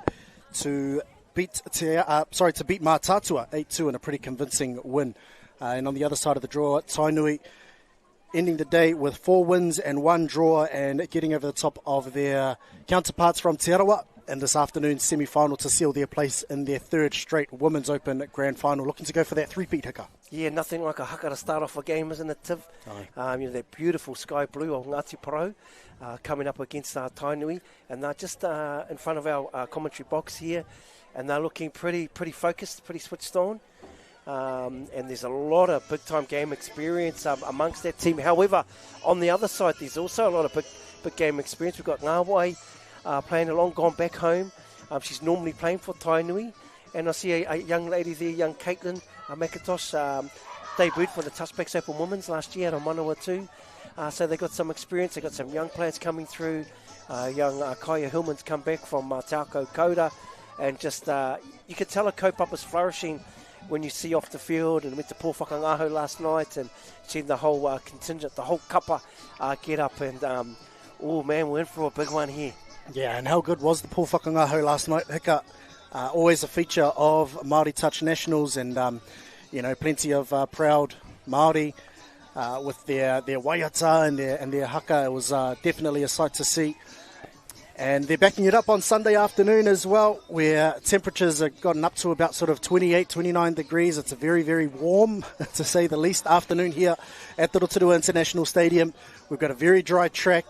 to beat Mātātua 8-2 in a pretty convincing win. And on the other side of the draw, Tainui ending the day with 4 wins and 1 draw and getting over the top of their counterparts from Te Arawa in this afternoon's semi-final to seal their place in their 3rd straight Women's Open Grand Final, looking to go for that 3-peat, Hika. Yeah, nothing like a haka to start off a game, isn't it, Tiv? That beautiful sky blue of Ngāti Porou coming up against Tainui, and they're just in front of our commentary box here, and they're looking pretty focused, pretty switched on. And there's a lot of big-time game experience amongst that team. However, on the other side, there's also a lot of big game experience. We've got Ngāwai playing along, gone back home. She's normally playing for Tainui. And I see a young lady there, young Caitlin McIntosh, debuted for the Touchbacks Open Women's last year at Manawa too. So they've got some experience. They've got some young players coming through. Young Kaya Hillman's come back from Tauko Koda. And just, you could tell a kaupapa is flourishing when you see off the field, and went to Pō Whakangaho last night and seen the whole contingent, the whole kapa get up and Oh, man, we're in for a big one here. Yeah, and how good was the Pō Whakangaho last night, Hika? Always a feature of Māori Touch Nationals, and, plenty of proud Māori with their waiata and their haka. It was definitely a sight to see. And they're backing it up on Sunday afternoon as well, where temperatures have gotten up to about sort of 28, 29 degrees. It's a very, very warm, to say the least, afternoon here at the Rotorua International Stadium. We've got a very dry track,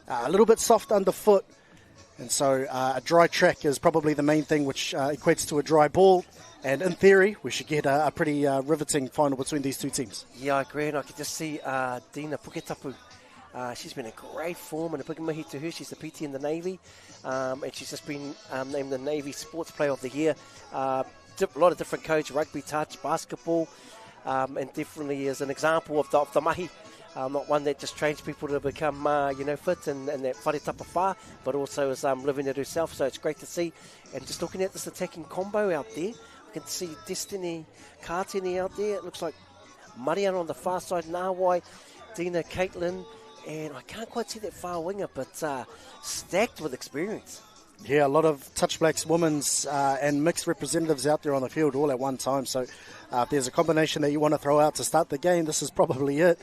a little bit soft underfoot. And so a dry track is probably the main thing, which equates to a dry ball. And in theory, we should get a pretty riveting final between these two teams. Yeah, I agree. And I could just see Dina Puketapu. She's been in great form, and a big mihi to her. She's the PT in the Navy, and she's just been named the Navy Sports Player of the Year. A lot of different codes, rugby, touch, basketball, and definitely is an example of the mahi. Not one that just trains people to become, fit and that whare tapa whā, but also is living it herself. So it's great to see. And just looking at this attacking combo out there, I can see Destiny Kātini out there. It looks like Mariana on the far side, Nāwai, Dina, Caitlin, and I can't quite see that far winger, but stacked with experience. Yeah, a lot of Touch Blacks, women's and mixed representatives out there on the field all at one time. So if there's a combination that you want to throw out to start the game, this is probably it.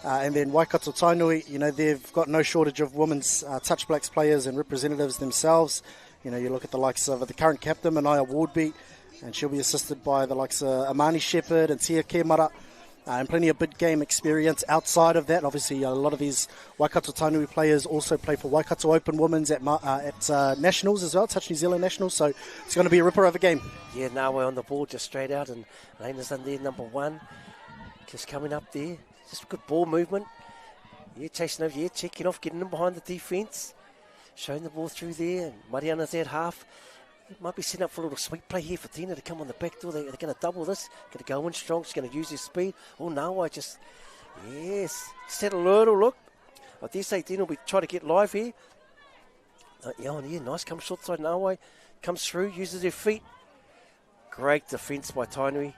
And then Waikato Tainui, they've got no shortage of women's Touch Blacks players and representatives themselves. You look at the likes of the current captain, Manaia Wardby, and she'll be assisted by the likes of Amani Shepherd and Tia Kemara. And plenty of big game experience outside of that. Obviously, a lot of these Waikato Tainui players also play for Waikato Open Women's at Nationals as well, Touch New Zealand Nationals. So it's going to be a ripper of a game. Yeah, now we're on the ball just straight out, and Lena's in there, number one. Just coming up there. Just good ball movement. Yeah, chasing over, checking off, getting in behind the defence. Showing the ball through there, and Mariana's at half. Might be setting up for a little sweep play here for Tina to come on the back door. They're going to double this. Going to go in strong. She's going to use his speed. Oh, no, just had a little look. I dare say Tina will be trying to get live here. Nice. Comes short side, Nawai. Comes through, uses her feet. Great defence by Tainui.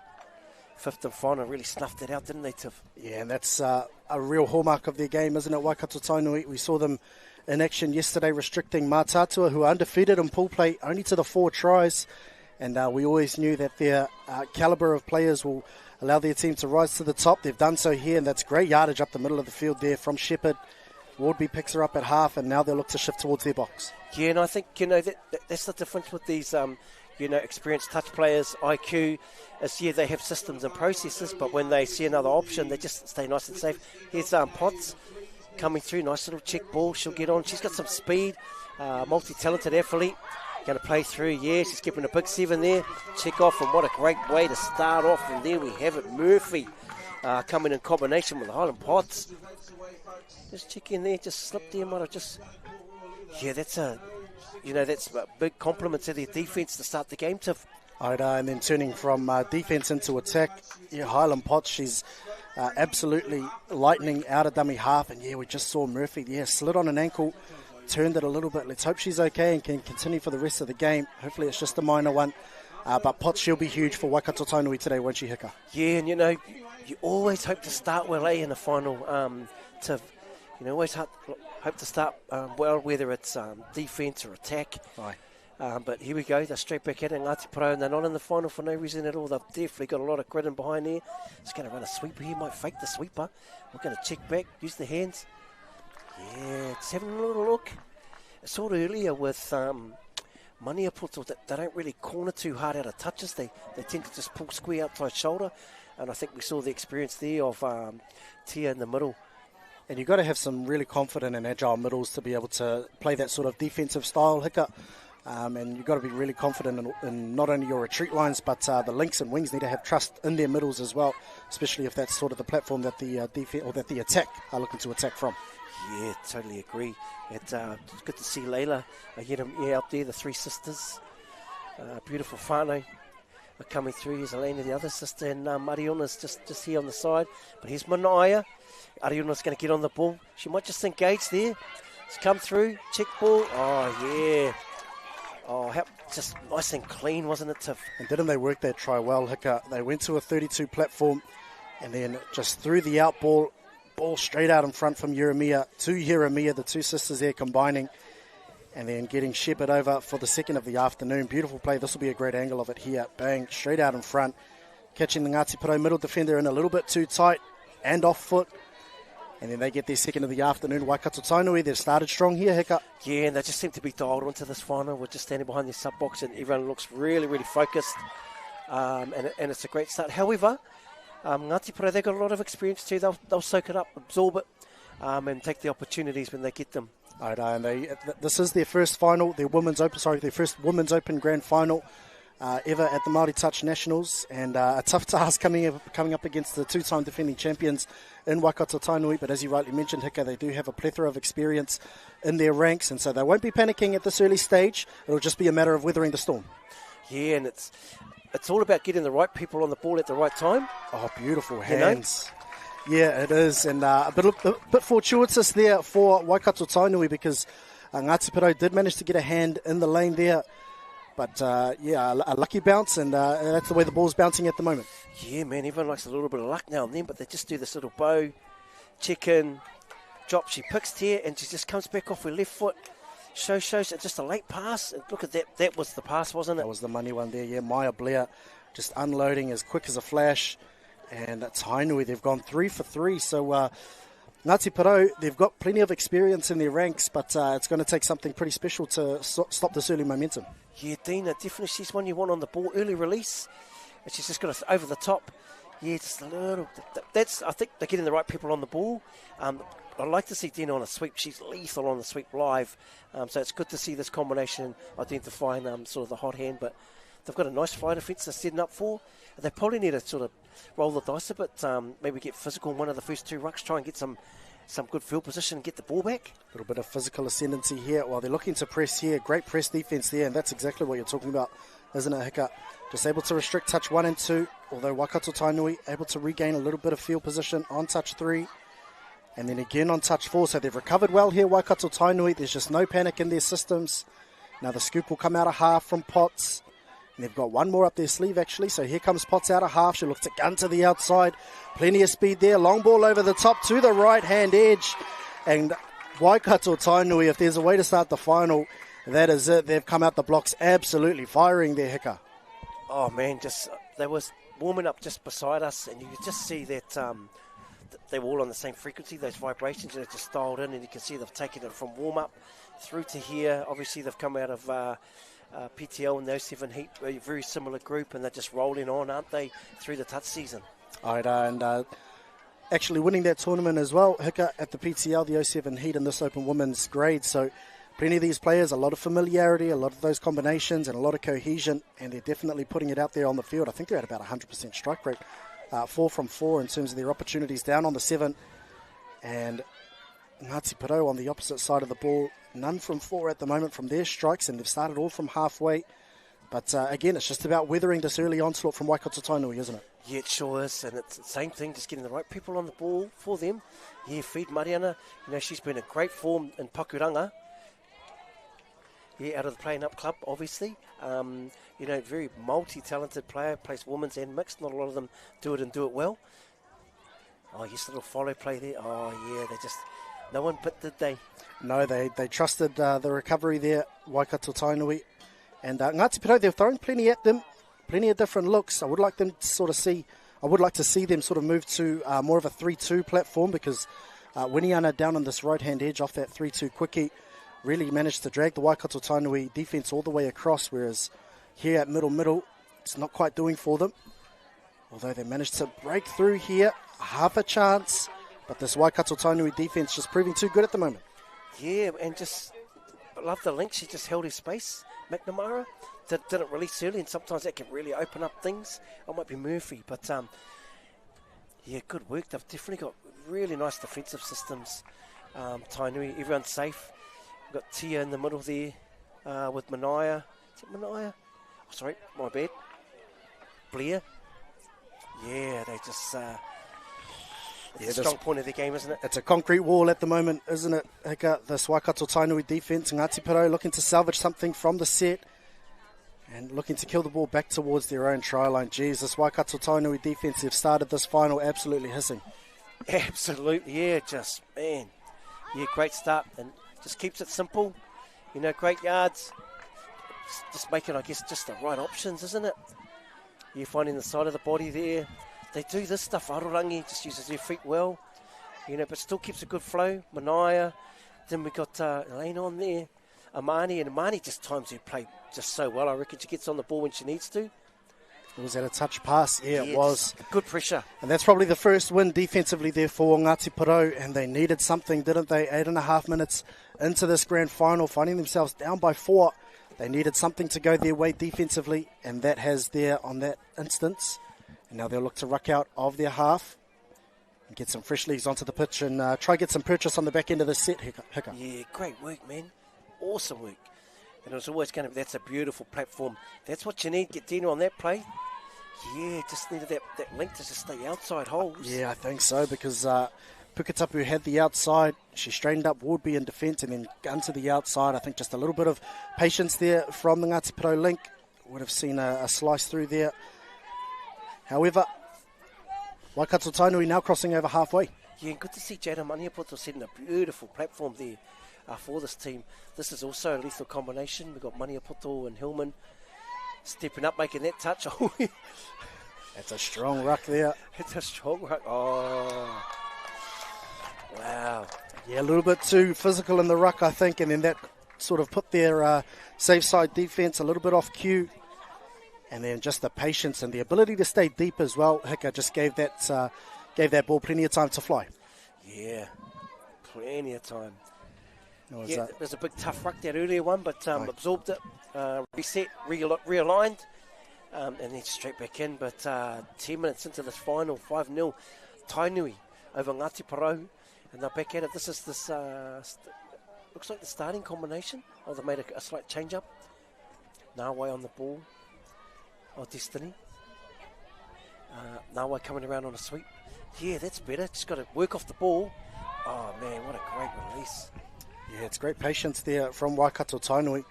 Fifth and final, really snuffed it out, didn't they, Tiff? Yeah, and that's a real hallmark of their game, isn't it, Waikato Tainui? We saw them in action yesterday, restricting Mātātua, who are undefeated in pool play, only to the 4 tries. And we always knew that their calibre of players will allow their team to rise to the top. They've done so here, and that's great yardage up the middle of the field there from Shepherd. Wardby picks her up at half, and now they'll look to shift towards their box. Yeah, and I think, that's the difference with these, experienced touch players, IQ, is, they have systems and processes, but when they see another option, they just stay nice and safe. Here's Potts. Coming through, nice little check ball. She'll get on. She's got some speed, multi-talented athlete. Going to play through. Yeah, she's keeping a big 7 there. Check off, and what a great way to start off. And there we have it. Murphy coming in combination with Highland Potts. Just check in there. Just slipped there. Might have just. Yeah, that's a big compliment to their defence to start the game, Tiff. And then turning from defence into attack. Yeah, Highland Potts. She's absolutely lightning out of dummy half, and we just saw Murphy slid on an ankle, turned it a little bit. Let's hope she's okay and can continue for the rest of the game. Hopefully it's just a minor one, but Potts, she'll be huge for Waikato Tainui today, won't she, Hika? Yeah, and you always hope to start well in the final, always hope to start well, whether it's defence or attack. Aye. But here we go, they're straight back at it, Ngāti Porou, and they're not in the final for no reason at all. They've definitely got a lot of grit in behind there. Just going to run a sweeper here, might fake the sweeper. We're going to check back, use the hands. Yeah, it's having a little look. I saw it earlier with Maniapoto, that they don't really corner too hard out of touches. They tend to just pull square outside shoulder, and I think we saw the experience there of Tia in the middle. And you've got to have some really confident and agile middles to be able to play that sort of defensive style, Hika. And you've got to be really confident in not only your retreat lines, but the links and wings need to have trust in their middles as well, especially if that's sort of the platform that the defense or that the attack are looking to attack from. Yeah, totally agree. It's good to see Layla out there, the 3 sisters. Beautiful whānau are coming through. Here's Elena, the other sister, and Mariona's just here on the side. But here's Manaia. Ariona's going to get on the ball. She might just engage there. It's come through, check ball. Oh, yeah. Oh, just nice and clean, wasn't it, Tiff? And didn't they work that try well, Hika? They went to a 32 platform and then just threw the out ball Ball straight out in front from Yeremia to Yeremia, the two sisters there combining. And then getting Shepherd over for the second of the afternoon. Beautiful play. This will be a great angle of it here. Bang, straight out in front. Catching the Ngāti Porou middle defender in a little bit too tight and off foot. And then they get their second of the afternoon. Waikato Tainui, they've started strong here, Hika. Yeah, and they just seem to be dialed into this final. We're just standing behind their sub-box and everyone looks really, really focused. And it's a great start. However, Ngāti Porou, they've got a lot of experience too. They'll soak it up, absorb it, and take the opportunities when they get them. Right, and this is their first final, their first Women's Open Grand Final ever at the Māori Touch Nationals, and a tough task coming up against the two-time defending champions in Waikato Tainui. But as you rightly mentioned, Hika, they do have a plethora of experience in their ranks, and so they won't be panicking at this early stage. It'll just be a matter of weathering the storm. Yeah, and it's all about getting the right people on the ball at the right time. Oh, beautiful hands. Yeah, it is, and a bit fortuitous there for Waikato Tainui because Ngāti Porou did manage to get a hand in the lane there. But, a lucky bounce, and that's the way the ball's bouncing at the moment. Yeah, man, everyone likes a little bit of luck now and then, but they just do this little bow, check-in, drop. She picks here, and she just comes back off her left foot. Shows it just a late pass. And look at that. That was the pass, wasn't it? That was the money one there, yeah. Maya Blair just unloading as quick as a flash. And Tainui, they've gone 3 for 3. So Ngāti Porou, they've got plenty of experience in their ranks, but it's going to take something pretty special to stop this early momentum. Yeah, Dina, definitely she's one you want on the ball. Early release, and she's just got to over the top. Yeah, just a little. I think they're getting the right people on the ball. I'd like to see Dina on a sweep. She's lethal on the sweep live. So it's good to see this combination identifying sort of the hot hand, but they've got a nice fly defence they're setting up for. They probably need to sort of roll the dice a bit, maybe get physical in one of the first two rucks, try and get some good field position and get the ball back. A little bit of physical ascendancy here. Well, they're looking to press here. Great press defence there, and that's exactly what you're talking about, isn't it, Hika? Just able to restrict touch 1 and 2, although Waikato Tainui able to regain a little bit of field position on touch 3, and then again on touch 4. So they've recovered well here, Waikato Tainui. There's just no panic in their systems. Now the scoop will come out of half from Potts. And they've got one more up their sleeve, actually. So here comes Potts out of half. She looks to gun to the outside. Plenty of speed there. Long ball over the top to the right-hand edge. And Waikato Tainui, if there's a way to start the final, that is it. They've come out the blocks absolutely firing their Hika. Oh, man, they was warming up just beside us, and you could just see that they were all on the same frequency, those vibrations, and it just dialed in, and you can see they've taken it from warm-up through to here. Obviously, they've come out of PTO and those 7 heat, a very similar group, and they're just rolling on, aren't they, through the touch season. All right, and actually winning that tournament as well, Hika, at the PTL, the 07 heat in this Open Women's grade. So plenty of these players, a lot of familiarity, a lot of those combinations, and a lot of cohesion, and they're definitely putting it out there on the field. I think they're at about 100% strike rate, 4 from 4 in terms of their opportunities down on the 7. And Ngāti Porou on the opposite side of the ball, none from 4 at the moment from their strikes, and they've started all from halfway. But again, it's just about weathering this early onslaught from Waikato Tainui, isn't it? Yeah, it sure is, and it's the same thing, just getting the right people on the ball for them. Yeah, feed Mariana, she's been in great form in Pakuranga. Yeah, out of the Playing Up Club, obviously. Very multi-talented player, plays women's and mixed. Not a lot of them do it and do it well. Oh, yes, a little follow play there. Oh, yeah, no one bit, did they? No, they trusted the recovery there, Waikato Tainui. And Ngāti Porou, they're throwing plenty at them, plenty of different looks. I would like to see them sort of move to more of a 3-2 platform, because Winiana down on this right-hand edge off that 3-2 quickie really managed to drag the Waikato Tainui defence all the way across, whereas here at middle, it's not quite doing for them. Although they managed to break through here, half a chance, but this Waikato Tainui defence just proving too good at the moment. Yeah, and I love the link. She just held his space. McNamara didn't release early, and sometimes that can really open up things. It might be Murphy, but good work. They've definitely got really nice defensive systems. Tainui, everyone's safe. We've got Tia in the middle there with Manaya. Is it Manaya? Oh, sorry, my bad. Blair. Yeah, they just... it's a strong point of the game, isn't it? It's a concrete wall at the moment, isn't it, Hika? This Waikato Tainui defence. Ngāti Porou looking to salvage something from the set and looking to kill the ball back towards their own try line. Geez, this Waikato Tainui defence, they've started this final absolutely hissing. Absolutely, yeah, just, man. Yeah, great start, and just keeps it simple. You know, great yards. Just making, I guess, just the right options, isn't it? You're finding the side of the body there. They do this stuff, Arorangi just uses their feet well, you know, but still keeps a good flow. Manaia, then we got Elaine on there. Amani just times her play just so well. I reckon she gets on the ball when she needs to. Was that a touch pass? Yeah, it was. Good pressure. And that's probably the first win defensively there for Ngāti Porou, and they needed something, didn't they? 8.5 minutes into this grand final, finding themselves down by 4. They needed something to go their way defensively, and that has there on that instance. And now they'll look to ruck out of their half and get some fresh legs onto the pitch and try get some purchase on the back end of the set, Hika. Yeah, great work, man. Awesome work. And it was always going to be, that's a beautiful platform. That's what you need, get Dino on that play. Yeah, just needed that link to just stay outside holes. Yeah, I think so, because Puketapu had the outside. She straightened up Wardby in defence and then gun to the outside. I think just a little bit of patience there from the Ngāti Porou link. Would have seen a slice through there. However, Waikato Tainui now crossing over halfway. Yeah, and good to see Jada Maniapoto setting a beautiful platform there for this team. This is also a lethal combination. We've got Maniapoto and Hillman stepping up, making that touch. That's a strong ruck there. It's a strong ruck. Oh, wow. Yeah, a little bit too physical in the ruck, I think, and then that sort of put their safe side defence a little bit off cue. And then just the patience and the ability to stay deep as well. Hika just gave that ball plenty of time to fly. Yeah, plenty of time. It was a big tough ruck, that earlier one, but absorbed it, reset, realigned, and then straight back in. But 10 minutes into this final, 5-0, Tainui over Ngāti Porou, and they're back at it. This is looks like the starting combination. Oh, they made a slight change up. Nawai on the ball. Oh, Destiny. Nawai coming around on a sweep. Yeah, that's better. Just got to work off the ball. Oh, man, what a great release. Yeah, it's great patience there from Waikato Tainui.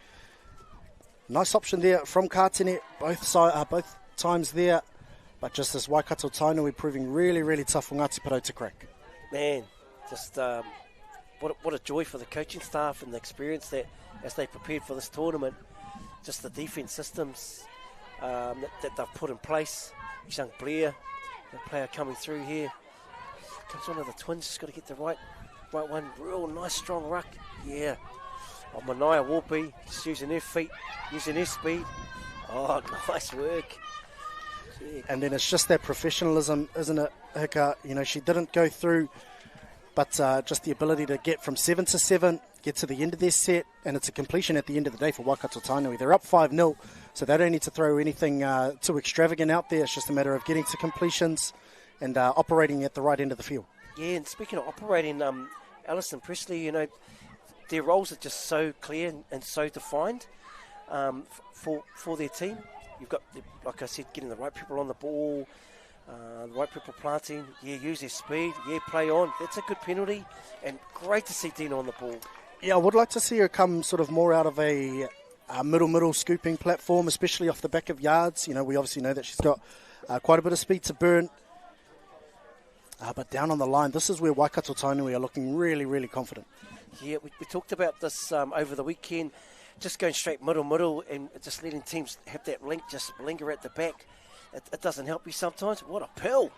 Nice option there from Kātene, both times there. But just this Waikato Tainui proving really, really tough for Ngāti Porou to crack. Man, just what a joy for the coaching staff and the experience that as they prepared for this tournament. Just the defence systems that they've put in place. Young Blair, the player coming through here. Comes one of the twins, just got to get the right one. Real nice, strong ruck. Yeah. Oh, Manaia Warby, just using her feet, using her speed. Oh, nice work. Yeah. And then it's just that professionalism, isn't it, Hika? You know, she didn't go through, but just the ability to get from 7 to 7, get to the end of their set, and it's a completion at the end of the day for Waikato Tainui. They're up 5-0, so they don't need to throw anything too extravagant out there. It's just a matter of getting to completions and operating at the right end of the field. Yeah, and speaking of operating, Alison Presley, you know, their roles are just so clear and so defined for their team. You've got, like I said, getting the right people on the ball, the right people planting. Yeah, use their speed. Yeah, play on. That's a good penalty, and great to see Dina on the ball. Yeah, I would like to see her come sort of more out of a middle scooping platform, especially off the back of yards. You know, we obviously know that she's got quite a bit of speed to burn. But down on the line, this is where Waikato Tainui are looking really, really confident. Yeah, we talked about this over the weekend, just going straight middle, and just letting teams have that link, just linger at the back. It doesn't help you sometimes. What a pill.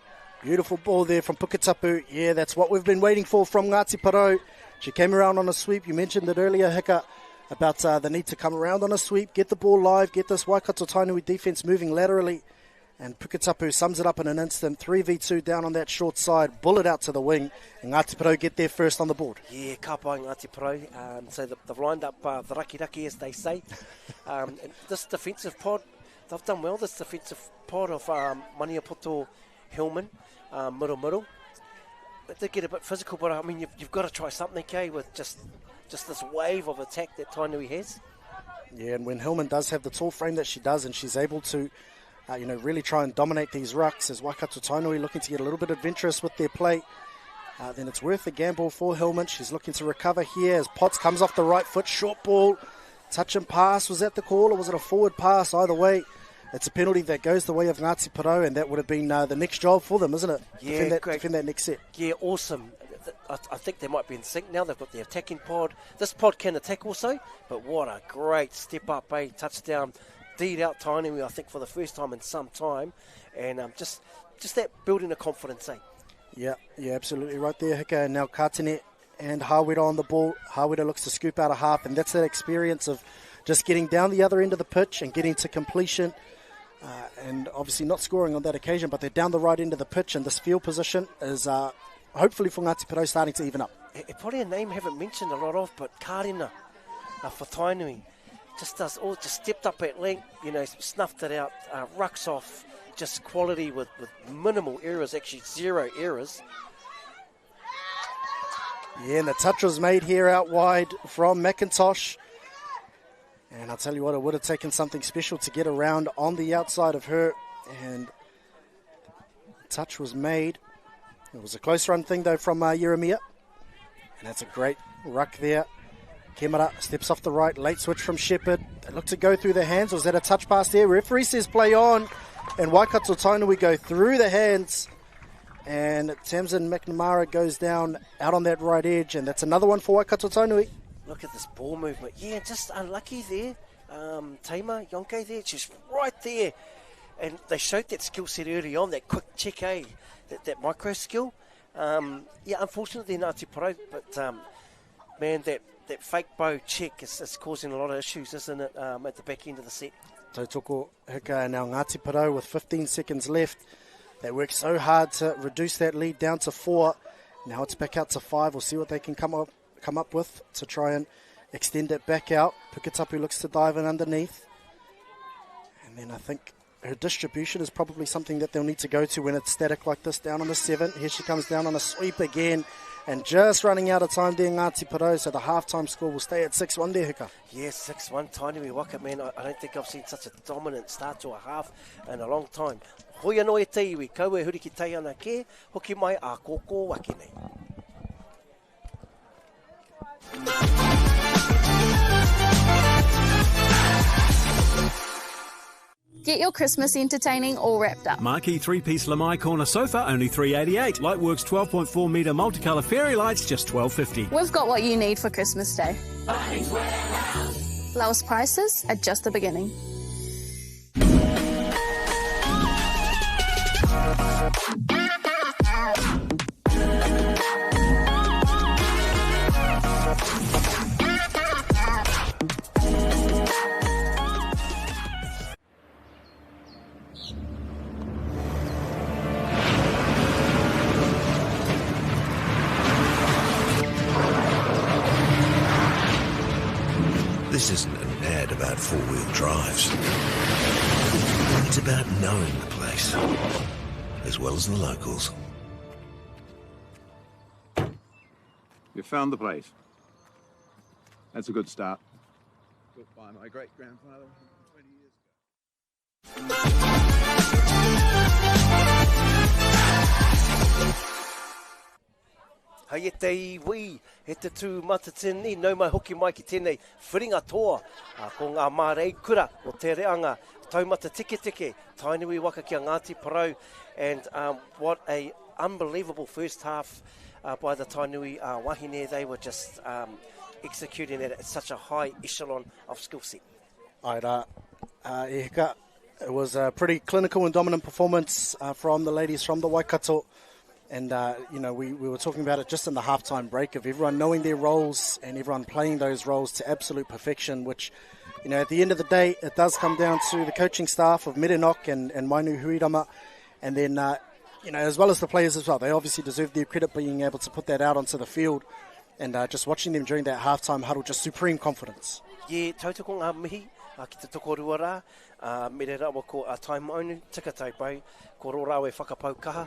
Beautiful ball there from Puketapu. Yeah, that's what we've been waiting for from Ngāti Porou. She came around on a sweep. You mentioned it earlier, Hika, about the need to come around on a sweep, get the ball live, get this Waikato Tainui defence moving laterally. And Puketapu sums it up in an instant. 3v2 down on that short side, bullet out to the wing, and Ngāti Porou get there first on the board. Yeah, ka pai Ngāti Porou. So they've lined up the raki, as they say. And this defensive pod, they've done well, this defensive pod of Maniapoto, Hillman, middle. But they get a bit physical, but I mean, you've got to try something, okay, with just this wave of attack that Tainui has. Yeah, and when Hillman does have the tall frame that she does, and she's able to really try and dominate these rucks, as Waikato Tainui looking to get a little bit adventurous with their play, then it's worth the gamble for Hillman. She's looking to recover here as Potts comes off the right foot, short ball, touch and pass. Was that the call or was it a forward pass? Either way, it's a penalty that goes the way of Ngāti Porou, and that would have been the next job for them, isn't it? Yeah, defend that next set. Yeah, awesome. I think they might be in sync now. They've got the attacking pod. This pod can attack also, but what a great step up, touchdown. D'd out Tainui, I think, for the first time in some time, and just that building of confidence, Yeah, absolutely right there, Hika. And now Katene and Hawera on the ball. Hawera looks to scoop out a half, and that's that experience of just getting down the other end of the pitch and getting to completion, and obviously not scoring on that occasion, but they're down the right end of the pitch, and this field position is hopefully for Ngāti Porou starting to even up. Probably a name haven't mentioned a lot of, but Karina for Tainui just stepped up at length, snuffed it out, rucks off, just quality with minimal errors, actually 0 errors. Yeah, and the touch was made here out wide from McIntosh. And I'll tell you what, it would have taken something special to get around on the outside of her. And the touch was made. It was a close run thing, though, from Yeremia. And that's a great ruck there. Kemara steps off the right, late switch from Shepherd. They look to go through their hands. Was that a touch pass there? Referee says play on. And Waikato Tainui go through the hands. And Tamsin McNamara goes down out on that right edge. And that's another one for Waikato Tainui. Look at this ball movement. Yeah, just unlucky there. Taima Yonke there, she's right there. And they showed that skill set early on, that quick check, that micro skill. Unfortunately, Ngāti Porou, but man, that fake bow check is causing a lot of issues, isn't it, at the back end of the set. Tautoko Hika and now Ngāti Porou with 15 seconds left. They worked so hard to reduce that lead down to 4. Now it's back out to 5. We'll see what they can come up with to try and extend it back out. Puketapu looks to dive in underneath. And then I think her distribution is probably something that they'll need to go to when it's static like this, down on the 7. Here she comes down on a sweep again. And just running out of time there, Ngāti Porou, so the half-time score will stay at 6-1 there, Hika. Yeah, 6-1, Tainui Waka, man. I don't think I've seen such a dominant start to a half in a long time. Hoi anō e te iwi, kaua e huri ki tai ana ke, hoki mai a kōkō waki nei. Get your Christmas entertaining all wrapped up. Marquee 3-piece Lamai corner sofa, only $388. Lightworks 12.4 metre multicolour fairy lights, just $12.50. We've got what you need for Christmas Day. Bunnings Warehouse. Lowest prices at just the beginning. This isn't an ad about four-wheel drives. It's about knowing the place, as well as the locals. You found the place. That's a good start. Built by my great-grandfather 20 years ago. Hei e te iwi, he te tū mata tēnei, nau mai hoki mai ki tēnei whiringa toa, ko ngā mārei kura o te reanga, taumata teke teke, Tainui Waka kia Ngāti Porou, and what a unbelievable first half by the Tainui wahine. They were just executing it at such a high echelon of skill set. It was a pretty clinical and dominant performance from the ladies from the Waikato. And, we were talking about it just in the halftime break of everyone knowing their roles and everyone playing those roles to absolute perfection, which, at the end of the day, it does come down to the coaching staff of Merenok and Mainu Huirama. And then, as well as the players as well. They obviously deserve their credit being able to put that out onto the field. And just watching them during that halftime huddle, just supreme confidence. Yeah, tautoko ngā mihi, ki te tokorua rā, mere rawa ko tai maunu, tika tai pai, ko rōrau e whakapau kaha,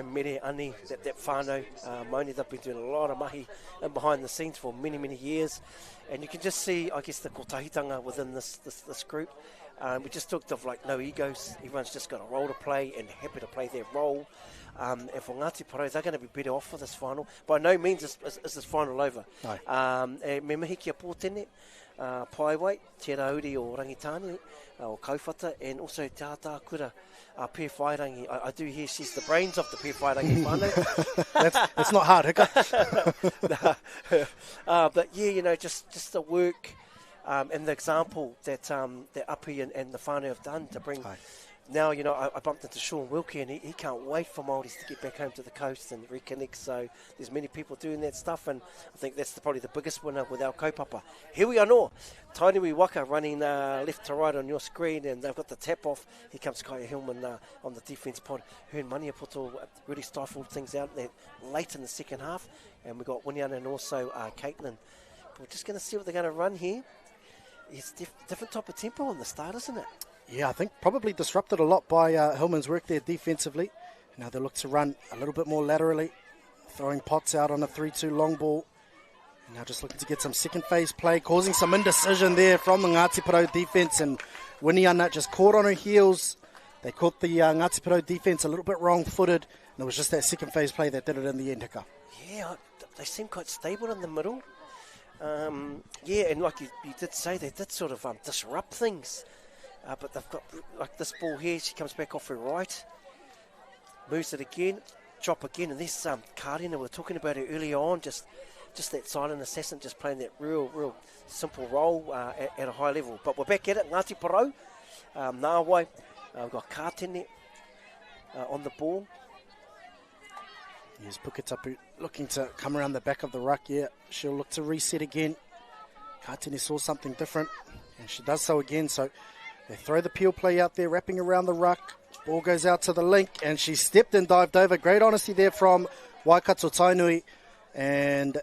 mere ani, that whānau, mauni, they've been doing a lot of mahi in behind the scenes for many, many years, and you can just see, I guess, the kotahitanga within this group. We just talked of like no egos, everyone's just got a role to play and happy to play their role. And for Ngāti Porou, they're going to be better off for this final. By no means is this final over. No. Me mihi kia pōtene, Paiwai, Te Rauri o Rangitani, o Kauwhata, and also Te Atakura, Pē Whairangi. I do hear she's the brains of the Pē Whairangi whānau. That's not hard, Hika. But yeah, you know, just the work and the example that Api and the whānau have done to bring. Aye. Now, you know, I bumped into Sean Wilkie, and he can't wait for Māoris to get back home to the coast and reconnect. So there's many people doing that stuff, and I think that's probably the biggest winner with our kaupapa. Here we are, no. Tainui Waka running left to right on your screen, and they've got the tap off. Here comes Kaya Hillman on the defence pod. Her and Maniapoto really stifled things out there late in the second half, and we've got Winiana and also Caitlin. We're just going to see what they're going to run here. It's different type of tempo on the start, isn't it? Yeah, I think probably disrupted a lot by Hillman's work there defensively. Now they look to run a little bit more laterally, throwing Potts out on a 3-2 long ball. And now just looking to get some second phase play, causing some indecision there from the Ngāti Porou defence. And Winiana just caught on her heels. They caught the Ngāti Porou defence a little bit wrong-footed. And it was just that second phase play that did it in the end, Hika. Yeah, they seem quite stable in the middle. Yeah, and like you did say, they did sort of disrupt things. But they've got, like this ball here, she comes back off her right, moves it again, chop again, and this Karina, we were talking about her earlier on, just that silent assassin, just playing that real simple role at a high level. But we're back at it, Ngāti Porou, Nāwai, we've got Kātene on the ball. Here's Puketapu looking to come around the back of the ruck, yeah, she'll look to reset again. Kātene saw something different, and she does so again, so they throw the peel play out there, wrapping around the ruck. Ball goes out to the link, and she stepped and dived over. Great honesty there from Waikato Tainui. And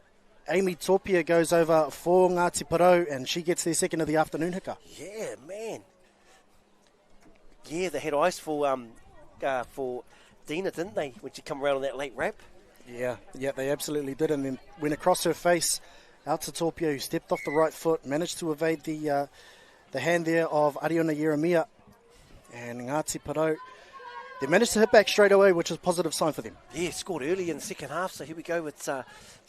Amy Topia goes over for Ngāti Porou, and she gets their second of the afternoon, Hika. Yeah, man. Yeah, they had eyes for Dina, didn't they, when she come around on that late wrap? Yeah, they absolutely did. And then went across her face out to Topia, who stepped off the right foot, managed to evade the hand there of Ariona Yeremia. And Ngāti Porou, they managed to hit back straight away, which is a positive sign for them. Yeah, scored early in the second half, so here we go with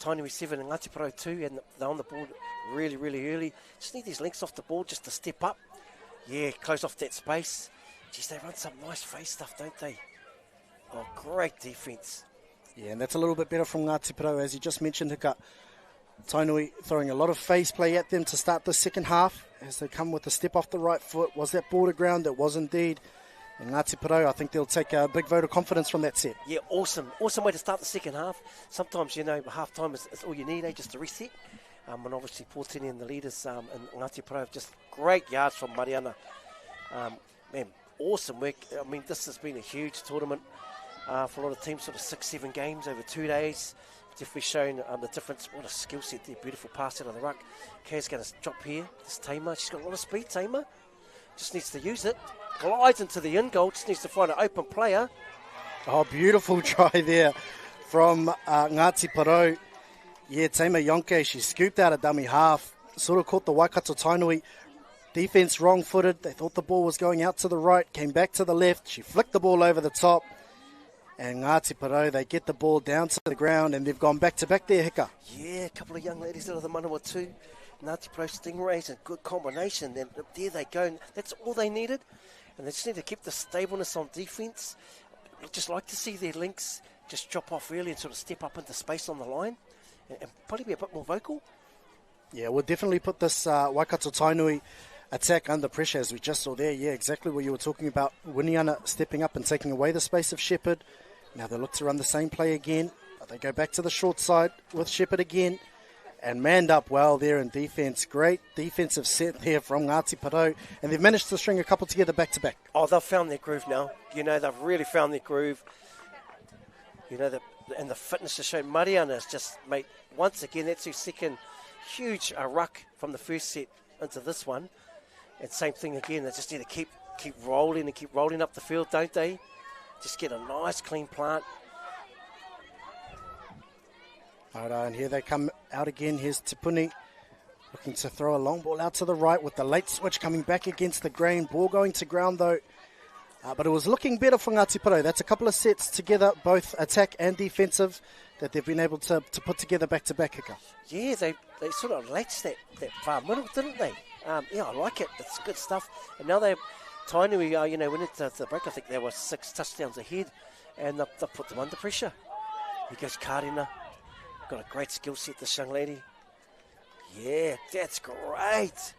Tainui 7 and Ngāti Porou 2, and they're on the board really early. Just need these links off the ball just to step up. Yeah, close off that space. Geez, they run some nice face stuff, don't they? Oh, great defence. Yeah, and that's a little bit better from Ngāti Porou, as you just mentioned, Hika. Tainui throwing a lot of face play at them to start the second half as they come with a step off the right foot. Was that ball to ground? It was indeed. And Ngāti Porou, I think they'll take a big vote of confidence from that set. Yeah, awesome way to start the second half. Sometimes, you know, half time is all you need, just to reset. And obviously Portini and the leaders and Ngāti Porou have just great yards from Mariana. Man, awesome work. I mean, this has been a huge tournament for a lot of teams, sort of 6-7 games over 2 days. Definitely shown the difference. What a skill set there. Beautiful pass out of the ruck. Kay's going to drop here. This Tamer. She's got a lot of speed, Tamer. Just needs to use it. Glides into the in goal. Just needs to find an open player. Oh, beautiful try there from Ngāti Porou. Yeah, Tamer Yonke, she scooped out a dummy half. Sort of caught the Waikato Tainui defence wrong-footed. They thought the ball was going out to the right. Came back to the left. She flicked the ball over the top. And Ngāti Porou, they get the ball down to the ground, and they've gone back-to-back there, Hika. Yeah, a couple of young ladies out of the Manawa too. Ngāti Porou Stingrays, a good combination. Then there they go. And that's all they needed. And they just need to keep the stableness on defence. I'd just like to see their links just drop off early and sort of step up into space on the line. And probably be a bit more vocal. Yeah, we'll definitely put this Waikato Tainui attack under pressure, as we just saw there. Yeah, exactly what you were talking about. Winiana stepping up and taking away the space of Shepherd. Now they look to run the same play again, but they go back to the short side with Shepherd again. And manned up well there in defence. Great defensive set there from Ngāti Porou. And they've managed to string a couple together back-to-back. Oh, they've found their groove now. You know, they've really found their groove. You know, and the fitness to show. Mariana has just made, once again, that's her second huge ruck from the first set into this one. And same thing again, they just need to keep rolling and keep rolling up the field, don't they? Just get a nice clean plant. All right, and here they come out again. Here's Tipuni looking to throw a long ball out to the right with the late switch coming back against the grain. Ball going to ground though. But it was looking better for Ngāti Porou. That's a couple of sets together, both attack and defensive, that they've been able to put together back-to-back, Hika. Yeah, they sort of latched that far middle, didn't they? Yeah, I like it. It's good stuff. And now Tainui, went into the break. I think they were 6 touchdowns ahead, and they put them under pressure. Here goes Karina. Got a great skill set, this young lady. Yeah, that's great.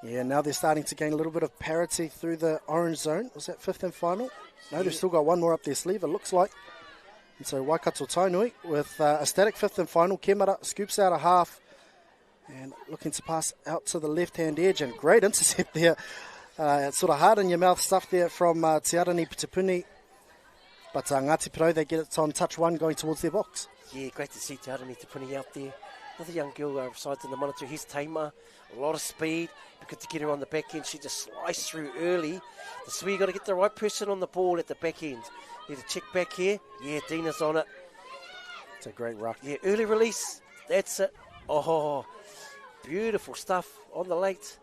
Yeah, now they're starting to gain a little bit of parity through the orange zone. Was that 5th and final? No, they've still got one more up their sleeve, it looks like. And so Waikato Tainui with a static 5th and final. Kemara scoops out a half and looking to pass out to the left-hand edge. And great intercept there. It's sort of hard-in-your-mouth stuff there from Te Arani Pitipuni. But Ngāti Porou, they get it on touch 1 going towards their box. Yeah, great to see Te Arani Pitipuni out there. Another young girl resides in the monitor. Here's Taima. A lot of speed. Good to get her on the back end. She just sliced through early. That's where you got to get the right person on the ball at the back end. Need to check back here. Yeah, Dina's on it. It's a great ruck. Yeah, early release. That's it. Oh, beautiful stuff on the late.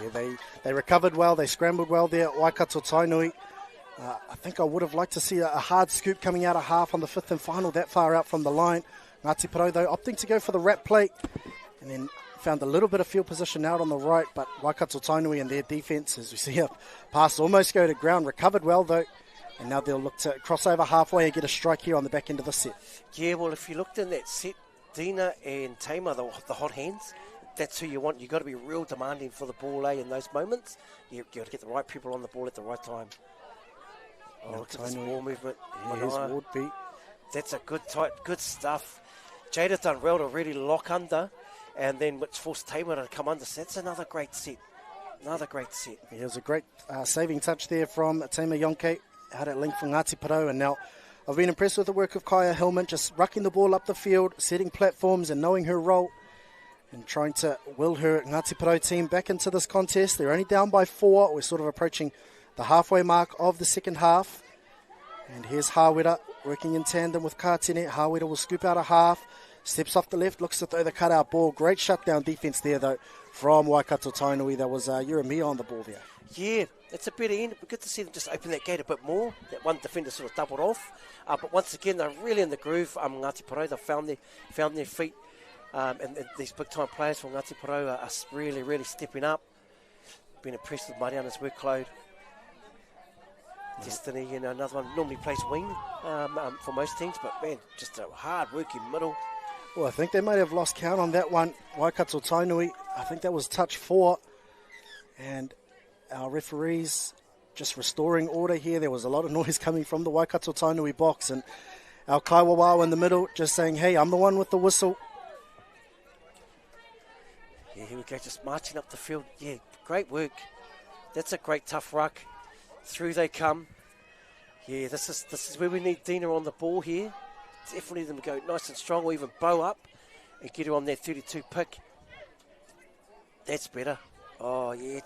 Yeah, they recovered well. They scrambled well there. Waikato Tainui. I think I would have liked to see a hard scoop coming out of half on the 5th and final, that far out from the line. Ngāti Porou, though, opting to go for the wrap play and then found a little bit of field position out on the right, but Waikato Tainui and their defence, as we see a pass almost go to ground, recovered well, though, and now they'll look to cross over halfway and get a strike here on the back end of the set. Yeah, well, if you looked in that set, Dina and Taima, the hot hands, that's who you want. You've got to be real demanding for the ball, in those moments. You've got to get the right people on the ball at the right time. Oh, look at this ball movement. Here's Wardbeat. That's a good stuff. Jada done well to really lock under, and then which forced Taima to come under. So that's another great set. Here's a great saving touch there from Taima Yonke out at length from Ngāti Porou. And now I've been impressed with the work of Kaya Hillman, just rucking the ball up the field, setting platforms and knowing her role and trying to will her Ngāti Porou team back into this contest. They're only down by 4. We're sort of approaching the halfway mark of the second half. And here's Hawera working in tandem with Kātene. Hawera will scoop out a half. Steps off the left, looks to throw the cutout ball. Great shutdown defence there, though, from Waikato Tainui. There was Uramia on the ball there. Yeah, it's a better end. But good to see them just open that gate a bit more. That one defender sort of doubled off. But once again, they're really in the groove. Ngāti Porou, they've found their feet. And these big-time players from Ngāti Porou are really, really stepping up. Been impressed with Mariana's workload. Destiny, another one, normally plays wing for most teams, but man, just a hard-working middle. Well, I think they might have lost count on that one. Waikato Tainui, I think that was touch 4. And our referees just restoring order here. There was a lot of noise coming from the Waikato Tainui box. And our Kaiwawa in the middle just saying, hey, I'm the one with the whistle. Yeah, here we go, just marching up the field. Yeah, great work. That's a great tough ruck. Through they come. Yeah, this is where we need Dina on the ball here. Definitely them go nice and strong, or even bow up and get her on that 32 pick. That's better. Oh yeah,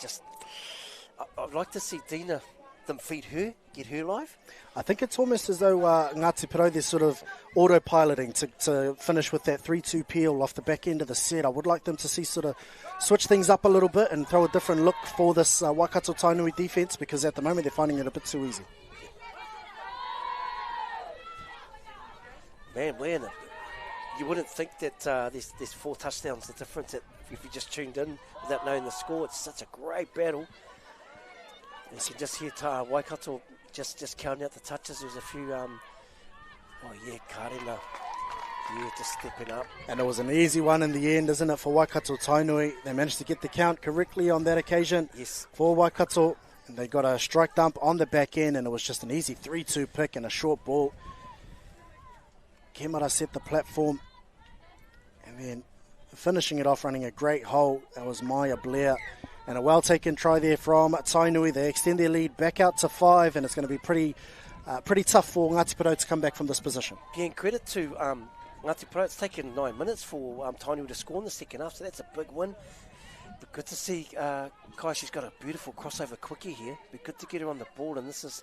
I'd like to see Dina, them feed her, get her live. I think it's almost as though Ngāti Porou, they're sort of autopiloting to finish with that 3-2 peel off the back end of the set. I would like them to see sort of switch things up a little bit and throw a different look for this Waikato Tainui defence, because at the moment they're finding it a bit too easy. Man, you wouldn't think that there's 4 touchdowns, the difference if you just tuned in without knowing the score. It's such a great battle. You can just hear Waikato just counting out the touches. There's a few, Karina. Yeah, just stepping up. And it was an easy one in the end, isn't it, for Waikato Tainui? They managed to get the count correctly on that occasion. Yes. For Waikato. And they got a strike dump on the back end, and it was just an easy 3-2 pick and a short ball. Kemara set the platform, and then finishing it off, running a great hole. That was Maya Blair. And a well-taken try there from Tainui. They extend their lead back out to 5, and it's going to be pretty tough for Ngāti Porou to come back from this position. Yeah, and credit to Ngāti Porou. It's taken 9 minutes for Tainui to score in the second half, so that's a big win. But good to see Kai, she's got a beautiful crossover quickie here. Be good to get her on the ball, and this is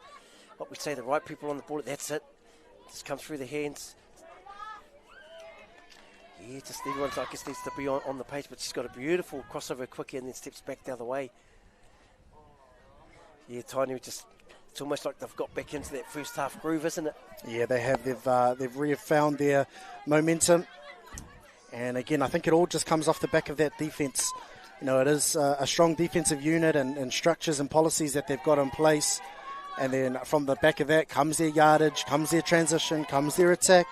what we say, the right people on the ball. That's it. Just come through the hands. Yeah, just everyone, I guess, needs to be on the page, but she's got a beautiful crossover quickie and then steps back the other way. Yeah, Tainui just, it's almost like they've got back into that first half groove, isn't it? Yeah, they have. They've refound their momentum. And again, I think it all just comes off the back of that defence. You know, it is a strong defensive unit and structures and policies that they've got in place. And then from the back of that comes their yardage, comes their transition, comes their attack.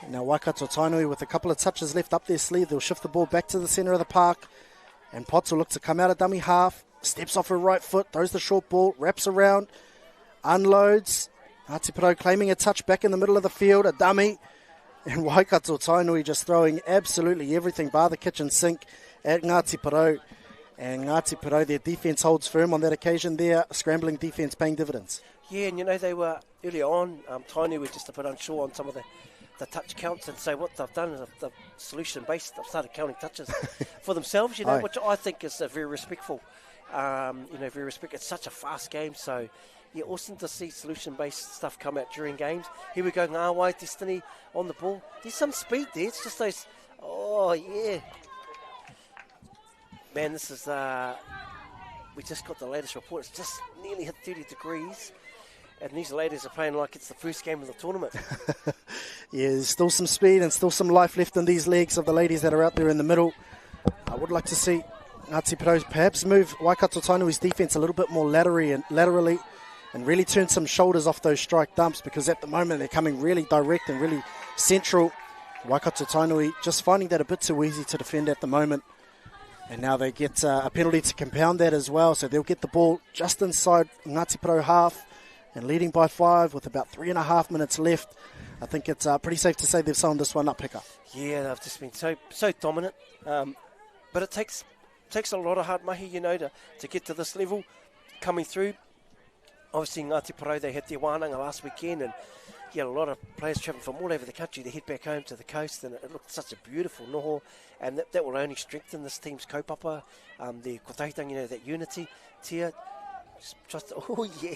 Now Waikato Tainui with a couple of touches left up their sleeve. They'll shift the ball back to the centre of the park. And Potts will look to come out of dummy half. Steps off her right foot, throws the short ball, wraps around, unloads. Ngāti Porou claiming a touch back in the middle of the field, a dummy. And Waikato Tainui just throwing absolutely everything bar the kitchen sink at Ngāti Porou. And Ngāti Porou, their defence holds firm on that occasion there. Scrambling defence paying dividends. Yeah, and you know, they were early on, Tainui were just a bit unsure on some of the touch counts, and so what they've done is they've solution-based. They've started counting touches for themselves, you know, which I think is very respectful. Very respectful. It's such a fast game, so yeah, awesome to see solution-based stuff come out during games. Here we go, Ngāwai Destiny on the ball. There's some speed there. It's just those, oh yeah. Man, this is, we just got the latest report. It's just nearly hit 30 degrees. And these ladies are playing like it's the first game of the tournament. Yeah, there's still some speed and still some life left in these legs of the ladies that are out there in the middle. I would like to see Ngāti Porou perhaps move Waikato Tainui's defence a little bit more laterally and really turn some shoulders off those strike dumps, because at the moment they're coming really direct and really central. Waikato Tainui just finding that a bit too easy to defend at the moment. And now they get a penalty to compound that as well, so they'll get the ball just inside Ngāti Porou half. And leading by 5 with about 3.5 minutes left. I think it's pretty safe to say they've sewn this one up, Pika. Yeah, they've just been so dominant. But it takes a lot of hard mahi, you know, to get to this level coming through. Obviously, Ngāti Porou, they had their wānanga last weekend, and yeah, a lot of players travelling from all over the country to head back home to the coast, and it looked such a beautiful noho, and that will only strengthen this team's kaupapa, their kotahitanga, you know, that unity tier. Just, oh yeah.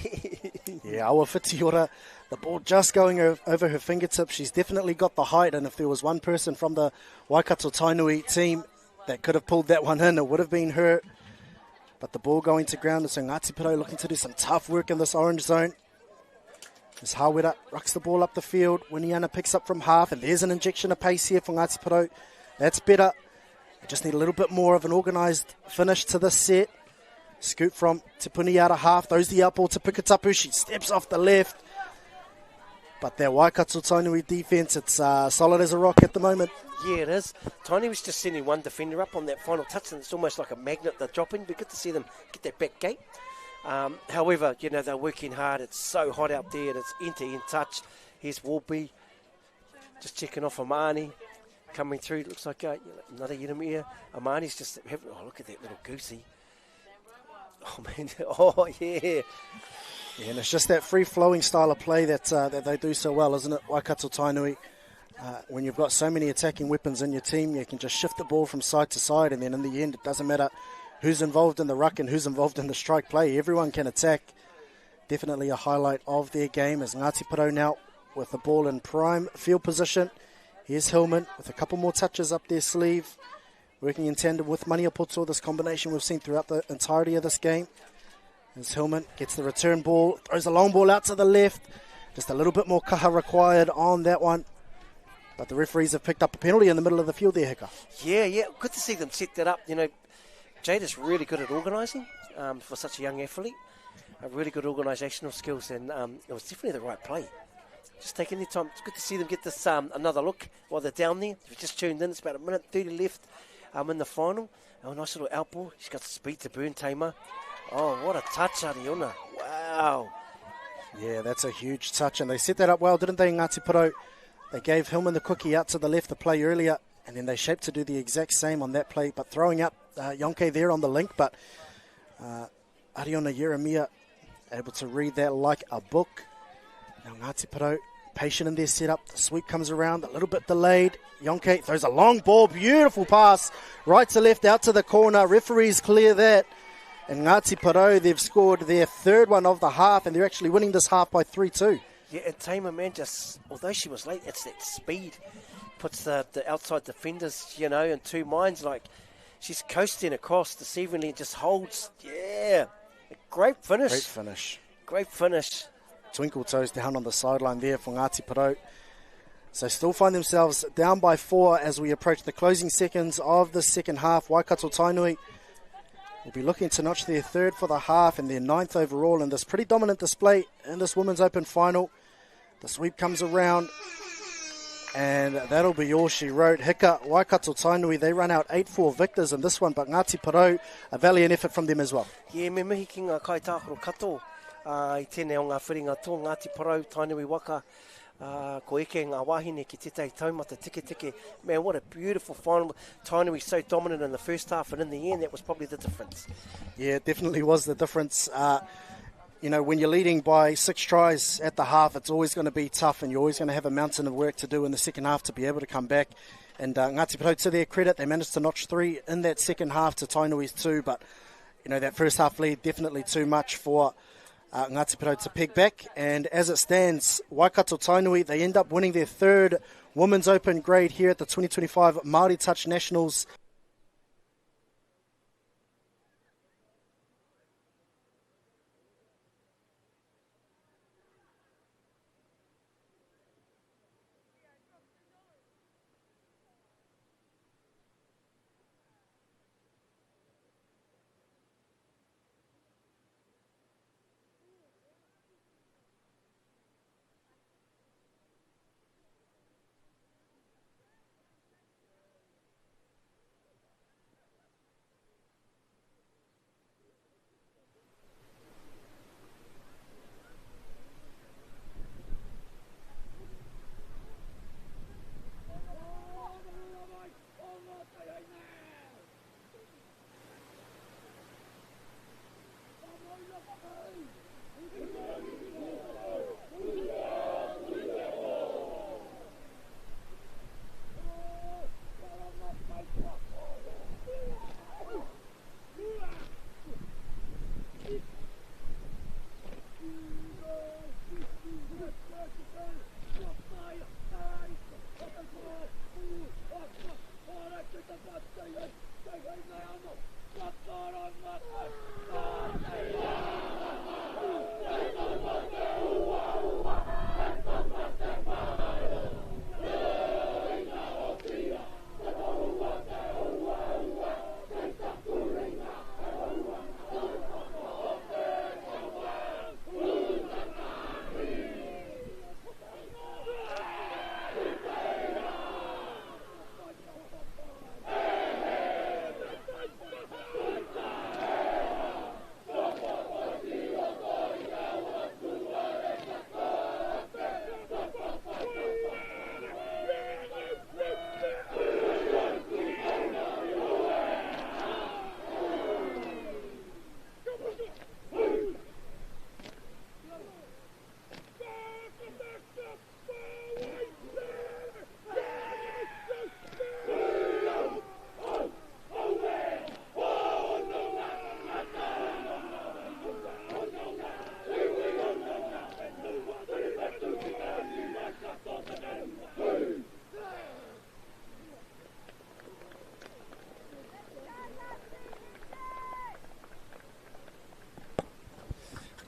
Yeah, Awa Whitiora, the ball just going over her fingertips. She's definitely got the height, and if there was one person from the Waikato Tainui team that could have pulled that one in, it would have been her. But the ball going to ground, and so Ngāti Porou looking to do some tough work in this orange zone. As Hawera rucks the ball up the field, Winiana picks up from half, and there's an injection of pace here for Ngāti Porou. That's better. They just need a little bit more of an organised finish to this set. Scoop from Tipuni out of half, throws the out ball to Pikatapu. She steps off the left. But their Waikato Tainui defence, it's solid as a rock at the moment. Yeah, it is. Tainui was just sending one defender up on that final touch, and it's almost like a magnet they're dropping. Be good to see them get that back gate. However, you know, they're working hard. It's so hot out there, and it's end-to-end touch. Here's Warby just checking off Amani. Coming through, looks like another Yeremia. Amani's just, look at that little goosey. Oh, man. Oh, yeah. Yeah, and it's just that free-flowing style of play that they do so well, isn't it, Waikato Tainui? When you've got so many attacking weapons in your team, you can just shift the ball from side to side, and then in the end, it doesn't matter who's involved in the ruck and who's involved in the strike play. Everyone can attack. Definitely a highlight of their game as Ngāti Porou now with the ball in prime field position. Here's Hillman with a couple more touches up their sleeve. Working in tandem with Maniapoto, this combination we've seen throughout the entirety of this game. As Hillman gets the return ball, throws a long ball out to the left. Just a little bit more kaha required on that one. But the referees have picked up a penalty in the middle of the field there, Hika. Yeah, good to see them set that up. You know, Jade is really good at organising for such a young athlete. Really good organisational skills, and it was definitely the right play. Just taking their time. It's good to see them get this another look while they're down there. If you've just tuned in, it's about 1:30 left. In the final. Oh, nice little out ball. She's got the speed to burn Taima. Oh, what a touch, Ariona. Wow. Yeah, that's a huge touch. And they set that up well, didn't they, Ngāti Porou? They gave Hillman the cookie out to the left, the play earlier, and then they shaped to do the exact same on that play, but throwing up Yonke there on the link. But Ariona Yeremia able to read that like a book. Now Ngāti Porou patient in their setup. The sweep comes around, a little bit delayed. Yonke throws a long ball, beautiful pass, right to left, out to the corner. Referees clear that. And Ngāti Porou, they've scored their third one of the half, and they're actually winning this half by 3-2. Yeah, and Taima, man, just, although she was late, it's that speed. Puts the outside defenders, you know, in two minds. Like, she's coasting across deceivingly and just holds, yeah. Great finish. Great finish. Great finish. Twinkle toes down on the sideline there for Ngāti Porou. So still find themselves down by 4 as we approach the closing seconds of the second half. Waikato Tainui will be looking to notch their 3rd for the half and their 9th overall in this pretty dominant display in this Women's Open final. The sweep comes around, and that'll be all she wrote. Hika, Waikato Tainui, they run out 8-4 victors in this one, but Ngāti Porou, a valiant effort from them as well. Yeah, me mihi ki ngā kaitākaro kato. I tēnei o ngā whiringa tō Ngāti Porou, Tainui waka, ko eke ngā wahine ki tētai taumata tike. Man, what a beautiful final. Tainui so dominant in the first half, and in the end, that was probably the difference. Yeah, it definitely was the difference. When you're leading by 6 tries at the half, it's always going to be tough, and you're always going to have a mountain of work to do in the second half to be able to come back. And Ngāti Porou, to their credit, they managed to notch 3 in that second half to Tainui's 2, but that first half lead definitely too much for Ngāti Porou to peg back. And as it stands, Waikato Tainui, they end up winning their 3rd Women's Open grade here at the 2025 Māori Touch Nationals.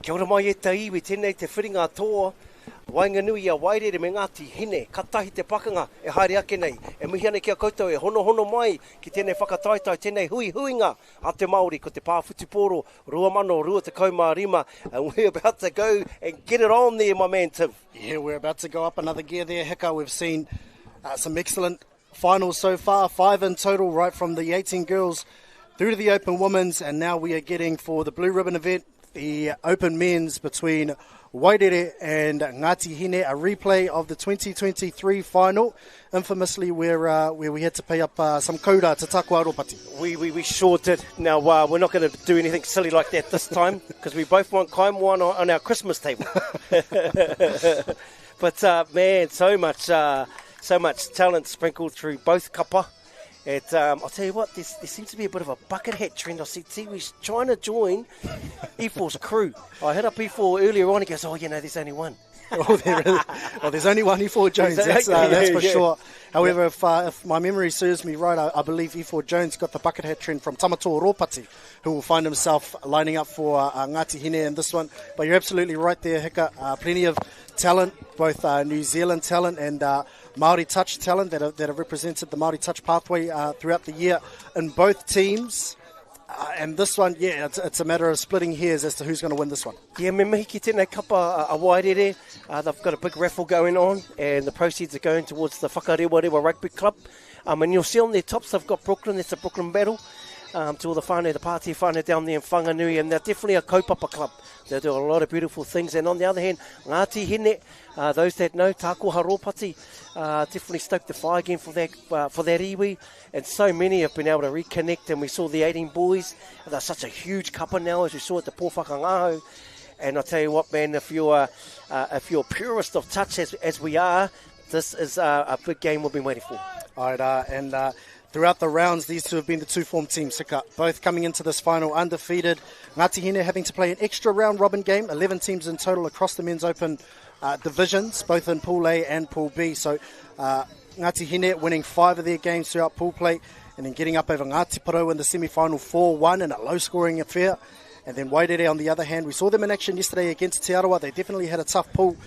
Kia ora mai e te iwi, tēnei te whiringa toa. Wainganui a wairere me Ngāti Hine, katahi te pakanga e haere ake nei. E mihi ane kia koutou e hono mai ki tēnei whakataitai, tēnei huinga a te Māori ko te Pāwhutupōro, rua mano, rua te kaumārima. And we're about to go and get it on there, my man Tim. Yeah, we're about to go up another gear there, Hika. We've seen some excellent finals so far, 5 in total, right from the 18 girls through to the Open Women's, and now we are getting for the Blue Ribbon event, the Open Men's between Wairere and Ngāti Hine, a replay of the 2023 final, infamously where we had to pay up some kaura to takiwā ropati. We sure did. Now, we're not going to do anything silly like that this time, because we both want kai moana on our Christmas table. But, man, so much talent sprinkled through both kapa. I'll tell you what, there seems to be a bit of a bucket hat trend. I see Tiwi's trying to join E4's crew. I hit up E4 earlier on, he goes, there's only one. There's only one E4 Jones, that's for sure. However, if my memory serves me right, I believe E4 Jones got the bucket hat trend from Tamatoa Ropati, who will find himself lining up for Ngāti Hine in this one. But you're absolutely right there, Hika. Plenty of talent, both New Zealand talent and Māori Touch talent that have represented the Māori Touch pathway throughout the year in both teams. And this one, it's a matter of splitting hairs as to who's going to win this one. Yeah, me mihi ki tēnei kapa a wairere. They've got a big raffle going on, and the proceeds are going towards the Whakarewarewa Rugby Club. And you'll see on their tops, they've got Brooklyn. It's a Brooklyn battle. To all the whānau, the party whānau down there in Whanganui, and they're definitely a kaupapa club. They do a lot of beautiful things. And on the other hand, Ngāti Hine, those that know, Tākoha Ropati, definitely stoked the fire again for that iwi. And so many have been able to reconnect, and we saw the 18 boys. They're such a huge kapa now, as we saw at the Pōwhakangaho. And I'll tell you what, man, if you're a purist of touch as we are, this is a big game we've been waiting for. All right, throughout the rounds, these two have been the two-form teams, both coming into this final undefeated. Ngāti Hine having to play an extra round-robin game, 11 teams in total across the Men's Open divisions, both in Pool A and Pool B. So Ngāti Hine winning 5 of their games throughout pool play, and then getting up over Ngāti Porou in the semi-final 4-1 in a low-scoring affair. And then Wairere, on the other hand, we saw them in action yesterday against Te Arawa. They definitely had a tough full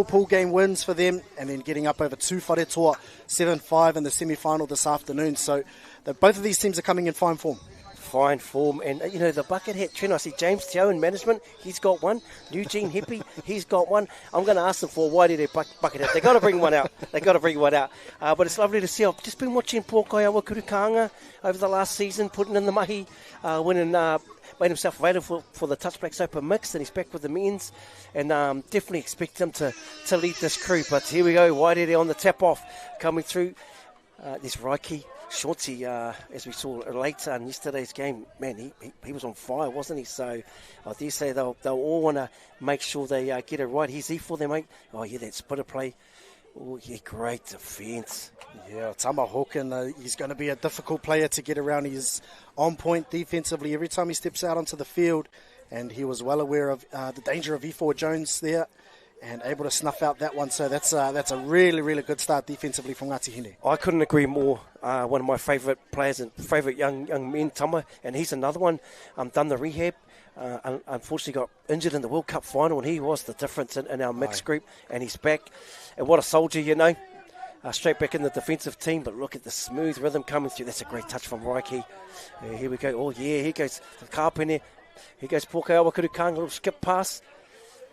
pool game wins for them, and then getting up over 2 whare-toa, 7-5 in the semi-final this afternoon. So both of these teams are coming in fine form. Fine form, and the bucket hat trend. I see James Teo in management, he's got one. Eugene Hippie, he's got one. I'm going to ask them for why did they bucket hat. They got to bring one out. But it's lovely to see. I've just been watching Pōkaiawa Kurukanga over the last season, putting in the mahi, winning. Made himself available for the Touch Blacks Open Mix, and he's back with the men's, and definitely expect him to lead this crew. But here we go, Wairere on the tap-off, coming through. There's Raiki Shorty, as we saw later in yesterday's game. Man, he was on fire, wasn't he? So I dare say they'll all want to make sure they get it right. Here's for them, mate. Oh, yeah, that spitter play. Oh, yeah, great defence. Yeah, Tama Hawken, he's going to be a difficult player to get around. He's on point defensively every time he steps out onto the field, and he was well aware of the danger of E4 Jones there and able to snuff out that one. So that's a really, really good start defensively from Ngāti Hine. I couldn't agree more. One of my favourite players and favourite young men, Tama, and he's another one. Done the rehab. Unfortunately got injured in the World Cup final, and he was the difference in our mixed group, and he's back. And what a soldier, straight back in the defensive team, but look at the smooth rhythm coming through. That's a great touch from Raiki. Here we go. Oh, yeah, here goes the Kāpene. Here goes Pōkaiawa Kurukanga, little skip pass.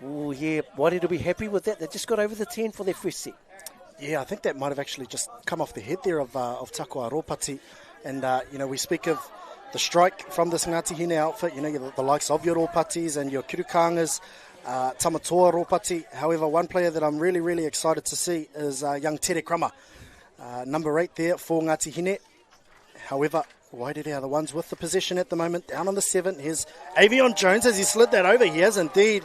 Oh, yeah, Wairere will be happy with that. They just got over the 10 for their first set. Yeah, I think that might have actually just come off the head there of Tākoha Ropati. And, we speak of the strike from this Ngāti Hine outfit, the likes of your Ropatis and your Kirukangas, Tamatoa Ropati. However, one player that I'm really, really excited to see is young Tere Krama, number 8 there for Ngāti Hine. However, Wairere are the ones with the possession at the moment. Down on the 7, here's Avion Jones as he slid that over. He has indeed.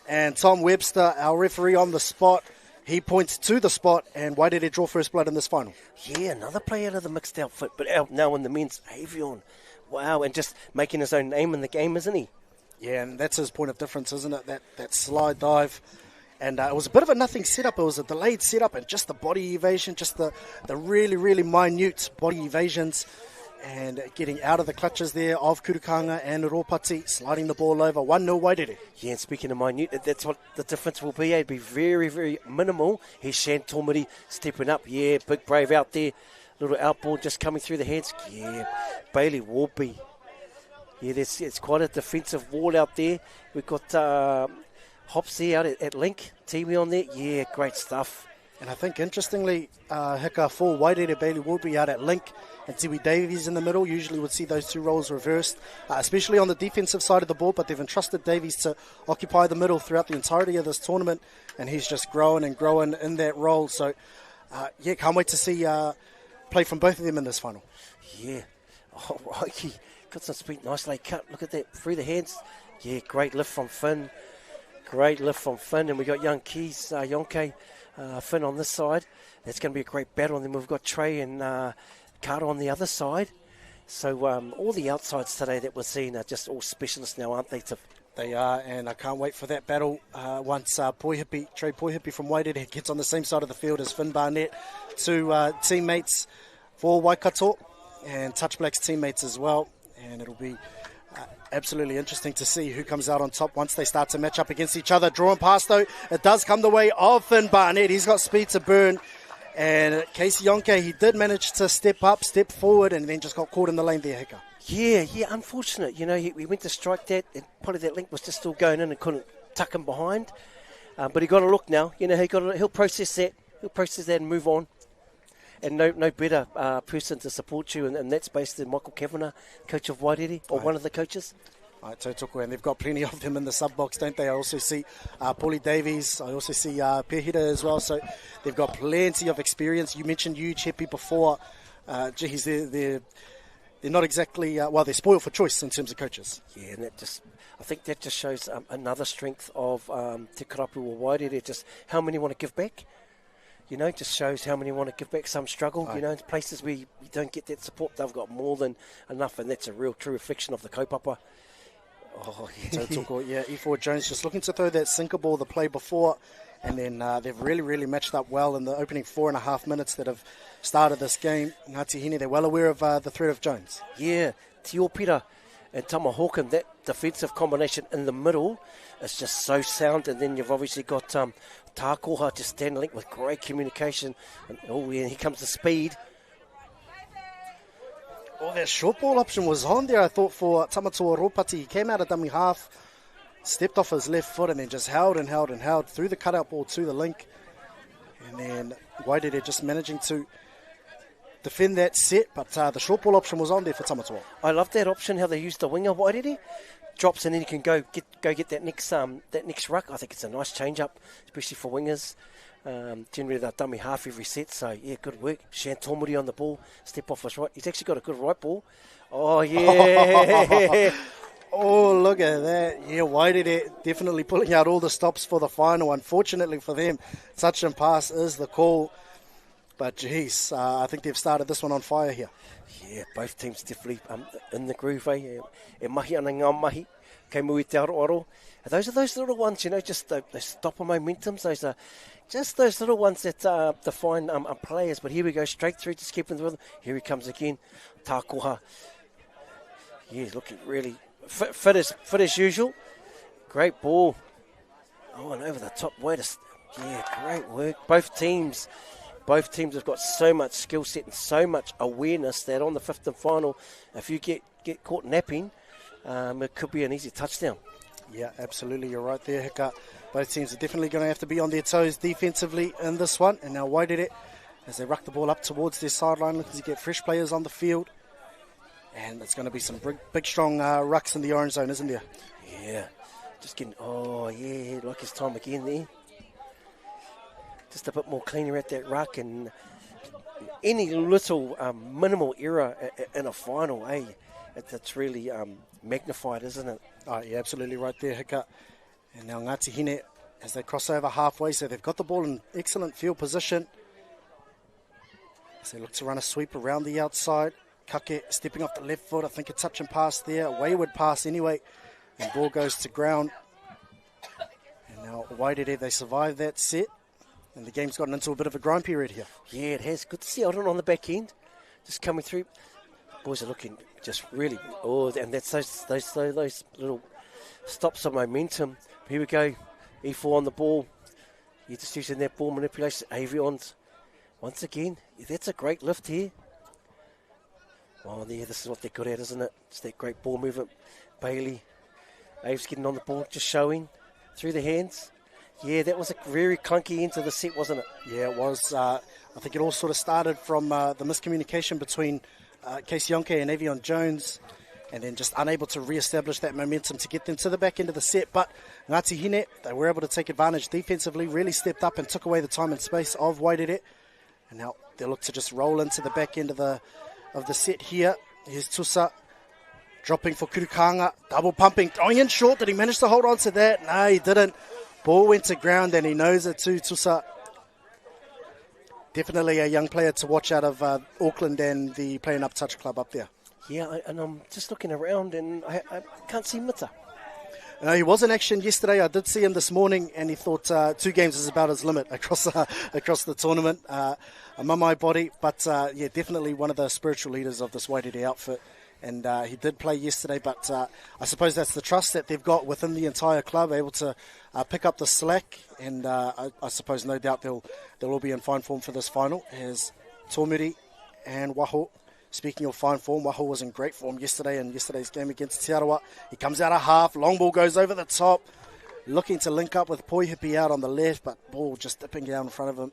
And Tom Webster, our referee on the spot, he points to the spot, and Wairere draw first blood in this final. Yeah, another player out of the mixed outfit, but out now in the men's, Avion. Wow, and just making his own name in the game, isn't he? Yeah, and that's his point of difference, isn't it? That slide dive. And it was a bit of a nothing setup. It was a delayed setup, and just the body evasion, just the really, really minute body evasions, and getting out of the clutches there of Kurukanga and Ropati, sliding the ball over. 1-0 Wairere. Yeah, and speaking of minute, that's what the difference will be. It'll be very, very minimal. Here's Shan Tomiri stepping up. Yeah, big brave out there. Little outboard just coming through the hands. Yeah, Bailey Warby. Yeah, it's quite a defensive wall out there. We've got Hopsy out at link. Tiwi on there. Yeah, great stuff. And I think, interestingly, Hika for Wairere, Bailey Warby out at link, and Tiwi Davies in the middle. Usually would see those two roles reversed, especially on the defensive side of the ball, but they've entrusted Davies to occupy the middle throughout the entirety of this tournament, and he's just growing and growing in that role. So, can't wait to see play from both of them in this final. Yeah. Oh, Roiki got some speed. Nice late cut. Look at that. Through the hands. Yeah, great lift from Finn. And we got young Keys, Yonke, Finn on this side. That's going to be a great battle. And then we've got Trey and Carter on the other side. So all the outsides today that we're seeing are just all specialists now, aren't they, to They are, and I can't wait for that battle once Trey Poihipi from Waitere gets on the same side of the field as Finn Barnett, two teammates for Waikato, and Touch Black's teammates as well. And it'll be absolutely interesting to see who comes out on top once they start to match up against each other. Drawn past, though, it does come the way of Finn Barnett. He's got speed to burn. And Casey Yonke, he did manage to step forward, and then just got caught in the lane there, Hika. Yeah, unfortunate. You know, he went to strike that, and probably that link was just still going in and couldn't tuck him behind. But he got a look now. You know, he'll process that. He'll process that and move on. And no better person to support you in that space than Michael Kavanagh, coach of Waitere, or one of the coaches. Tautoko, and they've got plenty of them in the sub-box, don't they? I also see Paulie Davies. I also see Pehira as well. So they've got plenty of experience. You mentioned Chepi before. Geez, they're not exactly, they're spoiled for choice in terms of coaches. Yeah, and I think that just shows another strength of Te Karapu or Waitere, just how many want to give back. You know, just shows how many want to give back. Some struggle, you know, in places where you don't get that support, they've got more than enough, and that's a real true reflection of the kaupapa. Oh, yeah. E4 Jones just looking to throw that sinker ball the play before, and then they've really matched up well in the opening 4.5 minutes that have started this game. Ngāti Hine, they're well aware of the threat of Jones. Yeah, Tiopira and Tamahawken, that defensive combination in the middle is just so sound, and then you've obviously got Tākoha just standing with great communication, and here comes the speed. Oh, that short ball option was on there, I thought, for Tamatua Ropati. He came out of dummy half, stepped off his left foot, and then just held through the cutout ball to the link. And then Waitere just managing to defend that set, but the short ball option was on there for Tamatua. I love that option, how they used the winger Waitere. Drops, and then you can go get that next ruck. I think it's a nice change-up, especially for wingers. Generally, they're dummy half every set, so yeah, good work. Shan Tomori on the ball, step off his right. He's actually got a good right ball. Oh, yeah. Oh, look at that. Yeah, Waitere definitely pulling out all the stops for the final. Unfortunately for them, touch and pass is the call. But, geez, I think they've started this one on fire here. Yeah, both teams definitely in the groove, eh? E mahi ana ngā mahi, kei mui te aroaro. And those are those little ones, you know, just the stopper momentums. Those are just those little ones that define players. But here we go, straight through, just keeping the rhythm. Here he comes again, Tākoha. Yeah, looking really fit as usual. Great ball. Oh, and over the top. Great work. Both teams have got so much skill set and so much awareness that on the fifth and final, if you get caught napping, it could be an easy touchdown. Yeah, absolutely. You're right there, Hika. Both teams are definitely going to have to be on their toes defensively in this one. And now Waitere, as they ruck the ball up towards their sideline, looking to get fresh players on the field. And it's going to be some big strong rucks in the orange zone, isn't there? Yeah. Just getting, like his time again there. Just a bit more cleaner at that ruck, and any little minimal error in a final, it's really magnified, isn't it? Oh, yeah, absolutely right there, Hika. And now Ngāti Hine, as they cross over halfway, so they've got the ball in excellent field position. As they look to run a sweep around the outside. Kake stepping off the left foot, I think a touch and pass there, a wayward pass anyway. And ball goes to ground. And now Waitere, they survive that set. And the game's gotten into a bit of a grind period here. Yeah, it has. Good to see Aron on the back end. Just coming through. Boys are looking just really... Oh, and that's those little stops of momentum. Here we go. E4 on the ball. You're just using that ball manipulation. Avions. Once again, that's a great lift here. Oh, yeah, this is what they're good at, isn't it? It's that great ball movement. Bailey. Aves getting on the ball, just showing through the hands. Yeah, that was a very clunky end to the set, wasn't it? Yeah, it was. I think it all sort of started from the miscommunication between Casey Yonke and Avion Jones, and then just unable to re-establish that momentum to get them to the back end of the set. But Ngāti Hine, they were able to take advantage defensively, really stepped up and took away the time and space of Waitere. And now they'll look to just roll into the back end of the set here. Here's Tusa dropping for Kurukanga, double pumping, throwing in short. Did he manage to hold on to that? No, he didn't. Ball went to ground, and he knows it too, Tusa. Definitely a young player to watch out of Auckland and the Playing Up Touch Club up there. Yeah, and I'm just looking around, and I can't see Mita. No, he was in action yesterday. I did see him this morning, and he thought 2 games is about his limit across the tournament. A mamai body, but yeah, definitely one of the spiritual leaders of this Wairere outfit. And he did play yesterday, but I suppose that's the trust that they've got within the entire club, able to pick up the slack. And I suppose no doubt they'll all be in fine form for this final. As Tomiri and Waho, speaking of fine form, Waho was in great form yesterday in yesterday's game against Te Arawa. He comes out of half, long ball goes over the top, looking to link up with Poihipi out on the left, but ball just dipping down in front of him.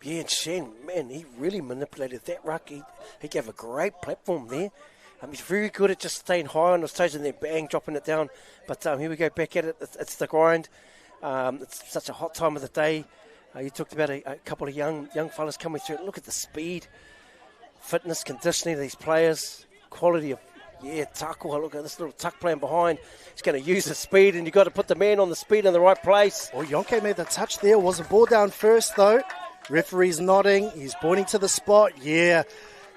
Yeah, and Shen, man, he really manipulated that ruck. He gave a great platform there. He's very good at just staying high on his toes and then bang, dropping it down. But here we go back at it. It's the grind. It's such a hot time of the day. You talked about a couple of young fellas coming through. Look at the speed, fitness, conditioning of these players, quality of, takiwā. Look at this little tuck playing behind. He's going to use the speed, and you've got to put the man on the speed in the right place. Well, Yonke made the touch there. Was a ball down first, though. Referee's nodding. He's pointing to the spot. Yeah.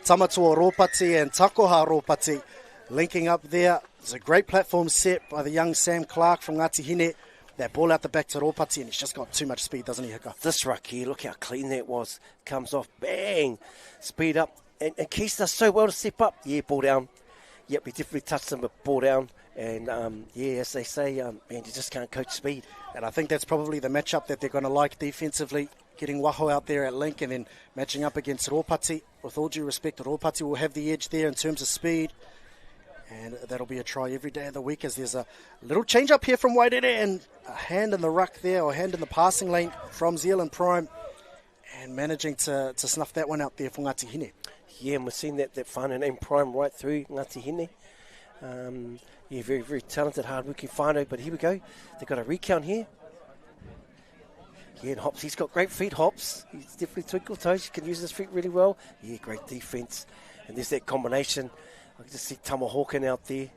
Tamatua Ropati and Takoha Ropati linking up there. There's a great platform set by the young Sam Clark from Ngāti Hine. That ball out the back to Ropati, and he's just got too much speed, doesn't he, Hika? This ruck here, look how clean that was. Comes off, bang, speed up. And Keith does so well to step up. Yeah, ball down. Yep, he definitely touched him, but ball down. And, as they say, man, you just can't coach speed. And I think that's probably the matchup that they're going to like defensively. Getting Waho out there at link and then matching up against Ropati. With all due respect, Ropati will have the edge there in terms of speed. And that'll be a try every day of the week, as there's a little change up here from Wairere and a hand in the ruck there, or hand in the passing lane from Zealand Prime. And managing to snuff that one out there for Ngāti Hine. Yeah, and we've seen that whānau name Prime right through Ngāti Hine. Very, very talented, hard-working whānau. But here we go. They've got a recount here. Yeah, and Hops, he's got great feet, Hops. He's definitely twinkle toes. He can use his feet really well. Yeah, great defence. And there's that combination. I can just see Tama Hawken out there.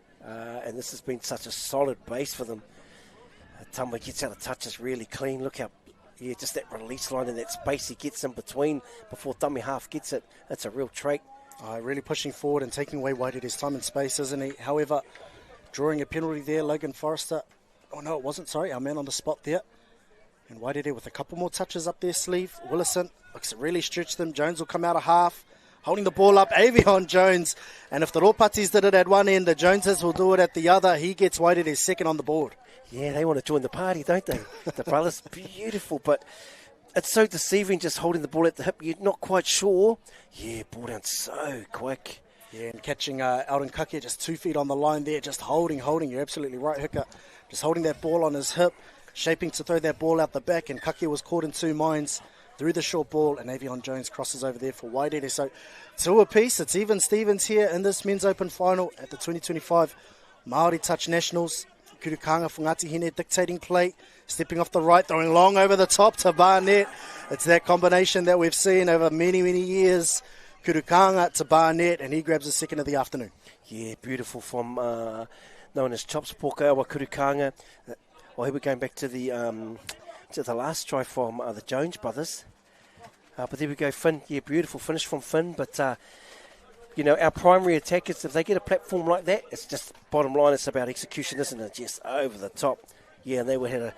And this has been such a solid base for them. Tama gets out of touches really clean. Look how, just that release line and that space he gets in between before dummy half gets it. That's a real trait. Really pushing forward and taking away Wairere's time and space, isn't he? However, drawing a penalty there, Logan Forrester. Oh, no, it wasn't. Sorry, our man on the spot there. And Wairere with a couple more touches up their sleeve. Willison looks to really stretch them. Jones will come out of half. Holding the ball up, Avion Jones. And if the Ropatis did it at one end, the Joneses will do it at the other. He gets Wairere's second on the board. Yeah, they want to join the party, don't they? The brothers, beautiful. But it's so deceiving just holding the ball at the hip. You're not quite sure. Yeah, ball down so quick. Yeah, and catching Alden Kake just 2 feet on the line there. Just holding. You're absolutely right, Hika. Just holding that ball on his hip. Shaping to throw that ball out the back, and Kake was caught in 2 minds through the short ball, and Avion Jones crosses over there for Wairere. So 2 apiece. It's even Stevens here in this men's open final at the 2025 Māori Touch Nationals. Kurukanga for Ngāti Hine dictating play, stepping off the right, throwing long over the top to Barnett. It's that combination that we've seen over many, many years. Kurukanga to Barnett, and he grabs the second of the afternoon. Yeah, beautiful from known as Chops Pokawa Kurukanga. Here we're going back to the last try from the Jones brothers. But there we go, Finn. Yeah, beautiful finish from Finn. But, our primary attackers, if they get a platform like that, it's just bottom line, it's about execution, isn't it? Just over the top. Yeah, and they would have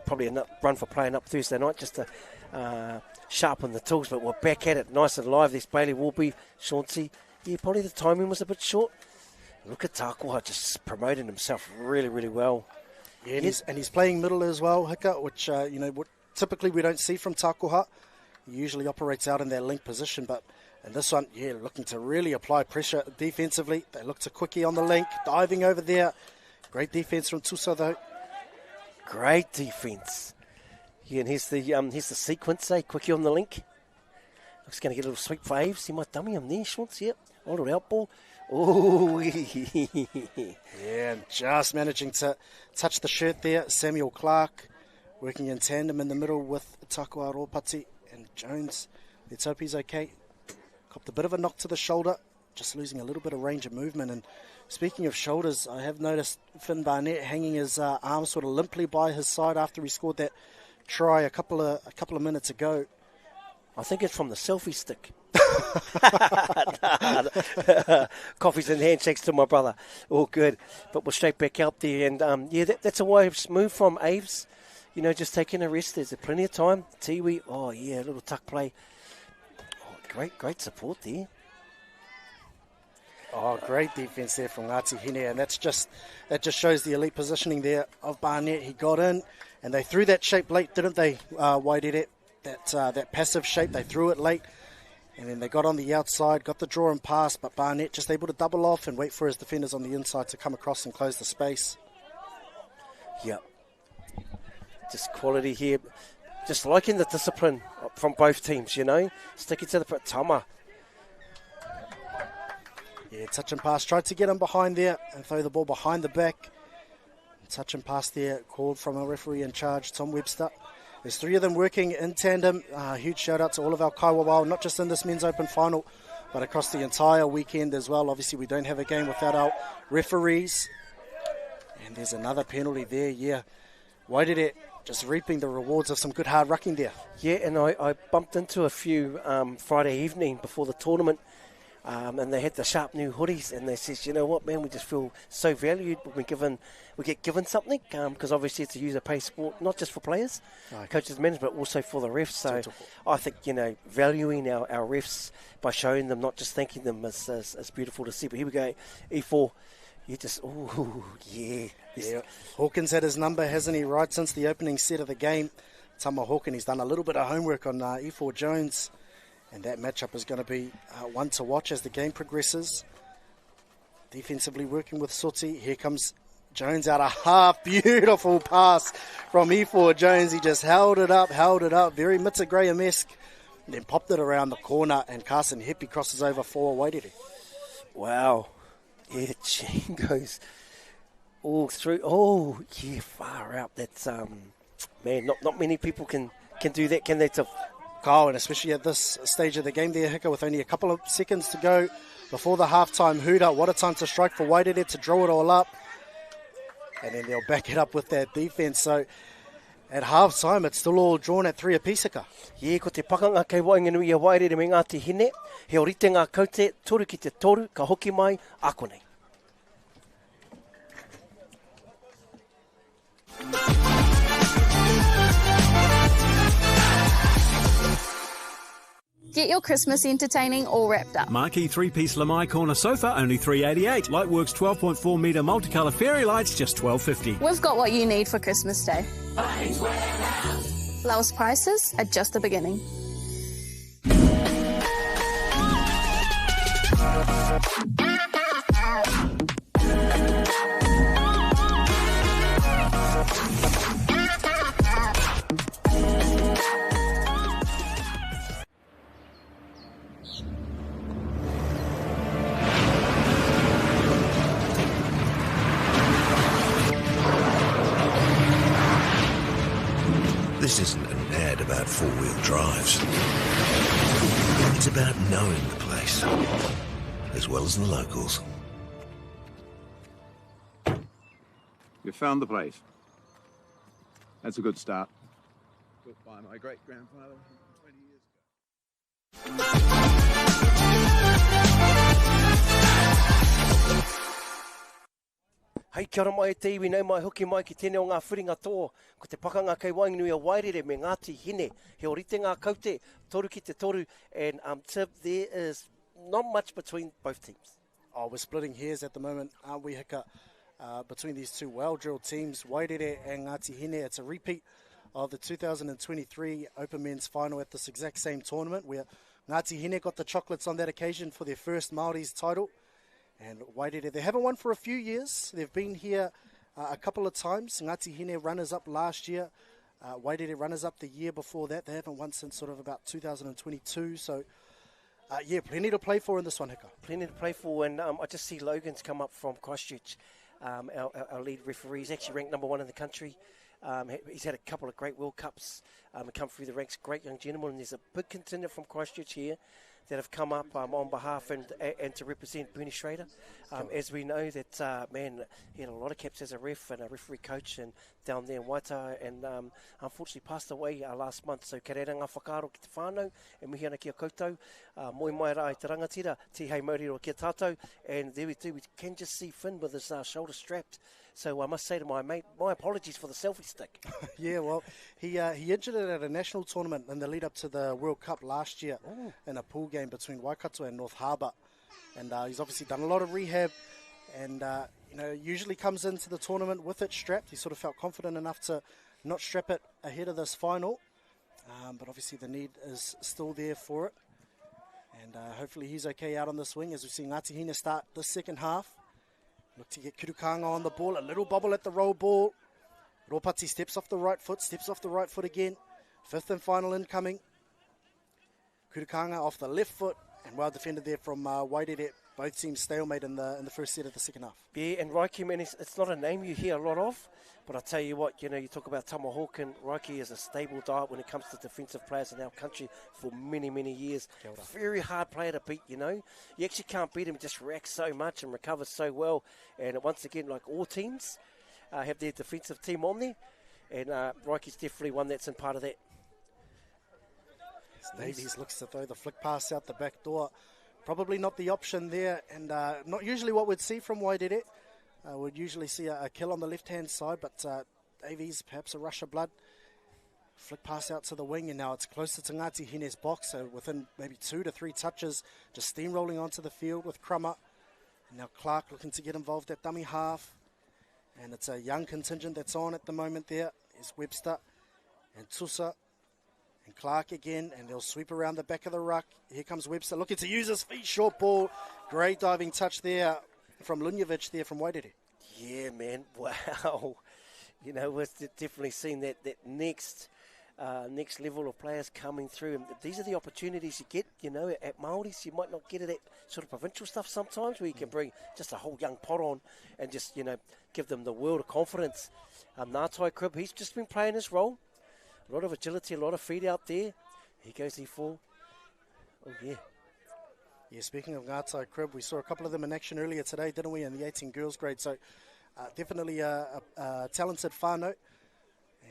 probably a run for playing up Thursday night just to sharpen the tools. But we're back at it, nice and live. There's Bailey Warby, Chauncey. Yeah, probably the timing was a bit short. Look at Takiwā just promoting himself really, really well. Yeah, and he's playing middle as well, Hika, which, what typically we don't see from Takiwā. He usually operates out in that link position, but in this one, looking to really apply pressure defensively. They look to Quickie on the link, diving over there. Great defense from Tusa, though. Great defense. Yeah, and here's the sequence, Quickie on the link. Looks going to get a little sweep for Aves. He might dummy him there, Schwartz, yep. A little out ball. Oh, yeah, and just managing to touch the shirt there. Samuel Clark working in tandem in the middle with Takiwā Ropati and Jones. Let's hope he's okay. Copped a bit of a knock to the shoulder, just losing a little bit of range of movement. And speaking of shoulders, I have noticed Finn Barnett hanging his arms sort of limply by his side after he scored that try a couple of minutes ago. I think it's from the selfie stick. Coffees and handshakes to my brother. All good. But we're straight back out there. And, that's a wise move from Aves. You know, just taking a rest. There's plenty of time. Tiwi, a little tuck play. Oh, great support there. Oh, great defence there from Ngāti Hine, and that just shows the elite positioning there of Barnett. He got in, and they threw that shape late, didn't they, Wairere? That passive shape, they threw it late, and then they got on the outside, got the draw and pass, but Barnett just able to double off and wait for his defenders on the inside to come across and close the space. Yep. Just quality here. Just liking the discipline from both teams, you know. Sticking to the tama. Yeah, touch and pass. Tried to get him behind there and throw the ball behind the back. Touch and pass there called from a referee in charge, Tom Webster. There's 3 of them working in tandem. Huge shout out to all of our kaiwawao, not just in this men's open final, but across the entire weekend as well. Obviously, we don't have a game without our referees. And there's another penalty there, yeah. Wairere just reaping the rewards of some good hard rucking there. Yeah, and I bumped into a few Friday evening before the tournament. And they had the sharp new hoodies, and they says, you know what, man, we just feel so valued when we get given something, because obviously it's a user-pay sport, not just for players, coaches, management, but also for the refs. So I think, you know, valuing our refs by showing them, not just thanking them, is beautiful to see. But here we go, E4. You just, yeah. Hawkins had his number, hasn't he, right since the opening set of the game. Tama Hawkins, he's done a little bit of homework on E4 Jones. And that matchup is going to be one to watch as the game progresses. Defensively working with Soti. Here comes Jones out a half. Beautiful pass from E4 Jones. He just held it up. Very Mitsa Graham-esque. Then popped it around the corner, and Carson Hippie crosses over for Wairere. Wow. Yeah, chain goes all through. Oh, yeah, far out. That's, man, not many people can do that, can they? And especially at this stage of the game there, Hika, with only a couple of seconds to go before the halftime hooter. What a time to strike for Wairere to draw it all up. And then they'll back it up with that defence. So at halftime, it's still all drawn at 3 apiece, Hika. Yeah, ko te pakanga kei wainganui a Wairere me Ngāti Hine. He orite ngā kaute, toru ki te toru, ka hoki mai, ako nei. Get your Christmas entertaining all wrapped up. Marquee 3-piece Lamai corner sofa, only $3.88. Lightworks 12.4 metre multicolour fairy lights, just $12.50. We've got what you need for Christmas Day. Lowest prices are just the beginning. This isn't an ad about four-wheel drives. It's about knowing the place, as well as the locals. You found the place. That's a good start. Built by my great-grandfather 20 years ago. Hei, kia ora mai te iwi nei mai hoki mai ki tēnei o ngā whiringa tō. Ko te pakanga kei wainganui a Wairere me Ngāti Hine. He orite ngā kaute, toru ki te toru. And Tib, there is not much between both teams. Oh, we're splitting hairs at the moment, aren't we, Hika? Between these two well-drilled teams, Wairere and Ngāti Hine. It's a repeat of the 2023 Open Men's Final at this exact same tournament, where Ngāti Hine got the chocolates on that occasion for their first Māori's title. And Wairere, they haven't won for a few years. They've been here a couple of times. Ngāti Hine runners-up last year. Wairere runners-up the year before that. They haven't won since sort of about 2022. So, yeah, plenty to play for in this one, Hika. Plenty to play for. And I just see Logan's come up from Christchurch. Our lead referee is actually ranked number 1 in the country. He's had a couple of great World Cups come through the ranks. Great young gentleman. And there's a big contender from Christchurch here. that have come up on behalf and to represent Bernie Schrader. As we know that, man, he had a lot of caps as a ref and a referee coach and down there in Waitaha, and unfortunately passed away last month. So ka reira ngā whakaaro ki te whānau, e mihi ana ki a koutou, moi mai rā i te rangatira, ti hei mauriro ki a tātou, and there we do, we can just see Finn with his shoulder strapped. So I must say to my mate, my apologies for the selfie stick. Yeah, well, he injured it at a national tournament in the lead up to the World Cup last year in a pool game between Waikato and North Harbour. And he's obviously done a lot of rehab and, usually comes into the tournament with it strapped. He sort of felt confident enough to not strap it ahead of this final. But obviously the need is still there for it. And hopefully he's okay out on the swing as we see Ngāti Hine start the second half. Look to get Kurukanga on the ball. A little bobble at the roll ball. Ropati steps off the right foot again. Fifth and final incoming. Kurukanga off the left foot. And well defended there from Wairere. Both teams stalemate in the first set of the second half. Yeah, and Raiki, man, it's not a name you hear a lot of. But I tell you what, you talk about Tomahawk, and Raiki is a stable diet when it comes to defensive players in our country for many, many years. Very hard player to beat, You actually can't beat him, just reacts so much and recovers so well. And once again, like all teams, have their defensive team on there. And Raiki's definitely one that's in part of that. Davies looks to throw the flick pass out the back door. Probably not the option there, and not usually what we'd see from Wairere. We'd usually see a kill on the left-hand side, but Davies, perhaps a rush of blood. Flick pass out to the wing, and now it's closer to Ngāti Hine's box, so within maybe 2 to 3 touches, just steamrolling onto the field with Crummer. And now Clark looking to get involved at dummy half. And it's a young contingent that's on at the moment there. Is Webster and Tusa. And Clark again, and they'll sweep around the back of the ruck. Here comes Webster looking to use his feet. Short ball. Great diving touch there from Lunjevic there from Wairere. Yeah, man. Wow. We've definitely seen that next level of players coming through. And these are the opportunities you get, at Māoris. You might not get it at sort of provincial stuff sometimes, where you can bring just a whole young pot on and just, give them the world of confidence. Ngātai Crib, he's just been playing his role. A lot of agility, a lot of feet out there. Here goes E4. Oh, yeah. Yeah, speaking of Ngātai Crib, we saw a couple of them in action earlier today, didn't we, in the 18 girls grade. So definitely a talented whānau.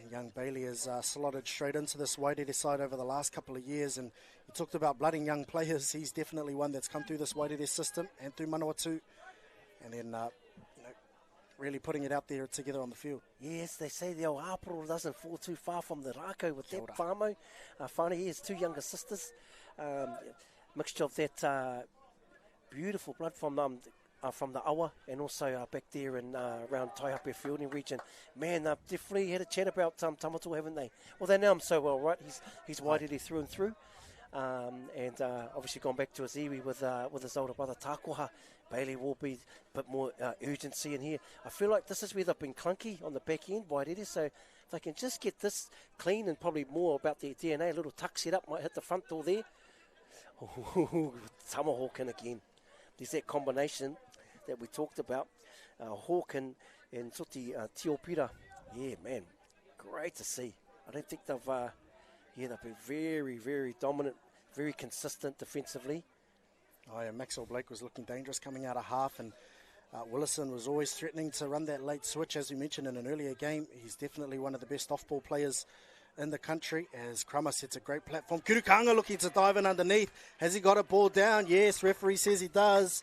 And young Bailey has slotted straight into this Wairere side over the last couple of years. And you talked about blooding young players. He's definitely one that's come through this Wairere system and through Manawatu. And then, really putting it out there together on the field. Yes, they say the old Aporo doesn't fall too far from the rako with that whānau. Whānau, he has 2 younger sisters. Mixture of that beautiful blood from the Awa and also back there in around Taihape Fielding region. Man, they've definitely had a chat about Tamato, haven't they? Well, they know him so well, right? He's Wairere through and through. And obviously gone back to his iwi with his older brother Tākoha. Bailey will be a bit more urgency in here. I feel like this is where they've been clunky on the back end, Wairere, so if they can just get this clean and probably more about their DNA, a little tuck set up, might hit the front door there. Tomahawk again. There's that combination that we talked about. Hawk and Soti Tiopira. Yeah, man, great to see. I don't think they've been very, very dominant, very consistent defensively. Oh, yeah, Maxwell Blake was looking dangerous coming out of half, and Willison was always threatening to run that late switch, as we mentioned in an earlier game. He's definitely one of the best off-ball players in the country, as Crummer sets a great platform. Kurukanga looking to dive in underneath. Has he got a ball down? Yes, referee says he does.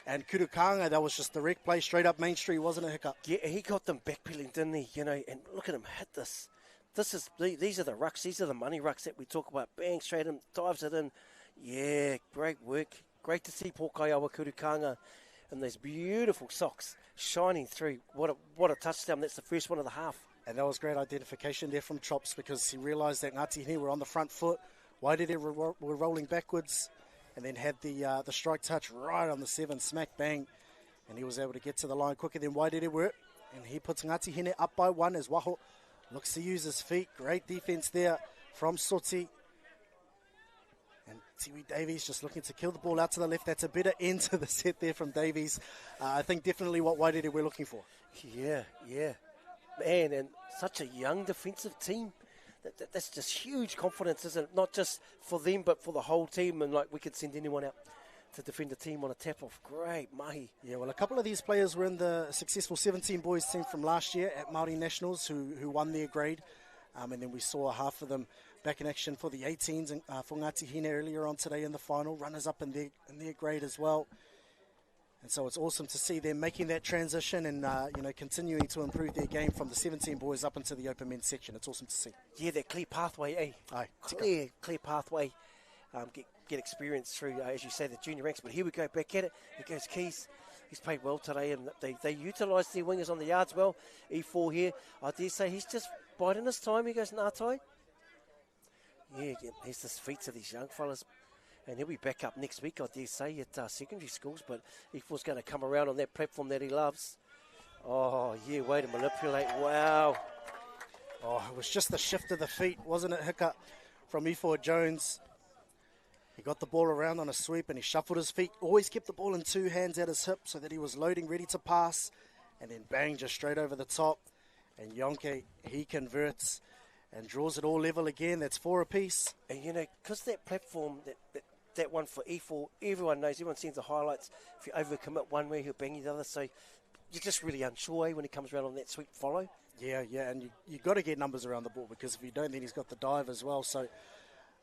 And Kurukanga, that was just direct play straight up Main Street, wasn't it, Hiccup? Yeah, he got them backpedaling, didn't he? And look at him hit this. These are the rucks. These are the money rucks that we talk about. Bang, straight in, dives it in. Yeah, great work. Great to see Pokaiawa Kurukanga in those beautiful socks shining through. What a touchdown. That's the first one of the half. And that was great identification there from Chops, because he realised that Ngāti Hine were on the front foot. Wairere were rolling backwards, and then had the strike touch right on the 7, smack bang. And he was able to get to the line quicker than Wairere were. And he puts Ngāti Hine up by 1 as Waho looks to use his feet. Great defense there from Soti. And Tiwi Davies just looking to kill the ball out to the left. That's a better end to the set there from Davies. I think definitely what Wairere we're looking for. Yeah. Man, and such a young defensive team. that's just huge confidence, isn't it? Not just for them, but for the whole team. And like we could send anyone out to defend the team on a tap-off. Great, mahi. Yeah, well, a couple of these players were in the successful 17 boys team from last year at Māori Nationals who won their grade. And then we saw half of them back in action for the 18s and for Ngāti Hine earlier on today in the final. Runners up in their grade as well. And so it's awesome to see them making that transition and, continuing to improve their game from the 17 boys up into the open men's section. It's awesome to see. Yeah, that clear pathway, eh? Aye, clear pathway. Get experience through, as you say, the junior ranks. But here we go, back at it. Here goes Keys. He's played well today, and they utilise their wingers on the yards well. E4 here, I dare say he's just biding his time. He goes, Ngātai. Yeah, here's the feats of these young fellas. And he'll be back up next week, I dare say, at secondary schools. But E4's going to come around on that platform that he loves. Oh, yeah, way to manipulate. Wow. Oh, it was just the shift of the feet, wasn't it, Hika, from E4 Jones. He got the ball around on a sweep and he shuffled his feet. Always kept the ball in two hands at his hip so that he was loading, ready to pass. And then bang, just straight over the top. And Yonke, he converts and draws it all level again. That's 4 apiece. And, because that platform, that one for E4, everyone knows, everyone sees the highlights. If you overcommit one way, he'll bang you the other. So you're just really unsure, when he comes around on that sweep follow. Yeah, and you got to get numbers around the ball because if you don't, then he's got the dive as well. So,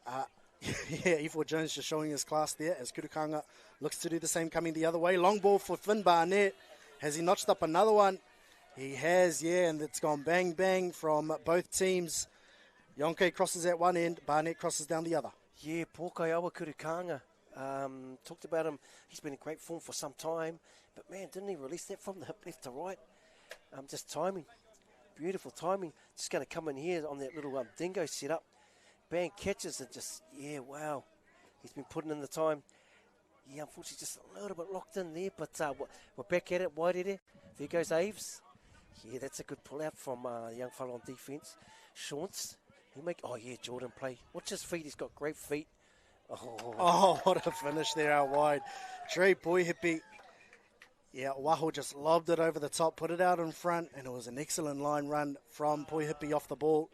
yeah, E4 Jones just showing his class there as Kurukanga looks to do the same coming the other way. Long ball for Finn Barnett. Has he notched up another one? He has, yeah, and it's gone bang, bang from both teams. Yonke crosses at one end, Barnett crosses down the other. Yeah, Pōkai Awa Kurukanga. Talked about him. He's been in great form for some time. But, man, didn't he release that from the hip left to right? Just timing. Beautiful timing. Just going to come in here on that little dingo setup. Bang, catches and just, yeah, wow. He's been putting in the time. Yeah, unfortunately, just a little bit locked in there. But we're back at it. Wairere. There goes Aves. Yeah, that's a good pull-out from the young fellow on defence. Shauntz. Jordan play. Watch his feet. He's got great feet. Oh, what a finish there out wide. Trey Poihipi. Yeah, Waho just lobbed it over the top, put it out in front, and it was an excellent line run from Poihipi off the ball.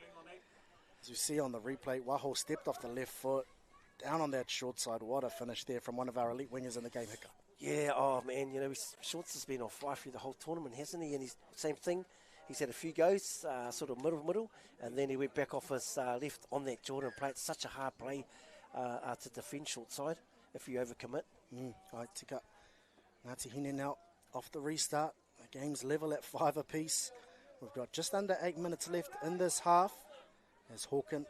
As you see on the replay, Waho stepped off the left foot, down on that short side. What a finish there from one of our elite wingers in the game, Hika. Yeah, oh man, Shorts has been on fire through the whole tournament, hasn't he? And he's same thing. He's had a few goes, sort of middle, and then he went back off his left on that Jordan play. It's such a hard play to defend short side if you overcommit. Right, Tika. Ngāti Hine now off the restart. The game's level at 5 apiece. We've got just under 8 minutes left in this half as Hawken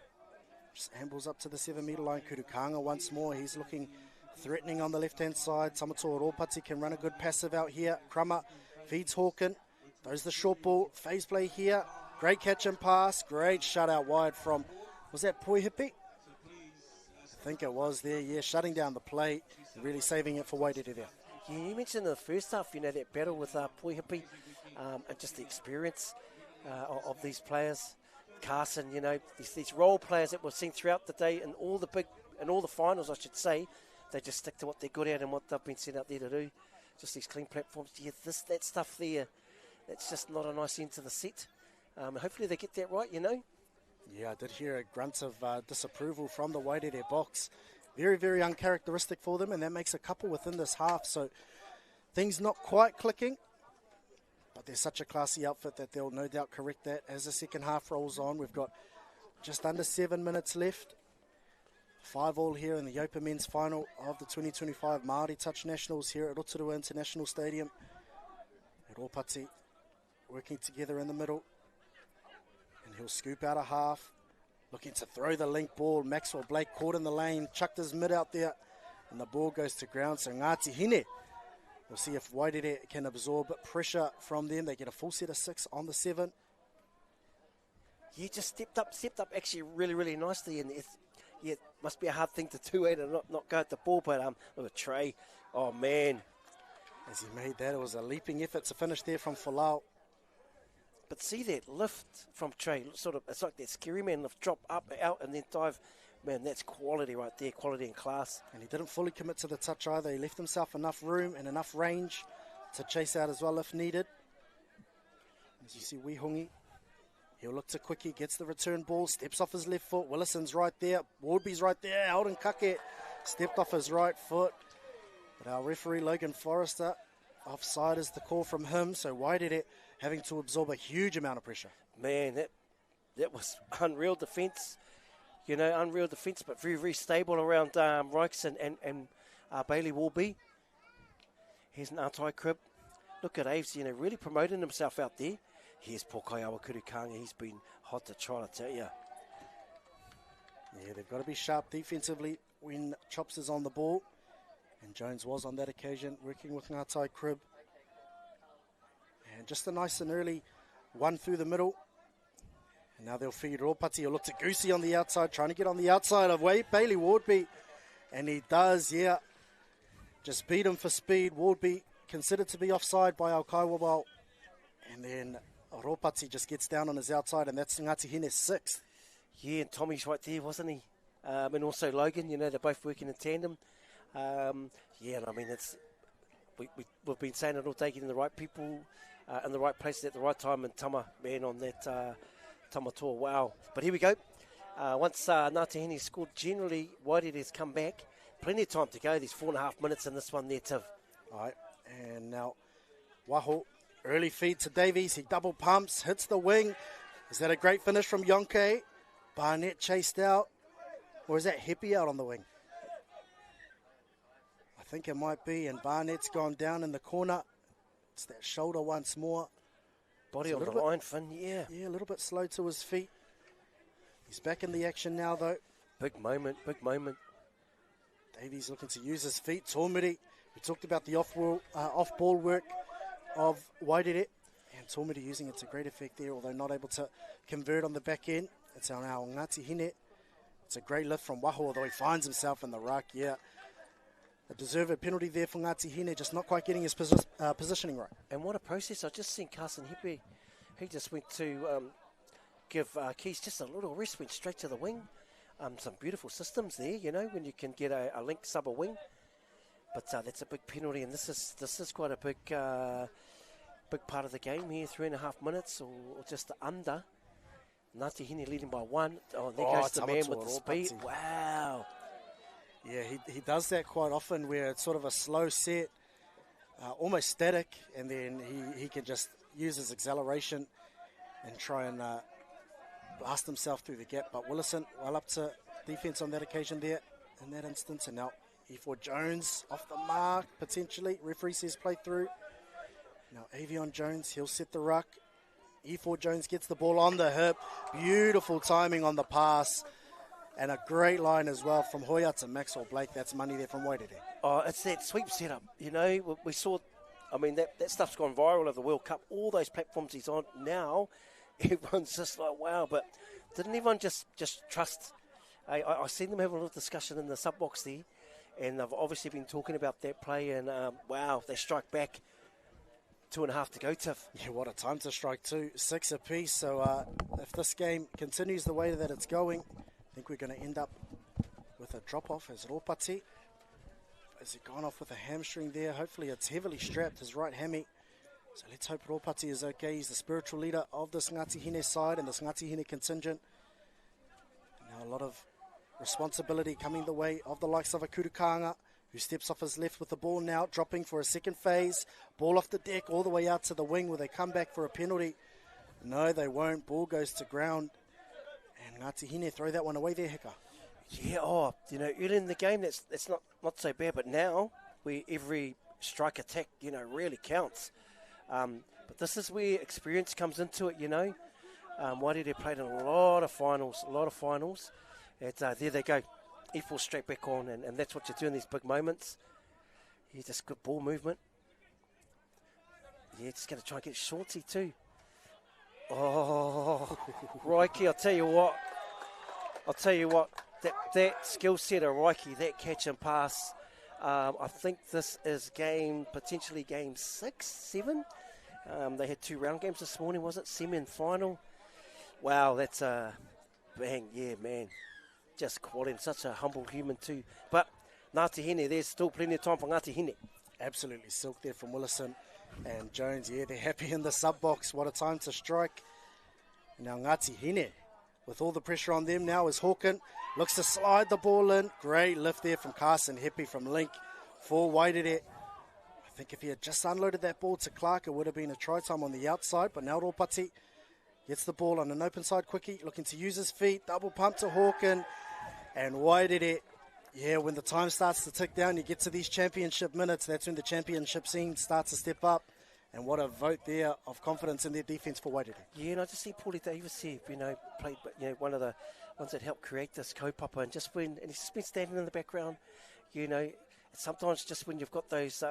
just ambles up to the 7-metre line. Kurukanga once more. He's looking threatening on the left-hand side. Tamatoa Ropati can run a good passive out here. Krama feeds Hawken. Throws the short ball. Phase play here. Great catch and pass. Great shutout wide from, was that Poihipi? I think it was there, yeah. Shutting down the play. Really saving it for Wairere there. Yeah, you mentioned in the first half, that battle with Poihipi and just the experience of these players. Carson, these role players that we've seen throughout the day in all the finals, I should say, they just stick to what they're good at and what they've been set out there to do. Just these clean platforms. Yeah, that stuff there, that's just not a nice end to the set. Hopefully they get that right, Yeah, I did hear a grunt of disapproval from the Wairere box. Very, very uncharacteristic for them, and that makes a couple within this half. So things not quite clicking, but they're such a classy outfit that they'll no doubt correct that as the second half rolls on. We've got just under 7 minutes left. 5-5 here in the Open Men's Final of the 2025 Māori Touch Nationals here at Rotorua International Stadium. Ropati working together in the middle. And he'll scoop out a half. Looking to throw the link ball. Maxwell Blake caught in the lane. Chucked his mid out there. And the ball goes to ground. So Ngāti Hine. We'll see if Wairere can absorb pressure from them. They get a full set of 6 on the 7. Yeah, just stepped up actually really, really nicely. And it must be a hard thing to do and not go at the ball. But with a tray, oh man. As he made that, it was a leaping effort to finish there from Folau. But see that lift from Trey, it's like that scary man lift, drop up, out, and then dive. Man, that's quality right there, quality and class. And he didn't fully commit to the touch either. He left himself enough room and enough range to chase out as well if needed. As you see, Wihongi He'll look to Quickie, gets the return ball, steps off his left foot. Willison's right there. Wardby's right there. Alden Kake stepped off his right foot. But our referee, Logan Forrester, offside is the call from him. So Wairere having to absorb a huge amount of pressure. Man, that was unreal defence. You know, unreal defence, but very, very stable around Rikes and Bailey Warby. Here's an Atai Crib. Look at Aves, you know, really promoting himself out there. Here's Pokaiawa Kurukanga. He's been hot to try, I tell you. Yeah, they've got to be sharp defensively when Chops is on the ball. And Jones was on that occasion, working with Ngātai Crib. And just a nice and early one through the middle. And now they'll feed Ropati. He'll look to Goosey on the outside, trying to get on the outside of Bailey Wardby. And he does, yeah. Just beat him for speed. Wardby considered to be offside by Alkaiwawao. And then Ropati just gets down on his outside, and that's Ngāti Hine's sixth. Yeah, and Tommy's right there, wasn't he? And also Logan, you know, they're both working in tandem. Yeah, and I mean, we've been saying it all day, getting the right people in the right places at the right time, and Tama, man, on that Tama tour, wow. But here we go. Once Ngāti Hine scored, generally, Wairere's come back. Plenty of time to go. There's 4.5 minutes in this one there, Tiv. All right, and now Waho, early feed to Davies. He double pumps, hits the wing. Is that a great finish from Yonke? Barnett chased out. Or is that Heppy out on the wing? I think it might be, and Barnett's gone down in the corner. It's that shoulder once more. Body on the line, Finn, yeah. Yeah, a little bit slow to his feet. He's back in the action now, though. Big moment, big moment. Davies looking to use his feet. Tōmiri, we talked about the off-ball work of Wairere. And Tōmiri using it to great effect there, although not able to convert on the back end. It's our Ngāti Hine. It's a great lift from Waho, although he finds himself in the ruck, yeah. A deserved penalty there for Ngāti Hine, just not quite getting his positioning right. And what a process. I just seen Carson Hepe. He just went to give Keys just a little rest, went straight to the wing. Some beautiful systems there, you know, when you can get a link sub a wing. But that's a big penalty, and this is quite a big part of the game here, 3.5 minutes or just under. Ngāti Hine leading by 1. Oh, there goes the man with the speed. Wow. Yeah, he does that quite often where it's sort of a slow set, almost static, and then he can just use his acceleration and try and blast himself through the gap. But Willison, well up to defence on that occasion there in that instance. And now E4 Jones off the mark, potentially. Referee says play through. Now Avion Jones, he'll set the ruck. E4 Jones gets the ball on the hip. Beautiful timing on the pass. And a great line as well from Hoya to Maxwell Blake. That's money there from Wairere. Oh, it's that sweep setup. You know, we saw, I mean, that stuff's gone viral over the World Cup. All those platforms he's on now, everyone's just like, wow. But didn't everyone just trust? I seen them have a little discussion in the sub box there. And they've obviously been talking about that play. And, wow, they strike back. 2.5 to go, Tiff. Yeah, what a time to strike two. 6 apiece. So if this game continues the way that it's going, I think we're going to end up with a drop-off as Ropati. Has he gone off with a hamstring there? Hopefully it's heavily strapped, his right hammy. So let's hope Ropati is okay. He's the spiritual leader of this Ngāti Hine side and this Ngāti Hine contingent. Now a lot of responsibility coming the way of the likes of a Kurukanga, who steps off his left with the ball now, dropping for a second phase. Ball off the deck all the way out to the wing where they come back for a penalty. No, they won't. Ball goes to ground. And Ngāti Hine throw that one away there, Heka. Yeah, you know, early in the game, that's not so bad. But now, where every strike attack, you know, really counts. But this is where experience comes into it, you know. Wairere played in a lot of finals. There they go. E4 straight back on, and that's what you do in these big moments. Yeah, just good ball movement. Yeah, just going to try and get shorty too. Oh, Roike, I'll tell you what, that skill set of Roike, that catch and pass, I think this is potentially game 6, 7. They had 2 round games this morning, was it? Semi and final. Wow, that's a bang, yeah, man. Just quality, such a humble human too. But Ngāti Hine, there's still plenty of time for Ngāti Hine. Absolutely silk there from Willison and Jones. Yeah, they're happy in the sub box. What a time to strike. Now Ngāti Hine, with all the pressure on them now, is Hawken. Looks to slide the ball in. Great lift there from Carson Hepi from Link for Wairere. I think if he had just unloaded that ball to Clark, it would have been a try time on the outside. But now Ropati gets the ball on an open side quickie, looking to use his feet. Double pump to Hawken. And Wairere, yeah, when the time starts to tick down, you get to these championship minutes, that's when the championship scene starts to step up. And what a vote there of confidence in their defence for Wairere. Yeah, and I just see Paulie Davis here, played, one of the ones that helped create this kaupapa, and he's just been standing in the background, sometimes just when you've got those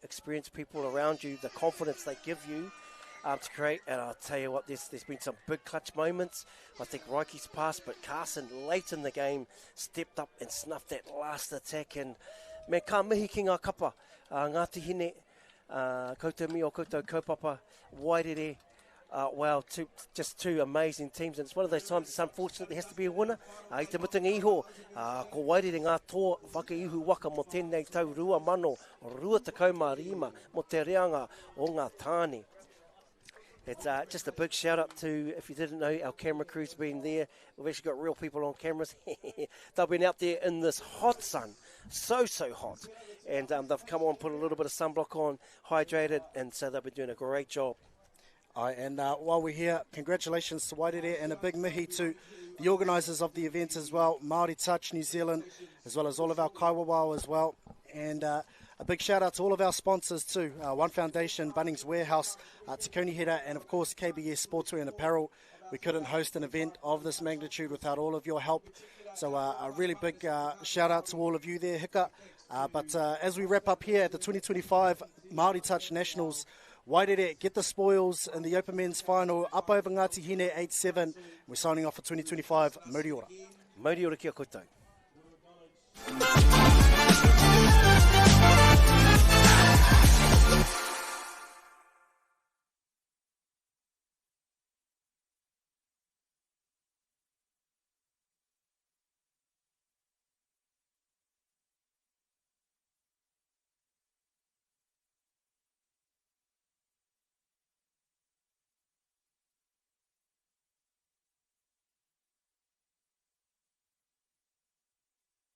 experienced people around you, the confidence they give you to create, and I'll tell you what, there's been some big clutch moments. I think Raiki's passed, but Carson late in the game stepped up and snuffed that last attack, and me ka mihi ki ngā kapa, Ngāti Hine, koutou mi o koutou kaupapa, Wairere. Wow, two amazing teams, and it's one of those times it's unfortunate there has to be a winner. I te mutunga iho, ko Wairere ngā tō whakaihu waka mo tēnei tau rua mano, rua te kaumārima mo te reanga o ngā tāne. It's just a big shout out to, if you didn't know, our camera crew's been there. We've actually got real people on cameras. They've been out there in this hot sun, so hot. And they've come on, put a little bit of sunblock on, hydrated, and so they've been doing a great job. And while we're here, congratulations to Wairere, and a big mihi to the organisers of the event as well, Māori Touch New Zealand, as well as all of our kaiwawao as well. And a big shout out to all of our sponsors too, One Foundation, Bunnings Warehouse, Te Konihira, and of course KBS Sportswear and Apparel. We couldn't host an event of this magnitude without all of your help. So a really big shout out to all of you there, Hika. But as we wrap up here at the 2025 Māori Touch Nationals, Wairere get the spoils in the Open Men's Final, up over Ngāti Hine 8-7. We're signing off for 2025. Mauri ora. Mauri ora kia koutou.